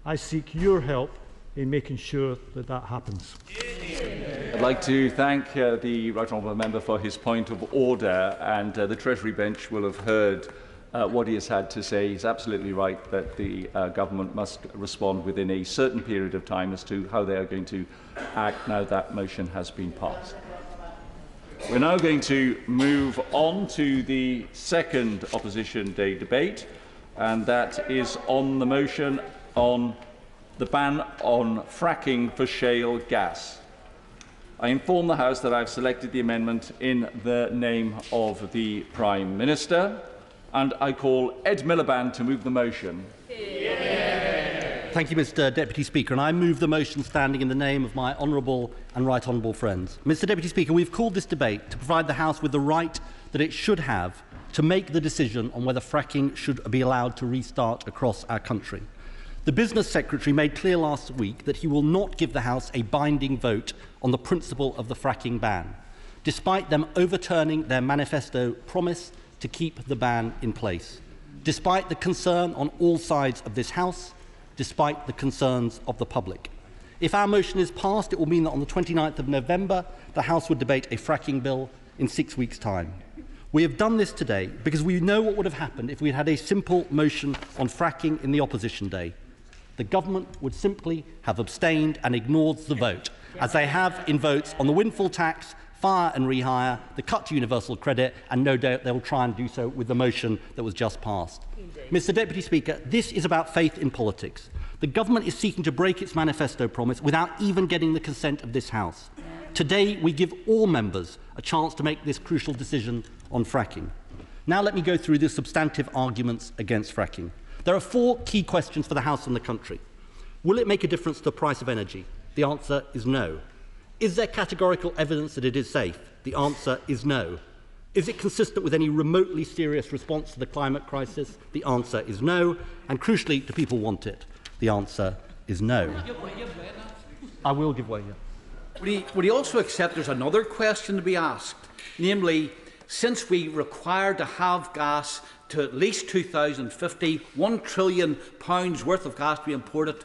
I seek your help in making sure that that happens. I'd like to thank the Right Honourable Member for his point of order, and the Treasury bench will have heard what he has had to say. He's absolutely right that the Government must respond within a certain period of time as to how they are going to act now that motion has been passed. We're now going to move on to the second Opposition Day debate, and that is on the motion on the ban on fracking for shale gas. I inform the House that I have selected the amendment in the name of the Prime Minister, and I call Ed Miliband to move the motion. Thank you, Mr. Deputy Speaker, and I move the motion standing in the name of my honourable and right honourable friends. Mr. Deputy Speaker, we've called this debate to provide the House with the right that it should have to make the decision on whether fracking should be allowed to restart across our country. The Business Secretary made clear last week that he will not give the House a binding vote on the principle of the fracking ban, despite them overturning their manifesto promise to keep the ban in place, despite the concern on all sides of this House, despite the concerns of the public. If our motion is passed, it will mean that on the 29th of November, the House would debate a fracking bill in 6 weeks' time. We have done this today because we know what would have happened if we had a simple motion on fracking in the opposition day. The Government would simply have abstained and ignored the vote, as they have in votes on the windfall tax, fire and rehire, the cut to universal credit, and no doubt they will try and do so with the motion that was just passed. Mr. Deputy Speaker, this is about faith in politics. The Government is seeking to break its manifesto promise without even getting the consent of this House. Today, we give all members a chance to make this crucial decision on fracking. Now let me go through the substantive arguments against fracking. There are 4 key questions for the House and the country. Will it make a difference to the price of energy? The answer is no. Is there categorical evidence that it is safe? The answer is no. Is it consistent with any remotely serious response to the climate crisis? The answer is no. And crucially, do people want it? The answer is no. I will give way, yeah. Would he also accept there's another question to be asked? Namely, since we require to have gas to at least 2050, £1 trillion worth of gas to be imported,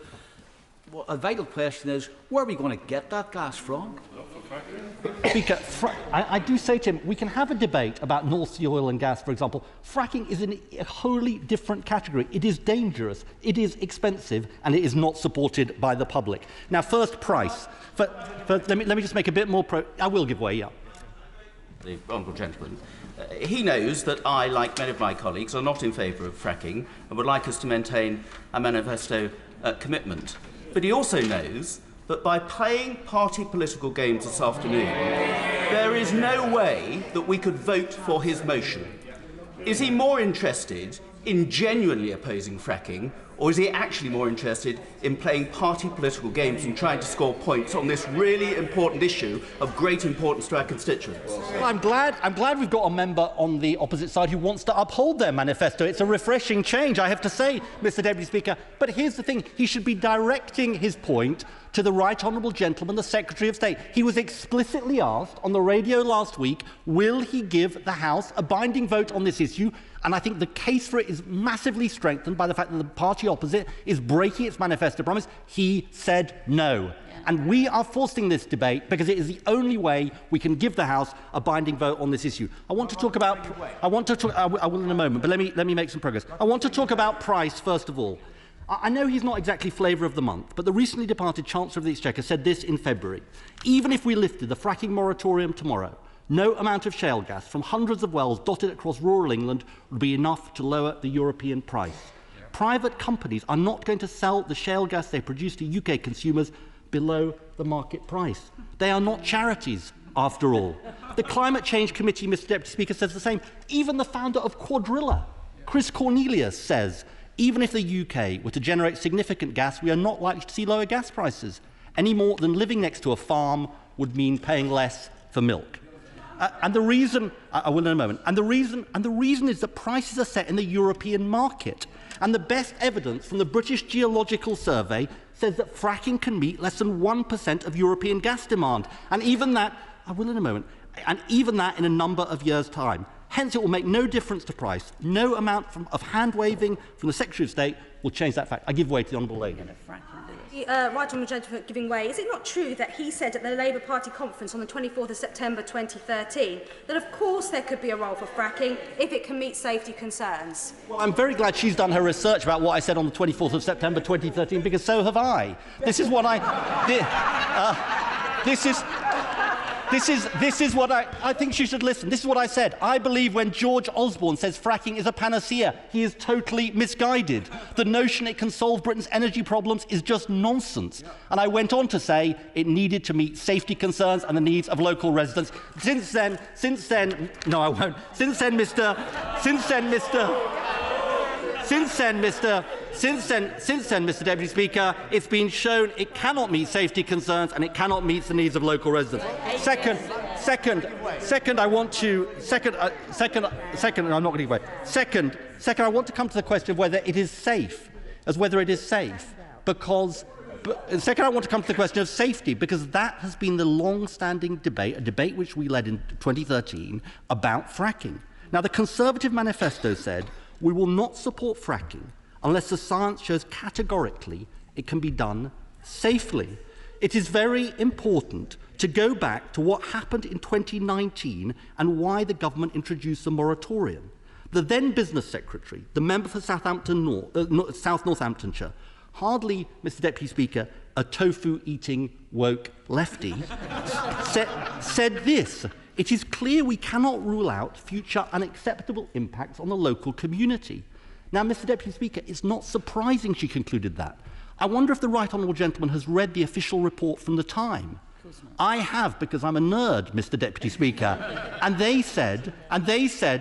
well, a vital question is, where are we going to get that gas from? Speaker, I do say to him, we can have a debate about North Sea oil and gas, for example. Fracking is in a wholly different category. It is dangerous, it is expensive, and it is not supported by the public. Now, first, price. Let me just make a bit more I will give way, yeah. The honourable gentleman. He knows that I, like many of my colleagues, are not in favour of fracking and would like us to maintain a manifesto commitment. But he also knows that by playing party political games this afternoon, there is no way that we could vote for his motion. Is he more interested in genuinely opposing fracking, or is he actually more interested in playing party political games and trying to score points on this really important issue of great importance to our constituents? Well, I'm glad we've got a member on the opposite side who wants to uphold their manifesto. It's a refreshing change, I have to say, Mr. Deputy Speaker. But here's the thing, he should be directing his point to the Right Honourable Gentleman, the Secretary of State. He was explicitly asked on the radio last week, will he give the House a binding vote on this issue? And I think the case for it is massively strengthened by the fact that the party opposite is breaking its manifesto promise. He said no. And we are forcing this debate because it is the only way we can give the House a binding vote on this issue. I want to talk about... I will in a moment, but let me make some progress. I want to talk about price, first of all. I know he's not exactly flavour of the month, but the recently departed Chancellor of the Exchequer said this in February. Even if we lifted the fracking moratorium tomorrow, no amount of shale gas from hundreds of wells dotted across rural England would be enough to lower the European price. Private companies are not going to sell the shale gas they produce to UK consumers below the market price. They are not charities, after all. The Climate Change Committee, Mr Deputy Speaker, says the same. Even the founder of Quadrilla, Chris Cornelius, says, even if the UK were to generate significant gas, we are not likely to see lower gas prices, any more than living next to a farm would mean paying less for milk. And the reason, I will in a moment, and the reason is that prices are set in the European market. And the best evidence from the British Geological Survey says that fracking can meet less than 1% of European gas demand. And even that, I will in a moment, and even that in a number of years' time. Hence, it will make no difference to price. No amount of hand-waving from the Secretary of State will change that fact. I give way to the Honourable Lady. Right honourable gentleman giving way. Is it not true that he said at the Labour Party conference on the 24th of September 2013 that of course there could be a role for fracking if it can meet safety concerns? Well, I'm very glad she's done her research about what I said on the 24th of September 2013, because so have I. This is what This is what I think she should listen. This is what I said. I believe when George Osborne says fracking is a panacea, he is totally misguided. The notion it can solve Britain's energy problems is just nonsense. And I went on to say it needed to meet safety concerns and the needs of local residents. Since then, no, I won't. Since then, Mr. Deputy Speaker, it's been shown it cannot meet safety concerns and it cannot meet the needs of local residents. Second, I want to come to the question of whether it is safe, because. Second, I want to come to the question of safety, because that has been the long-standing debate, a debate which we led in 2013 about fracking. Now, the Conservative manifesto said we will not support fracking unless the science shows categorically it can be done safely. It is very important to go back to what happened in 2019 and why the government introduced the moratorium. The then Business Secretary, the member for South Northamptonshire, hardly, Mr Deputy Speaker, a tofu-eating woke lefty, said this: it is clear we cannot rule out future unacceptable impacts on the local community. Now, Mr Deputy Speaker, it's not surprising she concluded that. I wonder if the right honourable gentleman has read the official report from the time. I have, because I'm a nerd, Mr Deputy Speaker. And they said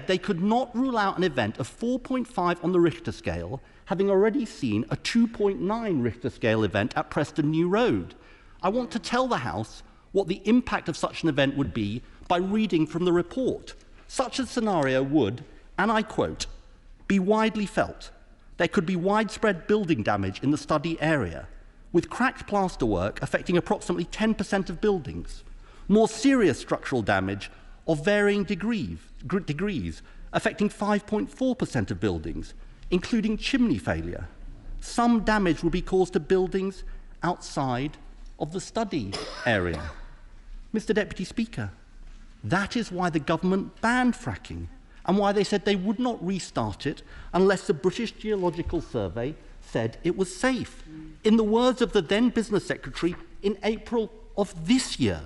they could not rule out an event of 4.5 on the Richter scale, having already seen a 2.9 Richter scale event at Preston New Road. I want to tell the House what the impact of such an event would be by reading from the report. Such a scenario would, and I quote, be widely felt. There could be widespread building damage in the study area, with cracked plasterwork affecting approximately 10% of buildings, more serious structural damage of varying degrees affecting 5.4% of buildings, including chimney failure. Some damage will be caused to buildings outside of the study area. Mr Deputy Speaker, that is why the government banned fracking and why they said they would not restart it unless the British Geological Survey said it was safe. In the words of the then Business Secretary in April of this year,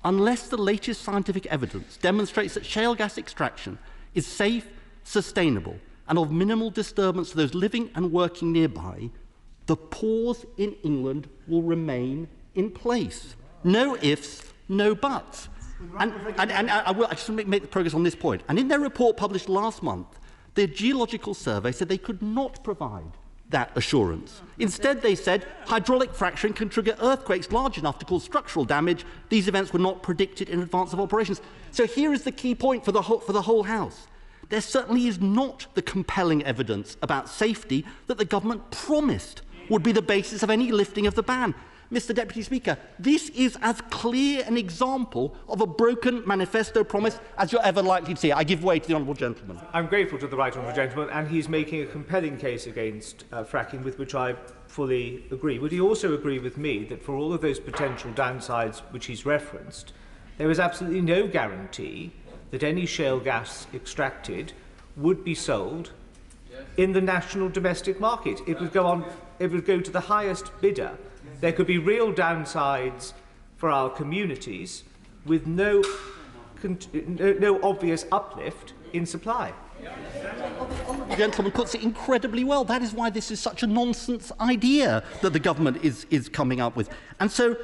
unless the latest scientific evidence demonstrates that shale gas extraction is safe, sustainable, and of minimal disturbance to those living and working nearby, the pause in England will remain in place. No ifs, no buts. And I just want to make the progress on this point. And in their report published last month, the Geological Survey said they could not provide that assurance. Instead, they said hydraulic fracturing can trigger earthquakes large enough to cause structural damage. These events were not predicted in advance of operations. So here is the key point for the whole House. There certainly is not the compelling evidence about safety that the government promised would be the basis of any lifting of the ban. Mr. Deputy Speaker, this is as clear an example of a broken manifesto promise as you're ever likely to see. I give way to the honourable gentleman. I'm grateful to the right honourable gentleman, and he's making a compelling case against fracking, with which I fully agree. Would he also agree with me that for all of those potential downsides which he's referenced, there is absolutely no guarantee that any shale gas extracted would be sold in the national domestic market? It would go to the highest bidder. There could be real downsides for our communities with no obvious uplift in supply. The gentleman puts it incredibly well. That is why this is such a nonsense idea that the government is coming up with. And so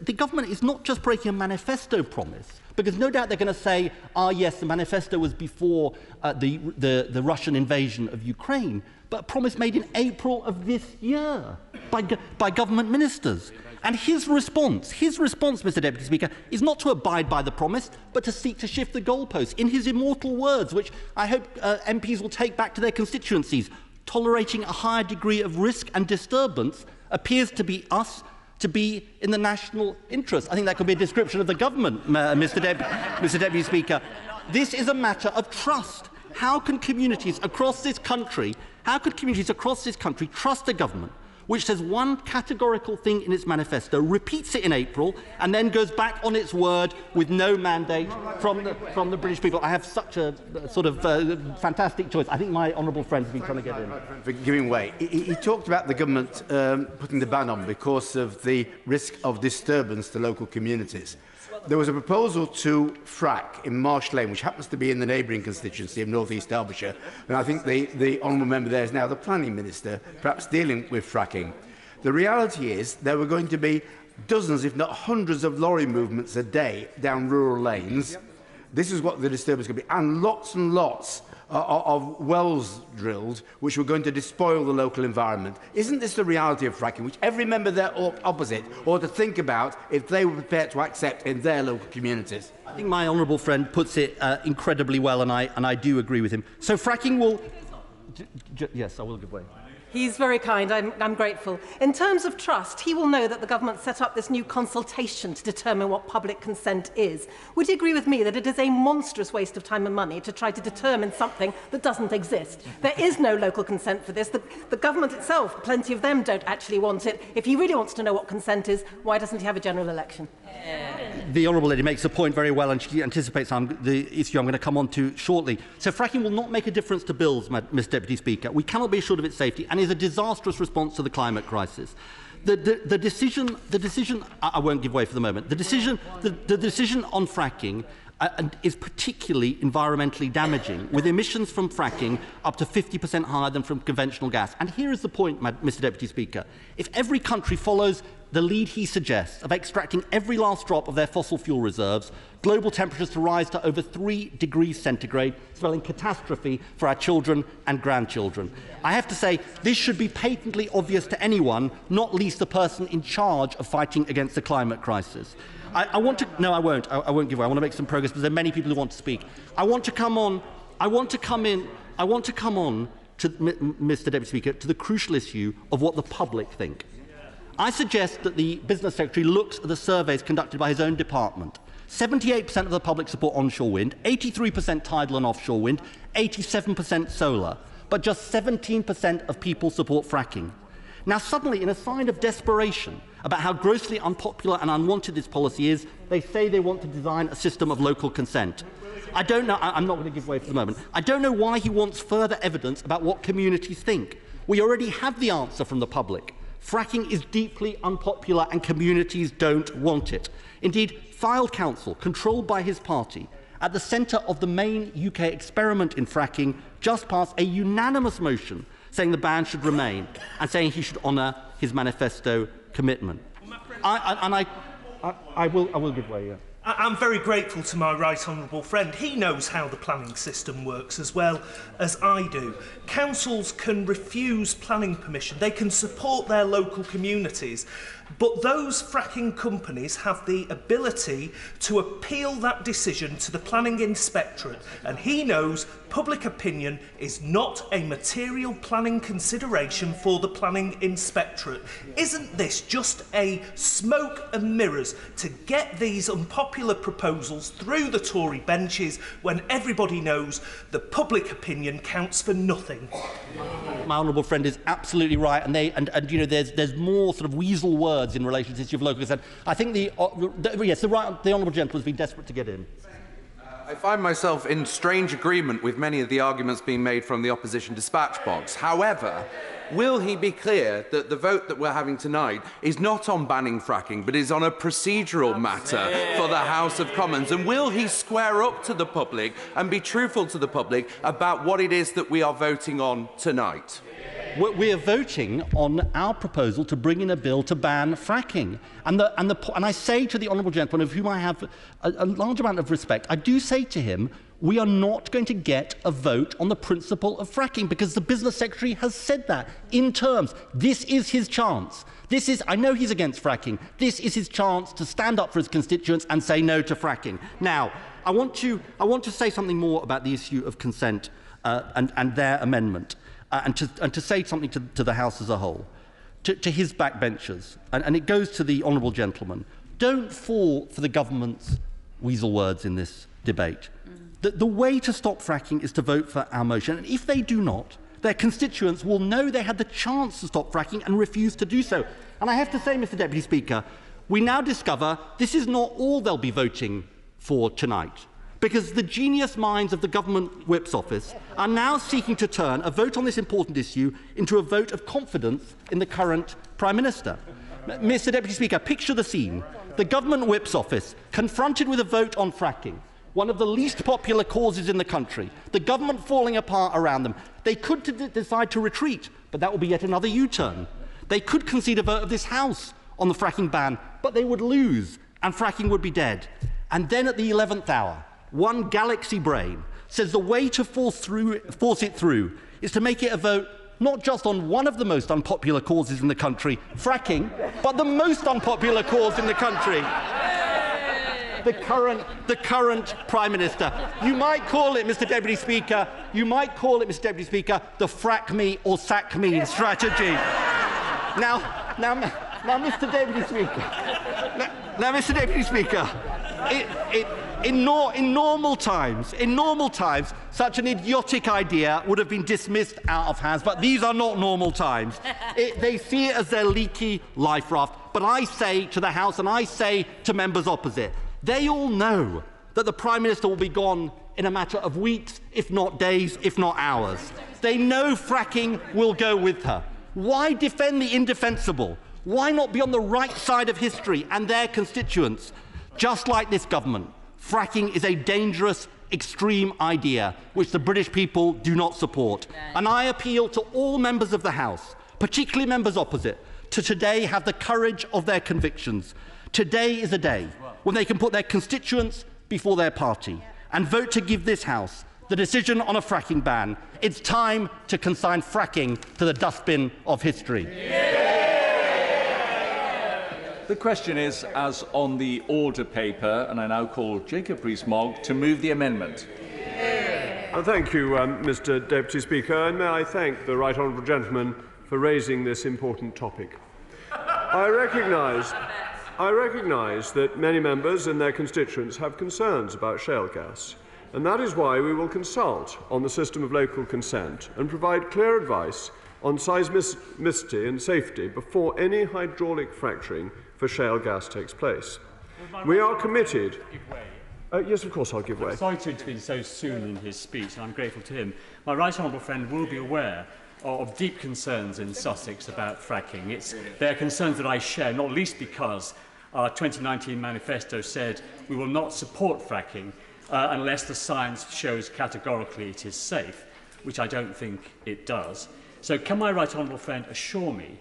the government is not just breaking a manifesto promise, because no doubt they're going to say, yes, the manifesto was before the Russian invasion of Ukraine, but a promise made in April of this year by government ministers. And his response, Mr. Deputy Speaker, is not to abide by the promise, but to seek to shift the goalposts. In his immortal words, which I hope MPs will take back to their constituencies, tolerating a higher degree of risk and disturbance appears to be in the national interest. I think that could be a description of the government, Mr. Deputy Speaker. This is a matter of trust. How can communities across this country trust a government which says one categorical thing in its manifesto, repeats it in April, and then goes back on its word with no mandate from the British people? I have such a sort of fantastic choice. I think my honourable friend has been trying to get in. For giving way. He talked about the government putting the ban on because of the risk of disturbance to local communities. There was a proposal to frack in Marsh Lane, which happens to be in the neighbouring constituency of North East Derbyshire, and I think the honourable member there is now the planning minister, perhaps dealing with fracking. The reality is there were going to be dozens, if not hundreds, of lorry movements a day down rural lanes. This is what the disturbance could be, and lots of wells drilled, which were going to despoil the local environment. Isn't this the reality of fracking, which every member there opposite ought to think about if they were prepared to accept in their local communities? I think my honourable friend puts it incredibly well, and I do agree with him. So fracking will... Yes, I will give way. He's very kind. I'm grateful. In terms of trust, he will know that the government set up this new consultation to determine what public consent is. Would you agree with me that it is a monstrous waste of time and money to try to determine something that doesn't exist? There is no local consent for this. The government itself, plenty of them don't actually want it. If he really wants to know what consent is, why doesn't he have a general election? The honourable lady makes a point very well, and she anticipates the issue I'm going to come on to shortly. So fracking will not make a difference to bills, Mr. Deputy Speaker. We cannot be assured of its safety, and is a disastrous response to the climate crisis. The decision, I won't give way for the moment. The decision on fracking is particularly environmentally damaging, with emissions from fracking up to 50% higher than from conventional gas. And here is the point, Mr. Deputy Speaker. If every country follows the lead he suggests of extracting every last drop of their fossil fuel reserves, global temperatures to rise to over 3 degrees centigrade, spelling catastrophe for our children and grandchildren. I have to say, this should be patently obvious to anyone, not least the person in charge of fighting against the climate crisis. I won't give way. I want to make some progress, because there are many people who want to speak. I want to come on to Mr. Deputy Speaker, to the crucial issue of what the public think. I suggest that the Business Secretary looks at the surveys conducted by his own department. 78% of the public support onshore wind, 83% tidal and offshore wind, 87% solar, but just 17% of people support fracking. Now suddenly, in a sign of desperation about how grossly unpopular and unwanted this policy is, they say they want to design a system of local consent. I don't know, I'm not going to give way for the moment. I don't know why he wants further evidence about what communities think. We already have the answer from the public. Fracking is deeply unpopular and communities don't want it. Indeed, Fylde Council, controlled by his party, at the centre of the main UK experiment in fracking, just passed a unanimous motion saying the ban should remain and saying he should honour his manifesto commitment. I will give way, yeah. I'm very grateful to my right honourable friend. He knows how the planning system works as well as I do. Councils can refuse planning permission. They can support their local communities. But those fracking companies have the ability to appeal that decision to the planning inspectorate. And he knows public opinion is not a material planning consideration for the planning inspectorate. Isn't this just a smoke and mirrors to get these unpopular proposals through the Tory benches when everybody knows the public opinion counts for nothing? My honourable friend is absolutely right, and you know, there's more sort of weasel words in relation to this issue of local consent. I think the honourable gentleman has been desperate to get in. I find myself in strange agreement with many of the arguments being made from the opposition dispatch box. However, will he be clear that the vote that we're having tonight is not on banning fracking, but is on a procedural matter for the House of Commons? And will he square up to the public and be truthful to the public about what it is that we are voting on tonight? We are voting on our proposal to bring in a bill to ban fracking. And I say to the honourable gentleman, of whom I have a large amount of respect, I do say to him, we are not going to get a vote on the principle of fracking, because the Business Secretary has said that in terms. This is his chance. I know he's against fracking. This is his chance to stand up for his constituents and say no to fracking. Now, I want to say something more about the issue of consent and their amendment. And to say something to the House as a whole, to his backbenchers, and it goes to the honourable gentleman. Don't fall for the government's weasel words in this debate. The way to stop fracking is to vote for our motion, and if they do not, their constituents will know they had the chance to stop fracking and refuse to do so. And I have to say, Mr. Deputy Speaker, we now discover this is not all they'll be voting for tonight, because the genius minds of the Government Whip's office are now seeking to turn a vote on this important issue into a vote of confidence in the current Prime Minister. Mr. Deputy Speaker, picture the scene. The Government Whip's office, confronted with a vote on fracking, one of the least popular causes in the country, the government falling apart around them, they could decide to retreat, but that will be yet another U-turn. They could concede a vote of this House on the fracking ban, but they would lose, and fracking would be dead. And then at the 11th hour, one galaxy brain says the way to force it through is to make it a vote not just on one of the most unpopular causes in the country, fracking, but the most unpopular cause in the country. The current Prime Minister. You might call it, Mr. Deputy Speaker, the frack me or sack me strategy. Now, Mr. Deputy Speaker, in normal times, such an idiotic idea would have been dismissed out of hands, but these are not normal times. They see it as their leaky life raft. But I say to the House, and I say to members opposite, they all know that the Prime Minister will be gone in a matter of weeks, if not days, if not hours. They know fracking will go with her. Why defend the indefensible? Why not be on the right side of history and their constituents? Just like this government, fracking is a dangerous, extreme idea which the British people do not support. And I appeal to all members of the House, particularly members opposite, to today have the courage of their convictions. Today is a day when they can put their constituents before their party and vote to give this House the decision on a fracking ban. It's time to consign fracking to the dustbin of history. The question is, as on the order paper, and I now call Jacob Rees-Mogg to move the amendment. Thank you, Mr. Deputy Speaker, and may I thank the right honourable gentleman for raising this important topic. I recognise that many members and their constituents have concerns about shale gas, and that is why we will consult on the system of local consent and provide clear advice on seismicity and safety before any hydraulic fracturing for shale gas takes place. We are committed. Yes, of course I'll give way. Sorry to intervene so soon in his speech, and I'm grateful to him. My right honourable friend will be aware of deep concerns in Sussex about fracking. They're concerns that I share, not least because our 2019 manifesto said we will not support fracking unless the science shows categorically it is safe, which I don't think it does. So can my right honourable friend assure me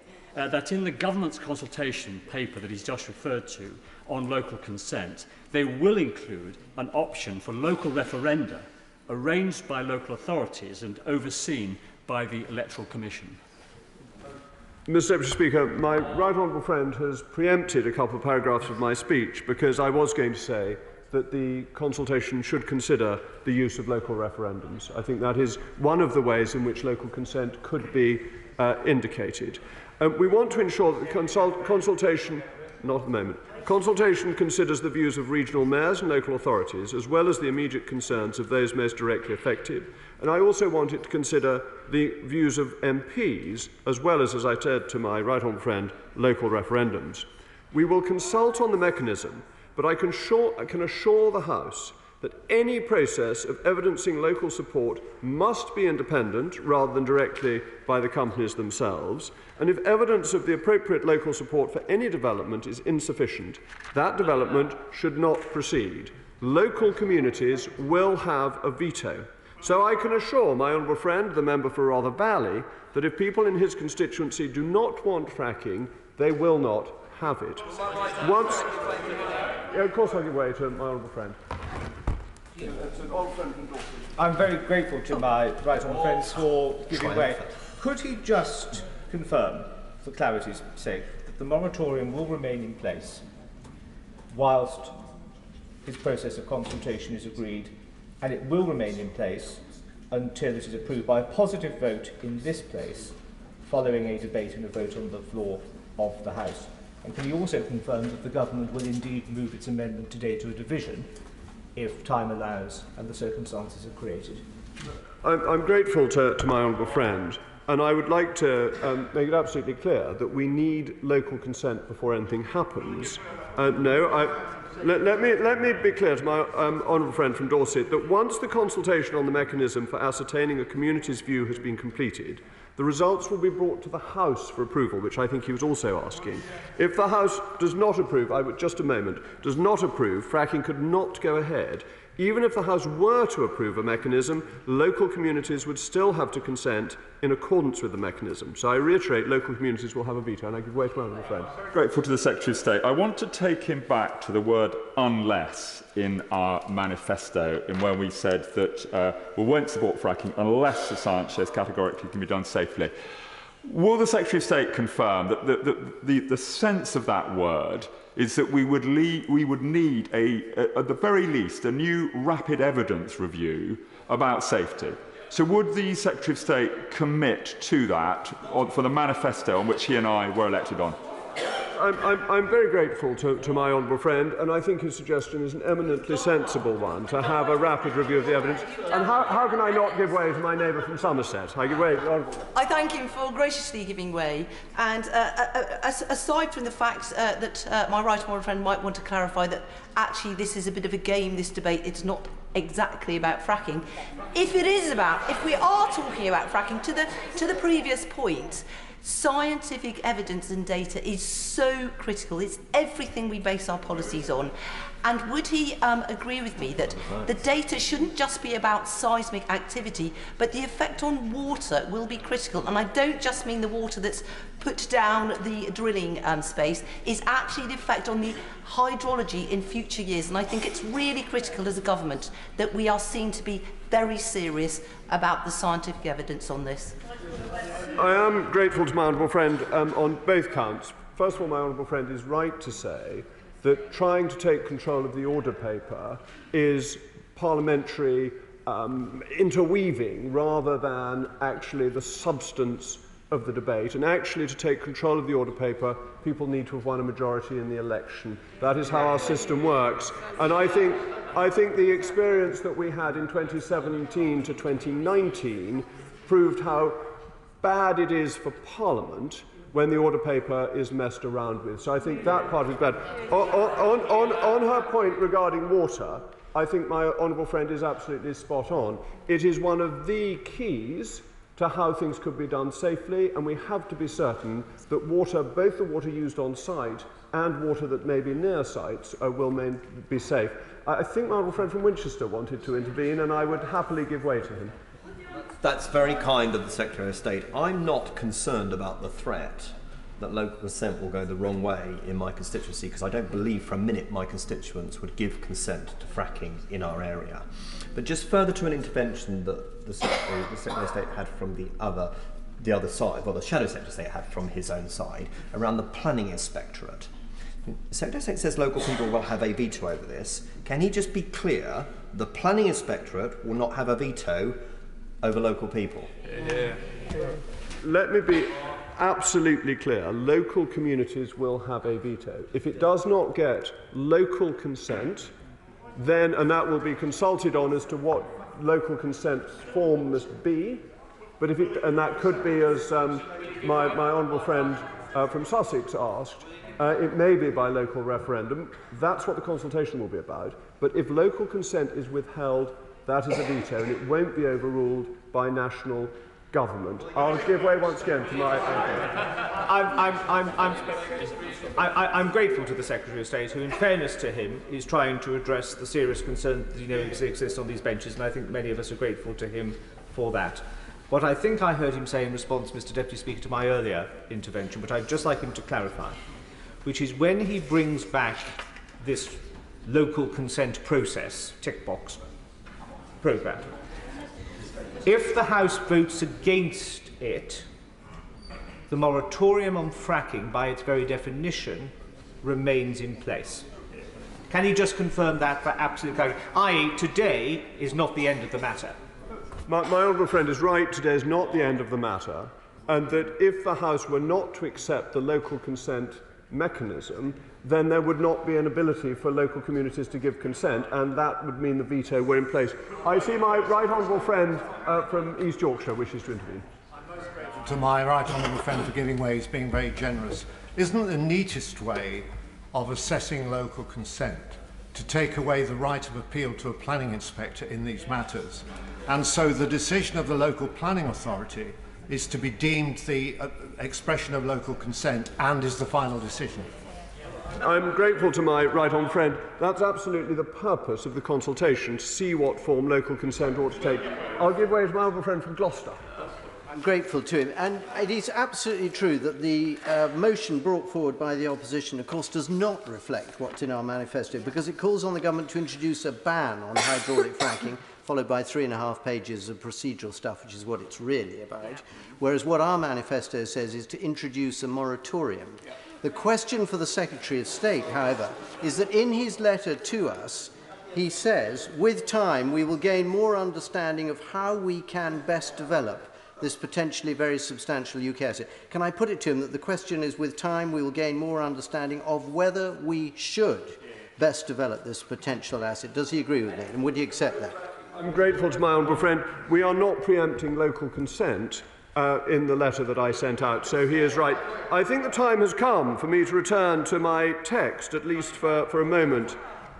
that in the government's consultation paper that he's just referred to on local consent, they will include an option for local referenda arranged by local authorities and overseen by the Electoral Commission. Mr. Deputy Speaker, my right honourable friend has preempted a couple of paragraphs of my speech because I was going to say that the consultation should consider the use of local referendums. I think that is one of the ways in which local consent could be indicated. We want to ensure that the consultation, not at the moment, consultation considers the views of regional mayors and local authorities, as well as the immediate concerns of those most directly affected. And I also want it to consider the views of MPs, as well as I said to my right honourable friend, local referendums. We will consult on the mechanism, but I can assure the House that any process of evidencing local support must be independent rather than directly by the companies themselves, and if evidence of the appropriate local support for any development is insufficient, that development should not proceed. Local communities will have a veto. So I can assure my honourable friend, the member for Rother Valley, that if people in his constituency do not want fracking, they will not have it. Of course I'll give way to my honourable friend. I'm very grateful to my right honourable friends for giving way. Could he just confirm, for clarity's sake, that the moratorium will remain in place whilst his process of consultation is agreed, and it will remain in place until it is approved by a positive vote in this place following a debate and a vote on the floor of the House? And can he also confirm that the government will indeed move its amendment today to a division if time allows and the circumstances are created? I'm grateful to my honourable friend, and I would like to make it absolutely clear that we need local consent before anything happens. Let me be clear to my honourable friend from Dorset that once the consultation on the mechanism for ascertaining a community's view has been completed, the results will be brought to the House for approval, which I think he was also asking. If the House does not approve, does not approve, fracking could not go ahead. Even if the House were to approve a mechanism, local communities would still have to consent in accordance with the mechanism. So I reiterate, local communities will have a veto, and I give way to my honourable friend. Grateful to the Secretary of State. I want to take him back to the word unless in our manifesto, in where we said that we won't support fracking unless the science shows categorically it can be done safely. Will the Secretary of State confirm that the sense of that word is that we would need, at the very least, a new rapid evidence review about safety? So would the Secretary of State commit to that for the manifesto on which he and I were elected on? I'm very grateful to my honourable friend, and I think his suggestion is an eminently sensible one, to have a rapid review of the evidence. And how can I not give way to my neighbour from Somerset? I give way to the honourable. I thank him for graciously giving way. And aside from the fact that my right honourable friend might want to clarify that actually this is a bit of a game, this debate, it's not exactly about fracking. If we are talking about fracking, to the previous point, scientific evidence and data is so critical. It's everything we base our policies on. And would he agree with me that the data shouldn't just be about seismic activity, but the effect on water will be critical? And I don't just mean the water that's put down the drilling space, is actually the effect on the hydrology in future years. And I think it's really critical as a government that we are seen to be very serious about the scientific evidence on this. I am grateful to my honourable friend on both counts. First of all, my honourable friend is right to say that trying to take control of the order paper is parliamentary interweaving rather than actually the substance of the debate. And actually, to take control of the order paper, people need to have won a majority in the election. That is how our system works. And I think the experience that we had in 2017 to 2019 proved how bad it is for Parliament when the order paper is messed around with. So I think that part is bad. On her point regarding water, I think my honourable friend is absolutely spot on. It is one of the keys to how things could be done safely, and we have to be certain that water, both the water used on site and water that may be near sites, will be safe. I think my honourable friend from Winchester wanted to intervene, and I would happily give way to him. That's very kind of the Secretary of State. I'm not concerned about the threat. that local consent will go the wrong way in my constituency, because I don't believe for a minute my constituents would give consent to fracking in our area. But just further to an intervention that the Secretary of State had from the other side, well, the Shadow Secretary of State had from his own side, around the planning inspectorate. The Secretary of State says local people will have a veto over this. Can he just be clear, the planning inspectorate will not have a veto over local people? Yeah. Let me be absolutely clear. Local communities will have a veto. If it does not get local consent, then, and that will be consulted on as to what local consent form must be, but if it, and that could be, as my honourable friend from Sussex asked, it may be by local referendum. That's what the consultation will be about. But if local consent is withheld, that is a veto, and it won't be overruled by national government. I'll give way once again to my... I'm grateful to the Secretary of State, who, in fairness to him, is trying to address the serious concerns that he knows exist on these benches, and I think many of us are grateful to him for that. What I think I heard him say in response, Mr. Deputy Speaker, to my earlier intervention, but I'd just like him to clarify, which is when he brings back this local consent process, tick box programme, if the House votes against it, the moratorium on fracking, by its very definition, remains in place. Can he just confirm that for absolute clarity? I.e., today is not the end of the matter. My honourable friend is right, today is not the end of the matter, and that if the House were not to accept the local consent mechanism, then there would not be an ability for local communities to give consent, and that would mean the veto were in place. I see my right honourable friend from East Yorkshire wishes to intervene. To my right honourable friend for giving way, he's being very generous. Isn't the neatest way of assessing local consent to take away the right of appeal to a planning inspector in these matters? And so the decision of the local planning authority is to be deemed the expression of local consent and is the final decision. I'm grateful to my right honourable friend. That's absolutely the purpose of the consultation, to see what form local consent ought to take. I'll give way to my honourable friend from Gloucester. I'm grateful to him, and it is absolutely true that the motion brought forward by the opposition, of course, does not reflect what's in our manifesto, because it calls on the government to introduce a ban on hydraulic fracking, followed by 3.5 pages of procedural stuff, which is what it's really about, whereas what our manifesto says is to introduce a moratorium. The question for the Secretary of State, however, is that in his letter to us, he says, with time, we will gain more understanding of how we can best develop this potentially very substantial UK asset. Can I put it to him that the question is, with time, we will gain more understanding of whether we should best develop this potential asset? Does he agree with me, and would he accept that? I'm grateful to my honourable friend. We are not preempting local consent in the letter that I sent out, so he is right. I think the time has come for me to return to my text, at least for a moment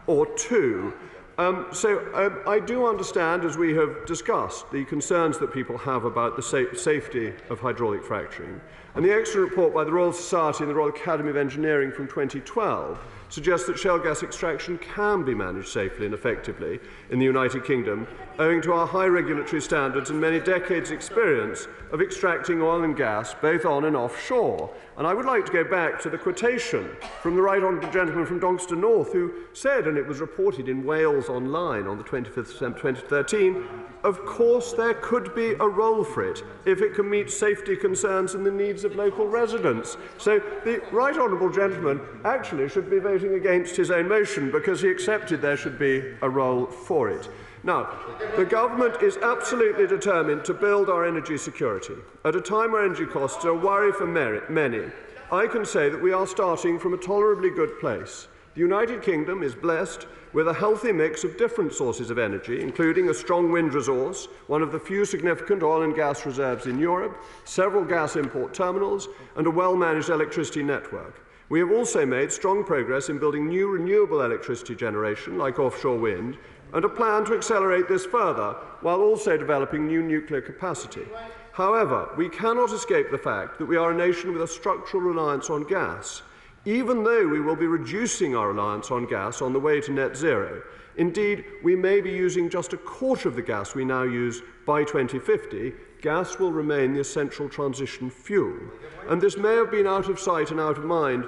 or two. I do understand, as we have discussed, the concerns that people have about the safety of hydraulic fracturing. And the excellent report by the Royal Society and the Royal Academy of Engineering from 2012 suggests that shale gas extraction can be managed safely and effectively in the United Kingdom, owing to our high regulatory standards and many decades' experience of extracting oil and gas both on and offshore. And I would like to go back to the quotation from the right honourable gentleman from Doncaster North, who said, and it was reported in Wales Online on the 25th of December 2013, of course there could be a role for it if it can meet safety concerns and the needs of local residents. So the right honourable gentleman actually should be voting against his own motion, because he accepted there should be a role for it. Now, the government is absolutely determined to build our energy security. At a time where energy costs are a worry for many, I can say that we are starting from a tolerably good place. The United Kingdom is blessed with a healthy mix of different sources of energy, including a strong wind resource, one of the few significant oil and gas reserves in Europe, several gas import terminals, and a well-managed electricity network. We have also made strong progress in building new renewable electricity generation, like offshore wind, and a plan to accelerate this further, while also developing new nuclear capacity. However, we cannot escape the fact that we are a nation with a structural reliance on gas. Even though we will be reducing our reliance on gas on the way to net zero, Indeed, we may be using just a quarter of the gas we now use by 2050. Gas will remain the essential transition fuel. And this may have been out of sight and out of mind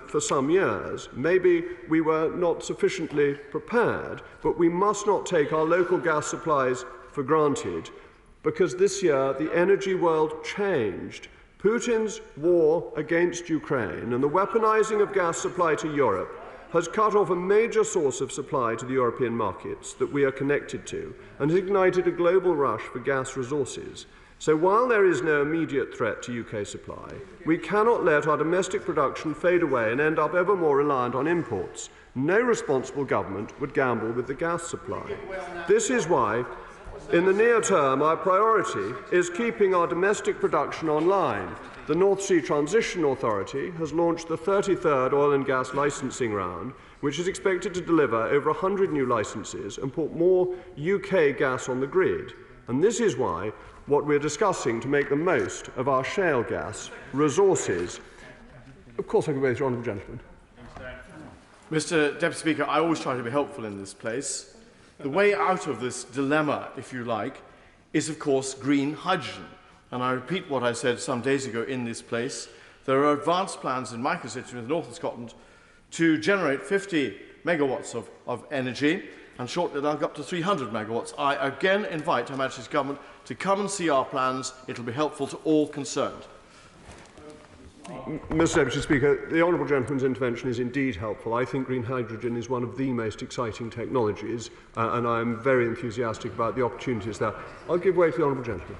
for some years. Maybe we were not sufficiently prepared, but we must not take our local gas supplies for granted, because this year the energy world changed. Putin's war against Ukraine and the weaponizing of gas supply to Europe has cut off a major source of supply to the European markets that we are connected to and has ignited a global rush for gas resources. So while there is no immediate threat to UK supply, we cannot let our domestic production fade away and end up ever more reliant on imports. No responsible government would gamble with the gas supply. This is why, in the near term, our priority is keeping our domestic production online. The North Sea Transition Authority has launched the 33rd oil and gas licensing round, which is expected to deliver over 100 new licenses and put more UK gas on the grid. And this is why what we're discussing to make the most of our shale gas resources. Of course, I can wait, honourable gentleman. Mr. Deputy Speaker, I always try to be helpful in this place. The way out of this dilemma, if you like, is of course green hydrogen. And I repeat what I said some days ago in this place. There are advanced plans in my constituency, the north of Scotland, to generate 50 megawatts of energy, and shortly they'll go up to 300 megawatts. I again invite Her Majesty's Government to come and see our plans. It will be helpful to all concerned. Mr. Deputy Speaker, the honourable gentleman's intervention is indeed helpful. I think green hydrogen is one of the most exciting technologies, and I am very enthusiastic about the opportunities there. I'll give way to the honourable gentleman.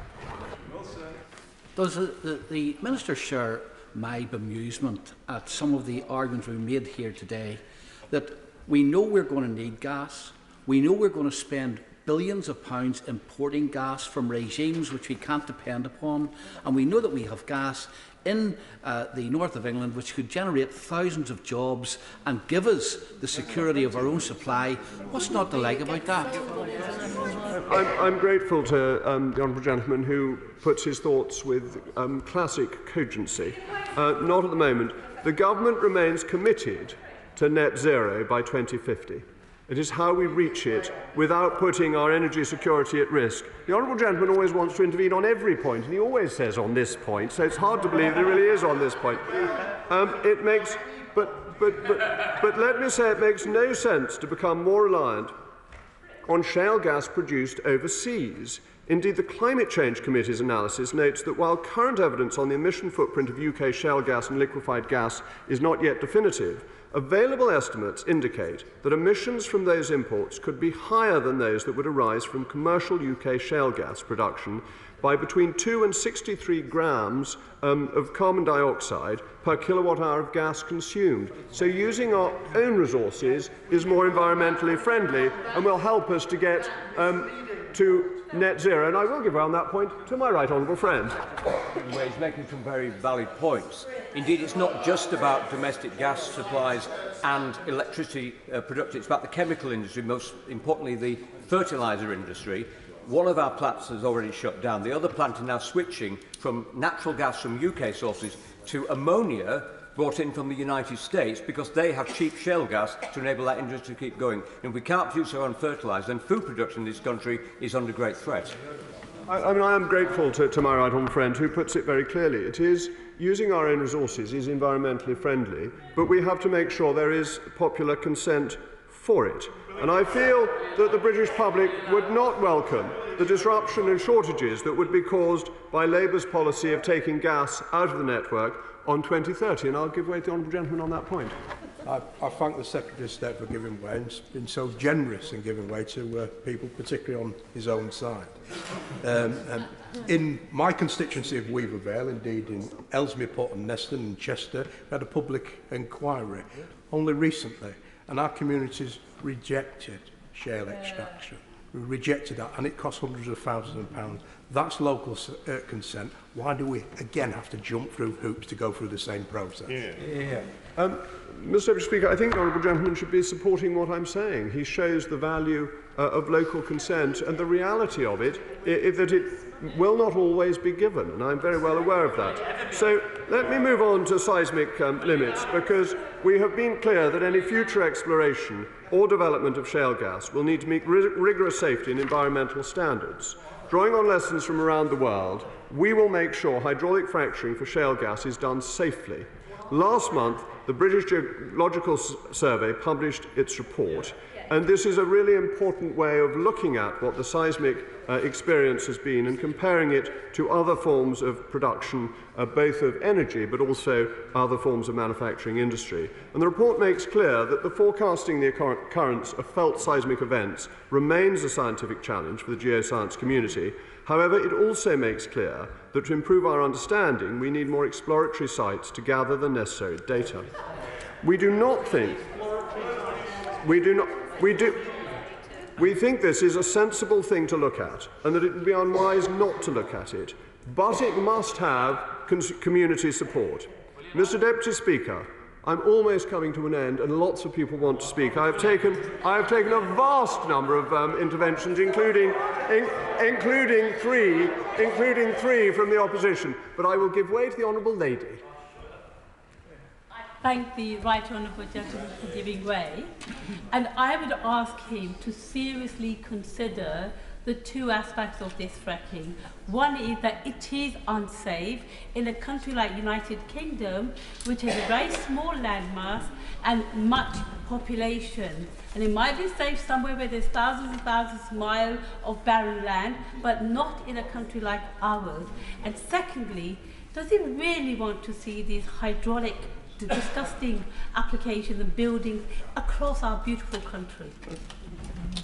Does the Minister share my bemusement at some of the arguments we've made here today, that we know we're going to need gas, we know we're going to spend billions of pounds importing gas from regimes which we can't depend upon, and we know that we have gas in the north of England which could generate thousands of jobs and give us the security of our own supply. What's not to like about that? I'm grateful to the honourable gentleman who puts his thoughts with classic cogency. Not at the moment. The government remains committed to net zero by 2050. It is how we reach it without putting our energy security at risk. The honourable gentleman always wants to intervene on every point, and he always says on this point, so it's hard to believe that he really is on this point. But let me say it makes no sense to become more reliant on shale gas produced overseas. Indeed, the Climate Change Committee's analysis notes that while current evidence on the emission footprint of UK shale gas and liquefied gas is not yet definitive, available estimates indicate that emissions from those imports could be higher than those that would arise from commercial UK shale gas production by between 2 and 63 grams of carbon dioxide per kilowatt hour of gas consumed. So using our own resources is more environmentally friendly and will help us to get to net zero. And I will give way on that point to my right honourable friend. Well, he's making some very valid points. Indeed, it's not just about domestic gas supplies and electricity production. It's about the chemical industry, most importantly the fertiliser industry. One of our plants has already shut down. The other plant is now switching from natural gas from UK sources to ammonia brought in from the United States because they have cheap shale gas to enable that industry to keep going. And if we can't produce our own fertiliser, then food production in this country is under great threat. I am grateful to my right honourable friend who puts it very clearly. It is using our own resources is environmentally friendly, but we have to make sure there is popular consent for it. And I feel that the British public would not welcome the disruption and shortages that would be caused by Labour's policy of taking gas out of the network on 2030. And I'll give way to the honourable gentleman on that point. I thank the Secretary of State for giving way and been so generous in giving way to people, particularly on his own side. In my constituency of Weaver Vale, indeed in Ellesmere Port and Neston and Chester, we had a public inquiry only recently, and our communities rejected shale extraction. We rejected that, and it cost hundreds of thousands of pounds. That's local consent. Why do we again have to jump through hoops to go through the same process? Mr. Deputy Speaker, I think the honourable gentleman should be supporting what I'm saying. He shows the value of local consent and the reality of it, that it will not always be given, and I'm very well aware of that. So let me move on to seismic limits, because we have been clear that any future exploration or development of shale gas will need to meet rigorous safety and environmental standards. Drawing on lessons from around the world, we will make sure hydraulic fracturing for shale gas is done safely. Last month, the British Geological Survey published its report, and this is a really important way of looking at what the seismic experience has been and comparing it to other forms of production, both of energy but also other forms of manufacturing industry. And the report makes clear that the forecasting the occurrence of felt seismic events remains a scientific challenge for the geoscience community. However, it also makes clear that to improve our understanding, we need more exploratory sites to gather the necessary data. We think this is a sensible thing to look at, and that it would be unwise not to look at it, but it must have community support. Mr. Deputy Speaker, I'm almost coming to an end, and lots of people want to speak. I have taken a vast number of interventions, including three from the opposition. But I will give way to the honourable lady. Thank the Right Honourable Gentleman for giving way, and I would ask him to seriously consider the two aspects of this fracking. One is that it is unsafe in a country like United Kingdom, which has a very small landmass and much population. And it might be safe somewhere where there's thousands and thousands of miles of barren land, but not in a country like ours. And secondly, does he really want to see these hydraulic disgusting applications and buildings across our beautiful country?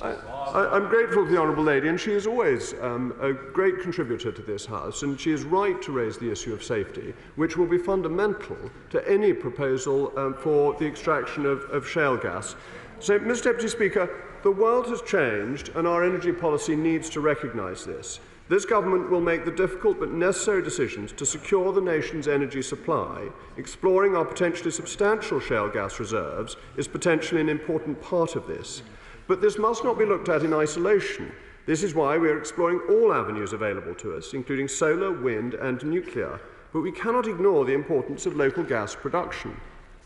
I'm grateful to the Honourable Lady, and she is always a great contributor to this House, and she is right to raise the issue of safety, which will be fundamental to any proposal for the extraction of shale gas. So, Mr. Deputy Speaker, the world has changed, and our energy policy needs to recognise this. This government will make the difficult but necessary decisions to secure the nation's energy supply. Exploring our potentially substantial shale gas reserves is potentially an important part of this. But this must not be looked at in isolation. This is why we are exploring all avenues available to us, including solar, wind and nuclear. But we cannot ignore the importance of local gas production.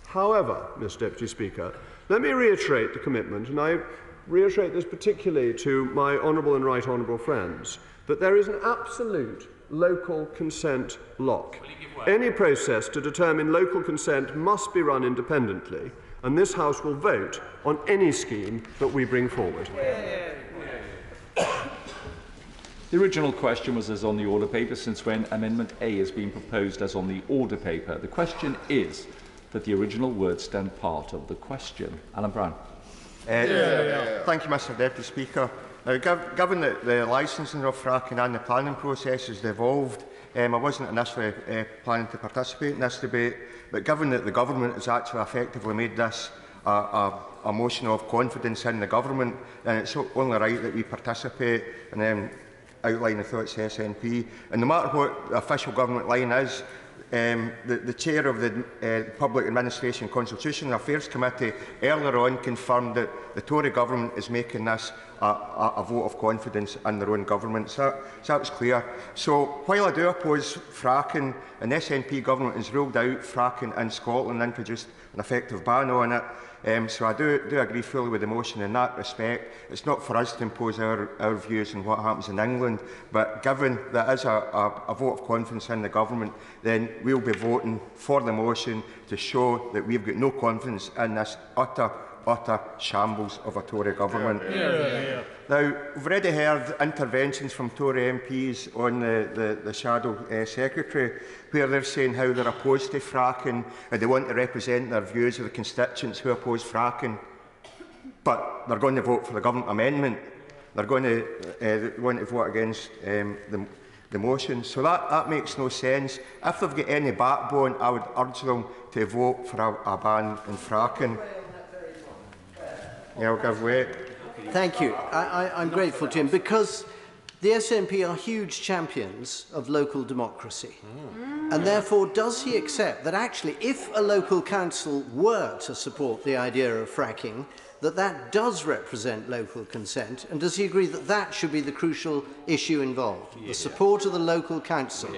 However, Mr. Deputy Speaker, let me reiterate the commitment, and I reiterate this particularly to my honourable and right honourable friends, that there is an absolute local consent lock. Any process to determine local consent must be run independently, and this House will vote on any scheme that we bring forward. The original question was as on the order paper, since when Amendment A has been proposed as on the order paper. The question is that the original words stand part of the question. Alan Brown. Thank you, Mr. Deputy Speaker. Now, given that the licensing of fracking and the planning process has evolved, I wasn't initially planning to participate in this debate, but given that the government has actually effectively made this a motion of confidence in the government, then it's only right that we participate and then outline the thoughts of the SNP. And no matter what the official government line is, the chair of the Public Administration Constitutional Affairs Committee earlier on confirmed that the Tory government is making this a vote of confidence in their own government. So that was clear. So while I do oppose fracking, and the SNP government has ruled out fracking in Scotland and introduced an effective ban on it, so I do agree fully with the motion in that respect. It's not for us to impose our views on what happens in England, but given that is a vote of confidence in the government, then we'll be voting for the motion to show that we've got no confidence in this utter shambles of a Tory government. Now, we've already heard interventions from Tory MPs on the Shadow Secretary, where they're saying how they're opposed to fracking and they want to represent their views of the constituents who oppose fracking. But they're going to vote for the government amendment. They're going to want to vote against the motion. So that makes no sense. If they've got any backbone, I would urge them to vote for a ban on fracking. Yeah, I'll give way. Thank you. I'm grateful to him because the SNP are huge champions of local democracy. And therefore, does he accept that actually, if a local council were to support the idea of fracking, that does represent local consent? And does he agree that that should be the crucial issue involved, the support of the local council?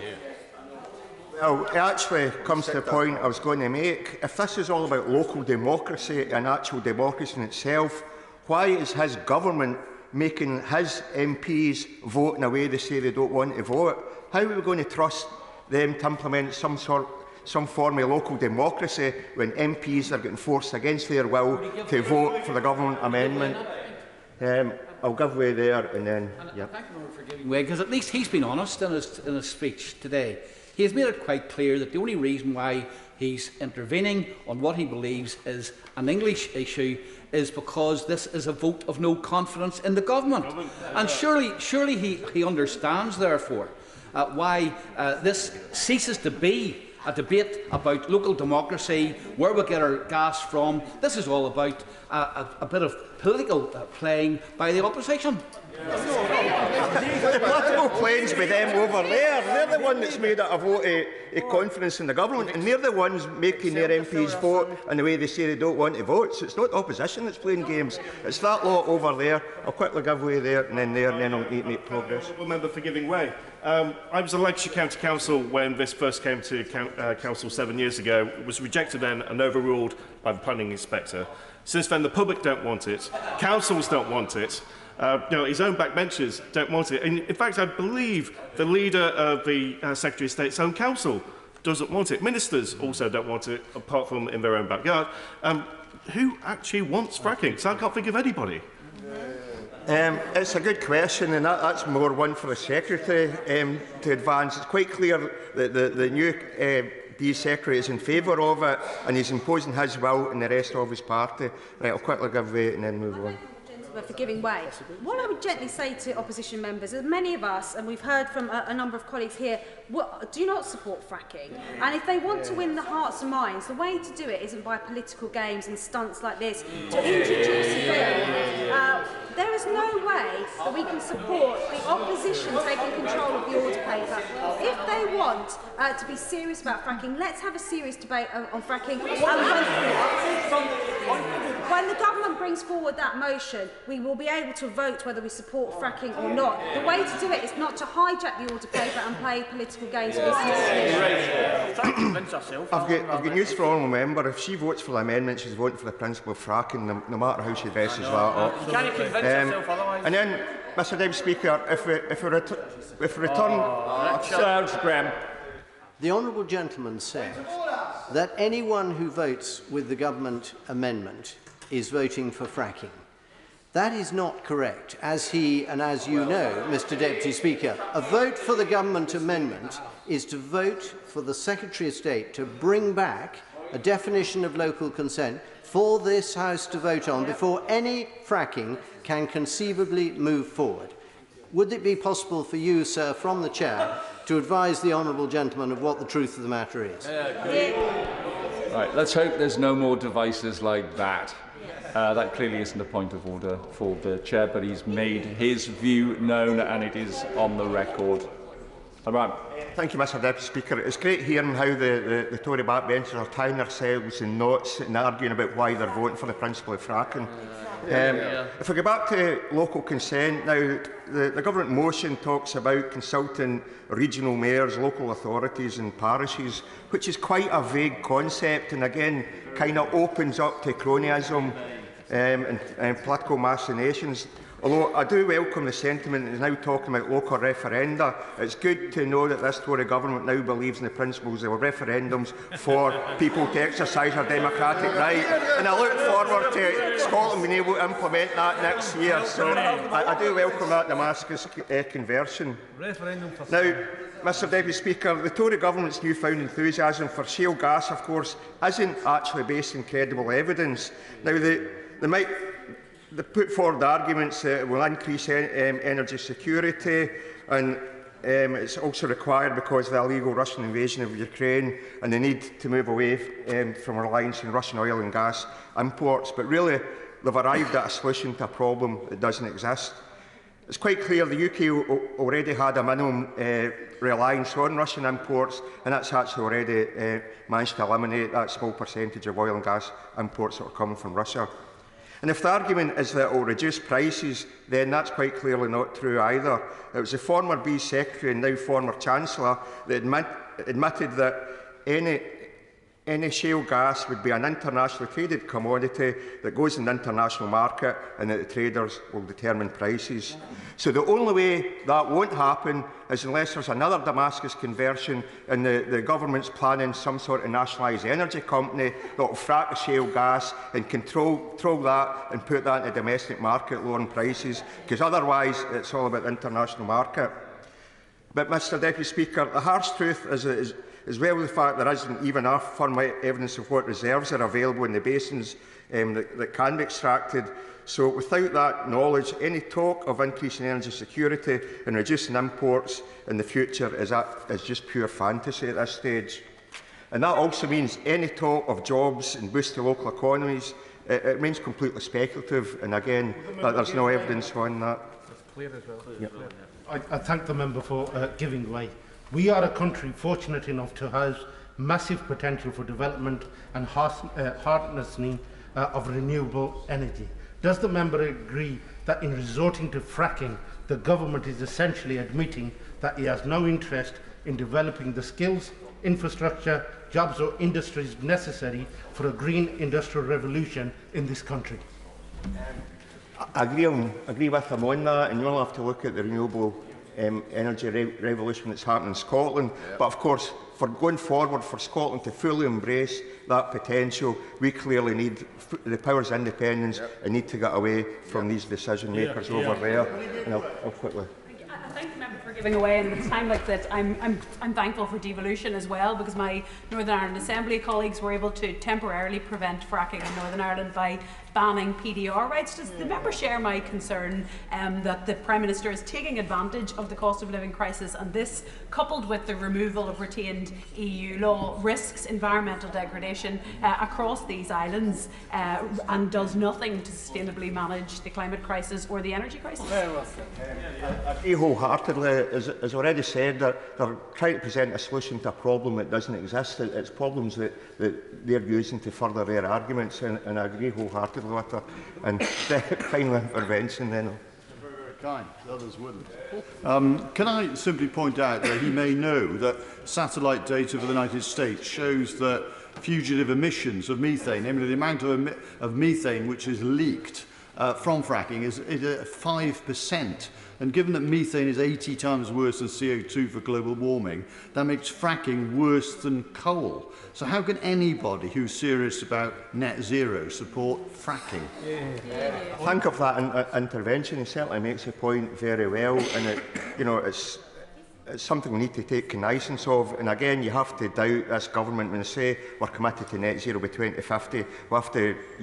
Well, it actually comes to the point I was going to make. If this is all about local democracy and actual democracy in itself, why is his government making his MPs vote in a way they say they don't want to vote? How are we going to trust them to implement some form of local democracy when MPs are getting forced against their will to vote for the government amendment? I'll give way there and then... Yep. Thank you for giving way, because at least he's been honest in his speech today. He has made it quite clear that the only reason why he's intervening on what he believes is an English issue is because this is a vote of no confidence in the government. And surely he understands, therefore, why this ceases to be a debate about local democracy, where we get our gas from. This is all about a bit of political playing by the opposition. The political playing's with them over there. They're the one that's made it a vote of confidence in the government, and they're the ones making their MPs vote in the way they say they don't want to vote. So it's not the opposition that's playing games. It's that lot over there. I'll quickly give way there, and then I'll need to make progress. Member for giving way. I was a Lancashire County Council when this first came to Council 7 years ago. It was rejected then and overruled by the planning inspector. Since then, the public don't want it. Councils don't want it. His own backbenchers don't want it. In fact, I believe the leader of the Secretary of State's own council doesn't want it. Ministers also don't want it, apart from in their own backyard. Who actually wants fracking? So I can't think of anybody. It's a good question, and that's more one for the Secretary to advance. It's quite clear that the new B Secretary is in favour of it, and he's imposing his will and the rest of his party. Right, I'll quickly give way and then move on. For giving way. What I would gently say to opposition members is many of us, and we've heard from a number of colleagues here, do not support fracking. And if they want to win the hearts and minds, the way to do it isn't by political games and stunts like this. To introduce a bill, there is no way that we can support the opposition taking control of the order paper. If they want to be serious about fracking, let's have a serious debate on fracking. When the government brings forward that motion, we will be able to vote whether we support fracking or not. The way to do it is not to hijack the order paper and play political games with this. I've got news for all member. If she votes for the amendment, she's voting for the principle of fracking, no matter how she dresses that up. Can you convince yourself otherwise? And then, Mr. Deputy Speaker, if we return... The honourable gentleman said that anyone who votes with the government amendment is voting for fracking. That is not correct. As he and as you know, Mr. Deputy Speaker, a vote for the government amendment is to vote for the Secretary of State to bring back a definition of local consent for this House to vote on before any fracking can conceivably move forward. Would it be possible for you, sir, from the chair, to advise the honourable gentleman of what the truth of the matter is? Right, let's hope there's no more devices like that. That clearly isn't a point of order for the chair, but he's made his view known and it is on the record. Thank you, Mr. Deputy Speaker. It's great hearing how the Tory backbenchers are tying themselves in knots and arguing about why they're voting for the principle of fracking. If we go back to local consent now, the government motion talks about consulting regional mayors, local authorities and parishes, which is quite a vague concept and again kind of opens up to cronyism and political machinations. Although I do welcome the sentiment that is now talking about local referenda, it's good to know that this Tory government now believes in the principles of referendums for people to exercise their democratic right. And I look forward to Scotland being able to implement that next year. So I do welcome that Damascus conversion. Now, Mr. Deputy Speaker, the Tory government's newfound enthusiasm for shale gas, of course, isn't actually based on credible evidence. Now, they put forward arguments that it will increase energy security and it's also required because of the illegal Russian invasion of Ukraine and the need to move away from reliance on Russian oil and gas imports. But really, they've arrived at a solution to a problem that doesn't exist. It's quite clear the UK already had a minimum reliance on Russian imports, and that's actually already managed to eliminate that small percentage of oil and gas imports that are coming from Russia. And if the argument is that it will reduce prices, then that's quite clearly not true either. It was the former B Secretary and now former Chancellor that admitted that any shale gas would be an internationally traded commodity that goes in the international market and that the traders will determine prices. So the only way that won't happen is unless there's another Damascus conversion and the government's planning some sort of nationalised energy company that will frack the shale gas and control that and put that in the domestic market, lowering prices, because otherwise it's all about the international market. But, Mr Deputy Speaker, the harsh truth is well the fact there isn't even enough firm evidence of what reserves are available in the basins that can be extracted. So without that knowledge, any talk of increasing energy security and reducing imports in the future is just pure fantasy at this stage. And that also means any talk of jobs and boosting local economies, it remains completely speculative, and again, there's no evidence on that. Yep. I thank the member for giving way. We are a country fortunate enough to house massive potential for development and harnessing of renewable energy. Does the member agree that in resorting to fracking, the government is essentially admitting that he has no interest in developing the skills, infrastructure, jobs or industries necessary for a green industrial revolution in this country? I agree with him on that, and you'll have to look at the renewable energy revolution that's happening in Scotland. But of course, for going forward, for Scotland to fully embrace that potential, we clearly need the powers of independence and need to get away from these decision makers over there. And I'll quickly. I thank the member for giving away, and at a time like that, I'm thankful for devolution as well, because my Northern Ireland Assembly colleagues were able to temporarily prevent fracking in Northern Ireland by banning PDR rights. Does the member share my concern that the Prime Minister is taking advantage of the cost of living crisis, and this, coupled with the removal of retained EU law, risks environmental degradation across these islands and does nothing to sustainably manage the climate crisis or the energy crisis? I agree wholeheartedly. As already said, they're trying to present a solution to a problem that doesn't exist. It's problems that they're using to further their arguments, and I agree wholeheartedly with her. And final intervention then. Very, very kind. The others wouldn't. Can I simply point out that he may know that satellite data for the United States shows that fugitive emissions of methane, namely the amount of methane which is leaked from fracking, is 5%. And given that methane is 80 times worse than CO2 for global warming, that makes fracking worse than coal. So how can anybody who's serious about net zero support fracking? Think of that intervention. He certainly makes the point very well, and it's something we need to take cognizance of. And again, you have to doubt this government when they say we're committed to net zero by 2050. You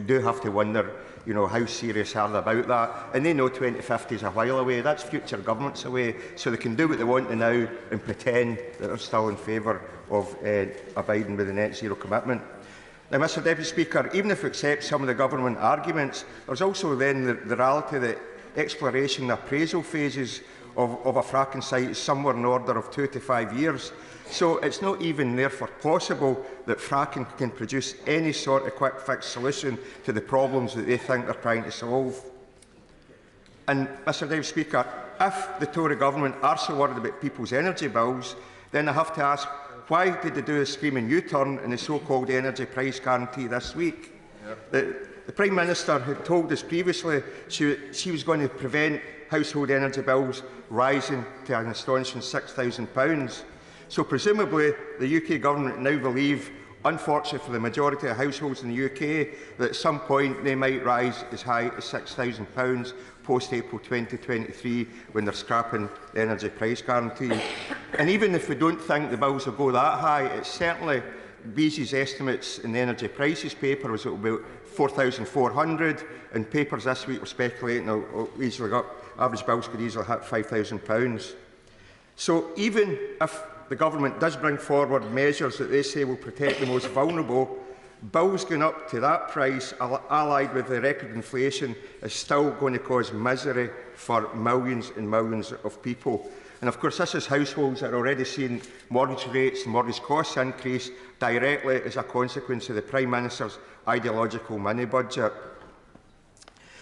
do have to wonder, how serious are they about that? And they know 2050 is a while away. That's future governments away. So they can do what they want to now and pretend that they're still in favour of abiding with the net zero commitment. Now, Mr Deputy Speaker, even if we accept some of the government arguments, there's also then the reality that exploration and appraisal phases of a fracking site is somewhere in the order of 2 to 5 years. So it's not even therefore possible that fracking can produce any sort of quick fix solution to the problems that they think they're trying to solve. And, Mr Deputy Speaker, if the Tory government are so worried about people's energy bills, then I have to ask, why did they do a screaming U-turn in the so-called energy price guarantee this week? The Prime Minister had told us previously she was going to prevent household energy bills rising to an astonishing £6,000. So presumably the UK government now believe, unfortunately for the majority of households in the UK, that at some point they might rise as high as £6,000 post-April 2023 when they're scrapping the energy price guarantee. And even if we don't think the bills will go that high, it's certainly Beezy's estimates in the energy prices paper was about 4,400, and papers this week were speculating it'll easily go up. Average bills could easily hit £5,000. So even if the government does bring forward measures that they say will protect the most vulnerable, bills going up to that price, allied with the record inflation, is still going to cause misery for millions and millions of people. And of course, this is households that are already seeing mortgage rates and mortgage costs increase directly as a consequence of the Prime Minister's ideological money budget.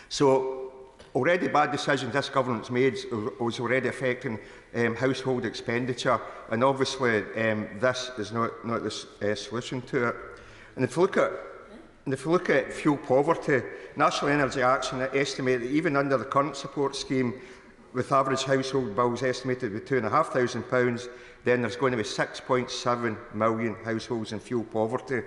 So already bad decisions this government's made was already affecting household expenditure, and obviously this is not the solution to it. And if you look at fuel poverty, National Energy Action estimate that even under the current support scheme, with average household bills estimated at £2,500, then there's going to be 6.7 million households in fuel poverty.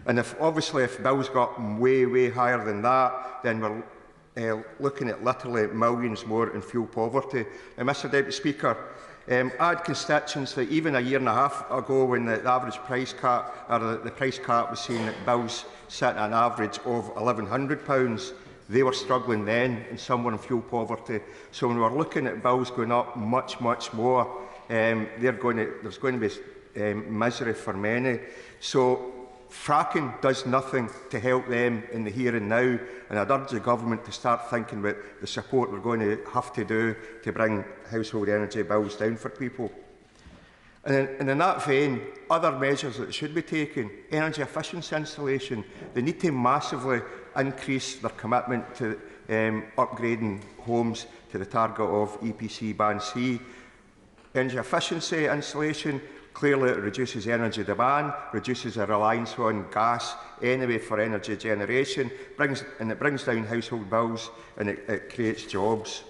And if bills got way higher than that, then we're looking at literally millions more in fuel poverty. And Mr Deputy Speaker, I had constituents that even a year and a half ago, when the average price cap, or the price cap was saying that bills sat at an average of £1,100, they were struggling then, and some were in fuel poverty. So when we're looking at bills going up much more, there's going to be misery for many. So fracking does nothing to help them in the here and now, and I'd urge the government to start thinking about the support we're going to have to do to bring household energy bills down for people. And in that vein, other measures that should be taken, energy efficiency installation, they need to massively increase their commitment to upgrading homes to the target of EPC Band C. Energy efficiency installation, clearly it reduces energy demand, reduces a reliance on gas anyway for energy generation, it brings down household bills, and it creates jobs.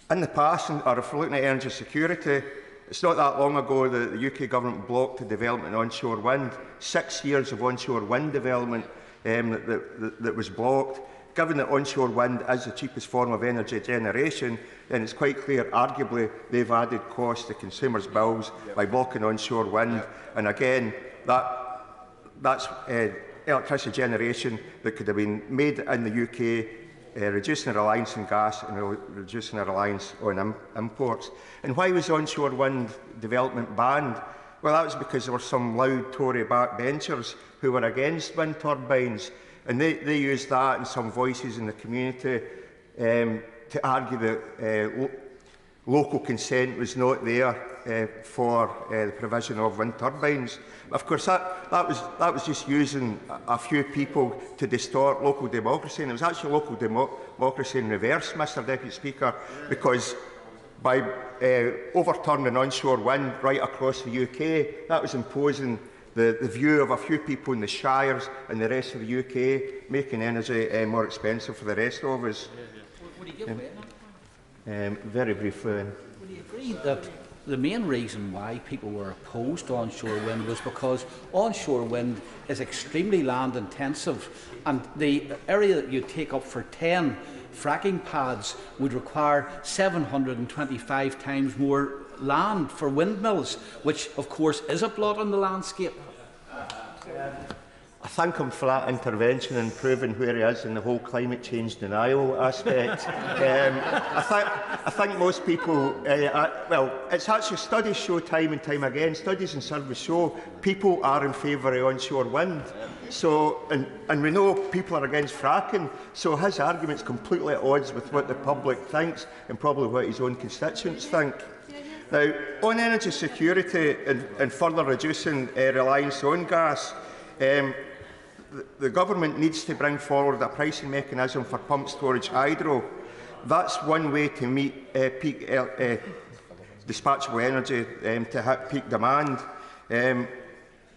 In the past, or if we're looking at energy security, it's not that long ago that the UK government blocked the development of onshore wind. 6 years of onshore wind development that was blocked. Given that onshore wind is the cheapest form of energy generation, then it's quite clear, arguably, they've added cost to consumers' bills by blocking onshore wind. And again, that's electricity generation that could have been made in the UK, reducing the reliance on gas and reducing the reliance on imports. And why was onshore wind development banned? Well, that was because there were some loud Tory backbenchers who were against wind turbines, and they used that and some voices in the community to argue that local consent was not there for the provision of wind turbines. Of course, that was just using a few people to distort local democracy, and it was actually local democracy in reverse, Mr Deputy Speaker, because by overturning onshore wind right across the UK, that was imposing the view of a few people in the shires and the rest of the UK, making energy more expensive for the rest of us. Would you give very briefly. Would you agree that the main reason why people were opposed to onshore wind was because onshore wind is extremely land intensive, and the area that you take up for 10 fracking pads would require 725 times more land for windmills, which of course is a blot on the landscape. I think I'm for that intervention and proving where he is in the whole climate change denial aspect. I think most people, well, it's actually studies show time and time again, studies and surveys show people are in favour of onshore wind. So, and we know people are against fracking, so his argument's completely at odds with what the public thinks and probably what his own constituents think. Now, on energy security and further reducing reliance on gas, the government needs to bring forward a pricing mechanism for pumped storage hydro. That's one way to meet peak dispatchable energy to hit peak demand. And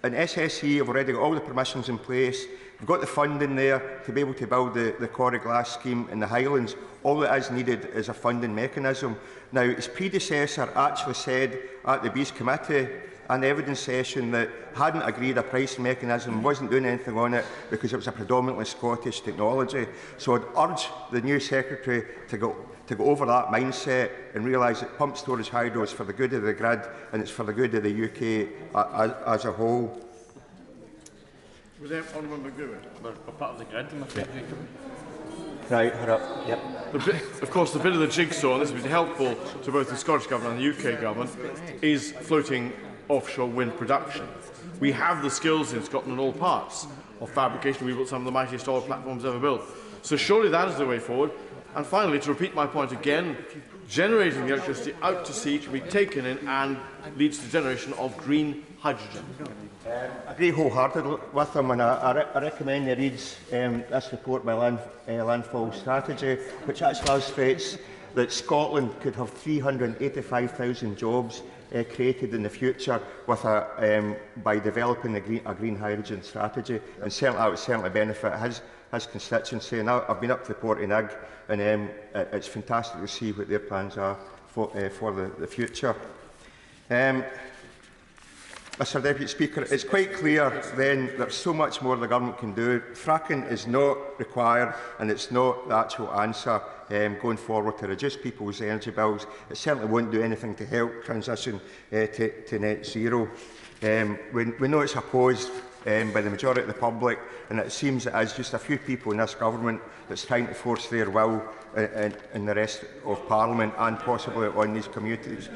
SSE have already got all the permissions in place. We've got the funding there to be able to build the Corrie Glass scheme in the Highlands. All that is needed is a funding mechanism. Now, his predecessor actually said at the Bees Committee an evidence session that hadn't agreed a pricing mechanism, wasn't doing anything on it because it was a predominantly Scottish technology. So I'd urge the new Secretary to go over that mindset and realise that pumped storage hydro is for the good of the grid and it's for the good of the UK as a whole. Was that Honourable McGowan? We're part of the grid, I'm afraid. Right, hurry up. Yep. Of course, the bit of the jigsaw, and this would be helpful to both the Scottish Government and the UK Government, is floating offshore wind production. We have the skills in Scotland in all parts of fabrication. We've built some of the mightiest oil platforms ever built. So surely that is the way forward. And finally, to repeat my point again, generating the electricity out to sea can be taken in and leads to the generation of green hydrogen. I agree wholeheartedly with him, and I recommend he reads this report by Landfall Strategy, which actually illustrates that Scotland could have 385,000 jobs created in the future with by developing a green hydrogen strategy, and certainly that would certainly benefit his constituency. And I've been up to the Portinaig, and it's fantastic to see what their plans are for the future. Mr Deputy Speaker, it's quite clear then there's so much more the government can do. Fracking is not required, and it's not the actual answer going forward to reduce people's energy bills. It certainly won't do anything to help transition to net zero. We know it's opposed by the majority of the public, and it seems it is just a few people in this government that's trying to force their will in the rest of Parliament and possibly on these communities.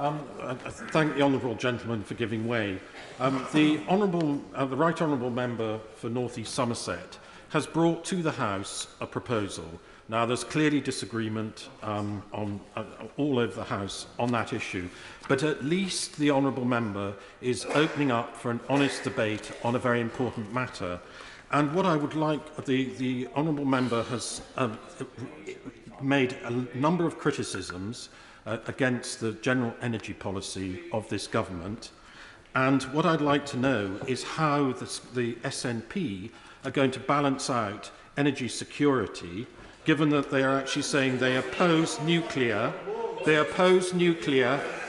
I thank the honourable gentleman for giving way. The right honourable member for North East Somerset has brought to the House a proposal. Now, there's clearly disagreement on all over the House on that issue, but at least the honourable member is opening up for an honest debate on a very important matter. And what I would like, the honourable member has made a number of criticisms against the general energy policy of this government. And what I'd like to know is how the SNP are going to balance out energy security, given that they are actually saying they oppose nuclear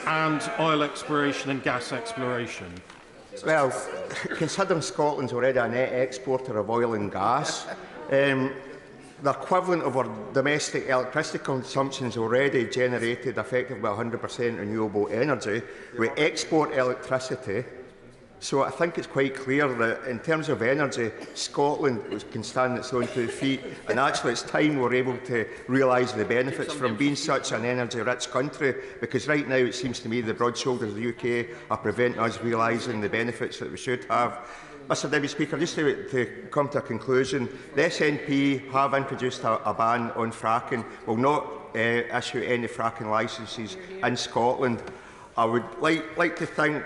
and oil exploration and gas exploration. Well, considering Scotland's already a net exporter of oil and gas, the equivalent of our domestic electricity consumption is already generated effectively by 100% renewable energy. We export electricity, so I think it's quite clear that in terms of energy, Scotland can stand its own 2 feet, and actually it's time we're able to realise the benefits from being such an energy-rich country, because right now it seems to me the broad shoulders of the UK are preventing us realising the benefits that we should have. Mr Deputy Speaker, just to come to a conclusion, the SNP have introduced a ban on fracking, will not issue any fracking licences in Scotland. I would like to think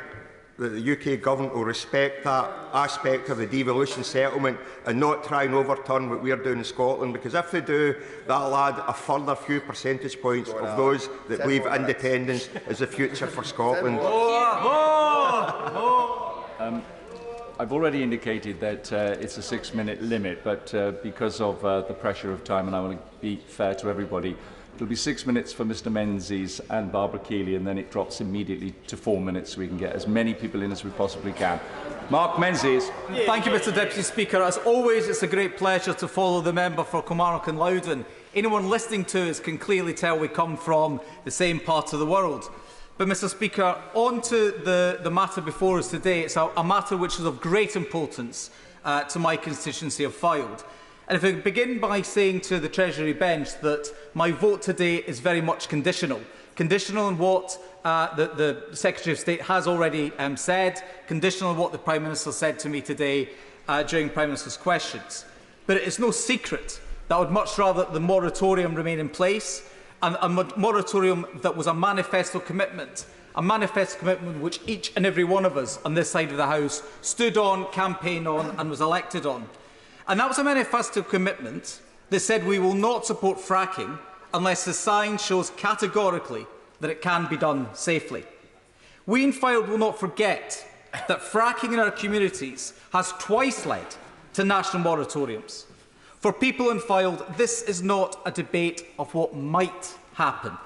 that the UK Government will respect that aspect of the devolution settlement and not try and overturn what we are doing in Scotland, because if they do, that will add a further few percentage points of those that believe independence is the future for Scotland. I've already indicated that it's a 6-minute limit, but because of the pressure of time, and I want to be fair to everybody, it'll be 6 minutes for Mr Menzies and Barbara Keeley, and then it drops immediately to 4 minutes so we can get as many people in as we possibly can. Mark Menzies. Thank you, Mr Deputy Speaker. As always, it's a great pleasure to follow the member for Kilmarnock and Loudon. Anyone listening to us can clearly tell we come from the same part of the world. But, Mr Speaker, on to the matter before us today. It's a matter which is of great importance to my constituency of Fylde. And if I begin by saying to the Treasury bench that my vote today is very much conditional. Conditional on what the Secretary of State has already said, conditional on what the Prime Minister said to me today during Prime Minister's questions. But it is no secret that I would much rather the moratorium remain in place, and a moratorium that was a manifesto commitment which each and every one of us on this side of the House stood on, campaigned on and was elected on. And that was a manifesto commitment that said we will not support fracking unless the science shows categorically that it can be done safely. We in Fylde will not forget that fracking in our communities has twice led to national moratoriums. For people in Fylde, this is not a debate of what might happen.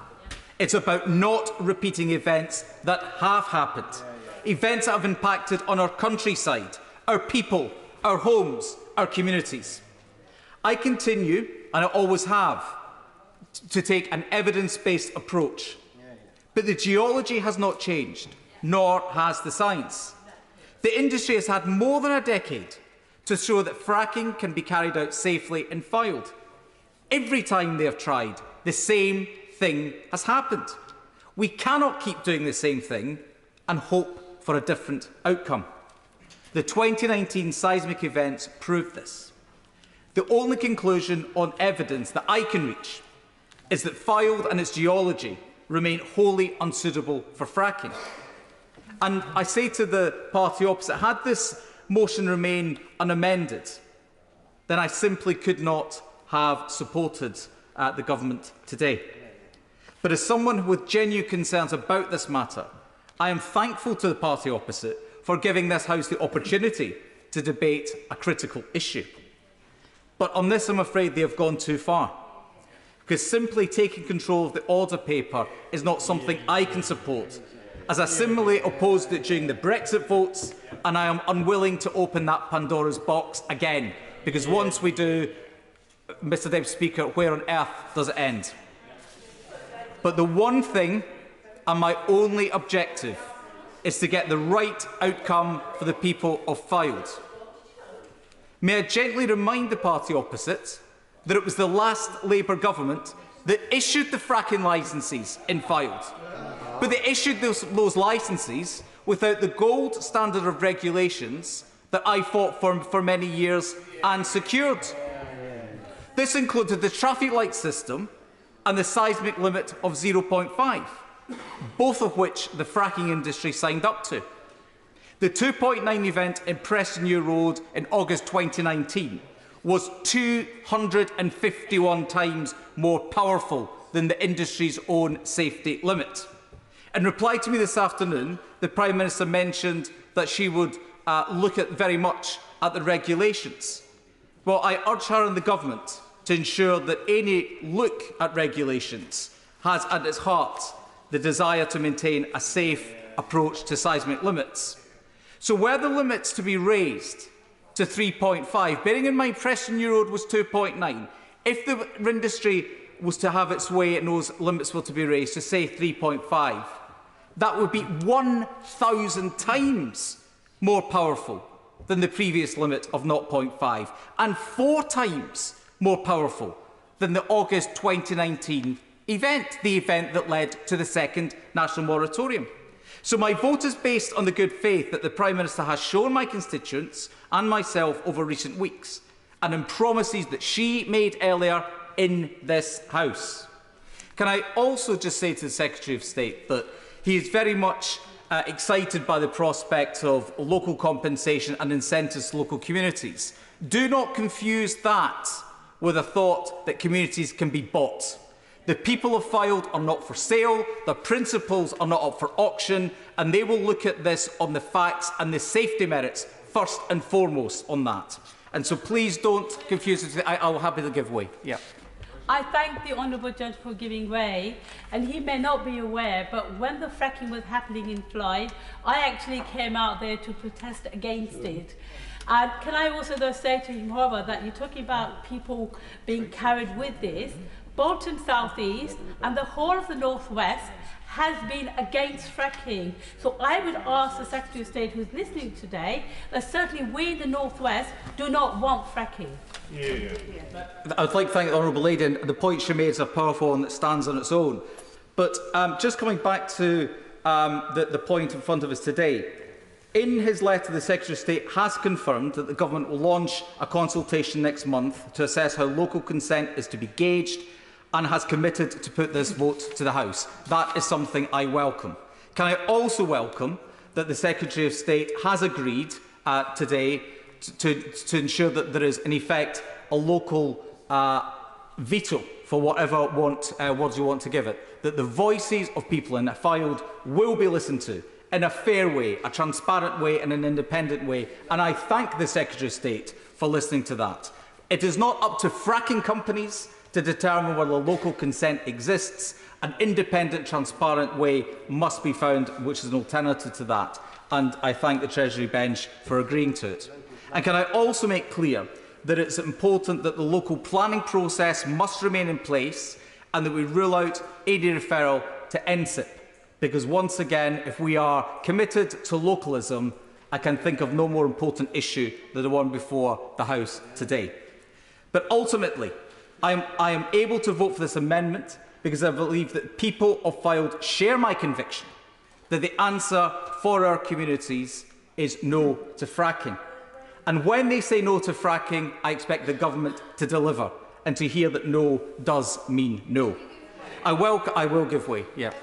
It's about not repeating events that have happened, events that have impacted on our countryside, our people, our homes, our communities. I continue, and I always have, to take an evidence-based approach. But the geology has not changed, nor has the science. The industry has had more than a decade to show that fracking can be carried out safely in Fylde. Every time they have tried, the same thing has happened. We cannot keep doing the same thing and hope for a different outcome. The 2019 seismic events proved this. The only conclusion on evidence that I can reach is that Fylde and its geology remain wholly unsuitable for fracking. And I say to the party opposite, had this motion remained unamended, then I simply could not have supported the government today. But as someone with genuine concerns about this matter, I am thankful to the party opposite for giving this House the opportunity to debate a critical issue. But on this, I'm afraid they have gone too far, because simply taking control of the order paper is not something I can support, as I similarly opposed it during the Brexit votes, and I am unwilling to open that Pandora's box again, because once we do, Mr Deputy Speaker, where on earth does it end? But the one thing, and my only objective, is to get the right outcome for the people of Fylde. May I gently remind the party opposite that it was the last Labour government that issued the fracking licences in Fylde. But they issued those licences without the gold standard of regulations that I fought for many years and secured. This included the traffic light system and the seismic limit of 0.5, both of which the fracking industry signed up to. The 2.9 event in Preston New Road in August 2019 was 251 times more powerful than the industry's own safety limit. In reply to me this afternoon, the Prime Minister mentioned that she would look very much at the regulations. Well, I urge her and the government to ensure that any look at regulations has at its heart the desire to maintain a safe approach to seismic limits. So were the limits to be raised to 3.5, bearing in mind Preston New Road was 2.9, if the industry was to have its way and those limits were to be raised to, say, 3.5, that would be 1,000 times more powerful than the previous limit of 0.5 and 4 times more powerful than the August 2019 event, the event that led to the second national moratorium. So my vote is based on the good faith that the Prime Minister has shown my constituents and myself over recent weeks, and in promises that she made earlier in this House. Can I also just say to the Secretary of State that he is very much excited by the prospect of local compensation and incentives to local communities. Do not confuse that with a thought that communities can be bought. The people of Fylde are not for sale, the principles are not up for auction, and they will look at this on the facts and the safety merits first and foremost on that. And so please don't confuse it. I will happily give way. Yeah. I thank the Honourable Judge for giving way, and he may not be aware, but when the fracking was happening in Clyde, I actually came out there to protest against it. And can I also though say to him, however, that you're talking about people being carried with this. Bolton South East and the whole of the North West has been against fracking. So I would ask the Secretary of State who's listening today that certainly we in the North West do not want fracking. I would like to thank the Honourable Lady, and the point she made is a powerful one that stands on its own. But just coming back to the point in front of us today, in his letter, the Secretary of State has confirmed that the Government will launch a consultation next month to assess how local consent is to be gauged, and has committed to put this vote to the House. That is something I welcome. Can I also welcome that the Secretary of State has agreed today to ensure that there is, in effect, a local veto for whatever words you want to give it, that the voices of people in Fylde will be listened to in a fair way, a transparent way and an independent way, and I thank the Secretary of State for listening to that. It is not up to fracking companies to determine whether local consent exists. An independent, transparent way must be found, which is an alternative to that. And I thank the Treasury bench for agreeing to it. And can I also make clear that it's important that the local planning process must remain in place and that we rule out any referral to NSIP. Because once again, if we are committed to localism, I can think of no more important issue than the one before the House today. But ultimately, I am able to vote for this amendment because I believe that people of Fylde share my conviction that the answer for our communities is no to fracking. And when they say no to fracking, I expect the government to deliver and to hear that no does mean no. I will give way. Yeah.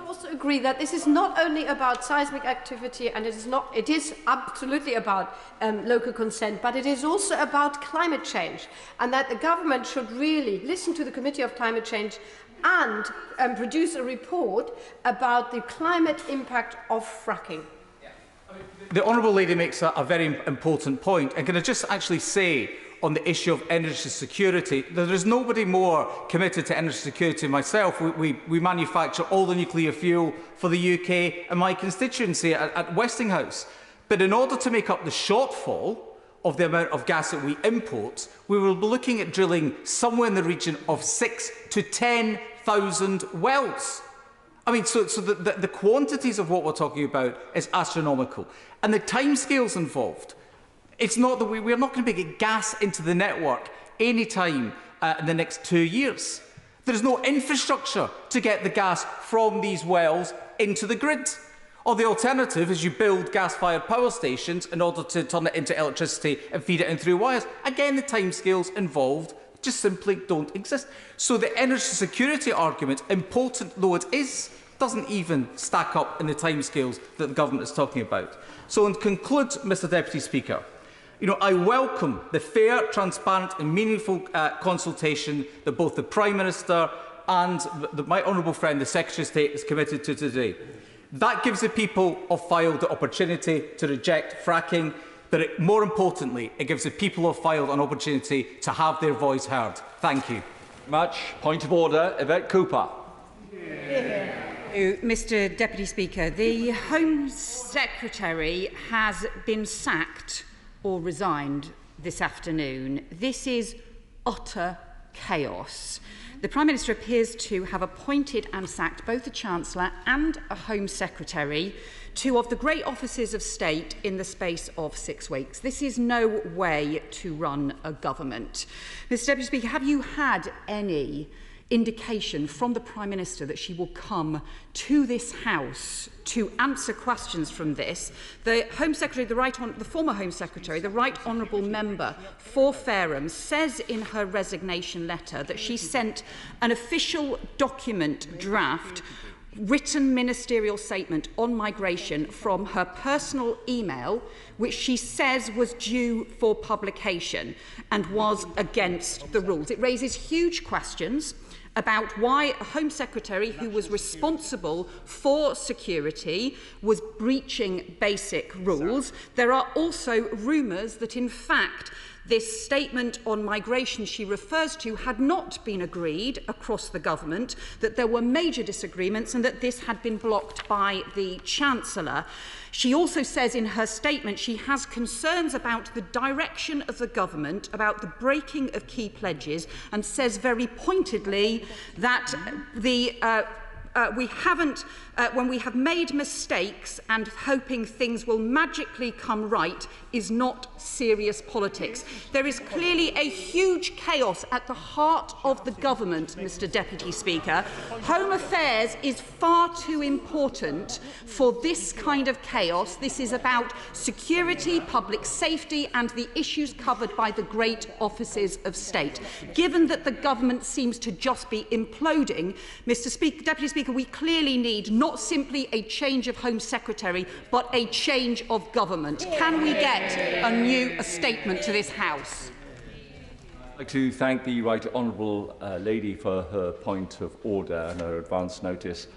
Also agree that this is not only about seismic activity, and it is absolutely about local consent, but it is also about climate change, and that the government should really listen to the Committee of Climate Change and produce a report about the climate impact of fracking. The Honourable Lady makes a very important point, and can I just actually say on the issue of energy security, that there is nobody more committed to energy security than myself. We manufacture all the nuclear fuel for the UK and my constituency at Westinghouse. But in order to make up the shortfall of the amount of gas that we import, we will be looking at drilling somewhere in the region of 6,000 to 10,000 wells. I mean, so the quantities of what we're talking about is astronomical. And the timescales involved. It's not that we're not going to get gas into the network any time in the next 2 years. There is no infrastructure to get the gas from these wells into the grid. Or the alternative is you build gas-fired power stations in order to turn it into electricity and feed it in through wires. Again, the timescales involved just simply don't exist. So the energy security argument, important though it is, doesn't even stack up in the timescales that the government is talking about. So to conclude, Mr Deputy Speaker, I welcome the fair, transparent and meaningful consultation that both the Prime Minister and my honourable friend, the Secretary of State, is committed to today. That gives the people of Fylde the opportunity to reject fracking, but more importantly, it gives the people of Fylde an opportunity to have their voice heard. Thank you. Much. Point of order, Yvette Cooper. Mr Deputy Speaker, the Home Secretary has been sacked or resigned this afternoon. This is utter chaos. The Prime Minister appears to have appointed and sacked both the Chancellor and a Home Secretary, two of the great offices of state, in the space of 6 weeks. This is no way to run a government. Mr Deputy Speaker, have you had any indication from the Prime Minister that she will come to this House to answer questions from this? The Home Secretary, the former Home Secretary, the Right Honourable Member for Fareham, says in her resignation letter that she sent an official document draft written ministerial statement on migration from her personal email, which she says was due for publication and was against the rules. It raises huge questions about why a Home Secretary who was responsible for security was breaching basic rules. There are also rumours that, in fact, this statement on migration she refers to had not been agreed across the government, that there were major disagreements and that this had been blocked by the Chancellor. She also says in her statement she has concerns about the direction of the government, about the breaking of key pledges, and says very pointedly that when we have made mistakes and hoping things will magically come right is not serious politics. There is clearly a huge chaos at the heart of the government, Mr Deputy Speaker. Home Affairs is far too important for this kind of chaos. This is about security, public safety and the issues covered by the great offices of state. Given that the government seems to just be imploding, Deputy Speaker, we clearly need not simply a change of Home Secretary, but a change of government. Can we get a statement to this House? I'd like to thank the Right Honourable Lady for her point of order and her advance notice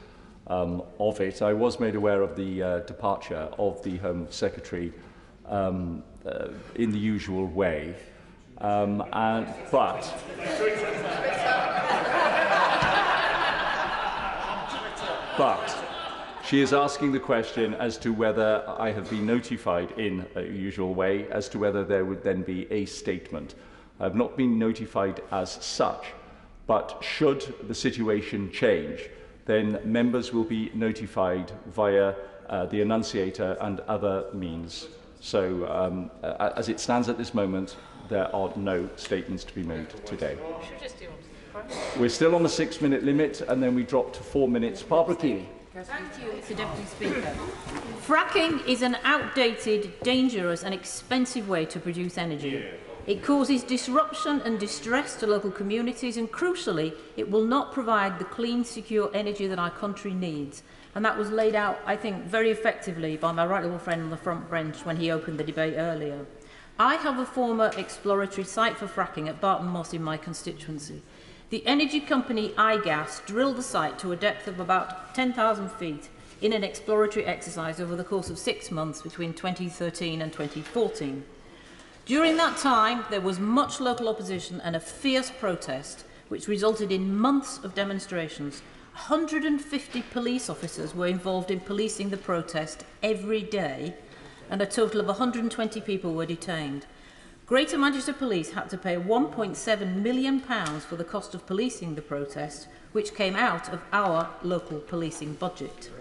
of it. I was made aware of the departure of the Home Secretary in the usual way, but she is asking the question as to whether I have been notified in a usual way as to whether there would then be a statement. I have not been notified as such, but should the situation change, then members will be notified via the Annunciator and other means. So, as it stands at this moment, there are no statements to be made today. Should just do We're still on the 6-minute limit, and then we drop to 4 minutes. Barbara Keeley. Thank you, Mr Deputy Speaker. Fracking is an outdated, dangerous and expensive way to produce energy. It causes disruption and distress to local communities, and crucially, it will not provide the clean, secure energy that our country needs. And that was laid out, I think, very effectively by my right honourable friend on the front bench when he opened the debate earlier. I have a former exploratory site for fracking at Barton Moss in my constituency. The energy company iGas drilled the site to a depth of about 10,000 feet in an exploratory exercise over the course of 6 months between 2013 and 2014. During that time, there was much local opposition and a fierce protest, which resulted in months of demonstrations. 150 police officers were involved in policing the protest every day, and a total of 120 people were detained. Greater Manchester Police had to pay £1.7 million for the cost of policing the protest, which came out of our local policing budget.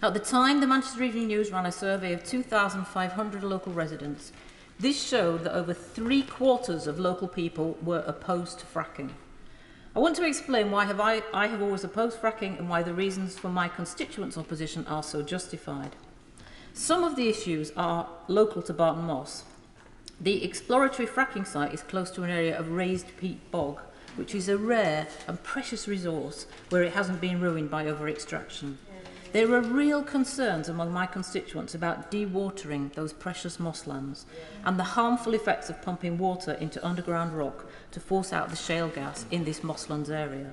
At the time, the Manchester Evening News ran a survey of 2,500 local residents. This showed that over 3/4 of local people were opposed to fracking. I want to explain why I have always opposed fracking and why the reasons for my constituents' opposition are so justified. Some of the issues are local to Barton Moss. The exploratory fracking site is close to an area of raised peat bog, which is a rare and precious resource where it hasn't been ruined by over-extraction. There are real concerns among my constituents about dewatering those precious mosslands and the harmful effects of pumping water into underground rock to force out the shale gas in this mosslands area.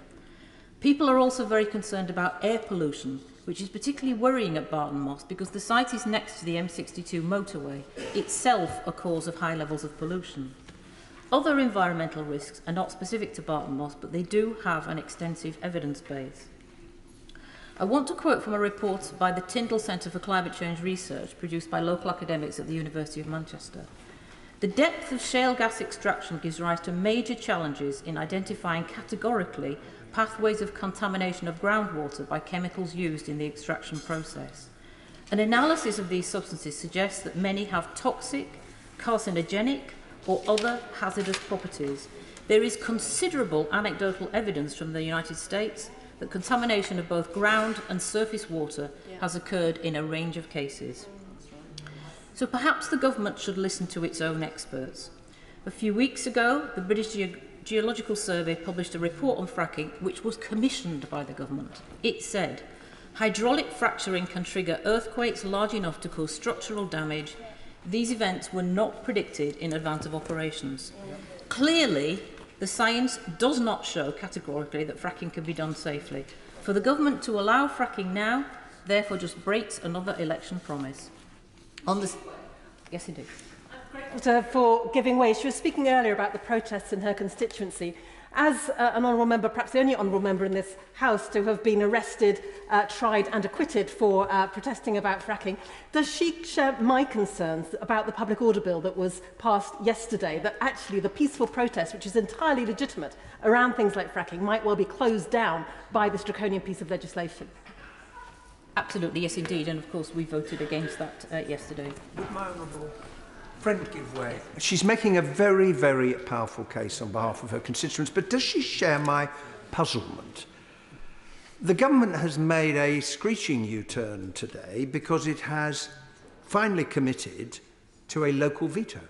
People are also very concerned about air pollution, which is particularly worrying at Barton Moss because the site is next to the M62 motorway, itself a cause of high levels of pollution. Other environmental risks are not specific to Barton Moss, but they do have an extensive evidence base. I want to quote from a report by the Tyndall Centre for Climate Change Research produced by local academics at the University of Manchester. The depth of shale gas extraction gives rise to major challenges in identifying categorically pathways of contamination of groundwater by chemicals used in the extraction process. An analysis of these substances suggests that many have toxic, carcinogenic, or other hazardous properties. There is considerable anecdotal evidence from the United States that contamination of both ground and surface water has occurred in a range of cases. So perhaps the government should listen to its own experts. A few weeks ago, the British Geological Survey published a report on fracking which was commissioned by the government. It said, hydraulic fracturing can trigger earthquakes large enough to cause structural damage. These events were not predicted in advance of operations. Clearly, the science does not show categorically that fracking can be done safely. For the government to allow fracking now, therefore, just breaks another election promise. Yes, indeed. For giving way. She was speaking earlier about the protests in her constituency. As an honourable member, perhaps the only honourable member in this House to have been arrested, tried and acquitted for protesting about fracking, does she share my concerns about the public order bill that was passed yesterday, that actually the peaceful protest, which is entirely legitimate around things like fracking, might well be closed down by this draconian piece of legislation? Absolutely, yes indeed, and of course we voted against that yesterday. Would my honourable friend give way? She's making a very, very powerful case on behalf of her constituents, but does she share my puzzlement? The government has made a screeching U-turn today because it has finally committed to a local veto.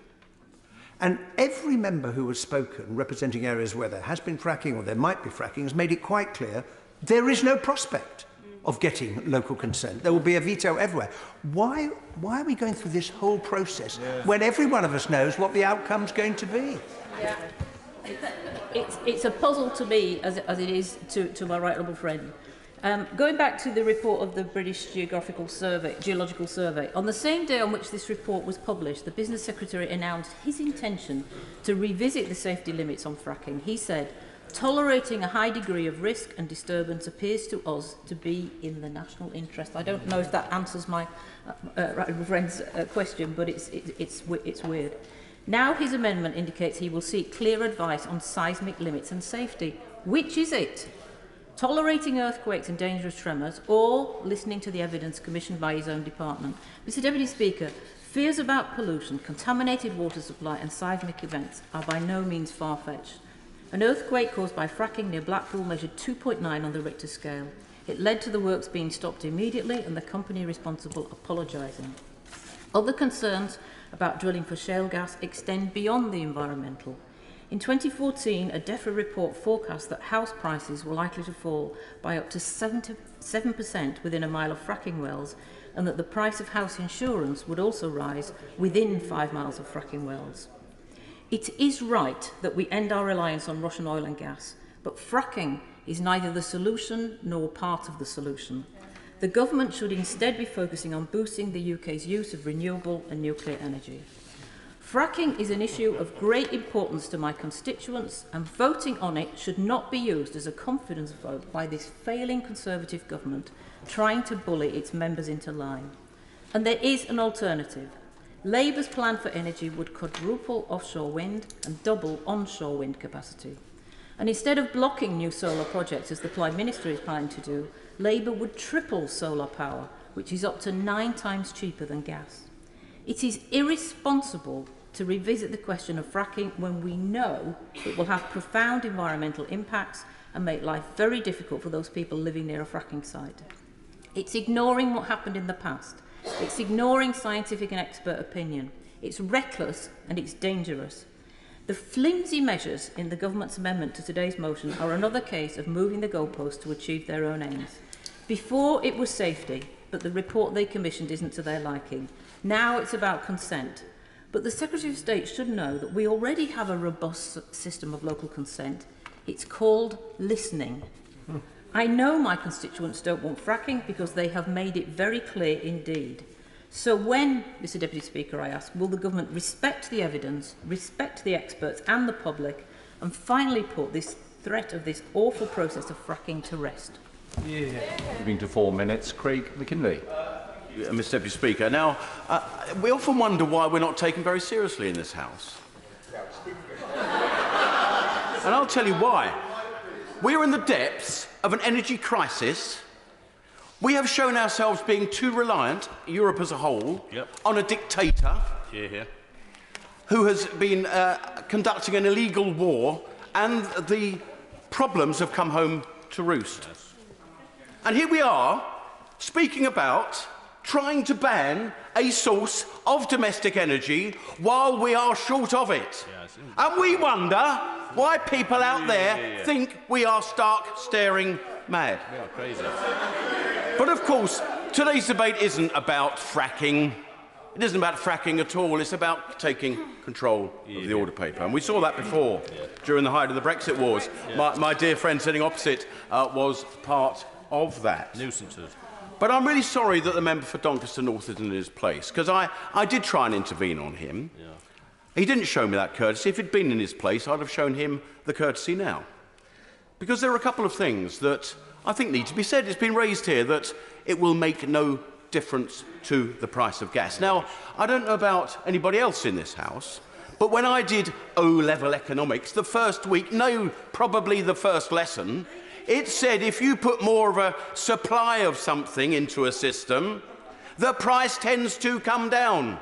And every member who has spoken, representing areas where there has been fracking or there might be fracking, has made it quite clear there is no prospect of getting local consent. There will be a veto everywhere. Why are we going through this whole process when every one of us knows what the outcome's going to be? Yeah. It's a puzzle to me, as it is to my right honourable friend. Going back to the report of the British Geological Survey, on the same day on which this report was published, the Business Secretary announced his intention to revisit the safety limits on fracking. He said, tolerating a high degree of risk and disturbance appears to us to be in the national interest. I don't know if that answers my friend's question, but it's weird. Now his amendment indicates he will seek clear advice on seismic limits and safety. Which is it? Tolerating earthquakes and dangerous tremors, or listening to the evidence commissioned by his own department? Mr Deputy Speaker, fears about pollution, contaminated water supply and seismic events are by no means far-fetched. An earthquake caused by fracking near Blackpool measured 2.9 on the Richter scale. It led to the works being stopped immediately and the company responsible apologising. Other concerns about drilling for shale gas extend beyond the environmental. In 2014, a DEFRA report forecast that house prices were likely to fall by up to 7% within a mile of fracking wells, and that the price of house insurance would also rise within 5 miles of fracking wells. It is right that we end our reliance on Russian oil and gas, but fracking is neither the solution nor part of the solution. The government should instead be focusing on boosting the UK's use of renewable and nuclear energy. Fracking is an issue of great importance to my constituents, and voting on it should not be used as a confidence vote by this failing Conservative government trying to bully its members into line. And there is an alternative. Labour's plan for energy would quadruple offshore wind and double onshore wind capacity. And instead of blocking new solar projects, as the Prime Minister is planning to do, Labour would triple solar power, which is up to 9 times cheaper than gas. It is irresponsible to revisit the question of fracking when we know it will have profound environmental impacts and make life very difficult for those people living near a fracking site. It's ignoring what happened in the past. It's ignoring scientific and expert opinion. It's reckless and it's dangerous. The flimsy measures in the government's amendment to today's motion are another case of moving the goalposts to achieve their own aims. Before it was safety, but the report they commissioned isn't to their liking. Now it's about consent. But the Secretary of State should know that we already have a robust system of local consent. It's called listening. I know my constituents don't want fracking because they have made it very clear indeed. So when, Mr Deputy Speaker, I ask, will the government respect the evidence, respect the experts and the public, and finally put this threat of this awful process of fracking to rest? Moving to 4 minutes, Craig McKinley. Mr Deputy Speaker, now, we often wonder why we're not taken very seriously in this House. And I'll tell you why. We're in the depths of an energy crisis. We have shown ourselves being too reliant, Europe as a whole, on a dictator who has been conducting an illegal war, and the problems have come home to roost. And here we are, speaking about trying to ban a source of domestic energy while we are short of it. And we wonder why people out there think we are stark staring mad. We are crazy. But of course, today's debate isn't about fracking. It isn't about fracking at all. It's about taking control of the order paper. And we saw that before, during the height of the Brexit wars. My dear friend sitting opposite was part of that. Nuisances. But I'm really sorry that the member for Doncaster North isn't in his place, because I did try and intervene on him. He didn't show me that courtesy. If he'd been in his place, I'd have shown him the courtesy now. Because there are a couple of things that I think need to be said. It's been raised here that it will make no difference to the price of gas. Now, I don't know about anybody else in this House, but when I did O-level economics, the first week, no, probably the first lesson, it said if you put more of a supply of something into a system, the price tends to come down.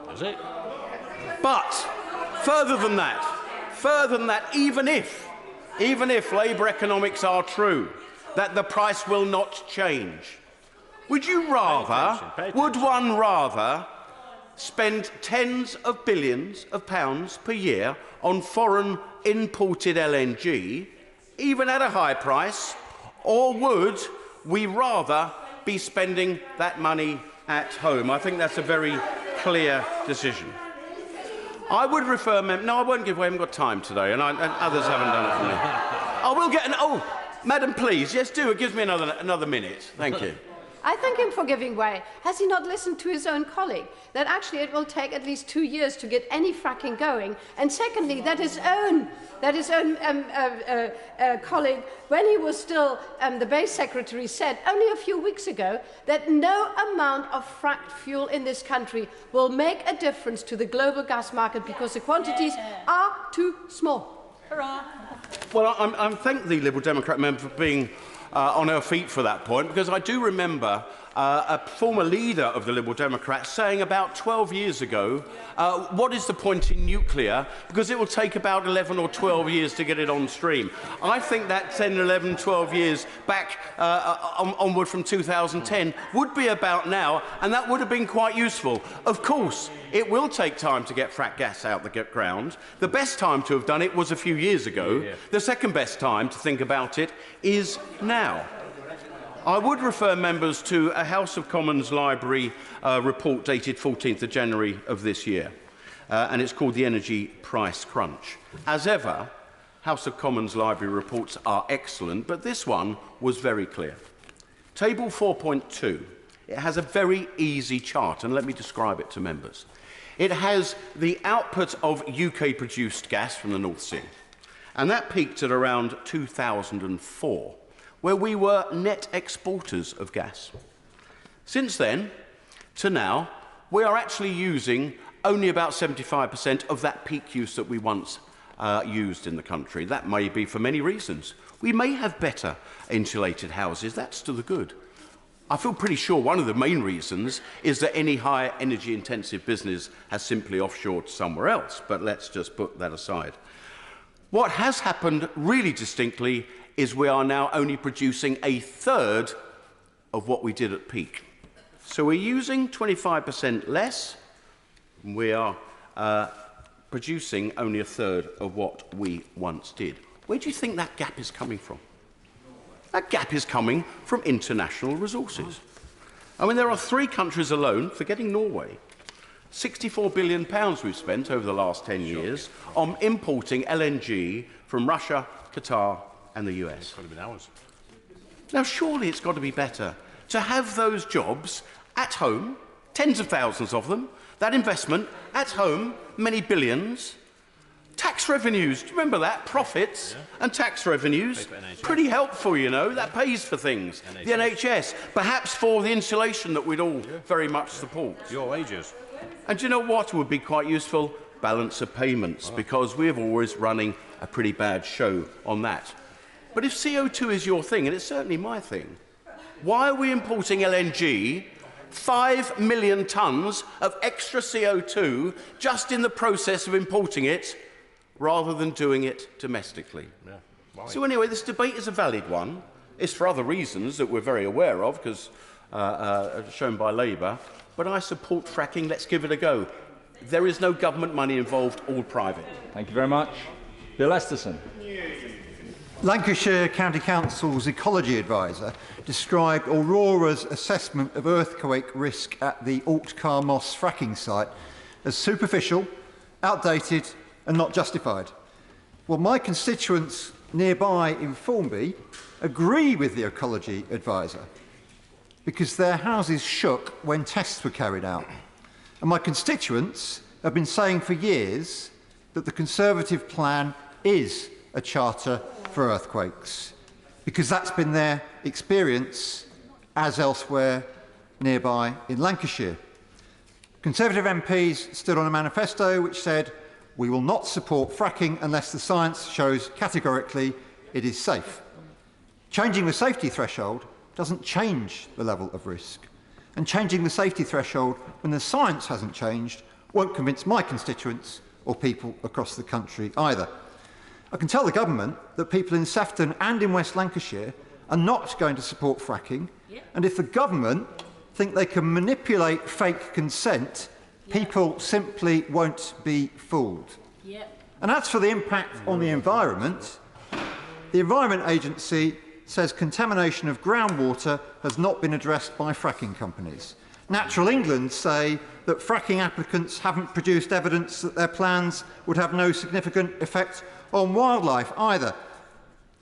Does it? But further than that, even if Labour economics are true, that the price will not change, would one rather spend tens of billions of pounds per year on foreign imported LNG, even at a high price, or would we rather be spending that money at home? I think that's a very clear decision. I would refer... No, I won't give way. I haven't got time today, and others haven't done it for me. I will get... Oh, Madam, please. Yes, do. It gives me another minute. Thank you. I thank him for giving way. Has he not listened to his own colleague? That actually it will take at least 2 years to get any fracking going. And secondly, that his own colleague, when he was still the base secretary, said only a few weeks ago that no amount of fracked fuel in this country will make a difference to the global gas market because the quantities are too small. Hurrah! Well, I thank the Liberal Democrat member for being on her feet for that point, because I do remember a former leader of the Liberal Democrats saying about 12 years ago, what is the point in nuclear? Because it will take about 11 or 12 years to get it on stream. I think that 10, 11, 12 years back onward from 2010 would be about now, and that would have been quite useful. Of course, it will take time to get frack gas out the ground. The best time to have done it was a few years ago. Yeah. The second best time to think about it is now. I would refer members to a House of Commons Library report dated 14th of January of this year, and it's called the Energy Price Crunch. As ever, House of Commons Library reports are excellent, but this one was very clear. Table 4.2, it has a very easy chart, and let me describe it to members. It has the output of UK-produced gas from the North Sea, and that peaked at around 2004. Where we were net exporters of gas. Since then to now, we are actually using only about 75% of that peak use that we once used in the country. That may be for many reasons. We may have better insulated houses. That's to the good. I feel pretty sure one of the main reasons is that any high energy intensive business has simply offshored somewhere else, but let's just put that aside. What has happened really distinctly is we are now only producing a third of what we did at peak. So we're using 25% less, and we are producing only a third of what we once did. Where do you think that gap is coming from? That gap is coming from international resources. I mean, there are 3 countries alone, forgetting Norway, £64 billion we've spent over the last 10 years on importing LNG from Russia, Qatar, and the US. Now, surely it's got to be better to have those jobs at home, tens of thousands of them, that investment at home, many billions, tax revenues, do you remember that? Profits and tax revenues, pretty helpful, you know, that pays for things. The NHS, perhaps for the insulation that we'd all very much support. Your wages. And do you know what would be quite useful? Balance of payments, because we're always running a pretty bad show on that. But if CO2 is your thing, and it's certainly my thing, why are we importing LNG, 5 million tonnes of extra CO2 just in the process of importing it, rather than doing it domestically? Yeah. So anyway, this debate is a valid one. It's for other reasons that we're very aware of, because shown by Labour, but I support fracking. Let's give it a go. There is no government money involved, all private. Thank you very much. Bill Esterson. Lancashire County Council's ecology advisor described Aurora's assessment of earthquake risk at the Altcar-Moss fracking site as superficial, outdated and not justified. Well, my constituents nearby in Formby agree with the ecology advisor because their houses shook when tests were carried out. And my constituents have been saying for years that the Conservative plan is a charter for earthquakes, because that's been their experience as elsewhere nearby in Lancashire. Conservative MPs stood on a manifesto which said, "We will not support fracking unless the science shows categorically it is safe." Changing the safety threshold doesn't change the level of risk, and changing the safety threshold when the science hasn't changed won't convince my constituents or people across the country either. I can tell the government that people in Sefton and in West Lancashire are not going to support fracking, and if the government think they can manipulate fake consent, people simply won't be fooled. And as for the impact on the environment, the Environment Agency says contamination of groundwater has not been addressed by fracking companies. Natural England say that fracking applicants haven't produced evidence that their plans would have no significant effect on wildlife either.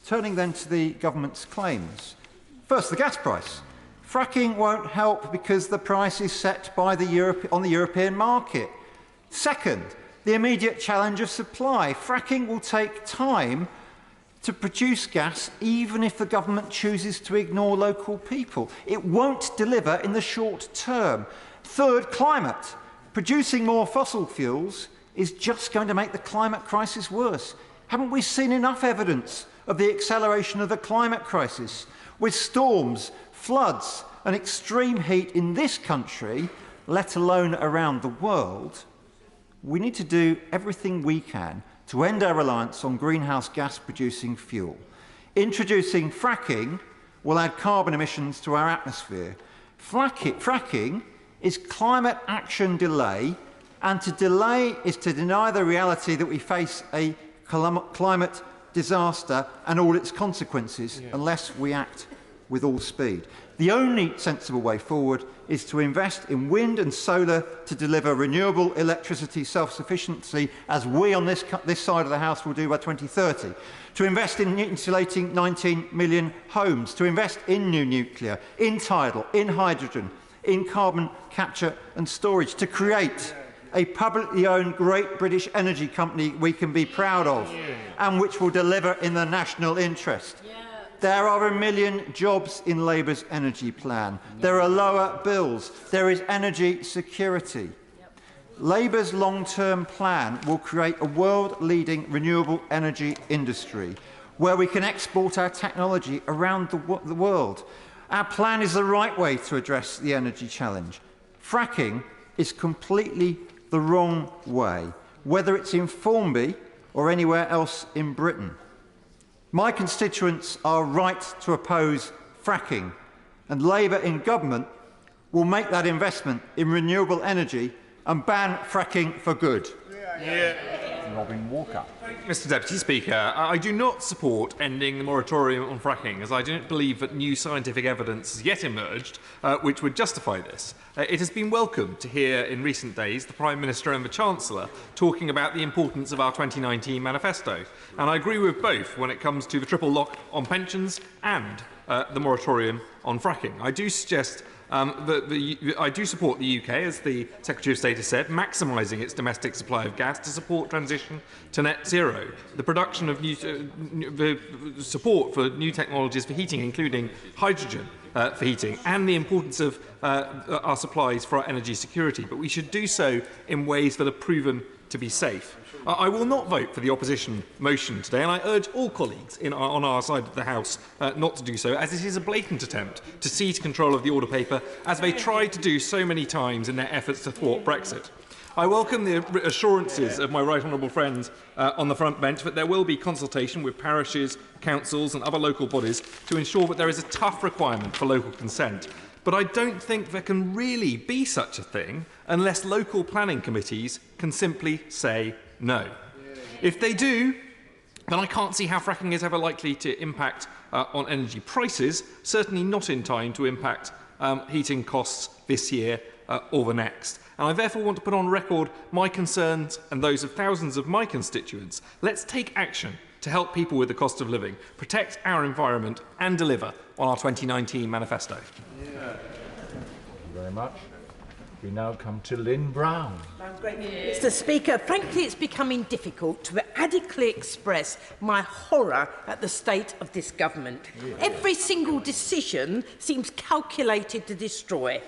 Turning then to the government's claims. First, the gas price. Fracking won't help because the price is set by on the European market. Second, the immediate challenge of supply. Fracking will take time to produce gas even if the government chooses to ignore local people. It won't deliver in the short term. Third, climate. Producing more fossil fuels is just going to make the climate crisis worse. Haven't we seen enough evidence of the acceleration of the climate crisis, with storms, floods, and extreme heat in this country, let alone around the world, we need to do everything we can to end our reliance on greenhouse gas-producing fuel. Introducing fracking will add carbon emissions to our atmosphere. Fracking is climate action delay, and to delay is to deny the reality that we face a climate disaster and all its consequences unless we act with all speed. The only sensible way forward is to invest in wind and solar to deliver renewable electricity self-sufficiency, as we on this side of the House will do by 2030, to invest in insulating 19 million homes, to invest in new nuclear, in tidal, in hydrogen, in carbon capture and storage, to create a publicly owned great British energy company we can be proud of and which will deliver in the national interest. There are 1 million jobs in Labour's energy plan. There are lower bills. There is energy security. Labour's long-term plan will create a world-leading renewable energy industry where we can export our technology around the world. Our plan is the right way to address the energy challenge. Fracking is completely the wrong way, whether it's in Formby or anywhere else in Britain. My constituents are right to oppose fracking, and Labour in government will make that investment in renewable energy and ban fracking for good. Robin Walker. Mr Deputy Speaker, I do not support ending the moratorium on fracking, as I don't believe that new scientific evidence has yet emerged which would justify this. It has been welcome to hear in recent days the Prime Minister and the Chancellor talking about the importance of our 2019 manifesto, and I agree with both when it comes to the triple lock on pensions and the moratorium on fracking. I do suggest I do support the UK, as the Secretary of State has said, maximising its domestic supply of gas to support transition to net zero. The production of the support for new technologies for heating, including hydrogen for heating, and the importance of our supplies for our energy security. But we should do so in ways that are proven to be safe. I will not vote for the opposition motion today, and I urge all colleagues on our side of the House not to do so, as it is a blatant attempt to seize control of the order paper, as they tried to do so many times in their efforts to thwart Brexit. I welcome the assurances of my right honourable friends on the front bench that there will be consultation with parishes, councils and other local bodies to ensure that there is a tough requirement for local consent. But I don't think there can really be such a thing unless local planning committees can simply say no. If they do, then I can't see how fracking is ever likely to impact on energy prices, certainly not in time to impact heating costs this year or the next. And I therefore want to put on record my concerns and those of thousands of my constituents. Let's take action to help people with the cost of living, protect our environment and deliver on our 2019 manifesto. Thank you very much. We now come to Lynn Brown. Mr Speaker, frankly it's becoming difficult to adequately express my horror at the state of this government. Every single decision seems calculated to destroy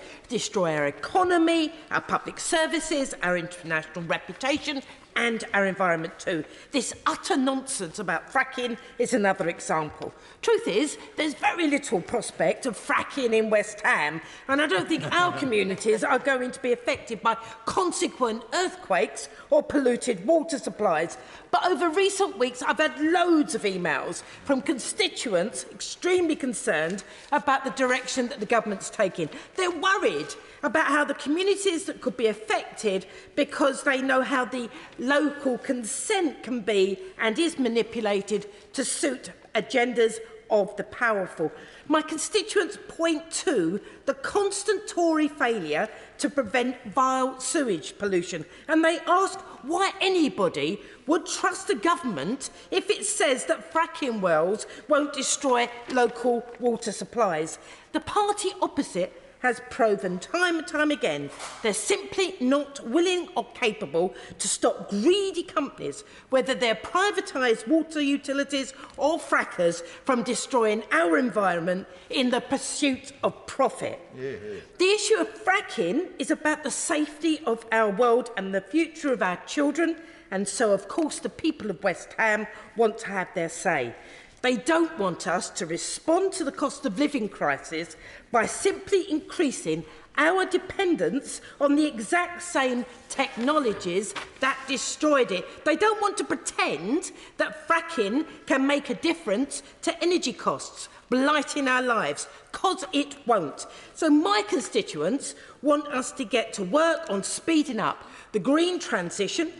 our economy, our public services, our international reputation and our environment too. This utter nonsense about fracking is another example. Truth is, there's very little prospect of fracking in West Ham, and I don't think our communities are going to be affected by consequent earthquakes or polluted water supplies. But over recent weeks, I've had loads of emails from constituents extremely concerned about the direction that the government's taking. They're worried about how the communities that could be affected, because they know how the local consent can be and is manipulated to suit agendas of the powerful. My constituents point to the constant Tory failure to prevent vile sewage pollution, and they ask why anybody would trust a government if it says that fracking wells won't destroy local water supplies. The party opposite has proven time and time again they're simply not willing or capable to stop greedy companies, whether they're privatised water utilities or frackers, from destroying our environment in the pursuit of profit. The issue of fracking is about the safety of our world and the future of our children, and so of course the people of West Ham want to have their say. They don't want us to respond to the cost of living crisis by simply increasing our dependence on the exact same technologies that destroyed it. They don't want to pretend that fracking can make a difference to energy costs, blighting our lives, because it won't. So my constituents want us to get to work on speeding up the green transition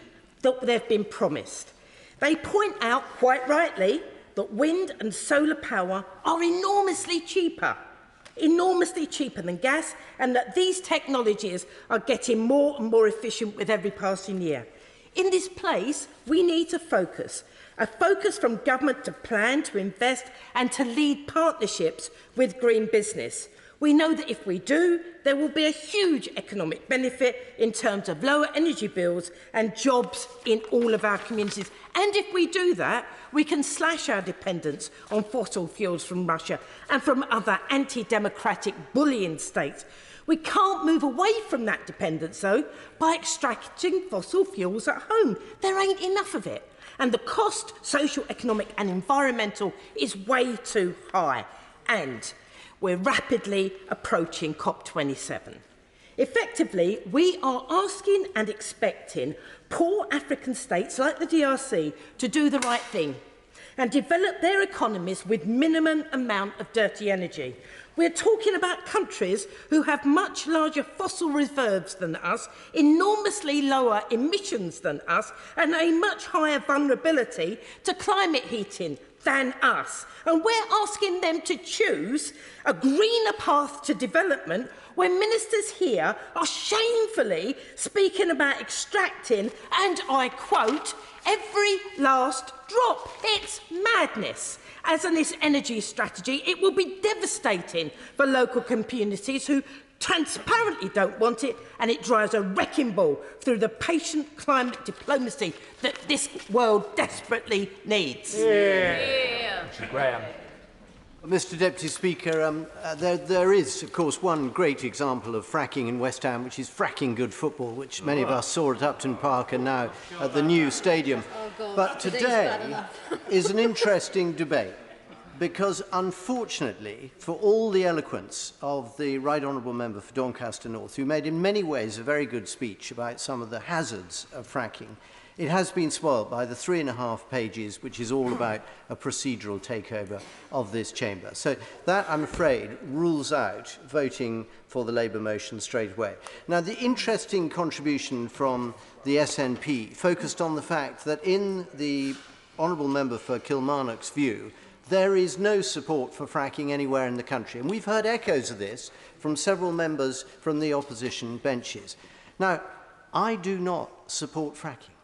that they've been promised. They point out, quite rightly, that wind and solar power are enormously cheaper than gas, and that these technologies are getting more and more efficient with every passing year. In this place, we need a focus from government to plan, to invest and to lead partnerships with green business. We know that if we do, there will be a huge economic benefit in terms of lower energy bills and jobs in all of our communities. And if we do that, we can slash our dependence on fossil fuels from Russia and from other anti-democratic bullying states. We can't move away from that dependence, though, by extracting fossil fuels at home. There ain't enough of it. And the cost, social, economic and environmental, is way too high. And we're rapidly approaching COP27. Effectively, we are asking and expecting poor African states like the DRC to do the right thing and develop their economies with minimum amount of dirty energy. We're talking about countries who have much larger fossil reserves than us, enormously lower emissions than us, and a much higher vulnerability to climate heating than us. And we're asking them to choose a greener path to development when ministers here are shamefully speaking about extracting, and I quote, every last drop. It's madness. As an energy strategy, it will be devastating for local communities who transparently don't want it, and it drives a wrecking ball through the patient climate diplomacy that this world desperately needs. Graham. Mr Deputy Speaker, there is, of course, one great example of fracking in West Ham, which is fracking good football, which many of us saw at Upton Park and now at the new stadium. But today is an interesting debate because, unfortunately, for all the eloquence of the Right Honourable Member for Doncaster North, who made in many ways a very good speech about some of the hazards of fracking, it has been spoilt by the 3.5 pages, which is all about a procedural takeover of this chamber. So that, I'm afraid, rules out voting for the Labour motion straight away. Now, the interesting contribution from the SNP focused on the fact that in the Honourable Member for Kilmarnock's view, there is no support for fracking anywhere in the country. And we've heard echoes of this from several members from the opposition benches. Now, I do not support fracking.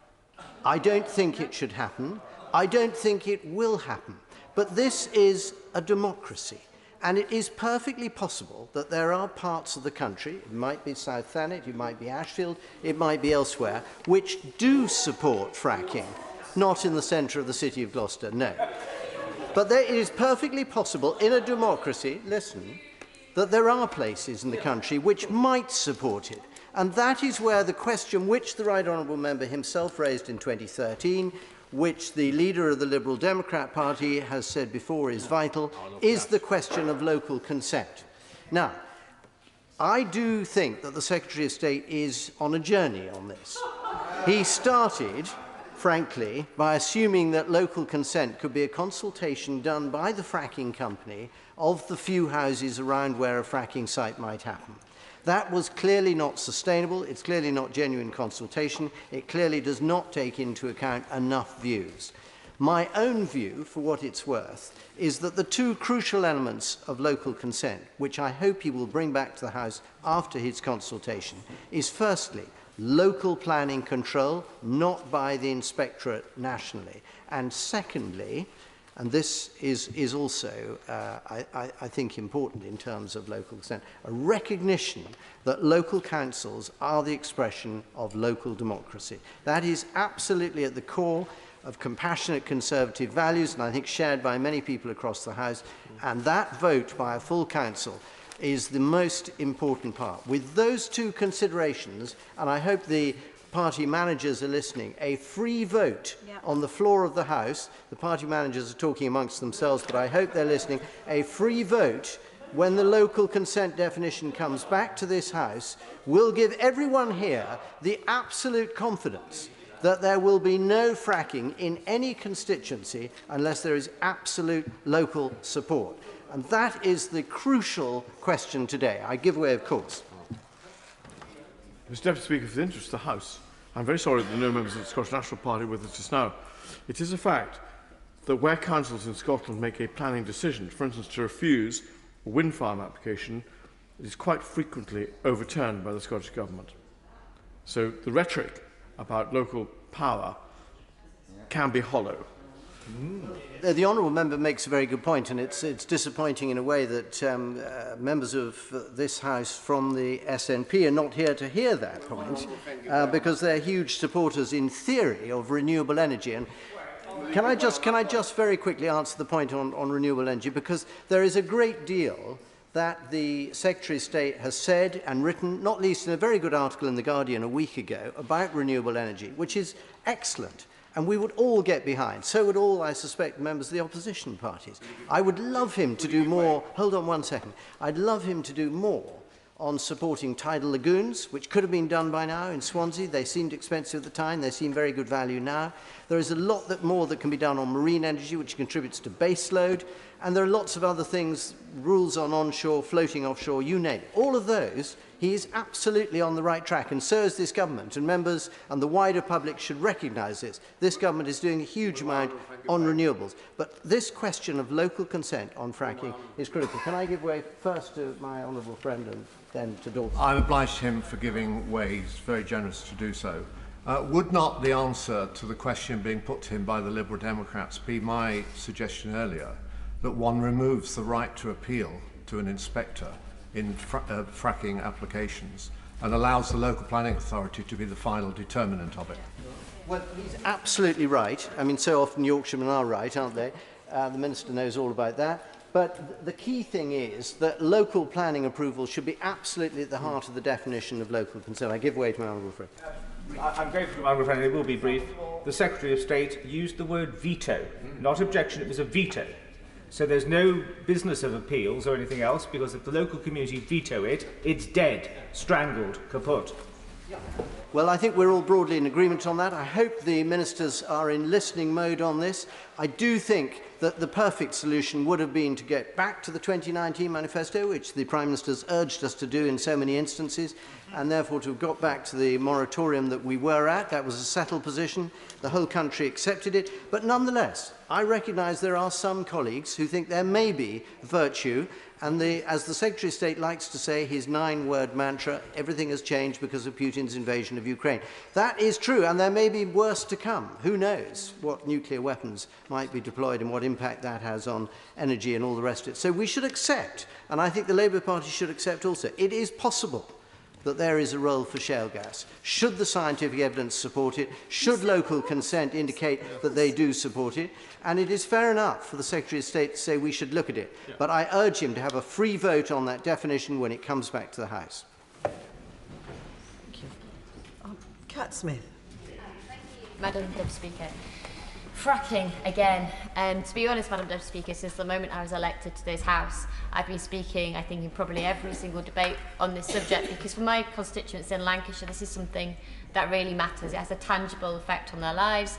I don't think it should happen. I don't think it will happen. But this is a democracy. And it is perfectly possible that there are parts of the country, it might be South Thanet, it might be Ashfield, it might be elsewhere, which do support fracking. Not in the centre of the city of Gloucester, no. But it is perfectly possible in a democracy, listen, that there are places in the country which might support it. And that is where the question which the Right Honourable Member himself raised in 2013, which the leader of the Liberal Democrat Party has said before is vital, is the question of local consent. Now, I do think that the Secretary of State is on a journey on this. He started, frankly, by assuming that local consent could be a consultation done by the fracking company of the few houses around where a fracking site might happen. That was clearly not sustainable. It's clearly not genuine consultation. It clearly does not take into account enough views. My own view, for what it's worth, is that the two crucial elements of local consent, which I hope he will bring back to the House after his consultation, is firstly, local planning control, not by the inspectorate nationally, and secondly, and this is also, I think, important in terms of local consent, a recognition that local councils are the expression of local democracy. That is absolutely at the core of compassionate conservative values, and I think shared by many people across the House, and that vote by a full council is the most important part. With those two considerations, and I hope the party managers are listening, a free vote on the floor of the House. The party managers are talking amongst themselves, but I hope they're listening. A free vote when the local consent definition comes back to this House will give everyone here the absolute confidence that there will be no fracking in any constituency unless there is absolute local support. And that is the crucial question today. I give way, of course. Mr. Deputy Speaker, for the interest of the House, I'm very sorry that there are no members of the Scottish National Party with us just now. It is a fact that where councils in Scotland make a planning decision, for instance to refuse a wind farm application, it is quite frequently overturned by the Scottish Government. So the rhetoric about local power can be hollow. The honourable member makes a very good point, and it's disappointing in a way that members of this House from the SNP are not here to hear that point, because they're huge supporters in theory of renewable energy. And can I just very quickly answer the point on renewable energy, because there is a great deal that the Secretary of State has said and written, not least in a very good article in The Guardian a week ago, about renewable energy, which is excellent. And we would all get behind. So would all, I suspect, members of the opposition parties. I would love him to do more. Hold on one second. I'd love him to do more on supporting tidal lagoons, which could have been done by now in Swansea. They seemed expensive at the time. They seem very good value now. There is a lot more that can be done on marine energy, which contributes to base load. And there are lots of other things, rules on onshore, floating offshore, you name it. All of those, he is absolutely on the right track, and so is this government. And members and the wider public should recognise this. This government is doing a huge amount on renewables. But this question of local consent on fracking is critical. Can I give way first to my honourable friend and then to Dawson? I'm obliged to him for giving way. He's very generous to do so. Would not the answer to the question being put to him by the Liberal Democrats be my suggestion earlier, that one removes the right to appeal to an inspector in fracking applications and allows the local planning authority to be the final determinant of it? Well, he's absolutely right. I mean, so often Yorkshiremen are right, aren't they? The Minister knows all about that. But the key thing is that local planning approval should be absolutely at the heart of the definition of local consent. I give way to my honourable friend. I'm grateful to my honourable friend, it will be brief. The Secretary of State used the word veto, not objection, it was a veto. So there's no business of appeals or anything else, because if the local community veto it, it's dead, strangled, kaput. Well, I think we're all broadly in agreement on that. I hope the ministers are in listening mode on this. I do think that the perfect solution would have been to get back to the 2019 manifesto, which the Prime Minister's urged us to do in so many instances, and therefore to have got back to the moratorium that we were at. That was a settled position. The whole country accepted it. But nonetheless, I recognise there are some colleagues who think there may be virtue, and as the Secretary of State likes to say, his 9-word mantra, everything has changed because of Putin's invasion of Ukraine. That is true, and there may be worse to come. Who knows what nuclear weapons might be deployed and what impact that has on energy and all the rest of it. So we should accept, and I think the Labour Party should accept also, it is possible that there is a role for shale gas. Should the scientific evidence support it? Should local consent indicate that they do support it? And it is fair enough for the Secretary of State to say we should look at it. Yeah. But I urge him to have a free vote on that definition when it comes back to the House. Thank you. Cat Smith. Madam Deputy Speaker. Fracking again. To be honest, Madam Deputy Speaker, since the moment I was elected to this House, I've been speaking, I think, in probably every single debate on this subject, because for my constituents in Lancashire, this is something that really matters. It has a tangible effect on their lives,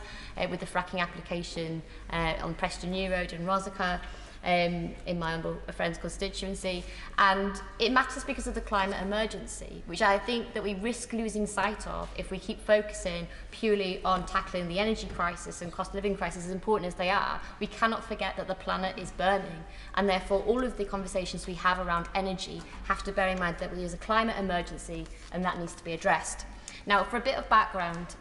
with the fracking application on Preston New Road and Rosica, in my humble friend's constituency. And it matters because of the climate emergency, which I think that we risk losing sight of if we keep focusing purely on tackling the energy crisis and cost of living crisis, as important as they are. We cannot forget that the planet is burning, and therefore all of the conversations we have around energy have to bear in mind that there is a climate emergency and that needs to be addressed. Now, for a bit of background,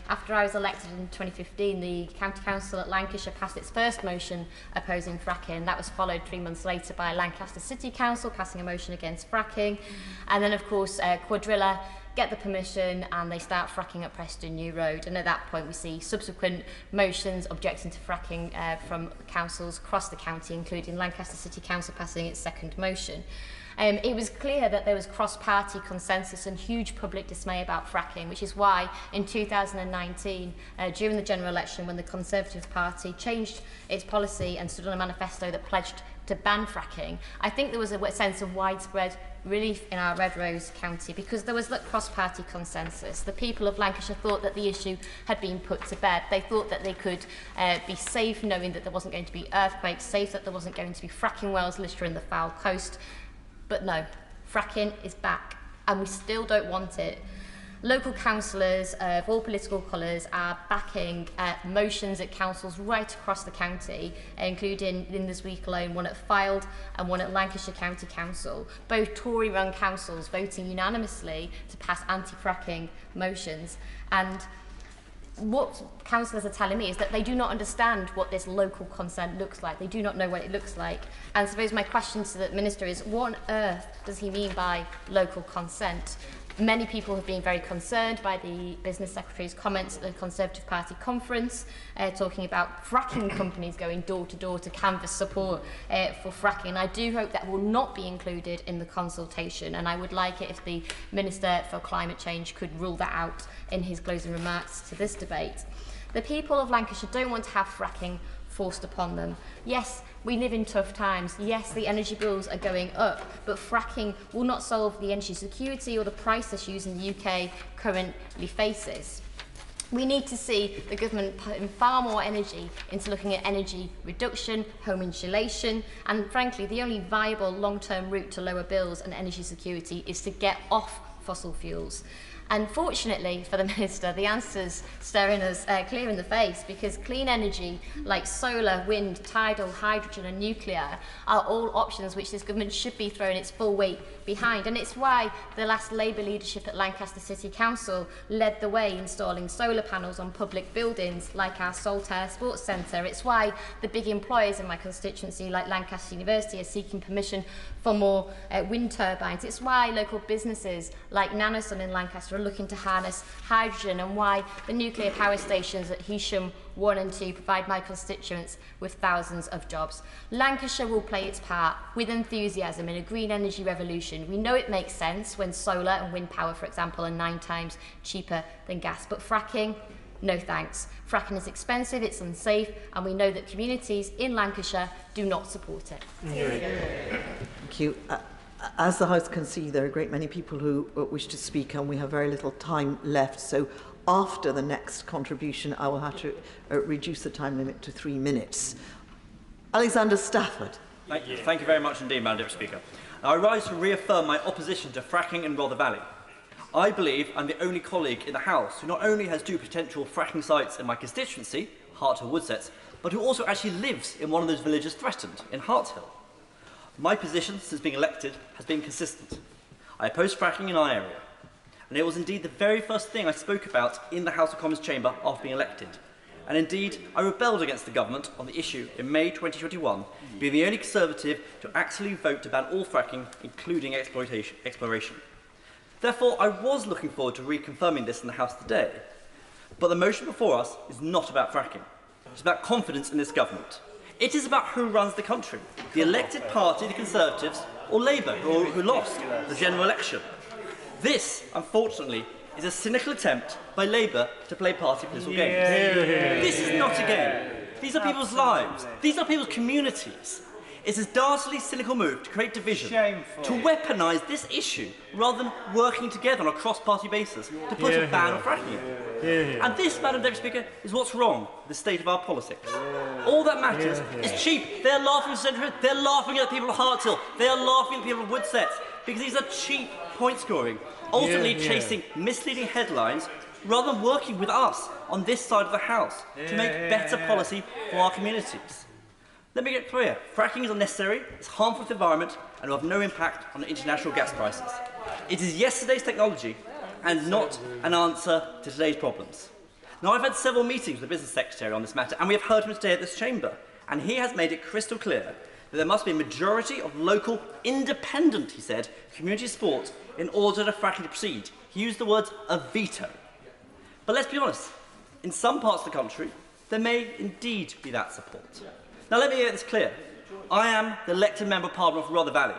after I was elected in 2015, the County Council at Lancashire passed its first motion opposing fracking. That was followed 3 months later by Lancaster City Council passing a motion against fracking. And then, of course, Quadrilla get the permission, and they start fracking at Preston New Road. And at that point, we see subsequent motions objecting to fracking from councils across the county, including Lancaster City Council passing its second motion. It was clear that there was cross-party consensus and huge public dismay about fracking, which is why in 2019, during the general election, when the Conservative Party changed its policy and stood on a manifesto that pledged to ban fracking, I think there was a sense of widespread relief in our Red Rose County because there was that cross-party consensus. The people of Lancashire thought that the issue had been put to bed. They thought that they could be safe knowing that there wasn't going to be earthquakes, safe that there wasn't going to be fracking wells littering the foul coast. But no, fracking is back, and we still don't want it. Local councillors of all political colours are backing motions at councils right across the county, including in this week alone one at Fylde and one at Lancashire County Council, both Tory-run councils voting unanimously to pass anti-fracking motions. And what councillors are telling me is that they do not understand what this local consent looks like. They do not know what it looks like. And I suppose my question to the Minister is, what on earth does he mean by local consent? Many people have been very concerned by the Business Secretary's comments at the Conservative Party conference, talking about fracking companies going door to door to canvass support for fracking. And I do hope that will not be included in the consultation, and I would like it if the Minister for Climate Change could rule that out in his closing remarks to this debate. The people of Lancashire don't want to have fracking forced upon them. Yes, we live in tough times. Yes, the energy bills are going up, but fracking will not solve the energy security or the price issues in the UK currently faces. We need to see the government putting far more energy into looking at energy reduction, home insulation, and frankly, the only viable long-term route to lower bills and energy security is to get off fossil fuels. And fortunately for the Minister, the answer's staring us clear in the face, because clean energy like solar, wind, tidal, hydrogen and nuclear are all options which this government should be throwing its full weight behind. And it's why the last Labour leadership at Lancaster City Council led the way installing solar panels on public buildings like our Saltaire Sports Centre. It's why the big employers in my constituency like Lancaster University are seeking permission for more wind turbines. It's why local businesses like Nanosun in Lancaster are looking to harness hydrogen, and why the nuclear power stations at Heysham 1 and 2 provide my constituents with thousands of jobs. Lancashire will play its part with enthusiasm in a green energy revolution. We know it makes sense when solar and wind power, for example, are 9 times cheaper than gas. But fracking, no thanks. Fracking is expensive, it's unsafe, and we know that communities in Lancashire do not support it. Thank you. As the House can see, there are a great many people who wish to speak, and we have very little time left. So after the next contribution, I will have to reduce the time limit to 3 minutes. Alexander Stafford. Thank you very much indeed, Madam Deputy Speaker. I rise to reaffirm my opposition to fracking in Rother Valley. I believe I'm the only colleague in the House who not only has 2 potential fracking sites in my constituency, Hart Hill Woodsets, but who also actually lives in one of those villages threatened, in Hart Hill. My position since being elected has been consistent. I oppose fracking in our area, and it was indeed the very first thing I spoke about in the House of Commons chamber after being elected. And indeed, I rebelled against the government on the issue in May 2021, being the only Conservative to actually vote to ban all fracking, including exploration. Therefore, I was looking forward to reconfirming this in the House today. But the motion before us is not about fracking. It's about confidence in this government. It is about who runs the country, the elected party, the Conservatives, or Labour, who lost the general election. This, unfortunately, is a cynical attempt by Labour to play party political games. This is not a game. These are people's lives. These are people's communities. It's a dastardly, cynical move to create division, to weaponise this issue, rather than working together on a cross-party basis to put a ban on fracking. And this, Madam Deputy Speaker, is what's wrong with the state of our politics. All that matters is cheap. They're laughing at Centre, they're laughing at the people of Hart Hill, they're laughing at the people of Woodsets, because these are cheap point scoring, ultimately chasing misleading headlines, rather than working with us on this side of the House to make better policy for our communities. Let me get clear, fracking is unnecessary, it's harmful to the environment, and will have no impact on international gas prices. It is yesterday's technology, and not an answer to today's problems. Now, I've had several meetings with the Business Secretary on this matter, and we have heard him today at this chamber, and he has made it crystal clear that there must be a majority of local, independent, he said, community support in order for fracking to proceed. He used the words a veto. But let's be honest, in some parts of the country, there may indeed be that support. Now let me make this clear. I am the elected Member of Parliament for Rother Valley.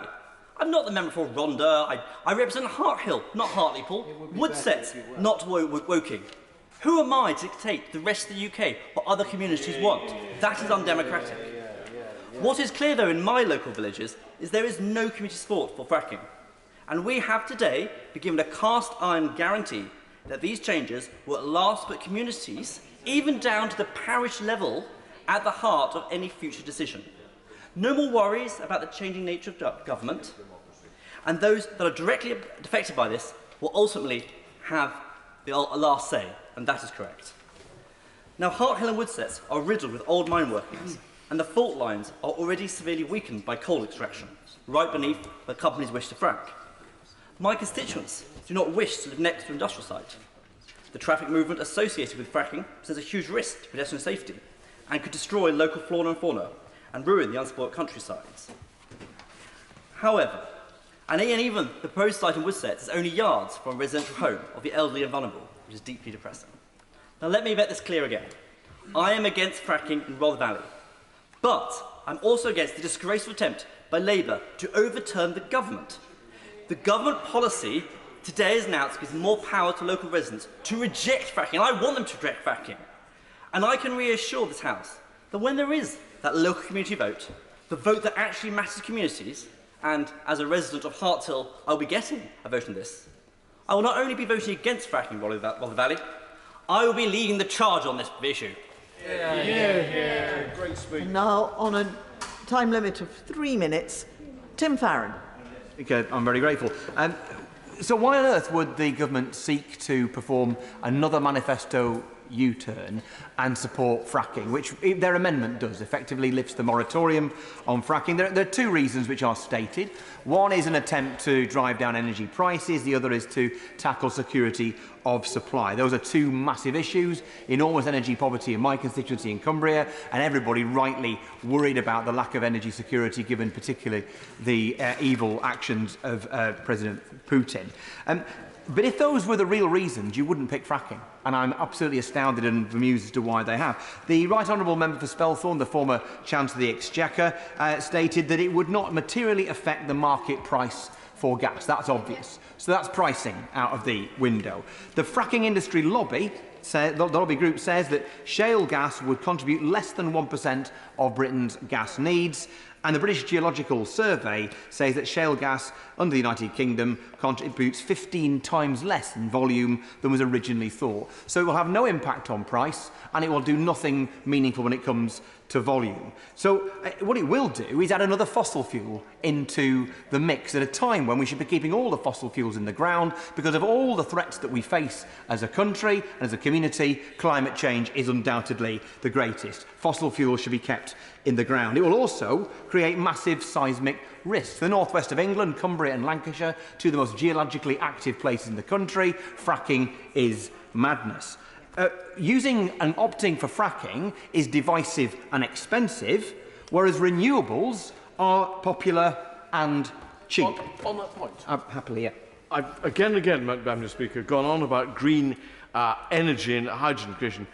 I'm not the member for Rhondda. I represent Harthill, not Hartlepool, Woodset, not Woking. Who am I to dictate the rest of the UK what other communities want? That is undemocratic. What is clear, though, in my local villages is there is no community support for fracking. And we have today been given a cast-iron guarantee that these changes will at last put communities, even down to the parish level, at the heart of any future decision. No more worries about the changing nature of government, and those that are directly affected by this will ultimately have the last say, and that is correct. Now, Harthill and Woodset are riddled with old mine workings, and the fault lines are already severely weakened by coal extraction, right beneath where companies wish to frack. My constituents do not wish to live next to an industrial site. The traffic movement associated with fracking presents a huge risk to pedestrian safety and could destroy local flora and fauna and ruin the unspoilt countrysides. However, and even the proposed site in Woodset is only yards from a residential home of the elderly and vulnerable, which is deeply depressing. Now let me make this clear again. I am against fracking in Rother Valley, but I'm also against the disgraceful attempt by Labour to overturn the government. The government policy today is announced gives more power to local residents to reject fracking, and I want them to reject fracking. And I can reassure this House that when there is that local community vote, the vote that actually matters to communities, and as a resident of Harthill, I'll be getting a vote on this, I will not only be voting against fracking in Rother Valley, I will be leading the charge on this issue. Great speech. Now, on a time limit of 3 minutes, Tim Farron. Okay, I'm very grateful. So why on earth would the government seek to perform another manifesto U-turn and support fracking, which their amendment does, effectively lifts the moratorium on fracking? There are two reasons which are stated. One is an attempt to drive down energy prices, the other is to tackle security of supply. Those are two massive issues, enormous energy poverty in my constituency in Cumbria, and everybody rightly worried about the lack of energy security given particularly the evil actions of President Putin. But if those were the real reasons, you wouldn't pick fracking. And I'm absolutely astounded and bemused as to why they have. The Right Honourable Member for Spelthorne, the former Chancellor of the Exchequer, stated that it would not materially affect the market price for gas. That's obvious. So that's pricing out of the window. The fracking industry lobby, the lobby group, says that shale gas would contribute less than 1% of Britain's gas needs. And the British Geological Survey says that shale gas under the United Kingdom contributes 15 times less in volume than was originally thought. So it will have no impact on price, and it will do nothing meaningful when it comes to volume. So what it will do is add another fossil fuel into the mix at a time when we should be keeping all the fossil fuels in the ground because of all the threats that we face as a country and as a community. Climate change is undoubtedly the greatest. Fossil fuels should be kept in the ground. It will also create massive seismic risks. The northwest of England, Cumbria and Lancashire, two of the most geologically active places in the country, fracking is madness. Using and opting for fracking is divisive and expensive, whereas renewables are popular and cheap. On that point, happily, yeah. I've again and again, Madam Speaker, gone on about green energy and hydrogen creation.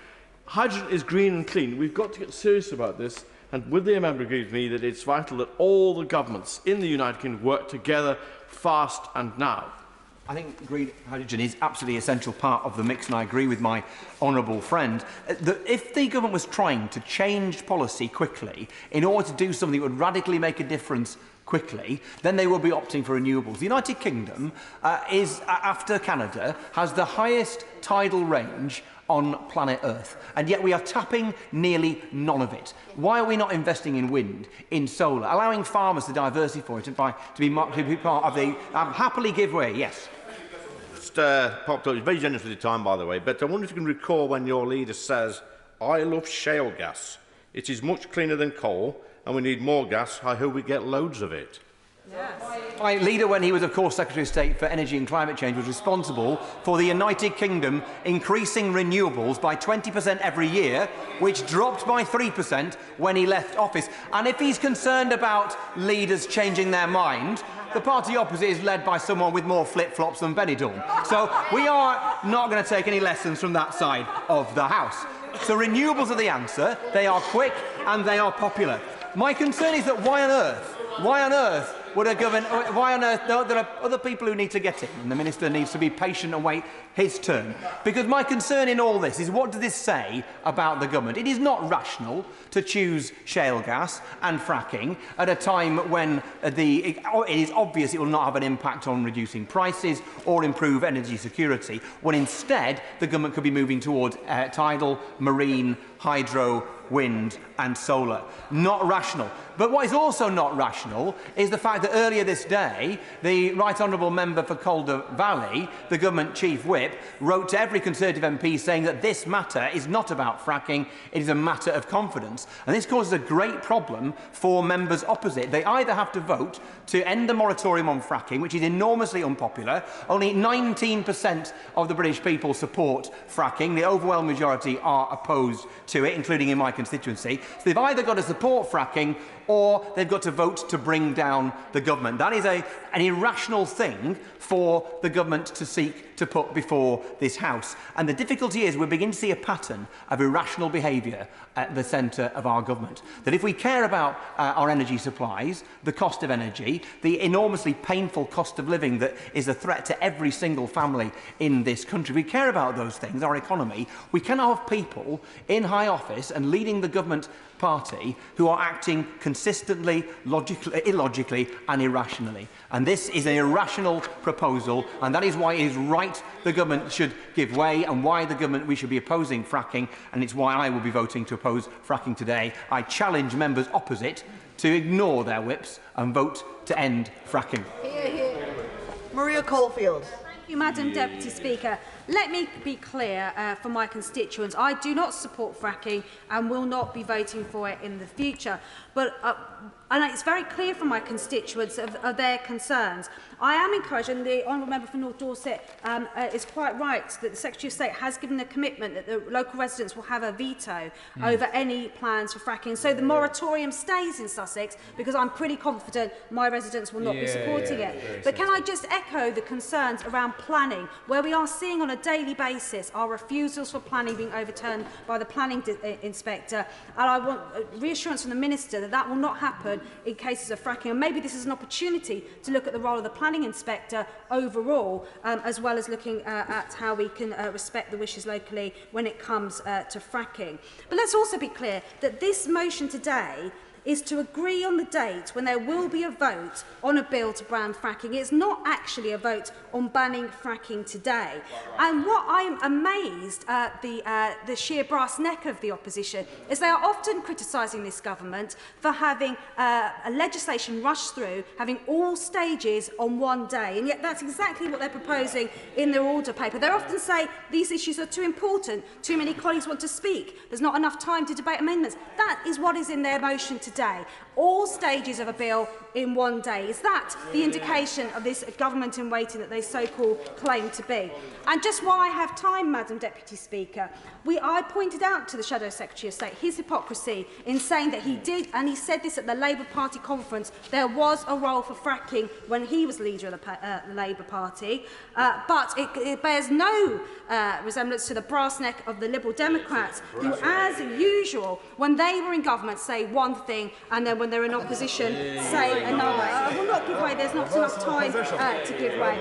Hydrogen is green and clean. We've got to get serious about this. And would the amendment agree with me that it's vital that all the governments in the United Kingdom work together fast and now? I think green hydrogen is absolutely an essential part of the mix, and I agree with my honourable friend that if the government was trying to change policy quickly in order to do something that would radically make a difference quickly, then they will be opting for renewables. The United Kingdom after Canada, has the highest tidal range on planet Earth, and yet we are tapping nearly none of it. Why are we not investing in wind, in solar, allowing farmers to diversify it and to be part of the happily give way? Yes. Popped up. It's very generous with your time, by the way, but I wonder if you can recall when your leader says, "I love shale gas. It is much cleaner than coal, and we need more gas. I hope we get loads of it." Yes. My leader, when he was, of course, Secretary of State for Energy and Climate Change, was responsible for the United Kingdom increasing renewables by 20% every year, which dropped by 3% when he left office. And if he's concerned about leaders changing their mind, the party opposite is led by someone with more flip-flops than Benidorm. So we are not going to take any lessons from that side of the House. So renewables are the answer. They are quick and they are popular. My concern is that why on earth would a government, why on earth, no, there are other people who need to get in, and the Minister needs to be patient and wait his turn. Because my concern in all this is, what does this say about the government? It is not rational to choose shale gas and fracking at a time when it is obvious it will not have an impact on reducing prices or improve energy security, when instead the government could be moving towards tidal, marine, hydro, wind and solar. Not rational. But what is also not rational is the fact that earlier this day, the Right Honourable Member for Calder Valley, the Government Chief Whip, wrote to every Conservative MP saying that this matter is not about fracking, it is a matter of confidence. And this causes a great problem for members opposite. They either have to vote to end the moratorium on fracking, which is enormously unpopular. Only 19% of the British people support fracking. The overwhelming majority are opposed to it, including in my constituency. So they've either got to support fracking or they've got to vote to bring down the government. That is an irrational thing for the government to seek to put before this House. And the difficulty is we're beginning to see a pattern of irrational behaviour at the centre of our government. That if we care about our energy supplies, the cost of energy, the enormously painful cost of living that is a threat to every single family in this country, if we care about those things, our economy, we cannot have people in high office and leading the government party who are acting consistently, illogically and irrationally. And this is an irrational proposal, and that is why it is right the government should give way and why we should be opposing fracking, and it's why I will be voting to oppose fracking today. I challenge members opposite to ignore their whips and vote to end fracking. Maria Caulfield. Thank you, Madam Deputy Speaker. Let me be clear for my constituents. I do not support fracking and will not be voting for it in the future. But and it's very clear from my constituents of their concerns. I am encouraged, and the Honourable Member for North Dorset is quite right, that the Secretary of State has given a commitment that the local residents will have a veto over any plans for fracking. So the moratorium stays in Sussex, because I'm pretty confident my residents will not be supporting it. But can I just echo the concerns around planning, where we are seeing on a daily basis our refusals for planning being overturned by the planning inspector, and I want reassurance from the Minister that that will not happen in cases of fracking. And maybe this is an opportunity to look at the role of the planning inspector overall, as well as looking at how we can respect the wishes locally when it comes to fracking. But let's also be clear that this motion today is to agree on the date when there will be a vote on a bill to ban fracking. It's not actually a vote on banning fracking today. And what I'm amazed at the sheer brass neck of the opposition is they are often criticising this government for having a legislation rushed through, having all stages on one day, and yet that's exactly what they're proposing in their order paper. They often say these issues are too important, too many colleagues want to speak, there's not enough time to debate amendments. That is what is in their motion today. All stages of a bill in one day. Is that the indication of this government in waiting that they so-called claim to be? And just while I have time, Madam Deputy Speaker, I pointed out to the Shadow Secretary of State his hypocrisy in saying that he did, and he said this at the Labour Party conference, there was a role for fracking when he was leader of the Labour Party, but it bears no resemblance to the brass neck of the Liberal Democrats, who, as usual, when they were in government, say one thing, and then when they're in opposition, say another. I will not give way. There's not enough time to give way.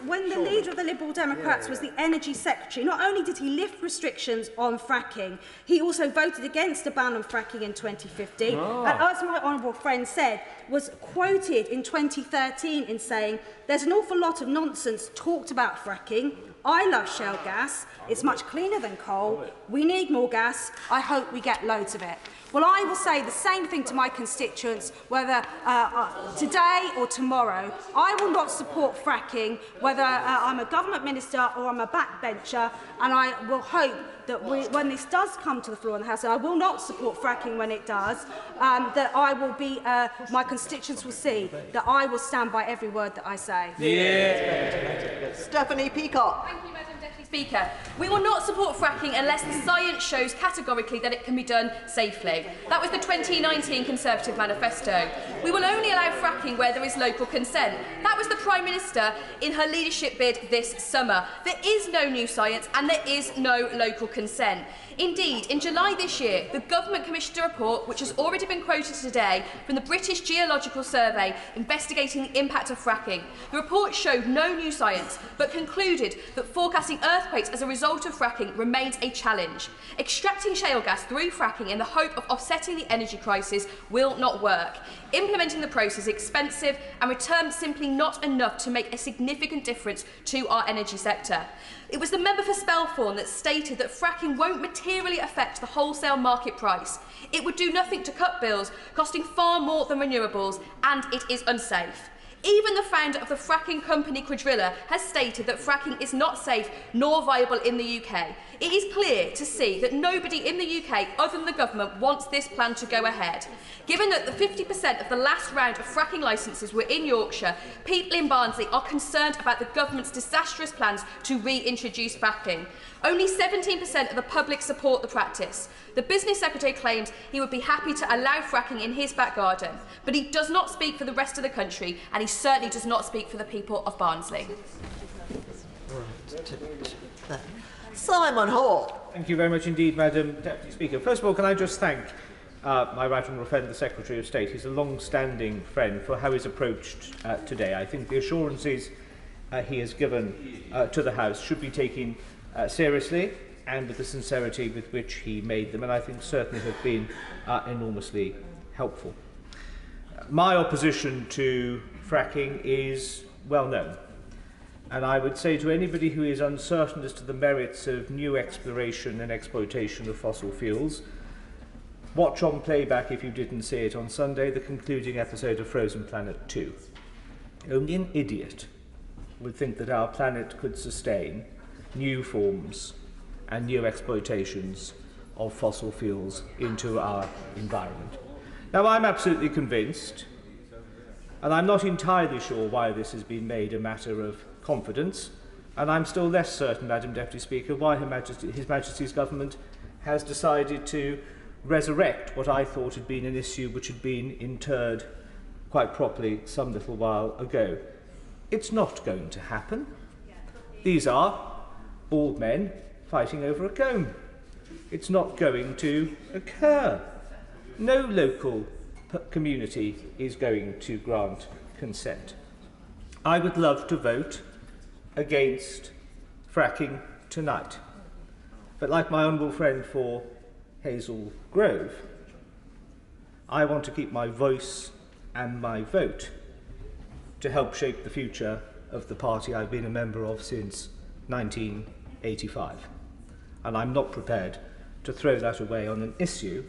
When the leader of the Liberal Democrats was the Energy Secretary, not only did he lift restrictions on fracking, he also voted against a ban on fracking in 2015. And as my honourable friend said, was quoted in 2013 in saying, "There's an awful lot of nonsense talked about fracking. I love shale gas. It's much cleaner than coal. We need more gas. I hope we get loads of it." Well, I will say the same thing to my constituents, whether today or tomorrow. I will not support fracking, whether I'm a government minister or I'm a backbencher, and I will hope that when this does come to the floor in the House, and I will not support fracking when it does, that I will be, my constituents will see that I will stand by every word that I say. Yeah. Stephanie Peacock. Thank you, Madam Deputy Speaker. We will not support fracking unless the science shows categorically that it can be done safely. That was the 2019 Conservative manifesto. We will only allow fracking where there is local consent. That was the Prime Minister in her leadership bid this summer. There is no new science and there is no local consent. Indeed, in July this year, the government commissioned a report, which has already been quoted today, from the British Geological Survey investigating the impact of fracking. The report showed no new science, but concluded that forecasting earthquakes as a result of fracking remains a challenge. Extracting shale gas through fracking in the hope of offsetting the energy crisis will not work. Implementing the process is expensive and returns simply not enough to make a significant difference to our energy sector. It was the member for Spelthorne that stated that fracking won't materially affect the wholesale market price. It would do nothing to cut bills, costing far more than renewables, and it is unsafe. Even the founder of the fracking company Quadrilla has stated that fracking is not safe nor viable in the UK. It is clear to see that nobody in the UK other than the government wants this plan to go ahead. Given that the 50% of the last round of fracking licences were in Yorkshire, people in Barnsley are concerned about the government's disastrous plans to reintroduce fracking. Only 17% of the public support the practice. The Business Secretary claims he would be happy to allow fracking in his back garden, but he does not speak for the rest of the country, and he certainly does not speak for the people of Barnsley. Simon Hall. Thank you very much indeed, Madam Deputy Speaker. First of all, can I just thank my right honourable friend, the Secretary of State. He's a long-standing friend for how he's approached today. I think the assurances he has given to the House should be taken seriously and with the sincerity with which he made them, and I think certainly have been enormously helpful. My opposition to fracking is well known, and I would say to anybody who is uncertain as to the merits of new exploration and exploitation of fossil fuels, watch on playback, if you didn't see it on Sunday, the concluding episode of Frozen Planet 2. Only an idiot would think that our planet could sustain new forms and new exploitations of fossil fuels into our environment. Now, I'm absolutely convinced, and I'm not entirely sure why this has been made a matter of confidence, and I'm still less certain, Madam Deputy Speaker, why His Majesty's Government has decided to resurrect what I thought had been an issue which had been interred quite properly some little while ago. It's not going to happen. These are bald men fighting over a comb. It's not going to occur. No local community is going to grant consent. I would love to vote against fracking tonight, but like my honourable friend for Hazel Grove, I want to keep my voice and my vote to help shape the future of the party I've been a member of since 1985. And I'm not prepared to throw that away on an issue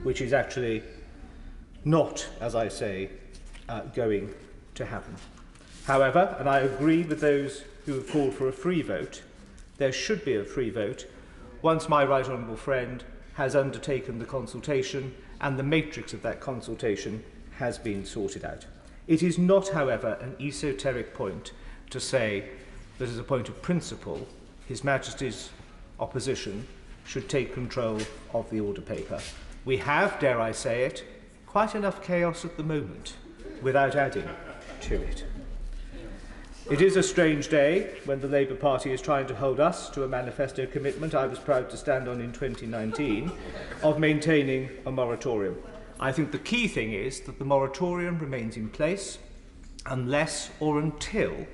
which is actually not, as I say, going to happen. However, and I agree with those who have called for a free vote, there should be a free vote once my right honourable friend has undertaken the consultation and the matrix of that consultation has been sorted out. It is not, however, an esoteric point to say that as a point of principle, His Majesty's opposition should take control of the order paper. We have, dare I say it, quite enough chaos at the moment without adding to it. It is a strange day when the Labour Party is trying to hold us to a manifesto commitment I was proud to stand on in 2019 of maintaining a moratorium. I think the key thing is that the moratorium remains in place unless or until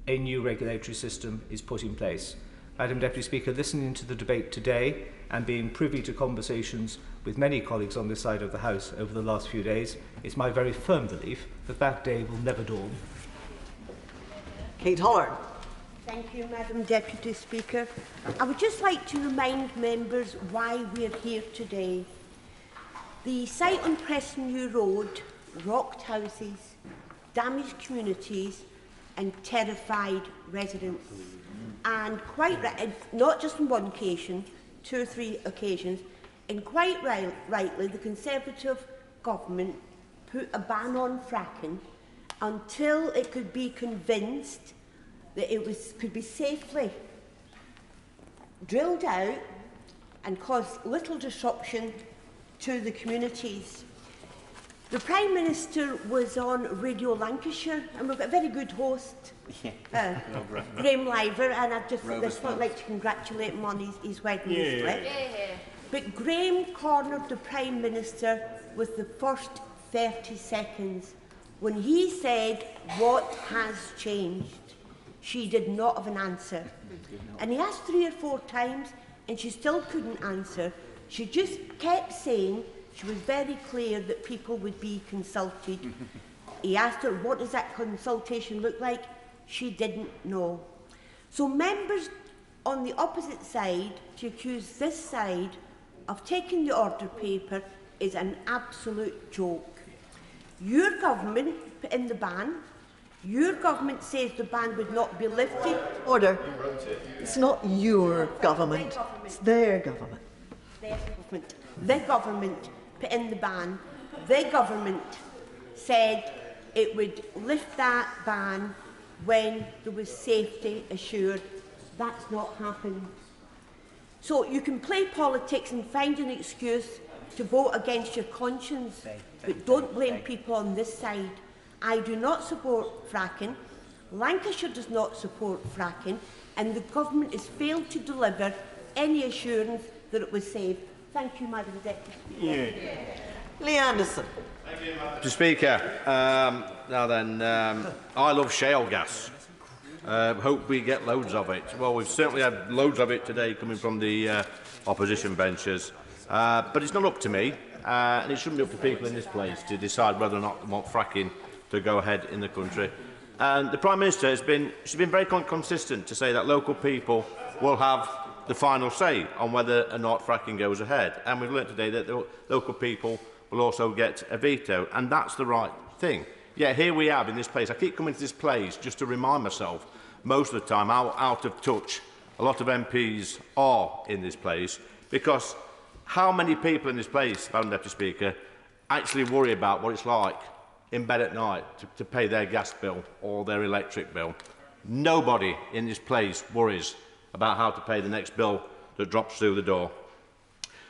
a new regulatory system is put in place. Madam Deputy Speaker, listening to the debate today and being privy to conversations with many colleagues on this side of the House over the last few days, it's my very firm belief that that day will never dawn. Kate Hollard. Thank you, Madam Deputy Speaker. I would just like to remind members why we're here today. The site on Prestonview Road rocked houses, damaged communities and terrified residents. And quite not just on one occasion, 2 or 3 occasions, and quite rightly, the Conservative government put a ban on fracking until it could be convinced that it could be safely drilled out and cause little disruption to the communities. The Prime Minister was on Radio Lancashire, and we've got a very good host, Graham Liver, and I'd just like to congratulate him on his wedding slip. But Graham cornered the Prime Minister with the first 30 seconds when he said, "What has changed?" She did not have an answer. And he asked 3 or 4 times, and she still couldn't answer. She just kept saying she was very clear that people would be consulted. He asked her, what does that consultation look like? She didn't know. So members on the opposite side to accuse this side of taking the order paper is an absolute joke. Your government put in the ban. Your government says the ban would not be lifted. Order. It's not your government, it's their government. Their government. The government put in the ban. The government said it would lift that ban when there was safety assured. That's not happened. So you can play politics and find an excuse to vote against your conscience, but don't blame people on this side. I do not support fracking. Lancashire does not support fracking, and the government has failed to deliver any assurance that it was safe. Thank you, Madam Deputy Speaker. Lee Anderson. Mr. Speaker, now then, I love shale gas. Hope we get loads of it. Well, we've certainly had loads of it today coming from the opposition benches. But it's not up to me, and it shouldn't be up to people in this place to decide whether or not they want fracking to go ahead in the country. And the Prime Minister has been very consistent to say that local people will have the final say on whether or not fracking goes ahead. And we've learnt today that the local people will also get a veto, and that's the right thing. Yeah, here we have in this place. I keep coming to this place just to remind myself most of the time how out of touch a lot of MPs are in this place, because how many people in this place, Madam Deputy Speaker, actually worry about what it's like in bed at night to pay their gas bill or their electric bill? Nobody in this place worries about how to pay the next bill that drops through the door.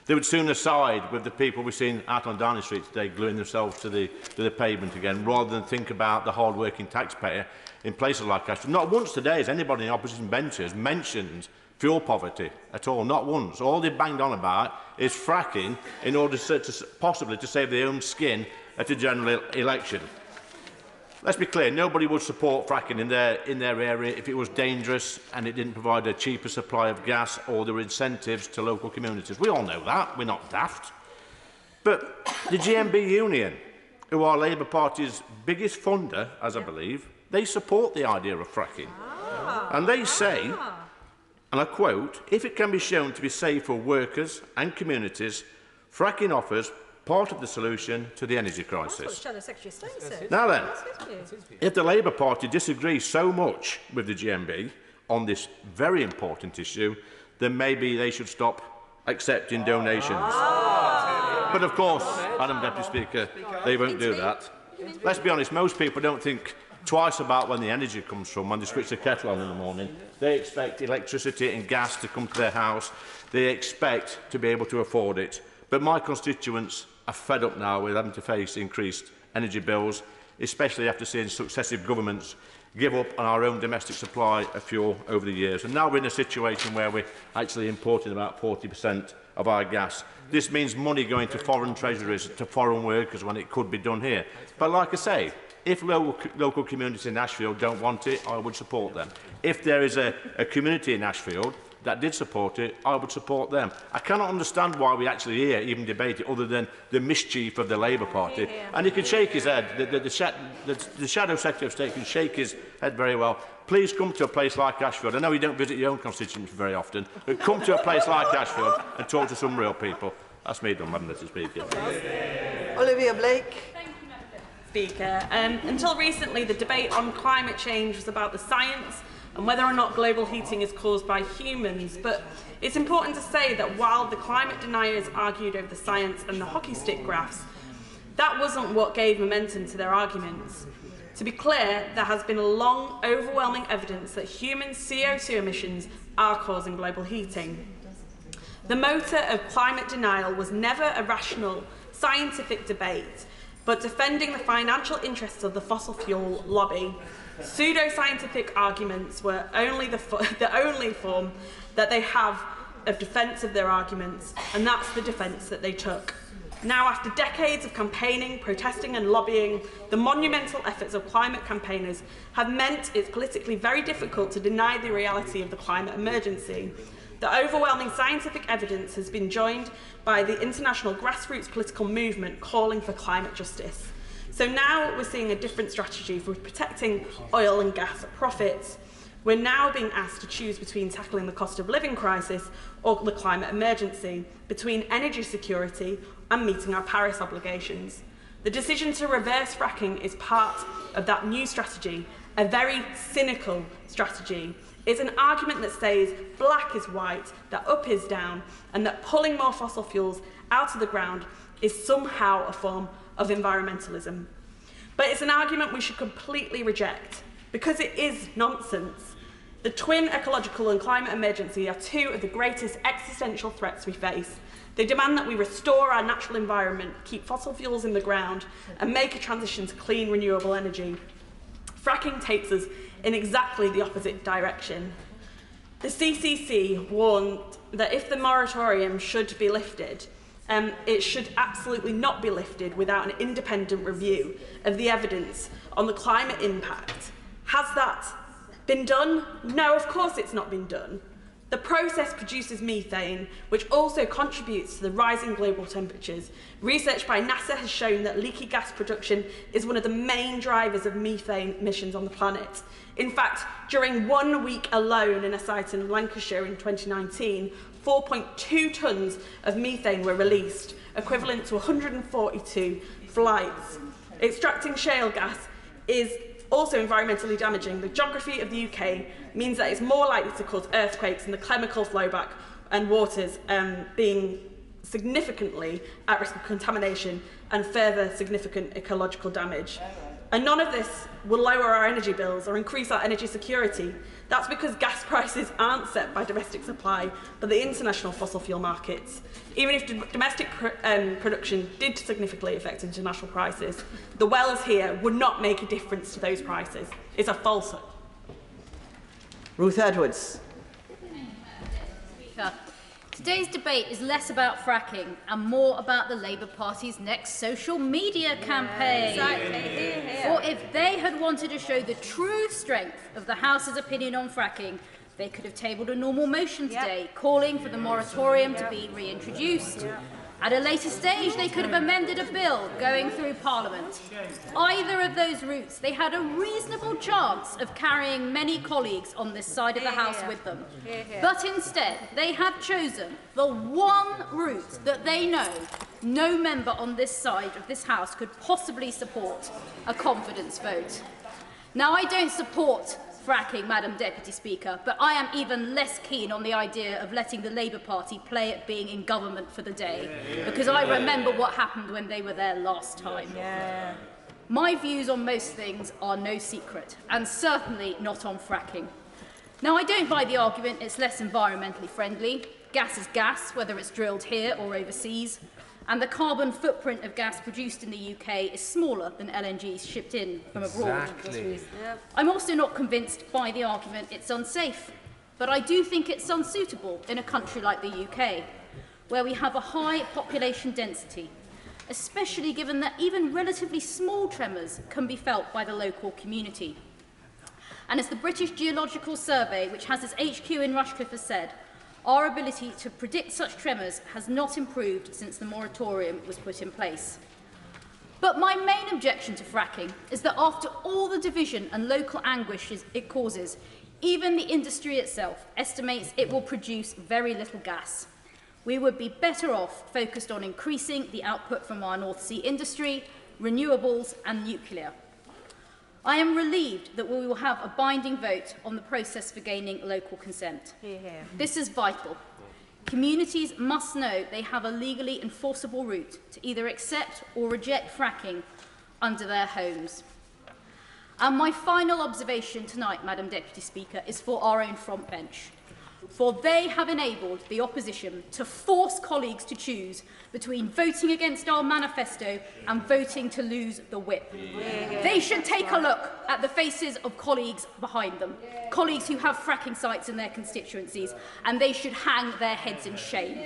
They would sooner side with the people we've seen out on Downing Street today gluing themselves to the pavement again, rather than think about the hard-working taxpayer in places like Ashford. Not once today has anybody in opposition benches mentioned fuel poverty at all, not once. All they've banged on about is fracking in order to possibly to save their own skin at a general election. Let's be clear, nobody would support fracking in their area if it was dangerous and it didn't provide a cheaper supply of gas or there were incentives to local communities. We all know that, we're not daft. But the GMB Union, who are Labour Party's biggest funder, as I believe, they support the idea of fracking. And they say, and I quote, if it can be shown to be safe for workers and communities, fracking offers part of the solution to the energy crisis. Now then, if the Labour Party disagrees so much with the GMB on this very important issue, then maybe they should stop accepting donations. But of course, Madam Deputy Speaker, they won't do that. Let's be honest, most people don't think twice about when the energy comes from, when they switch the kettle on in the morning. They expect electricity and gas to come to their house. They expect to be able to afford it. But my constituents are fed up now with having to face increased energy bills, especially after seeing successive governments give up on our own domestic supply of fuel over the years. And now we're in a situation where we're actually importing about 40% of our gas. This means money going to foreign treasuries, to foreign workers, when it could be done here. But like I say, if local communities in Ashfield don't want it, I would support them. If there is a community in Ashfield that did support it, I would support them. I cannot understand why we actually here even debate it, other than the mischief of the Labour Party. And he can shake his head. The Shadow Secretary of State can shake his head very well. Please come to a place like Ashfield. I know you don't visit your own constituents very often, but come to a place like Ashfield and talk to some real people. That's me done, Madam Speaker. Olivia Blake. Speaker. Until recently, the debate on climate change was about the science and whether or not global heating is caused by humans. But it's important to say that while the climate deniers argued over the science and the hockey stick graphs, that wasn't what gave momentum to their arguments. To be clear, there has been long, overwhelming evidence that human CO2 emissions are causing global heating. The motor of climate denial was never a rational, scientific debate, but defending the financial interests of the fossil fuel lobby. Pseudo-scientific arguments were the only form that they have of defence of their arguments, and that's the defence that they took. Now, after decades of campaigning, protesting and lobbying, the monumental efforts of climate campaigners have meant it's politically very difficult to deny the reality of the climate emergency. The overwhelming scientific evidence has been joined by the international grassroots political movement calling for climate justice. So now we're seeing a different strategy for protecting oil and gas profits. We're now being asked to choose between tackling the cost of living crisis or the climate emergency, between energy security and meeting our Paris obligations. The decision to reverse fracking is part of that new strategy, a very cynical strategy. It's an argument that says black is white, that up is down, and that pulling more fossil fuels out of the ground is somehow a form of environmentalism. But it's an argument we should completely reject, because it is nonsense. The twin ecological and climate emergency are two of the greatest existential threats we face. They demand that we restore our natural environment, keep fossil fuels in the ground, and make a transition to clean, renewable energy. Fracking takes us in exactly the opposite direction. The CCC warned that if the moratorium should be lifted, it should absolutely not be lifted without an independent review of the evidence on the climate impact. Has that been done? No, of course it's not been done. The process produces methane, which also contributes to the rising global temperatures. Research by NASA has shown that leaky gas production is one of the main drivers of methane emissions on the planet. In fact, during 1 week alone in a site in Lancashire in 2019, 4.2 tonnes of methane were released, equivalent to 142 flights. Extracting shale gas is also environmentally damaging. The geography of the UK means that it's more likely to cause earthquakes and the chemical flowback and waters being significantly at risk of contamination and further significant ecological damage. And none of this will lower our energy bills or increase our energy security. That's because gas prices aren't set by domestic supply, but the international fossil fuel markets. Even if domestic production did significantly affect international prices, the wells here would not make a difference to those prices. It's a falsehood. Ruth Edwards. Today's debate is less about fracking and more about the Labour Party's next social media campaign. Exactly. Hear, hear. For if they had wanted to show the true strength of the House's opinion on fracking, they could have tabled a normal motion today, calling for the moratorium to be reintroduced. At a later stage, they could have amended a bill going through Parliament. Either of those routes, they had a reasonable chance of carrying many colleagues on this side of the House with them. But instead, they have chosen the one route that they know no member on this side of this House could possibly support: a confidence vote. Now, I don't support fracking, Madam Deputy Speaker, but I am even less keen on the idea of letting the Labour Party play at being in government for the day, because I remember what happened when they were there last time. My views on most things are no secret, and certainly not on fracking. Now, I don't buy the argument it's less environmentally friendly. Gas is gas, whether it's drilled here or overseas, and the carbon footprint of gas produced in the UK is smaller than LNG shipped in from abroad. I'm also not convinced by the argument it's unsafe, but I do think it's unsuitable in a country like the UK, where we have a high population density, especially given that even relatively small tremors can be felt by the local community. And as the British Geological Survey, which has its HQ in Rushcliffe, has said, our ability to predict such tremors has not improved since the moratorium was put in place. But my main objection to fracking is that after all the division and local anguish it causes, even the industry itself estimates it will produce very little gas. We would be better off focused on increasing the output from our North Sea industry, renewables and nuclear. I am relieved that we will have a binding vote on the process for gaining local consent. Hear, hear. This is vital. Communities must know they have a legally enforceable route to either accept or reject fracking under their homes. And my final observation tonight, Madam Deputy Speaker, is for our own front bench. For they have enabled the opposition to force colleagues to choose between voting against our manifesto and voting to lose the whip. They should take a look at the faces of colleagues behind them, colleagues who have fracking sites in their constituencies, and they should hang their heads in shame.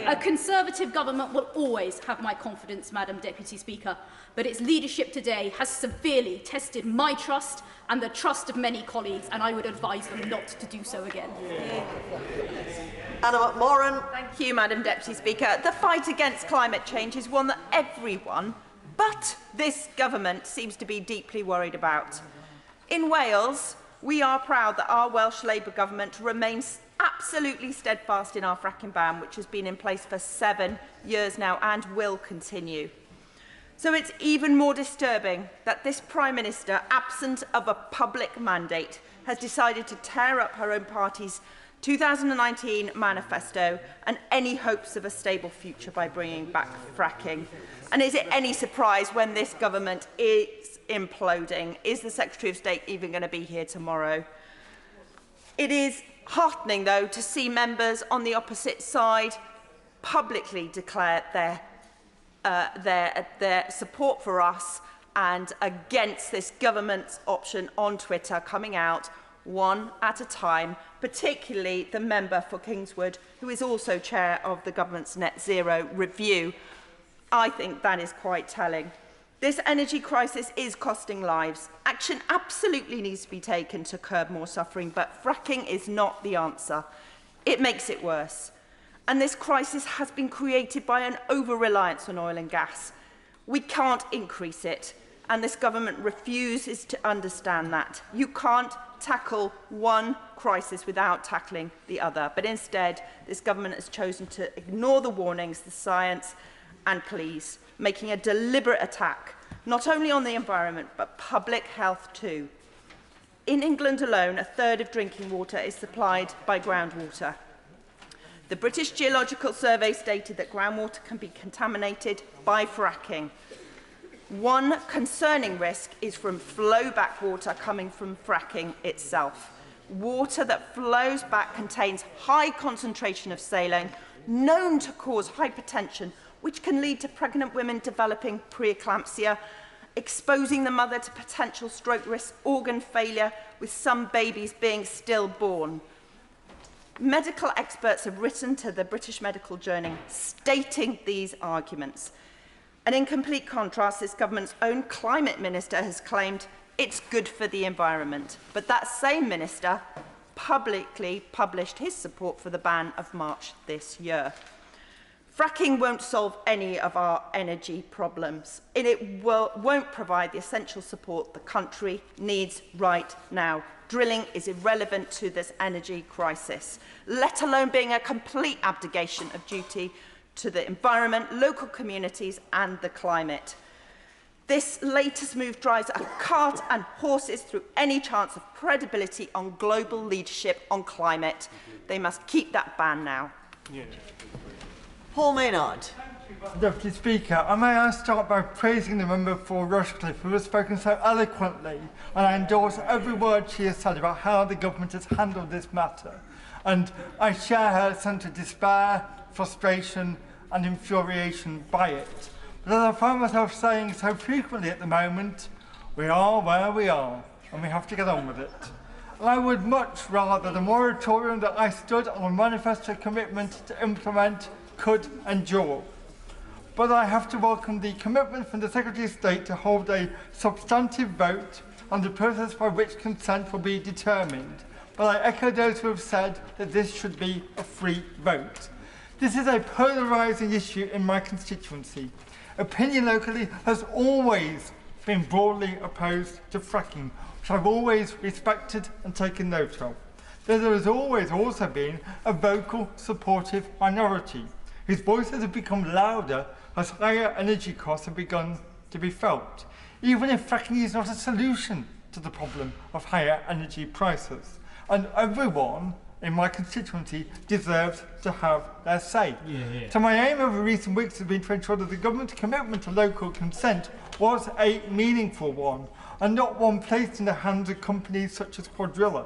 A Conservative government will always have my confidence, Madam Deputy Speaker, but its leadership today has severely tested my trust and the trust of many colleagues, and I would advise them not to do so again. Anna McMorran. Thank you, Madam Deputy Speaker. The fight against climate change is one that everyone, but this government, seems to be deeply worried about. In Wales, we are proud that our Welsh Labour government remains absolutely steadfast in our fracking ban, which has been in place for 7 years now and will continue. So it's even more disturbing that this Prime Minister, absent of a public mandate, has decided to tear up her own party's 2019 manifesto and any hopes of a stable future by bringing back fracking. And is it any surprise when this government is imploding? Is the Secretary of State even going to be here tomorrow? It is heartening, though, to see members on the opposite side publicly declare their support for us and against this government's option on Twitter, coming out one at a time, particularly the member for Kingswood, who is also chair of the government's Net Zero review. I think that is quite telling. This energy crisis is costing lives. Action absolutely needs to be taken to curb more suffering, but fracking is not the answer. It makes it worse. And this crisis has been created by an over-reliance on oil and gas. We can't increase it, and this government refuses to understand that. You can't tackle one crisis without tackling the other, but instead, this government has chosen to ignore the warnings, the science and pleas, making a deliberate attack, not only on the environment, but public health too. In England alone, 1/3 of drinking water is supplied by groundwater. The British Geological Survey stated that groundwater can be contaminated by fracking. One concerning risk is from flow-back water coming from fracking itself. Water that flows back contains high concentration of saline, known to cause hypertension, which can lead to pregnant women developing preeclampsia, exposing the mother to potential stroke risk, organ failure, with some babies being stillborn. Medical experts have written to the British Medical Journal stating these arguments. And in complete contrast, this government's own climate minister has claimed it's good for the environment. But that same minister publicly published his support for the ban of March this year. Fracking won't solve any of our energy problems, and it won't provide the essential support the country needs right now. Drilling is irrelevant to this energy crisis, let alone being a complete abdication of duty to the environment, local communities and the climate. This latest move drives a cart and horses through any chance of credibility on global leadership on climate. They must keep that ban now. Yeah. Paul Maynard. Deputy Speaker, I may I start by praising the member for Rushcliffe, who has spoken so eloquently, and I endorse every word she has said about how the government has handled this matter. And I share her sense of despair, frustration and infuriation by it. But as I find myself saying so frequently at the moment, we are where we are, and we have to get on with it. And I would much rather the moratorium that I stood on a manifesto commitment to implement could endure. But I have to welcome the commitment from the Secretary of State to hold a substantive vote on the process by which consent will be determined. But I echo those who have said that this should be a free vote. This is a polarising issue in my constituency. Opinion locally has always been broadly opposed to fracking, which I've always respected and taken note of. that there has always also been a vocal, supportive minority, whose voices have become louder as higher energy costs have begun to be felt, even if fracking is not a solution to the problem of higher energy prices. And everyone in my constituency deserves to have their say. So my aim over recent weeks has been to ensure that the government's commitment to local consent was a meaningful one, and not one placed in the hands of companies such as Quadrilla.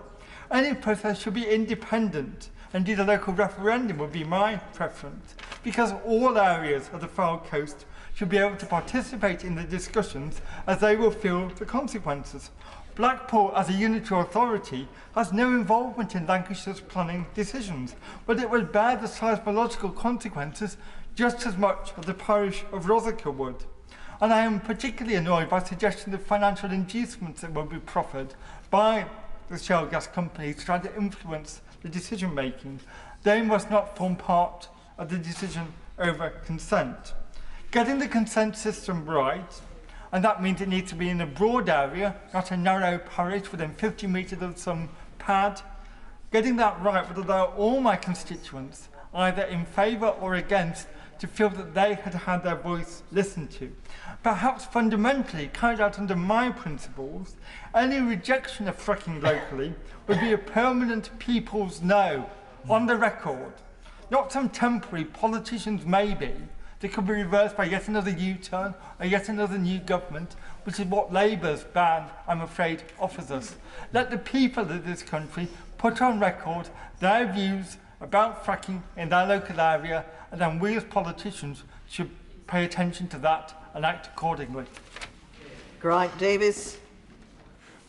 Any process should be independent. Indeed, a local referendum would be my preference, because all areas of the Foul Coast should be able to participate in the discussions as they will feel the consequences. Blackpool, as a unitary authority, has no involvement in Lancashire's planning decisions, but it would bear the seismological consequences just as much as the parish of Rotherham would. And I am particularly annoyed by suggestions of financial inducements that will be proffered by the shale gas companies to try to influence the decision making. They must not form part of the decision over consent. Getting the consent system right, and that means it needs to be in a broad area, not a narrow parish within 50 metres of some pad. Getting that right would allow all my constituents, either in favour or against, to feel that they had had their voice listened to. Perhaps fundamentally, carried out under my principles, any rejection of fracking locally would be a permanent people's no, on the record. Not some temporary politicians maybe, that could be reversed by yet another U-turn or yet another new government, which is what Labour's ban, I'm afraid, offers us. Let the people of this country put on record their views about fracking in their local area, and then we as politicians should pay attention to that and act accordingly. Grant Davis.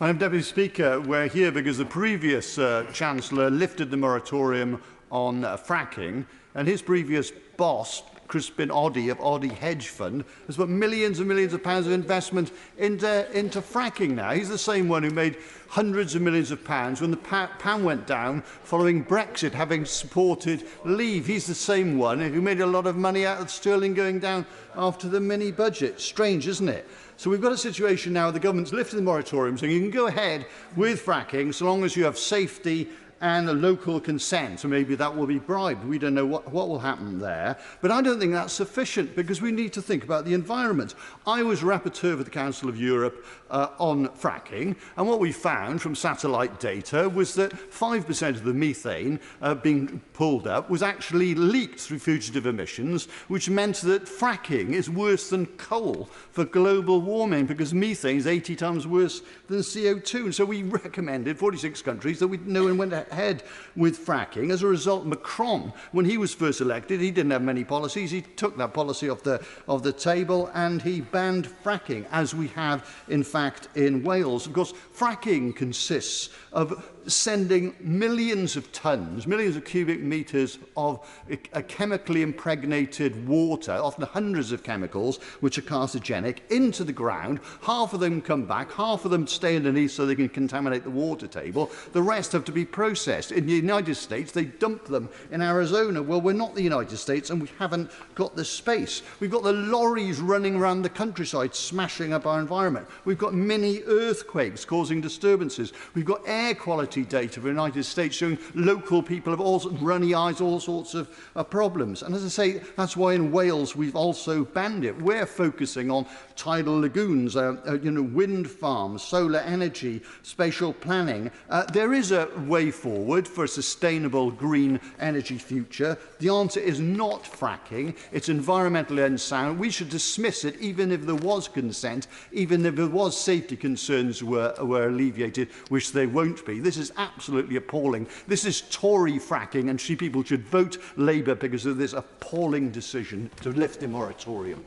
Madam Deputy Speaker, we're here because the previous Chancellor lifted the moratorium on fracking, and his previous boss, Crispin Oddy of Oddy Hedge Fund, has put millions and millions of pounds of investment into fracking now. He's the same one who made hundreds of millions of pounds when the pound went down following Brexit, having supported Leave. He's the same one who made a lot of money out of sterling going down after the mini budget. Strange, isn't it? So we've got a situation now, the government's lifted the moratorium, saying you can go ahead with fracking so long as you have safety and a local consent, so maybe that will be bribed. We don't know what will happen there. But I don't think that's sufficient, because we need to think about the environment. I was rapporteur for the Council of Europe on fracking, and what we found from satellite data was that 5% of the methane being pulled up was actually leaked through fugitive emissions, which meant that fracking is worse than coal for global warming, because methane is 80 times worse than CO2. And so we recommended 46 countries that no one went ahead with fracking. As a result, Macron, when he was first elected, he didn't have many policies. He took that policy off the table and he banned fracking, as we have, in fact, in Wales. Of course, fracking consists of sending millions of tons, millions of cubic metres of a chemically impregnated water, often hundreds of chemicals, which are carcinogenic, into the ground. Half of them come back, half of them stay underneath so they can contaminate the water table. The rest have to be processed. In the United States, they dump them in Arizona. Well, we're not the United States and we haven't got the space. We've got the lorries running around the countryside, smashing up our environment. We've got mini earthquakes causing disturbances. We've got air quality data for the United States showing local people have all runny eyes, all sorts of problems. And as I say, that's why in Wales we've also banned it. We're focusing on tidal lagoons, wind farms, solar energy, spatial planning. There is a way forward for a sustainable green energy future. The answer is not fracking. It's environmentally unsound. We should dismiss it even if there was consent, even if there was safety concerns were alleviated, which they won't be. This is absolutely appalling. This is Tory fracking, and people should vote Labour because of this appalling decision to lift the moratorium.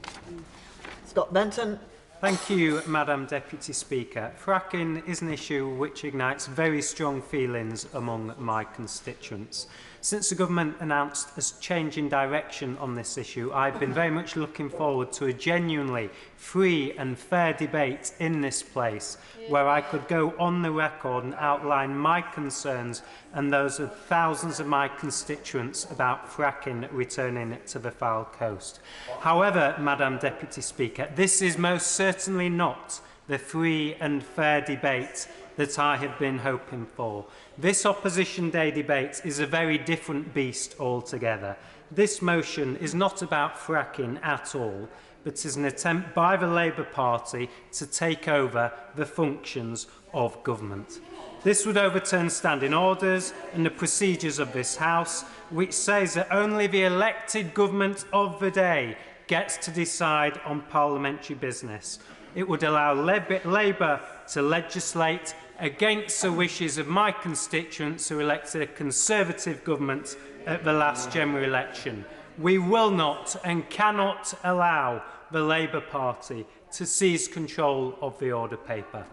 Scott Benton. Thank you, Madam Deputy Speaker. Fracking is an issue which ignites very strong feelings among my constituents. Since the government announced a change in direction on this issue, I've been very much looking forward to a genuinely free and fair debate in this place, where I could go on the record and outline my concerns and those of thousands of my constituents about fracking returning to the Foul Coast. However, Madam Deputy Speaker, this is most certainly not the free and fair debate that I had been hoping for. This Opposition Day debate is a very different beast altogether. This motion is not about fracking at all, but is an attempt by the Labour Party to take over the functions of government. This would overturn standing orders and the procedures of this House, which says that only the elected government of the day gets to decide on parliamentary business. It would allow Labour to legislate against the wishes of my constituents who elected a Conservative government at the last general election. We will not and cannot allow the Labour Party to seize control of the order paper.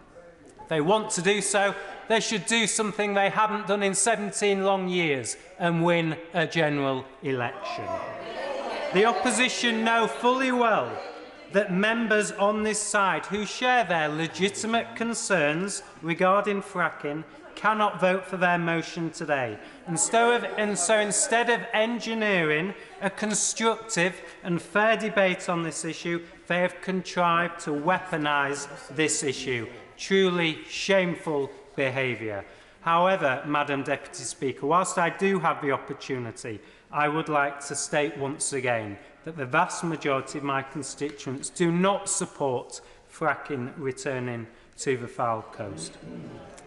If they want to do so, they should do something they haven't done in 17 long years and win a general election. The opposition know fully well that members on this side who share their legitimate concerns regarding fracking cannot vote for their motion today. And so instead of engineering a constructive and fair debate on this issue, they have contrived to weaponise this issue. Truly shameful behaviour. However, Madam Deputy Speaker, whilst I do have the opportunity, I would like to state once again that the vast majority of my constituents do not support fracking returning to the Foul Coast.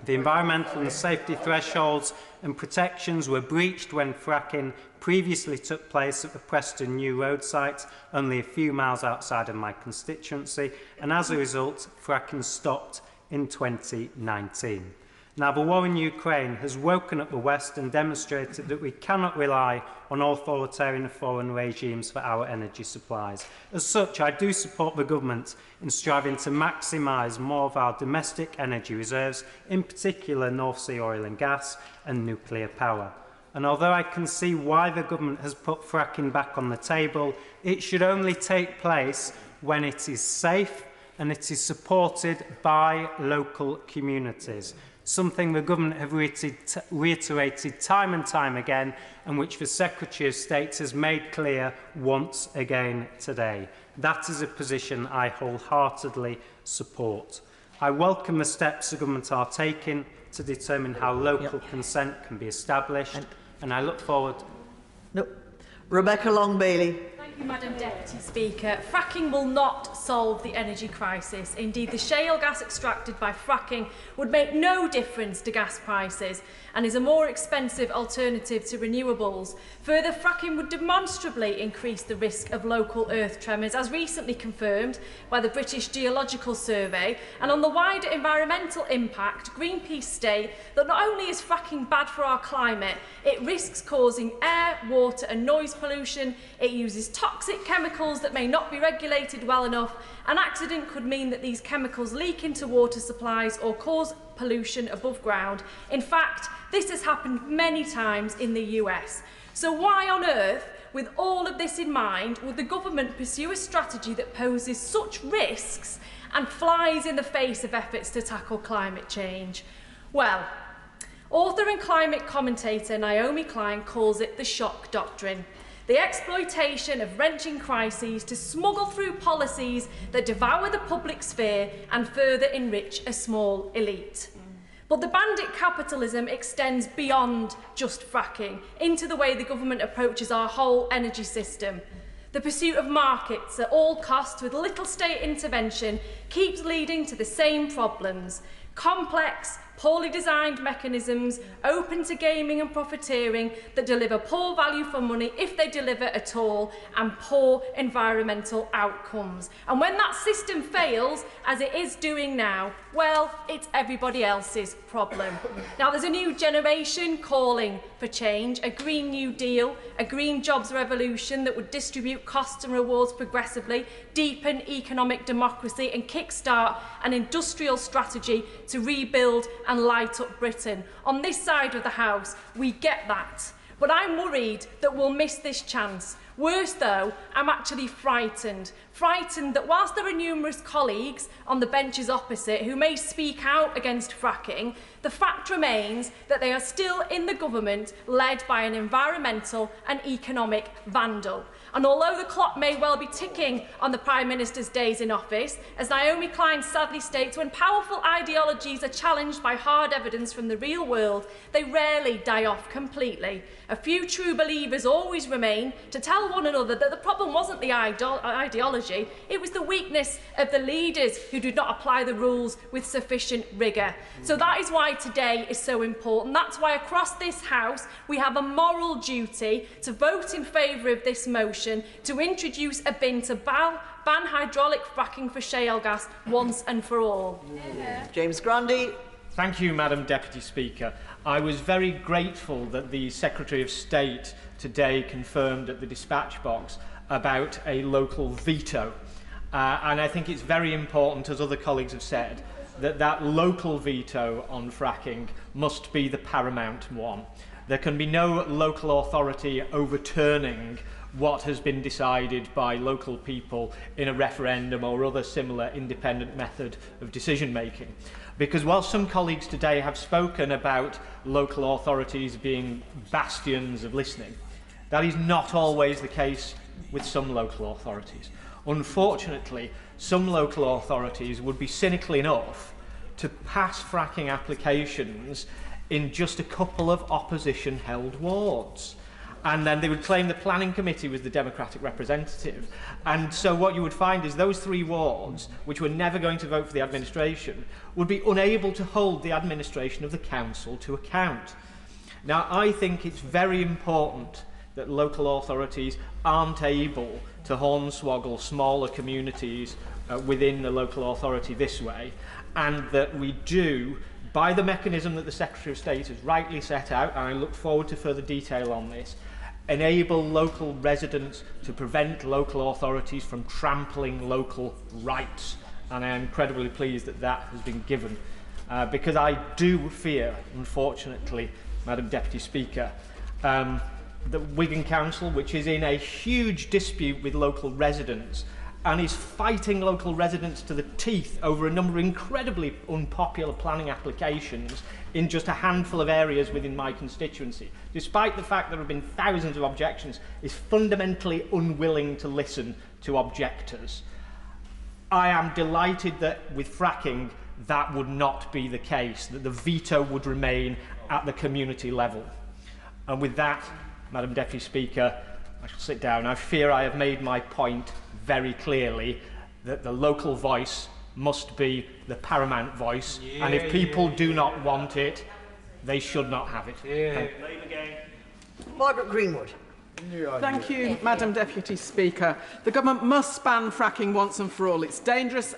The environmental and safety thresholds and protections were breached when fracking previously took place at the Preston New Road site, only a few miles outside of my constituency, and as a result, fracking stopped in 2019. Now, the war in Ukraine has woken up the West and demonstrated that we cannot rely on authoritarian foreign regimes for our energy supplies. As such, I do support the government in striving to maximise more of our domestic energy reserves, in particular North Sea oil and gas and nuclear power. And although I can see why the government has put fracking back on the table, it should only take place when it is safe and it is supported by local communities. Something the government have reiterated time and time again, and which the Secretary of State has made clear once again today. That is a position I wholeheartedly support. I welcome the steps the government are taking to determine how local consent can be established, and I look forward. Rebecca Long-Bailey. Thank you, Madam Deputy Speaker. Fracking will not solve the energy crisis. Indeed, the shale gas extracted by fracking would make no difference to gas prices and is a more expensive alternative to renewables. Further, fracking would demonstrably increase the risk of local earth tremors, as recently confirmed by the British Geological Survey. And on the wider environmental impact, Greenpeace state that not only is fracking bad for our climate, it risks causing air, water and noise pollution. It uses toxic chemicals that may not be regulated well enough. An accident could mean that these chemicals leak into water supplies or cause pollution above ground. In fact, this has happened many times in the US. So why on earth, with all of this in mind, would the government pursue a strategy that poses such risks and flies in the face of efforts to tackle climate change? Well, author and climate commentator Naomi Klein calls it the shock doctrine. The exploitation of wrenching crises to smuggle through policies that devour the public sphere and further enrich a small elite. But the bandit capitalism extends beyond just fracking into the way the government approaches our whole energy system. The pursuit of markets at all costs with little state intervention keeps leading to the same problems. Complex, poorly designed mechanisms open to gaming and profiteering that deliver poor value for money if they deliver at all, and poor environmental outcomes. And when that system fails, as it is doing now, well, it's everybody else's problem. Now, there's a new generation calling for change, a Green New Deal, a green jobs revolution that would distribute costs and rewards progressively, deepen economic democracy and kickstart an industrial strategy to rebuild and light up Britain. On this side of the House, we get that. But I'm worried that we'll miss this chance. Worse though, I'm actually frightened. Frightened that whilst there are numerous colleagues on the benches opposite who may speak out against fracking, the fact remains that they are still in the government led by an environmental and economic vandal. And although the clock may well be ticking on the Prime Minister's days in office, as Naomi Klein sadly states, when powerful ideologies are challenged by hard evidence from the real world, they rarely die off completely. A few true believers always remain to tell one another that the problem wasn't the ideology, it was the weakness of the leaders who did not apply the rules with sufficient rigour. So that is why today is so important. That's why across this House we have a moral duty to vote in favour of this motion to introduce a bin to ban hydraulic fracking for shale gas once and for all. James Grundy. Thank you, Madam Deputy Speaker. I was very grateful that the Secretary of State today confirmed at the dispatch box about a local veto. And I think it's very important, as other colleagues have said, that that local veto on fracking must be the paramount one. There can be no local authority overturning what has been decided by local people in a referendum or other similar independent method of decision making. Because while some colleagues today have spoken about local authorities being bastions of listening, that is not always the case with some local authorities. Unfortunately, some local authorities would be cynical enough to pass fracking applications in just a couple of opposition-held wards. And then they would claim the planning committee was the democratic representative. And so what you would find is those 3 wards, which were never going to vote for the administration, would be unable to hold the administration of the council to account. Now, I think it's very important that local authorities aren't able to hornswoggle smaller communities within the local authority this way, and that we do, by the mechanism that the Secretary of State has rightly set out, and I look forward to further detail on this, enable local residents to prevent local authorities from trampling local rights. And I am incredibly pleased that that has been given. Because I do fear, unfortunately, Madam Deputy Speaker, that Wigan Council, which is in a huge dispute with local residents and is fighting local residents to the teeth over a number of incredibly unpopular planning applications in just a handful of areas within my constituency, despite the fact there have been thousands of objections, is fundamentally unwilling to listen to objectors. I am delighted that with fracking that would not be the case, that the veto would remain at the community level. And with that, Madam Deputy Speaker, I shall sit down. I fear I have made my point very clearly that the local voice must be the paramount voice, and if people do not want it, they should not have it. Margaret Greenwood. Thank you, Madam Deputy Speaker. The government must ban fracking once and for all. It's dangerous,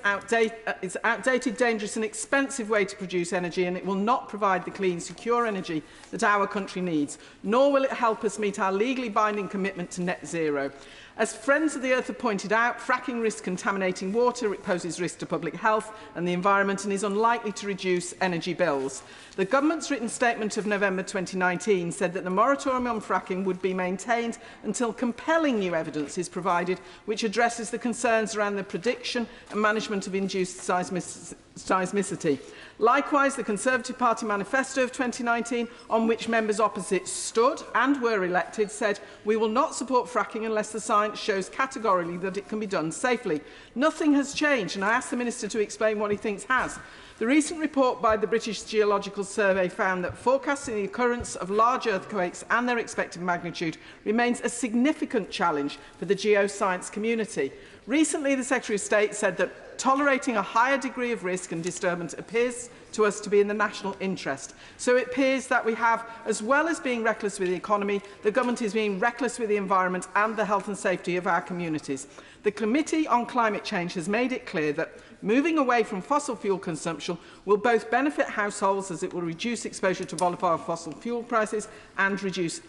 it's an outdated, dangerous and expensive way to produce energy, and it will not provide the clean, secure energy that our country needs, nor will it help us meet our legally binding commitment to net zero. As Friends of the Earth have pointed out, fracking risks contaminating water, it poses risk to public health and the environment, and is unlikely to reduce energy bills. The government's written statement of November 2019 said that the moratorium on fracking would be maintained until compelling new evidence is provided which addresses the concerns around the prediction and management of induced seismicity. Likewise, the Conservative Party manifesto of 2019, on which members opposite stood and were elected, said, "We will not support fracking unless the science shows categorically that it can be done safely." Nothing has changed, and I ask the Minister to explain what he thinks has. The recent report by the British Geological Survey found that forecasting the occurrence of large earthquakes and their expected magnitude remains a significant challenge for the geoscience community. Recently, the Secretary of State said that tolerating a higher degree of risk and disturbance appears to us to be in the national interest. So it appears that we have, as well as being reckless with the economy, the government is being reckless with the environment and the health and safety of our communities. The Committee on Climate Change has made it clear that moving away from fossil fuel consumption will both benefit households, as it will reduce exposure to volatile fossil fuel prices and reduce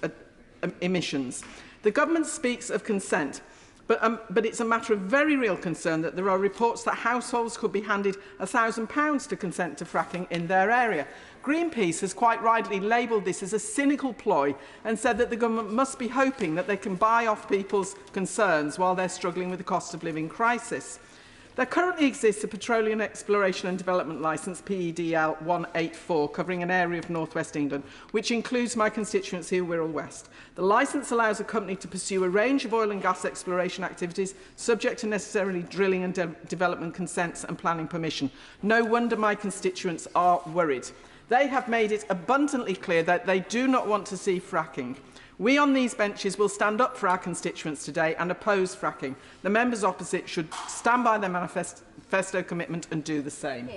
emissions. The government speaks of consent. But it's a matter of very real concern that there are reports that households could be handed £1,000 to consent to fracking in their area. Greenpeace has quite rightly labelled this as a cynical ploy and said that the government must be hoping that they can buy off people's concerns while they're struggling with the cost of living crisis. There currently exists a Petroleum Exploration and Development Licence, PEDL 184, covering an area of North West England, which includes my constituency of Wirral West. The licence allows a company to pursue a range of oil and gas exploration activities, subject to necessarily drilling and development consents and planning permission. No wonder my constituents are worried. They have made it abundantly clear that they do not want to see fracking. We on these benches will stand up for our constituents today and oppose fracking. The members opposite should stand by their manifesto commitment and do the same.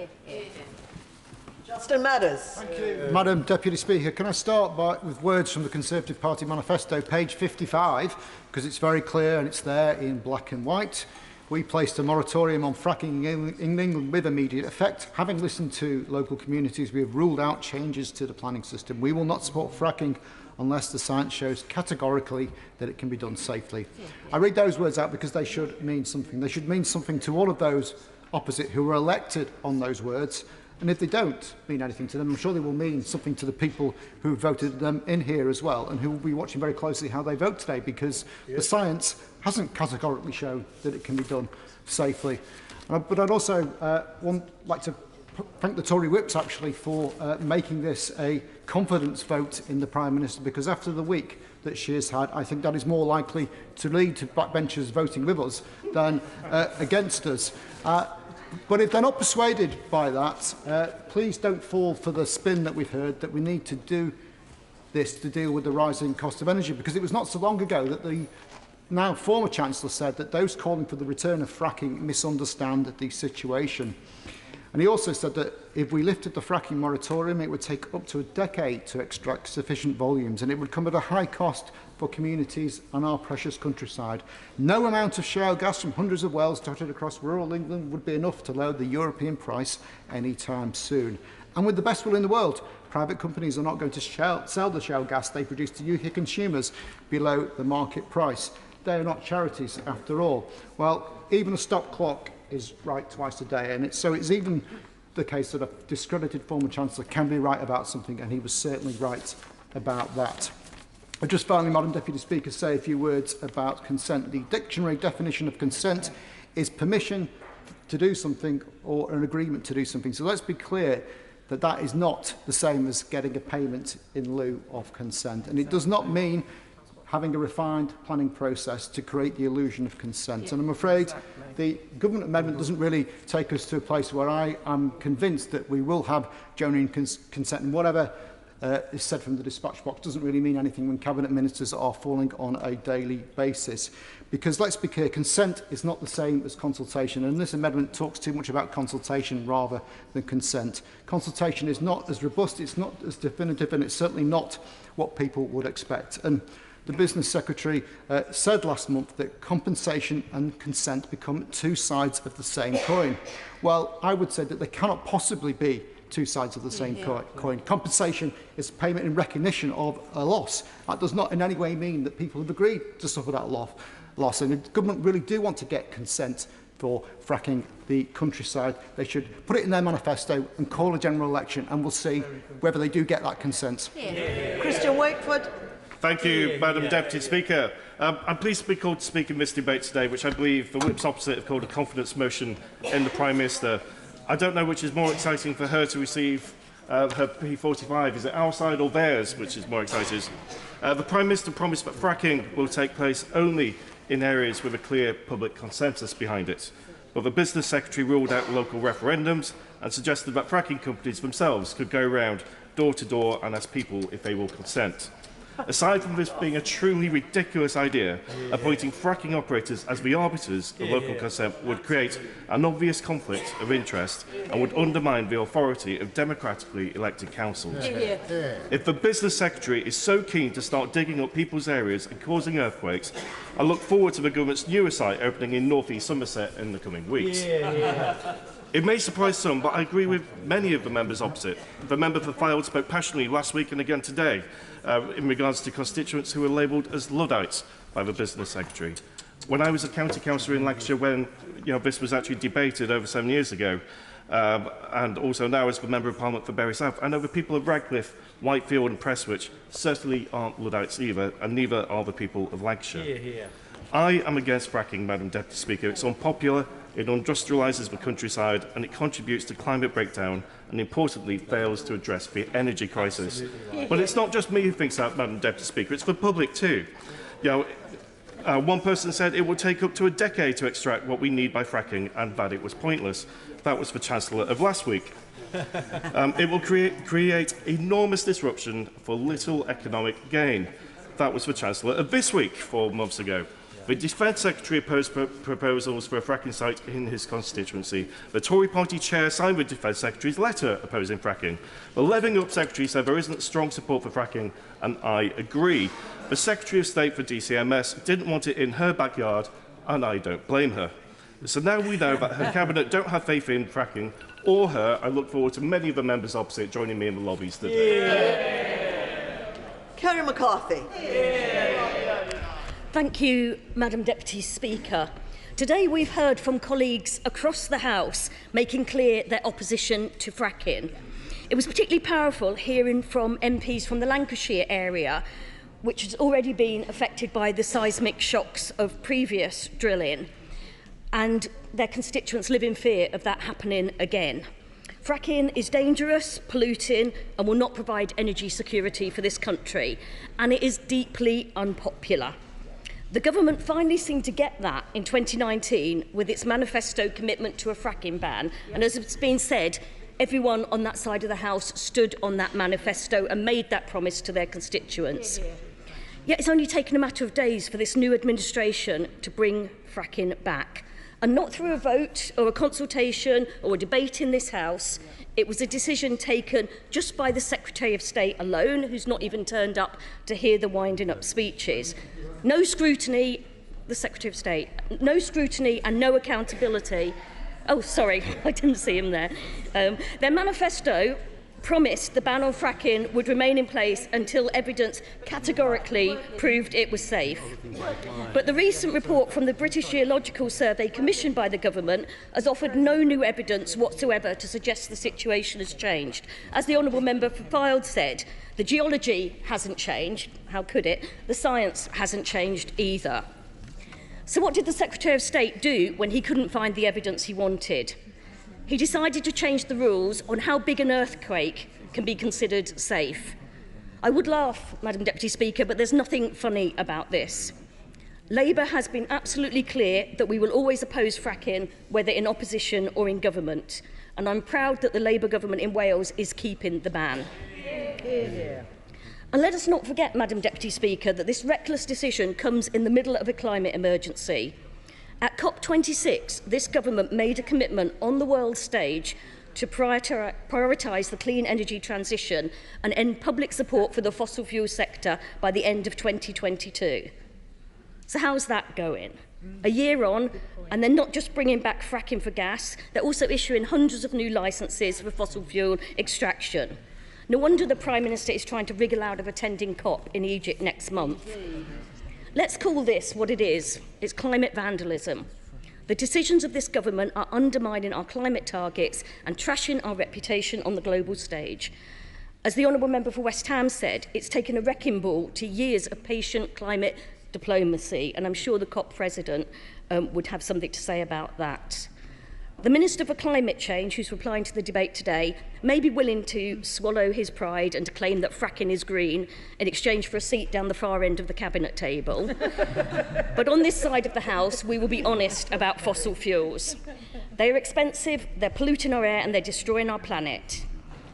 Justin Matters. Thank you. Madam Deputy Speaker, can I start with words from the Conservative Party manifesto, page 55, because it's very clear and it's there in black and white. We placed a moratorium on fracking in England with immediate effect. Having listened to local communities, we have ruled out changes to the planning system. We will not support fracking unless the science shows categorically that it can be done safely. I read those words out because they should mean something. They should mean something to all of those opposite who were elected on those words. And if they don't mean anything to them, I'm sure they will mean something to the people who voted them in here as well, and who will be watching very closely how they vote today, because the science hasn't categorically shown that it can be done safely. But I'd also like to thank the Tory whips actually for making this a confidence vote in the Prime Minister, because after the week that she has had, I think that is more likely to lead to backbenchers voting with us than against us. But if they're not persuaded by that, please don't fall for the spin that we've heard that we need to do this to deal with the rising cost of energy, because it was not so long ago that the now former Chancellor said that those calling for the return of fracking misunderstand the situation. And he also said that if we lifted the fracking moratorium, it would take up to a decade to extract sufficient volumes, and it would come at a high cost for communities and our precious countryside. No amount of shale gas from hundreds of wells dotted across rural England would be enough to lower the European price anytime soon. And with the best will in the world, private companies are not going to sell the shale gas they produce to UK consumers below the market price. They are not charities after all. Well, even a stop clock is right twice a day, and it's even the case that a discredited former Chancellor can be right about something, and he was certainly right about that. I'll just finally, Madam Deputy Speaker, say a few words about consent. The dictionary definition of consent is permission to do something or an agreement to do something. So let's be clear that that is not the same as getting a payment in lieu of consent, and it does not mean having a refined planning process to create the illusion of consent. And I'm afraid the government amendment doesn't really take us to a place where I am convinced that we will have genuine consent, and whatever is said from the dispatch box doesn't really mean anything when cabinet ministers are falling on a daily basis. Because let's be clear, consent is not the same as consultation, and this amendment talks too much about consultation rather than consent. Consultation is not as robust, it's not as definitive, and it's certainly not what people would expect. And the Business Secretary said last month that compensation and consent become two sides of the same coin. Well, I would say that they cannot possibly be two sides of the same coin. Compensation is payment in recognition of a loss. That does not in any way mean that people have agreed to suffer that loss. And if the government really do want to get consent for fracking the countryside, they should put it in their manifesto and call a general election, and we'll see whether they do get that consent. Christian Wakeford. Thank you, Madam Deputy Speaker. I'm pleased to be called to speak in this debate today, which I believe the whips opposite have called a confidence motion in the Prime Minister. I don't know which is more exciting for her to receive her P45. Is it our side or theirs which is more exciting? The Prime Minister promised that fracking will take place only in areas with a clear public consensus behind it. But the Business Secretary ruled out local referendums and suggested that fracking companies themselves could go around door to door and ask people if they will consent. Aside from this being a truly ridiculous idea, appointing fracking operators as the arbiters of local consent would create an obvious conflict of interest and would undermine the authority of democratically elected councils. If the Business Secretary is so keen to start digging up people's areas and causing earthquakes, I look forward to the government's newer site opening in North East Somerset in the coming weeks. It may surprise some, but I agree with many of the members opposite. The member for Fylde spoke passionately last week and again today in regards to constituents who were labelled as Luddites by the Business Secretary. When I was a county councillor in Lancashire, when this was actually debated over 7 years ago, and also now as the Member of Parliament for Bury South, I know the people of Radcliffe, Whitefield and Prestwich certainly aren't Luddites either, and neither are the people of Lancashire. I am against fracking, Madam Deputy Speaker. It's unpopular it industrialises the countryside, and it contributes to climate breakdown, and importantly, fails to address the energy crisis. But it's not just me who thinks that, Madam Deputy Speaker, it's the public too. You know, one person said it will take up to a decade to extract what we need by fracking, and that it was pointless. That was the Chancellor of last week. It will create enormous disruption for little economic gain. That was the Chancellor of this week, 4 months ago. The Defence Secretary opposed proposals for a fracking site in his constituency. The Tory party chair signed the Defence Secretary's letter opposing fracking. The Levelling Up Secretary said there isn't strong support for fracking, and I agree. The Secretary of State for DCMS didn't want it in her backyard, and I don't blame her. So now we know that her cabinet don't have faith in fracking, or her. I look forward to many of the members opposite joining me in the lobbies today. Kerry McCarthy. Thank you, Madam Deputy Speaker. Today we've heard from colleagues across the House making clear their opposition to fracking. It was particularly powerful hearing from MPs from the Lancashire area, which has already been affected by the seismic shocks of previous drilling, and their constituents live in fear of that happening again. Fracking is dangerous, polluting, and will not provide energy security for this country, and it is deeply unpopular. The government finally seemed to get that in 2019 with its manifesto commitment to a fracking ban, and as it's been said, everyone on that side of the House stood on that manifesto and made that promise to their constituents. Yet it's only taken a matter of days for this new administration to bring fracking back. And not through a vote or a consultation or a debate in this House. It was a decision taken just by the Secretary of State alone, who's not even turned up to hear the winding up speeches. No scrutiny, the Secretary of State, no scrutiny and no accountability. Oh, sorry, I didn't see him there. Their manifesto promised the ban on fracking would remain in place until evidence categorically proved it was safe. But the recent report from the British Geological Survey commissioned by the government has offered no new evidence whatsoever to suggest the situation has changed. As the Honourable Member for Fylde said, the geology hasn't changed. How could it? The science hasn't changed either. So what did the Secretary of State do when he couldn't find the evidence he wanted? He decided to change the rules on how big an earthquake can be considered safe. I would laugh, Madam Deputy Speaker, but there's nothing funny about this. Labour has been absolutely clear that we will always oppose fracking, whether in opposition or in government. And I'm proud that the Labour government in Wales is keeping the ban. And let us not forget, Madam Deputy Speaker, that this reckless decision comes in the middle of a climate emergency. At COP26, this government made a commitment on the world stage to prioritise the clean energy transition and end public support for the fossil fuel sector by the end of 2022. So how's that going? A year on, and they're not just bringing back fracking for gas, they're also issuing hundreds of new licences for fossil fuel extraction. No wonder the Prime Minister is trying to wriggle out of attending COP in Egypt next month. Let's call this what it is. It's climate vandalism. The decisions of this government are undermining our climate targets and trashing our reputation on the global stage. As the Honourable Member for West Ham said, it's taken a wrecking ball to years of patient climate diplomacy, and I'm sure the COP President would have something to say about that. The Minister for Climate Change, who's replying to the debate today, may be willing to swallow his pride and to claim that fracking is green in exchange for a seat down the far end of the cabinet table. But on this side of the House, we will be honest about fossil fuels. They are expensive, they're polluting our air and they're destroying our planet.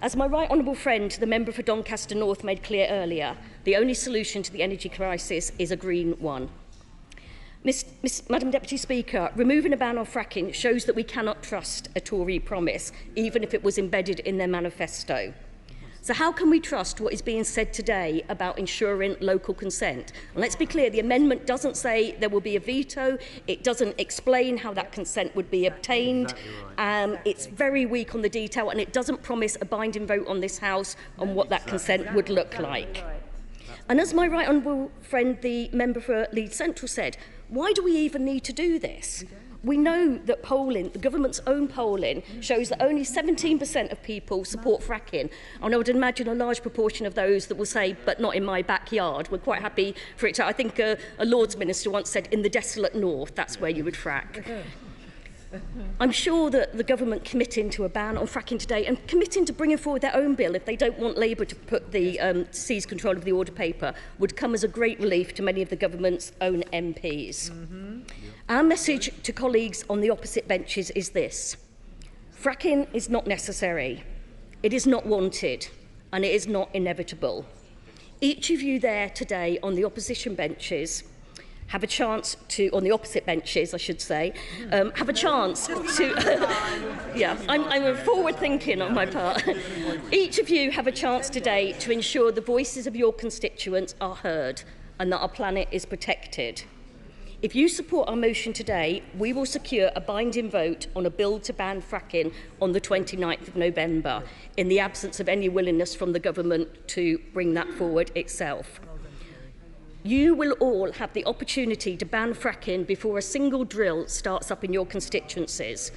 As my right honourable friend, the member for Doncaster North, made clear earlier, the only solution to the energy crisis is a green one. Madam Deputy Speaker, removing a ban on fracking shows that we cannot trust a Tory promise, even if it was embedded in their manifesto. So how can we trust what is being said today about ensuring local consent? And let's be clear, the amendment doesn't say there will be a veto. It doesn't explain how that consent would be obtained. It's very weak on the detail, and it doesn't promise a binding vote on this House on what that consent would look like. And as my right honourable friend, the member for Leeds Central, said, why do we even need to do this? We know that polling, the government's own polling, shows that only 17% of people support fracking. And I would imagine a large proportion of those that will say, but not in my backyard. We're quite happy for it to, I think a Lords Minister once said, in the desolate north, that's where you would frack. I'm sure that the government committing to a ban on fracking today and committing to bringing forward their own bill if they don't want Labour to put the seize control of the order paper would come as a great relief to many of the government's own MPs. Our message to colleagues on the opposite benches is this. Fracking is not necessary, it is not wanted, and it is not inevitable. Each of you there today on the opposition benches have a chance to, on the opposite benches, I should say, have a chance to, yeah, I'm forward thinking on my part. Each of you have a chance today to ensure the voices of your constituents are heard and that our planet is protected. If you support our motion today, we will secure a binding vote on a bill to ban fracking on the 29th of November, in the absence of any willingness from the government to bring that forward itself. You will all have the opportunity to ban fracking before a single drill starts up in your constituencies.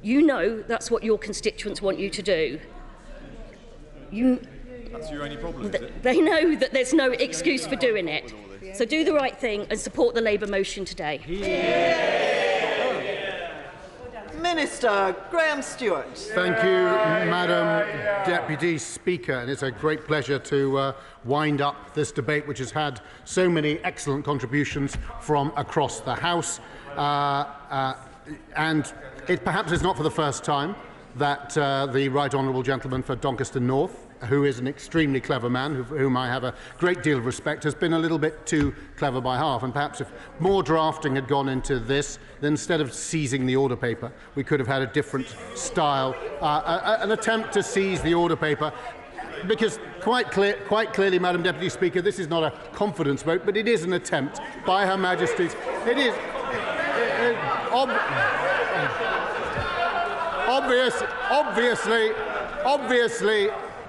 You know that's what your constituents want you to do. That's your only problem, is it? They know that there's no excuse for doing it. So do the right thing and support the Labour motion today. Minister Graham Stewart. Thank you, Madam Deputy Speaker. And it's a great pleasure to wind up this debate, which has had so many excellent contributions from across the House. And it perhaps is not for the first time that the Right Honourable Gentleman for Doncaster North, who is an extremely clever man, whom I have a great deal of respect, has been a little bit too clever by half. And perhaps if more drafting had gone into this, then instead of seizing the order paper, we could have had a different style, an attempt to seize the order paper. Because quite clearly, Madam Deputy Speaker, this is not a confidence vote, but it is an attempt by Her Majesty's. It is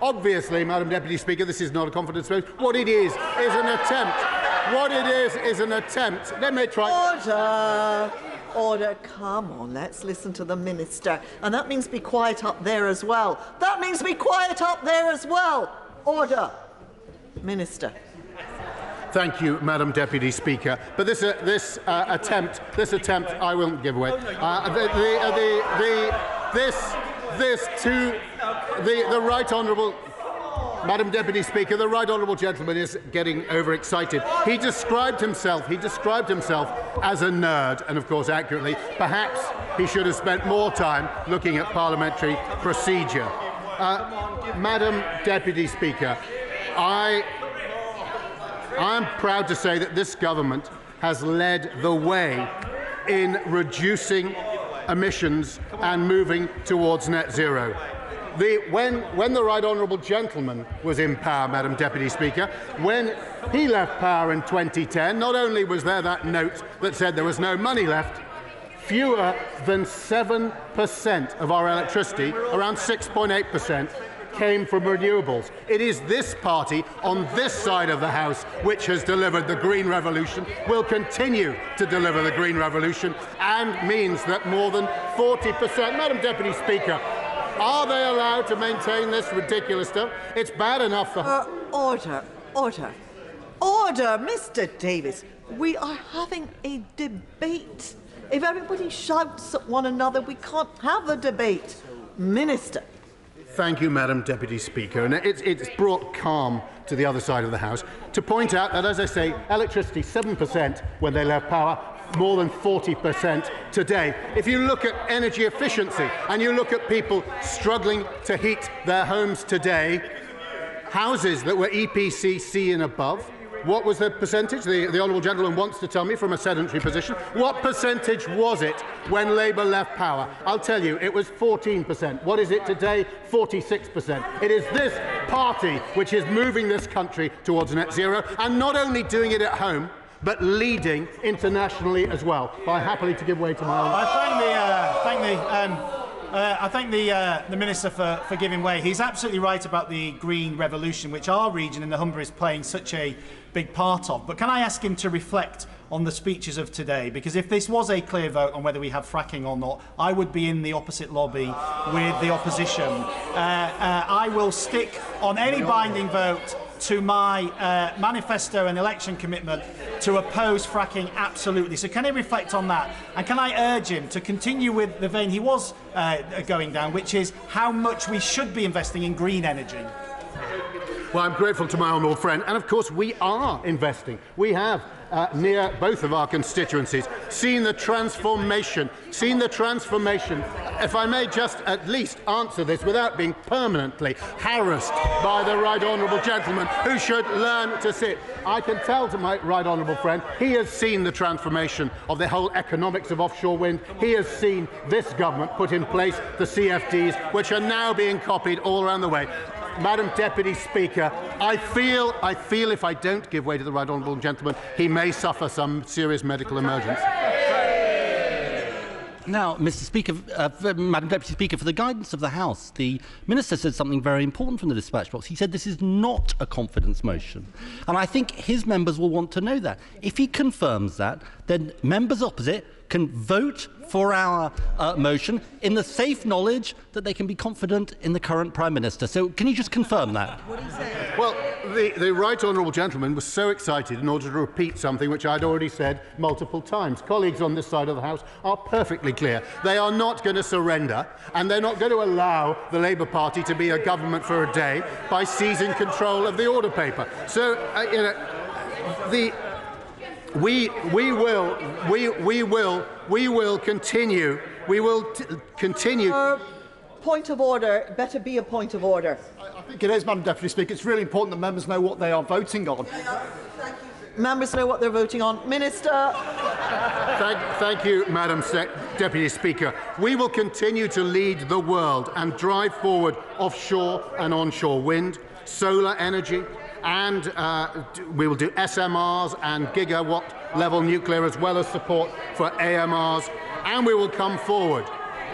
obviously, Madam Deputy Speaker, this is not a confidence vote. What it is an attempt. What it is an attempt. Let me try. Order. Order. Come on, let's listen to the Minister. And that means be quiet up there as well. That means be quiet up there as well. Order. Minister. Thank you, Madam Deputy Speaker. But this attempt, I won't give away. The Right Honourable, Madam Deputy Speaker, the Right Honourable Gentleman is getting overexcited. He described himself as a nerd, and of course accurately. Perhaps he should have spent more time looking at parliamentary procedure. Madam Deputy Speaker, I am proud to say that this government has led the way in reducing emissions and moving towards net zero. When the Right Honourable Gentleman was in power, Madam Deputy Speaker, when he left power in 2010, not only was there that note that said there was no money left, fewer than 7% of our electricity, around 6.8%, came from renewables. It is this party on this side of the House which has delivered the Green Revolution, will continue to deliver the Green Revolution, and means that more than 40%, Madam Deputy Speaker, are they allowed to maintain this ridiculous stuff? It's bad enough for... Order. Order, Mr. Davis. We are having a debate. If everybody shouts at one another, we can't have a debate. Minister. Thank you, Madam Deputy Speaker. And it's brought calm to the other side of the House to point out that, as I say, electricity 7% when they left power, more than 40% today. If you look at energy efficiency and you look at people struggling to heat their homes today, houses that were EPC C and above, what was the percentage? The Honourable Gentleman wants to tell me from a sedentary position. What percentage was it when Labour left power? I'll tell you, it was 14%. What is it today? 46%. It is this party which is moving this country towards net zero, and not only doing it at home, but leading internationally as well. I happily to give way to my own. I thank the Minister for giving way. He's absolutely right about the Green Revolution, which our region in the Humber is playing such a big part of. But can I ask him to reflect on the speeches of today? Because if this was a clear vote on whether we have fracking or not, I would be in the opposite lobby with the opposition. I will stick on any binding vote to my manifesto and election commitment to oppose fracking absolutely. So can he reflect on that? And can I urge him to continue with the vein he was going down, which is how much we should be investing in green energy? Well, I'm grateful to my honourable friend, and of course we are investing. We have, near both of our constituencies, seen the transformation. If I may just at least answer this without being permanently harassed by the right honourable gentleman who should learn to sit. I can tell to my right honourable friend, he has seen the transformation of the whole economics of offshore wind. He has seen this government put in place the CFDs, which are now being copied all around the way. Madam Deputy Speaker, I feel if I don't give way to the right honourable gentleman, he may suffer some serious medical emergency. Now, Mr. Speaker, Madam Deputy Speaker, for the guidance of the House, the Minister said something very important from the dispatch box. He said this is not a confidence motion. And I think his members will want to know that. If he confirms that, then members opposite can vote for our motion in the safe knowledge that they can be confident in the current Prime Minister. So can you just confirm that? Well, the right honourable gentleman was so excited in order to repeat something which I'd already said multiple times. Colleagues on this side of the House are perfectly clear. They are not going to surrender, and they're not going to allow the Labour Party to be a government for a day by seizing control of the order paper. So, we will continue. We will continue. Point of order. Better be a point of order. I think it is, Madam Deputy Speaker. It's really important that members know what they are voting on. Members know what they're voting on. Minister. Thank you, Madam Deputy Speaker. We will continue to lead the world and drive forward offshore and onshore wind, solar energy, and we will do SMRs and gigawatt-level nuclear, as well as support for AMRs, and we will come forward.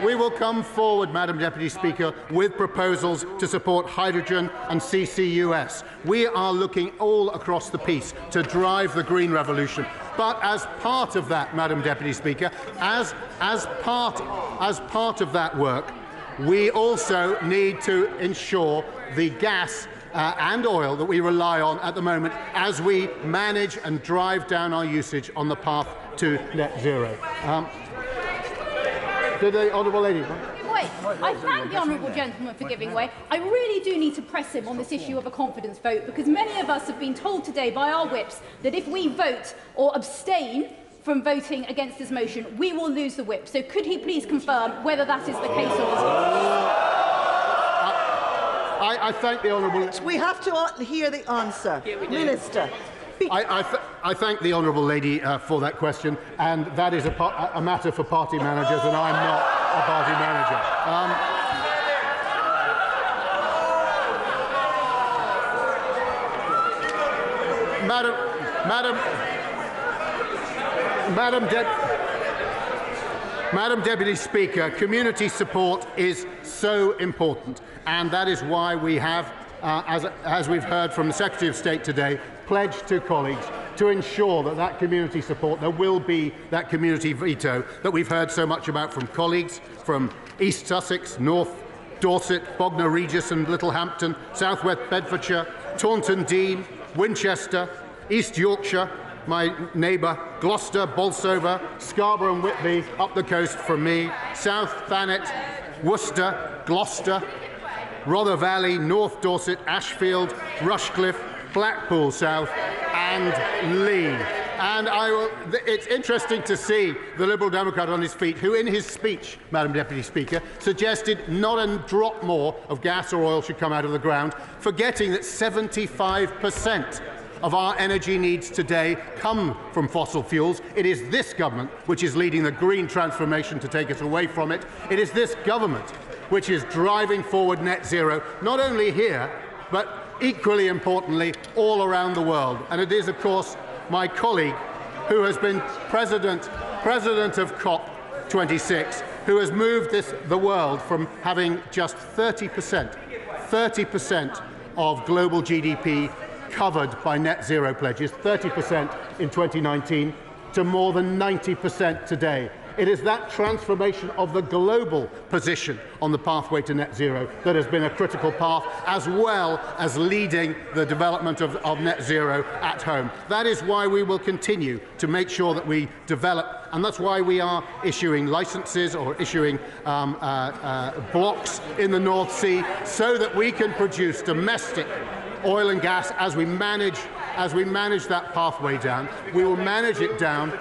We will come forward, Madam Deputy Speaker, with proposals to support hydrogen and CCUS. We are looking all across the piece to drive the green revolution. But as part of that, Madam Deputy Speaker, as part of that work, we also need to ensure the gas and oil that we rely on at the moment as we manage and drive down our usage on the path to net zero. Did the honourable lady? Wait, I thank the honourable gentleman for giving way. I really do need to press him on this issue of a confidence vote, because many of us have been told today by our whips that if we vote or abstain from voting against this motion, we will lose the whip. So could he please confirm whether that is the case or not? I thank the honourable. We have to hear the answer. Minister. I thank the honourable lady for that question, and that is a matter for party managers, and I'm not a party manager. Madam Deputy Speaker, community support is so important, and that is why we have, as we've heard from the Secretary of State today, pledged to colleagues to ensure that that community support, there will be that community veto that we've heard so much about from colleagues from East Sussex, North Dorset, Bognor Regis and Littlehampton, South West Bedfordshire, Taunton Deane, Winchester, East Yorkshire, my neighbour, Gloucester, Bolsover, Scarborough and Whitby, up the coast from me, South Thanet, Worcester, Gloucester, Rother Valley, North Dorset, Ashfield, Rushcliffe, Blackpool South and Lee. And it's interesting to see the Liberal Democrat on his feet, who in his speech, Madam Deputy Speaker, suggested not a drop more of gas or oil should come out of the ground, forgetting that 75% of our energy needs today come from fossil fuels. It is this government which is leading the green transformation to take us away from it. It is this government which is driving forward net zero, not only here, but equally importantly, all around the world. And it is, of course, my colleague who has been president of COP26, who has moved the world from having just 30% of global GDP covered by net zero pledges, 30% in 2019, to more than 90% today. It is that transformation of the global position on the pathway to net zero that has been a critical path, as well as leading the development of net zero at home. That is why we will continue to make sure that we develop, and that's why we are issuing licenses or issuing blocks in the North Sea, so that we can produce domestic oil and gas as we manage that pathway down. We will manage it down.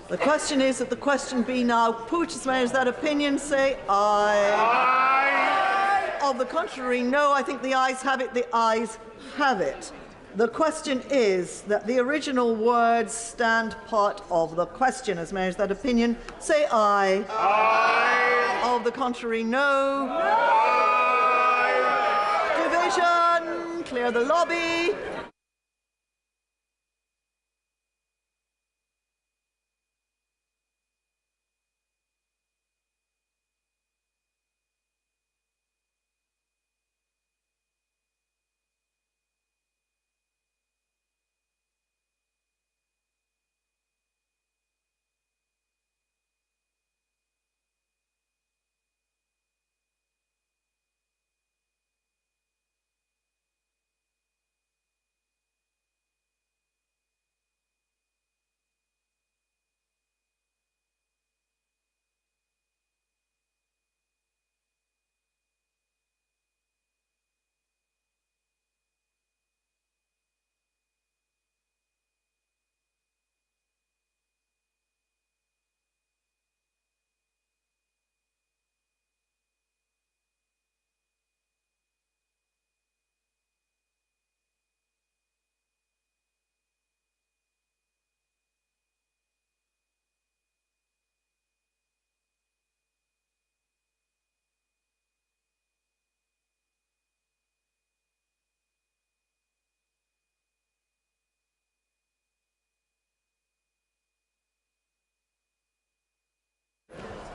The question is that the question be now put. As many as that opinion say aye. Aye. Of the contrary, no. I think the ayes have it. The ayes have it. The question is that the original words stand part of the question. As many as that opinion say aye. Aye. Of the contrary, no. Aye. Division. Clear the lobby.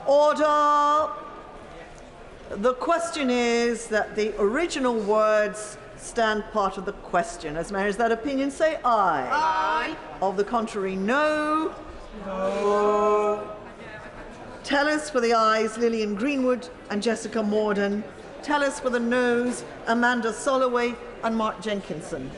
Order. The question is that the original words stand part of the question. As many as that opinion say aye. Aye. Of the contrary, no. No. Tell us for the ayes, Lillian Greenwood and Jessica Morden. Tell us for the noes, Amanda Soloway and Mark Jenkinson.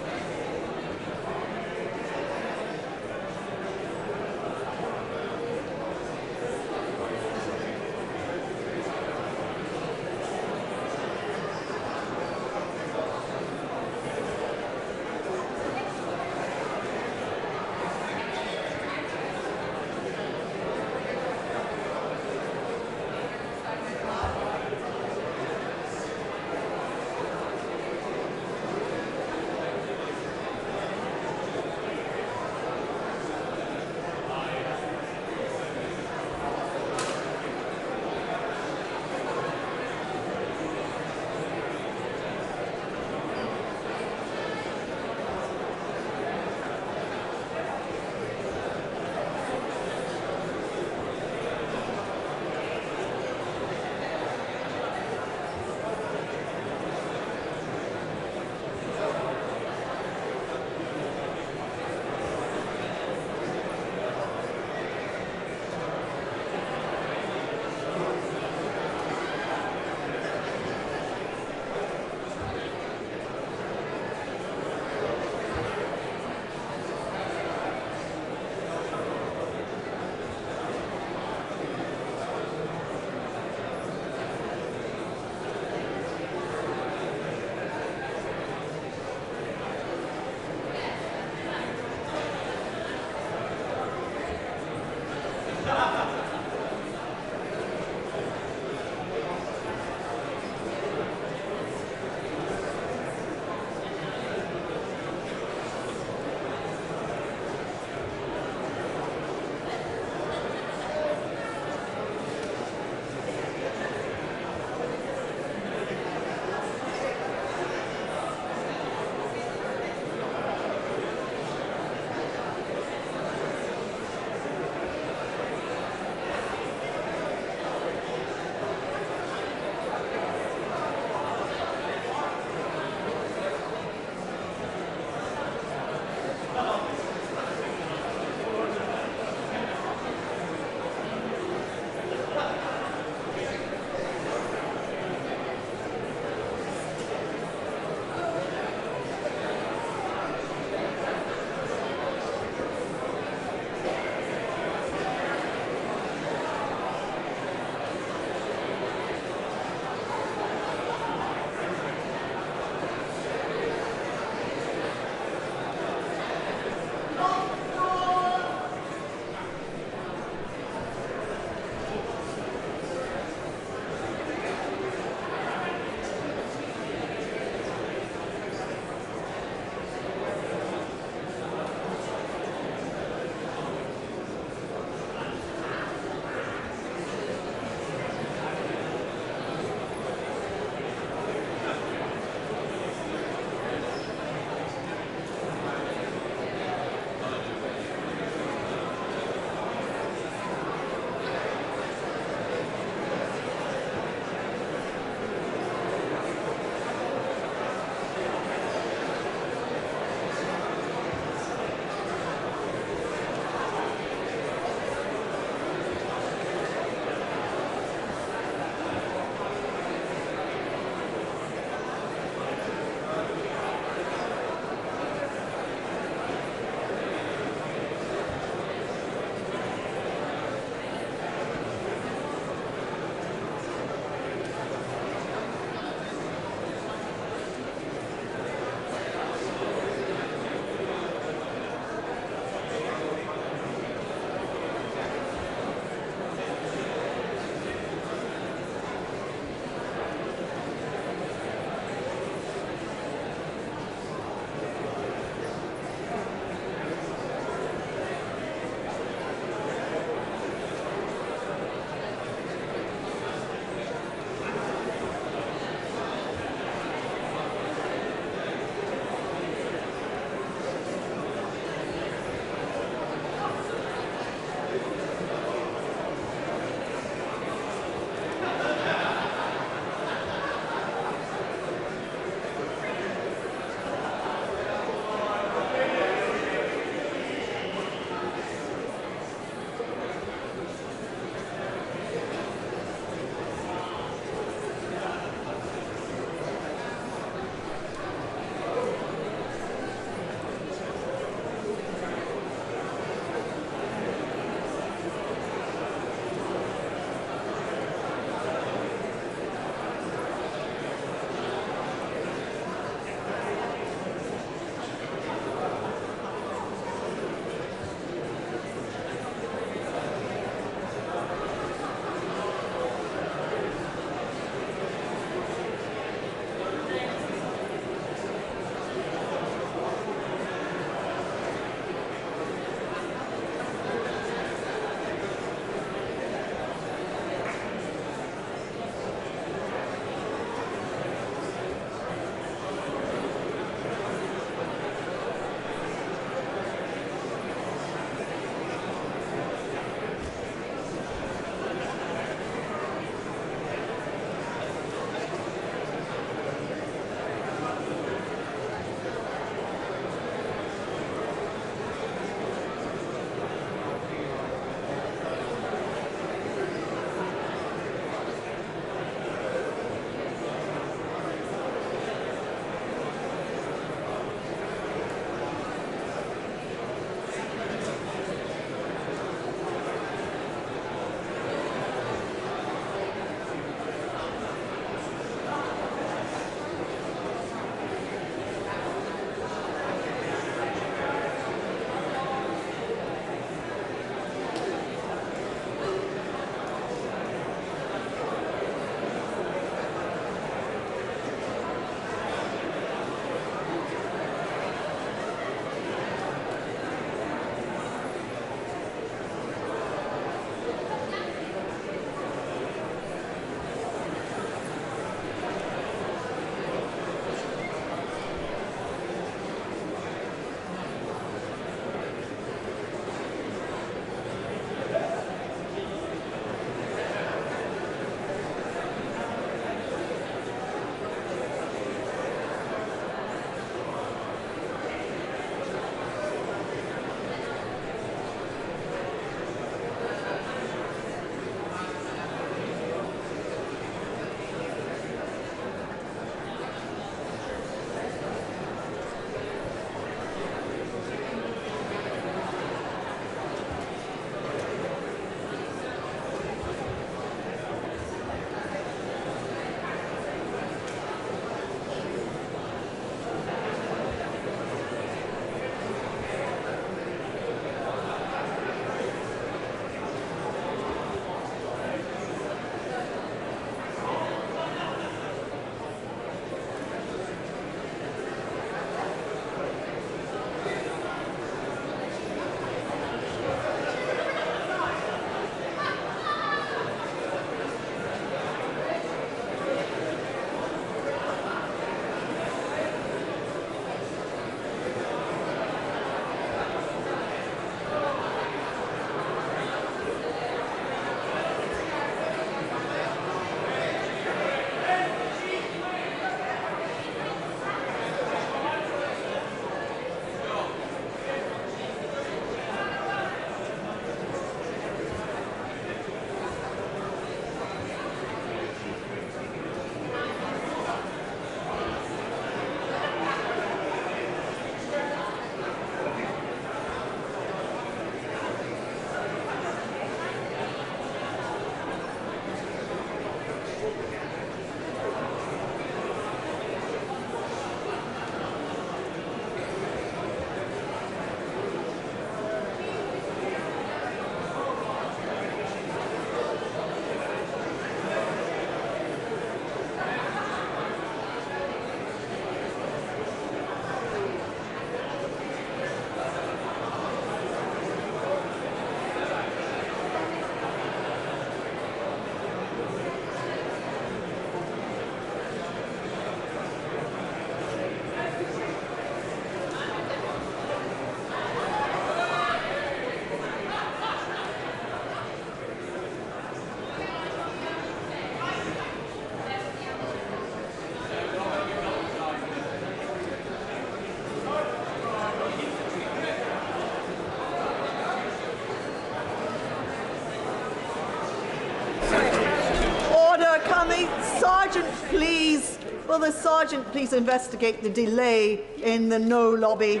Will the Sergeant please investigate the delay in the no lobby?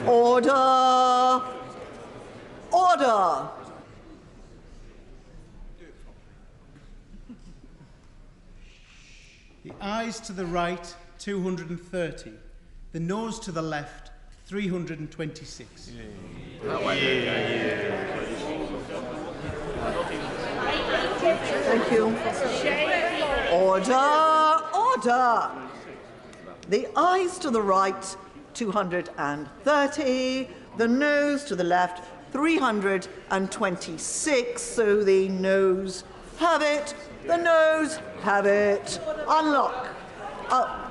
Order! Order! The ayes to the right, 230. The noes to the left, 326. Thank you. Order! Order! The ayes to the right, 230. The noes to the left, 326. So the noes have it. The noes have it. Unlock.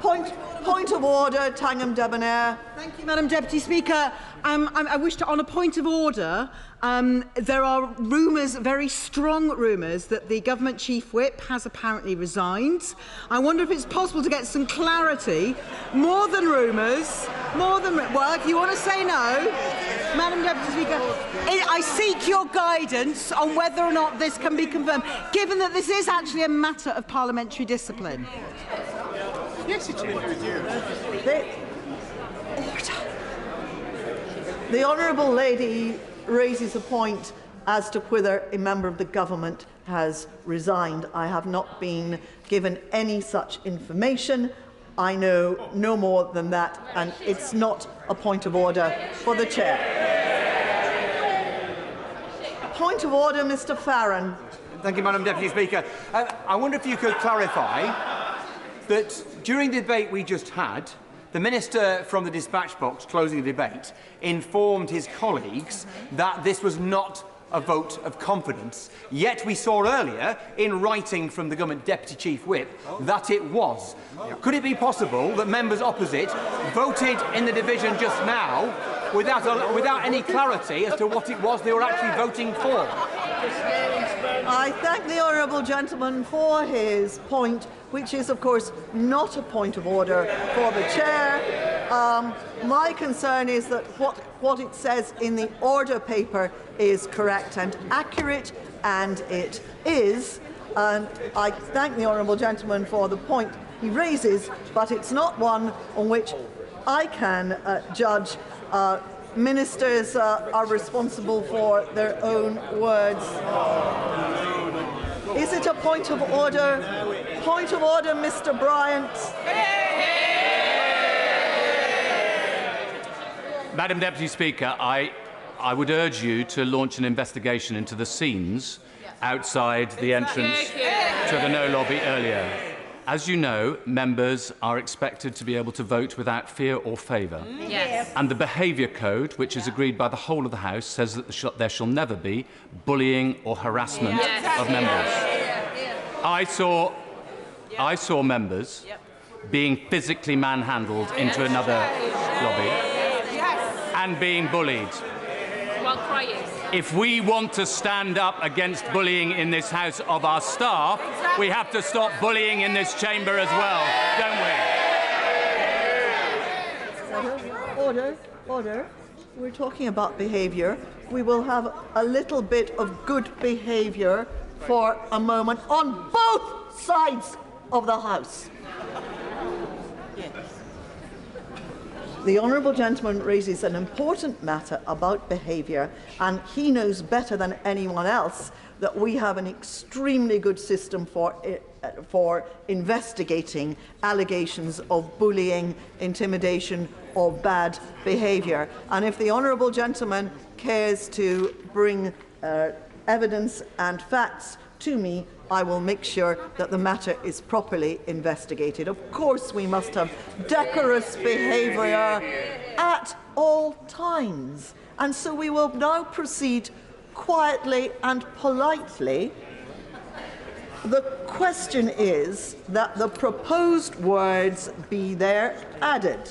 Point of order, Tangham Debonair. Thank you, Madam Deputy Speaker. I wish to, on a point of order, there are rumours, very strong rumours, that the Government Chief Whip has apparently resigned. I wonder if it's possible to get some clarity. More than rumours, well, if you want to say no, Madam Deputy Speaker, I seek your guidance on whether or not this can be confirmed, given that this is actually a matter of parliamentary discipline. Yes, it is. The honourable lady raises a point as to whether a member of the government has resigned. I have not been given any such information. I know no more than that, and it's not a point of order for the chair. Point of order, Mr. Farron. Thank you, Madam Deputy Speaker. I wonder if you could clarify that during the debate we just had, the Minister from the dispatch box closing the debate informed his colleagues that this was not a vote of confidence. Yet we saw earlier, in writing from the Government Deputy Chief Whip, that it was. Could it be possible that members opposite voted in the division just now without any clarity as to what it was they were actually voting for? I thank the honourable gentleman for his point, which is, of course, not a point of order for the chair. My concern is that what it says in the order paper is correct and accurate, and it is. And I thank the honourable gentleman for the point he raises, but it's not one on which I can judge. Ministers are responsible for their own words. Is it a point of order? Point of order, Mr. Bryant. Madam Deputy Speaker, I would urge you to launch an investigation into the scenes outside the entrance to the no lobby earlier. As you know, members are expected to be able to vote without fear or favour. Yes. And the Behaviour Code, which is agreed by the whole of the House, says that there shall never be bullying or harassment of members. I saw members being physically manhandled into another lobby and being bullied. while crying. If we want to stand up against bullying in this House of our staff, we have to stop bullying in this chamber as well, don't we? Order, order. We're talking about behaviour. We will have a little bit of good behaviour for a moment on both sides of the House. The honourable gentleman raises an important matter about behaviour, and he knows better than anyone else that we have an extremely good system for investigating allegations of bullying, intimidation or bad behaviour. And if the honourable gentleman cares to bring evidence and facts to me, I will make sure that the matter is properly investigated. Of course, we must have decorous behaviour at all times. And so we will now proceed quietly and politely. The question is that the proposed words be there added.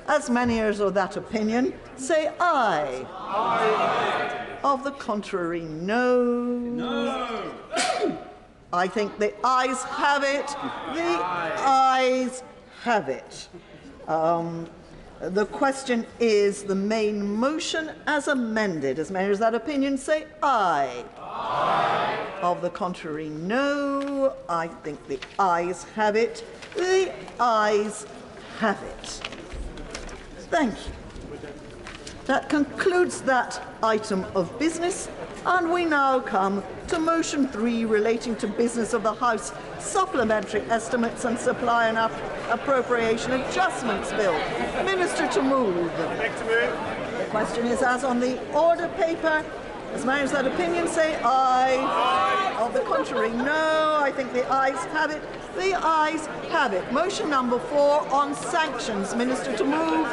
As many as are of that opinion, say aye. Aye. Of the contrary, no. No. I think the ayes have it. The ayes have it. The question is the main motion as amended. As many as that opinion, say aye. Aye. Of the contrary, no. I think the ayes have it. The ayes have it. Thank you. That concludes that item of business, and we now come to motion 3 relating to business of the House, supplementary estimates and supply and appropriation adjustments bill. Minister to move. The question is as on the order paper. As many as that opinion, say aye. Aye. Of the contrary, no. I think the ayes have it. The ayes have it. Motion number 4 on sanctions. Minister to move.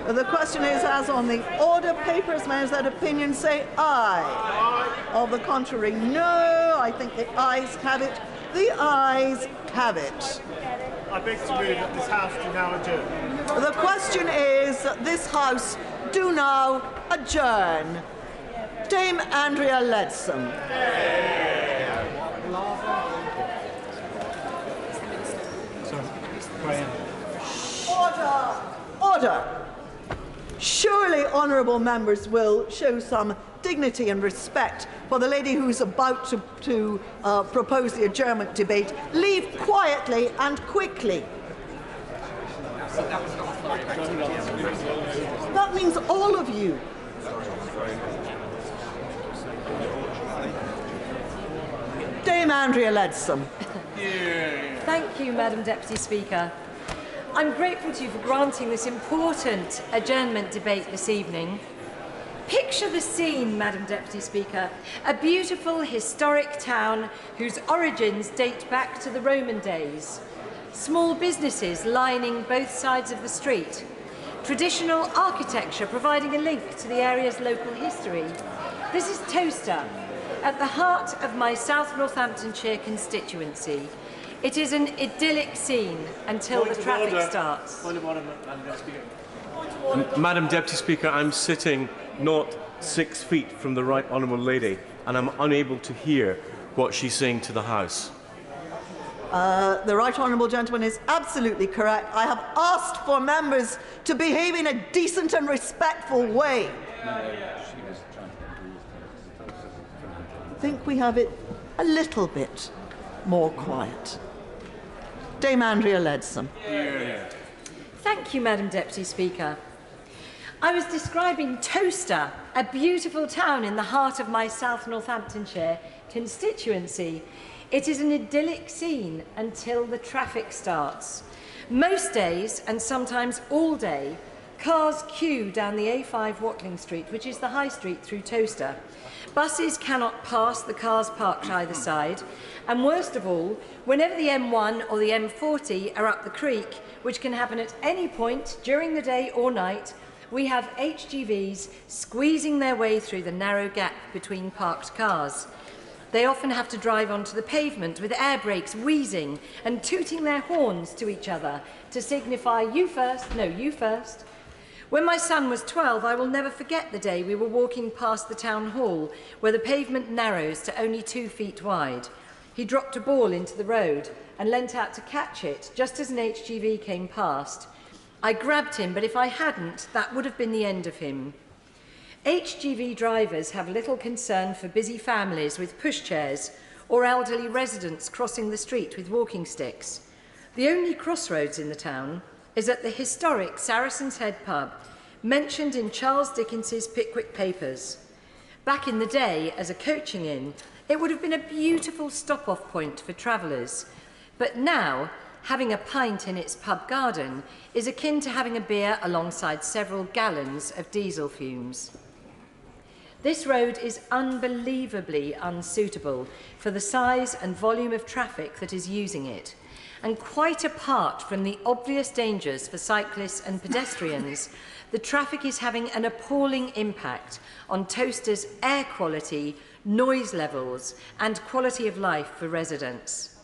The question is as on the order paper. As many as that opinion, say aye. Aye. Of the contrary, no. I think the ayes have it. The ayes have it. I beg to move that this House do now adjourn. The question is that this House do now adjourn. Dame Andrea Leadsom. Order! Order! Surely honourable members will show some dignity and respect for the lady who's about to propose the adjournment debate. Leave quietly and quickly. That means all of you. Dame Andrea Leadsom. Thank you, Madam Deputy Speaker. I'm grateful to you for granting this important adjournment debate this evening. Picture the scene, Madam Deputy Speaker. A beautiful historic town whose origins date back to the Roman days. Small businesses lining both sides of the street. Traditional architecture providing a link to the area's local history. This is Towcester, at the heart of my South Northamptonshire constituency. It is an idyllic scene until the traffic starts. Madam Deputy Speaker, I'm sitting not 6 feet from the Right Honourable Lady, and I'm unable to hear what she's saying to the House. The Right Honourable Gentleman is absolutely correct. I have asked for members to behave in a decent and respectful way. I think we have it a little bit more quiet. Dame Andrea Leadsom. Thank you, Madam Deputy Speaker. I was describing Towcester, a beautiful town in the heart of my South Northamptonshire constituency. It is an idyllic scene until the traffic starts. Most days, and sometimes all day, cars queue down the A5 Watling Street, which is the high street through Towcester. Buses cannot pass the cars parked either side, and worst of all, whenever the M1 or the M40 are up the creek, which can happen at any point during the day or night, we have HGVs squeezing their way through the narrow gap between parked cars. They often have to drive onto the pavement with air brakes wheezing and tooting their horns to each other to signify you first, no, you first. When my son was 12, I will never forget the day we were walking past the town hall where the pavement narrows to only 2 feet wide. He dropped a ball into the road and leant out to catch it just as an HGV came past. I grabbed him, but if I hadn't, that would have been the end of him. HGV drivers have little concern for busy families with pushchairs or elderly residents crossing the street with walking sticks. The only crossroads in the town is at the historic Saracen's Head pub, mentioned in Charles Dickens's Pickwick Papers. Back in the day, as a coaching inn, it would have been a beautiful stop-off point for travellers. But now, having a pint in its pub garden is akin to having a beer alongside several gallons of diesel fumes. This road is unbelievably unsuitable for the size and volume of traffic that is using it. And quite apart from the obvious dangers for cyclists and pedestrians, the traffic is having an appalling impact on Towster's air quality, noise levels, and quality of life for residents.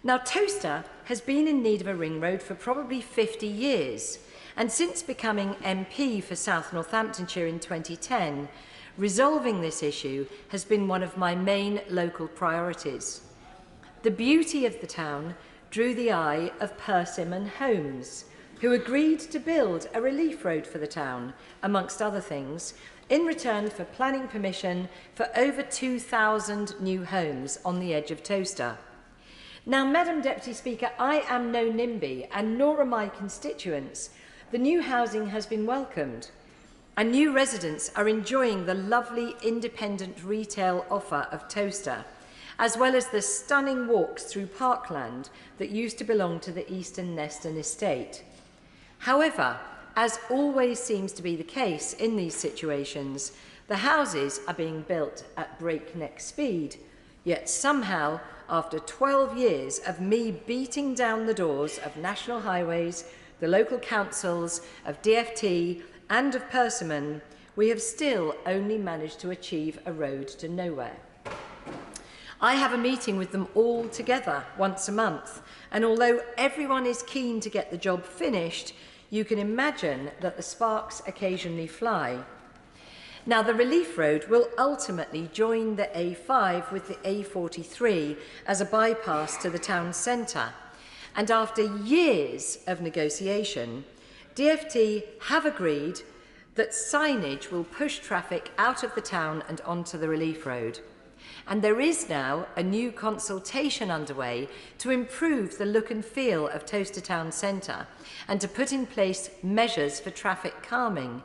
Now, Towster has been in need of a ring road for probably 50 years, and since becoming MP for South Northamptonshire in 2010, resolving this issue has been one of my main local priorities. The beauty of the town drew the eye of Persimmon Homes, who agreed to build a relief road for the town, amongst other things, in return for planning permission for over 2,000 new homes on the edge of Towster. Now, Madam Deputy Speaker, I am no NIMBY, and nor are my constituents. The new housing has been welcomed, and new residents are enjoying the lovely independent retail offer of Towster, as well as the stunning walks through parkland that used to belong to the Eastern Neston estate. However, as always seems to be the case in these situations, the houses are being built at breakneck speed, yet somehow, after 12 years of me beating down the doors of National Highways, the local councils, of DFT and of Persimmon, we have still only managed to achieve a road to nowhere. I have a meeting with them all together once a month, and although everyone is keen to get the job finished, you can imagine that the sparks occasionally fly. Now, the relief road will ultimately join the A5 with the A43 as a bypass to the town centre, and after years of negotiation, DFT have agreed that signage will push traffic out of the town and onto the relief road. And there is now a new consultation underway to improve the look and feel of Towster Town Centre and to put in place measures for traffic calming.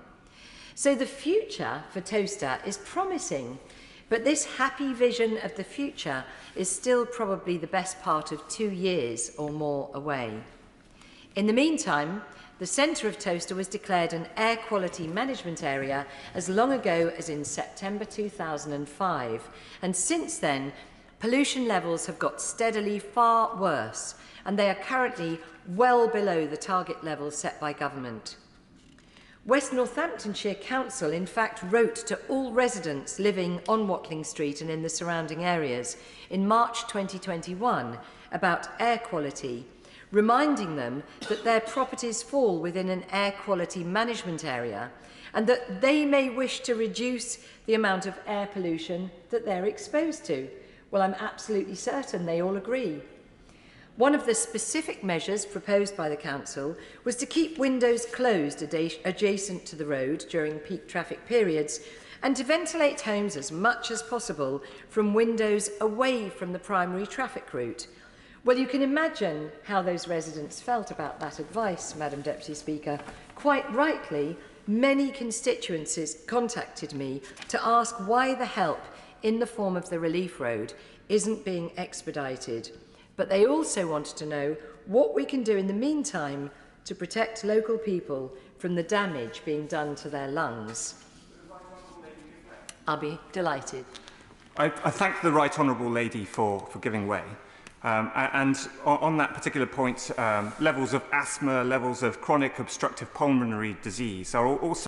So the future for Towster is promising, but this happy vision of the future is still probably the best part of 2 years or more away. In the meantime, the centre of Towster was declared an air quality management area as long ago as in September 2005, and since then pollution levels have got steadily far worse, and they are currently well below the target levels set by government. West Northamptonshire Council in fact wrote to all residents living on Watling Street and in the surrounding areas in March 2021 about air quality, reminding them that their properties fall within an air quality management area and that they may wish to reduce the amount of air pollution that they're exposed to. Well, I'm absolutely certain they all agree. One of the specific measures proposed by the council was to keep windows closed adjacent to the road during peak traffic periods and to ventilate homes as much as possible from windows away from the primary traffic route. Well, you can imagine how those residents felt about that advice, Madam Deputy Speaker. Quite rightly, many constituencies contacted me to ask why the help in the form of the relief road isn't being expedited. But they also wanted to know what we can do in the meantime to protect local people from the damage being done to their lungs. I'll be delighted. I thank the Right Honourable Lady for giving way. And on that particular point, levels of asthma, levels of chronic obstructive pulmonary disease are also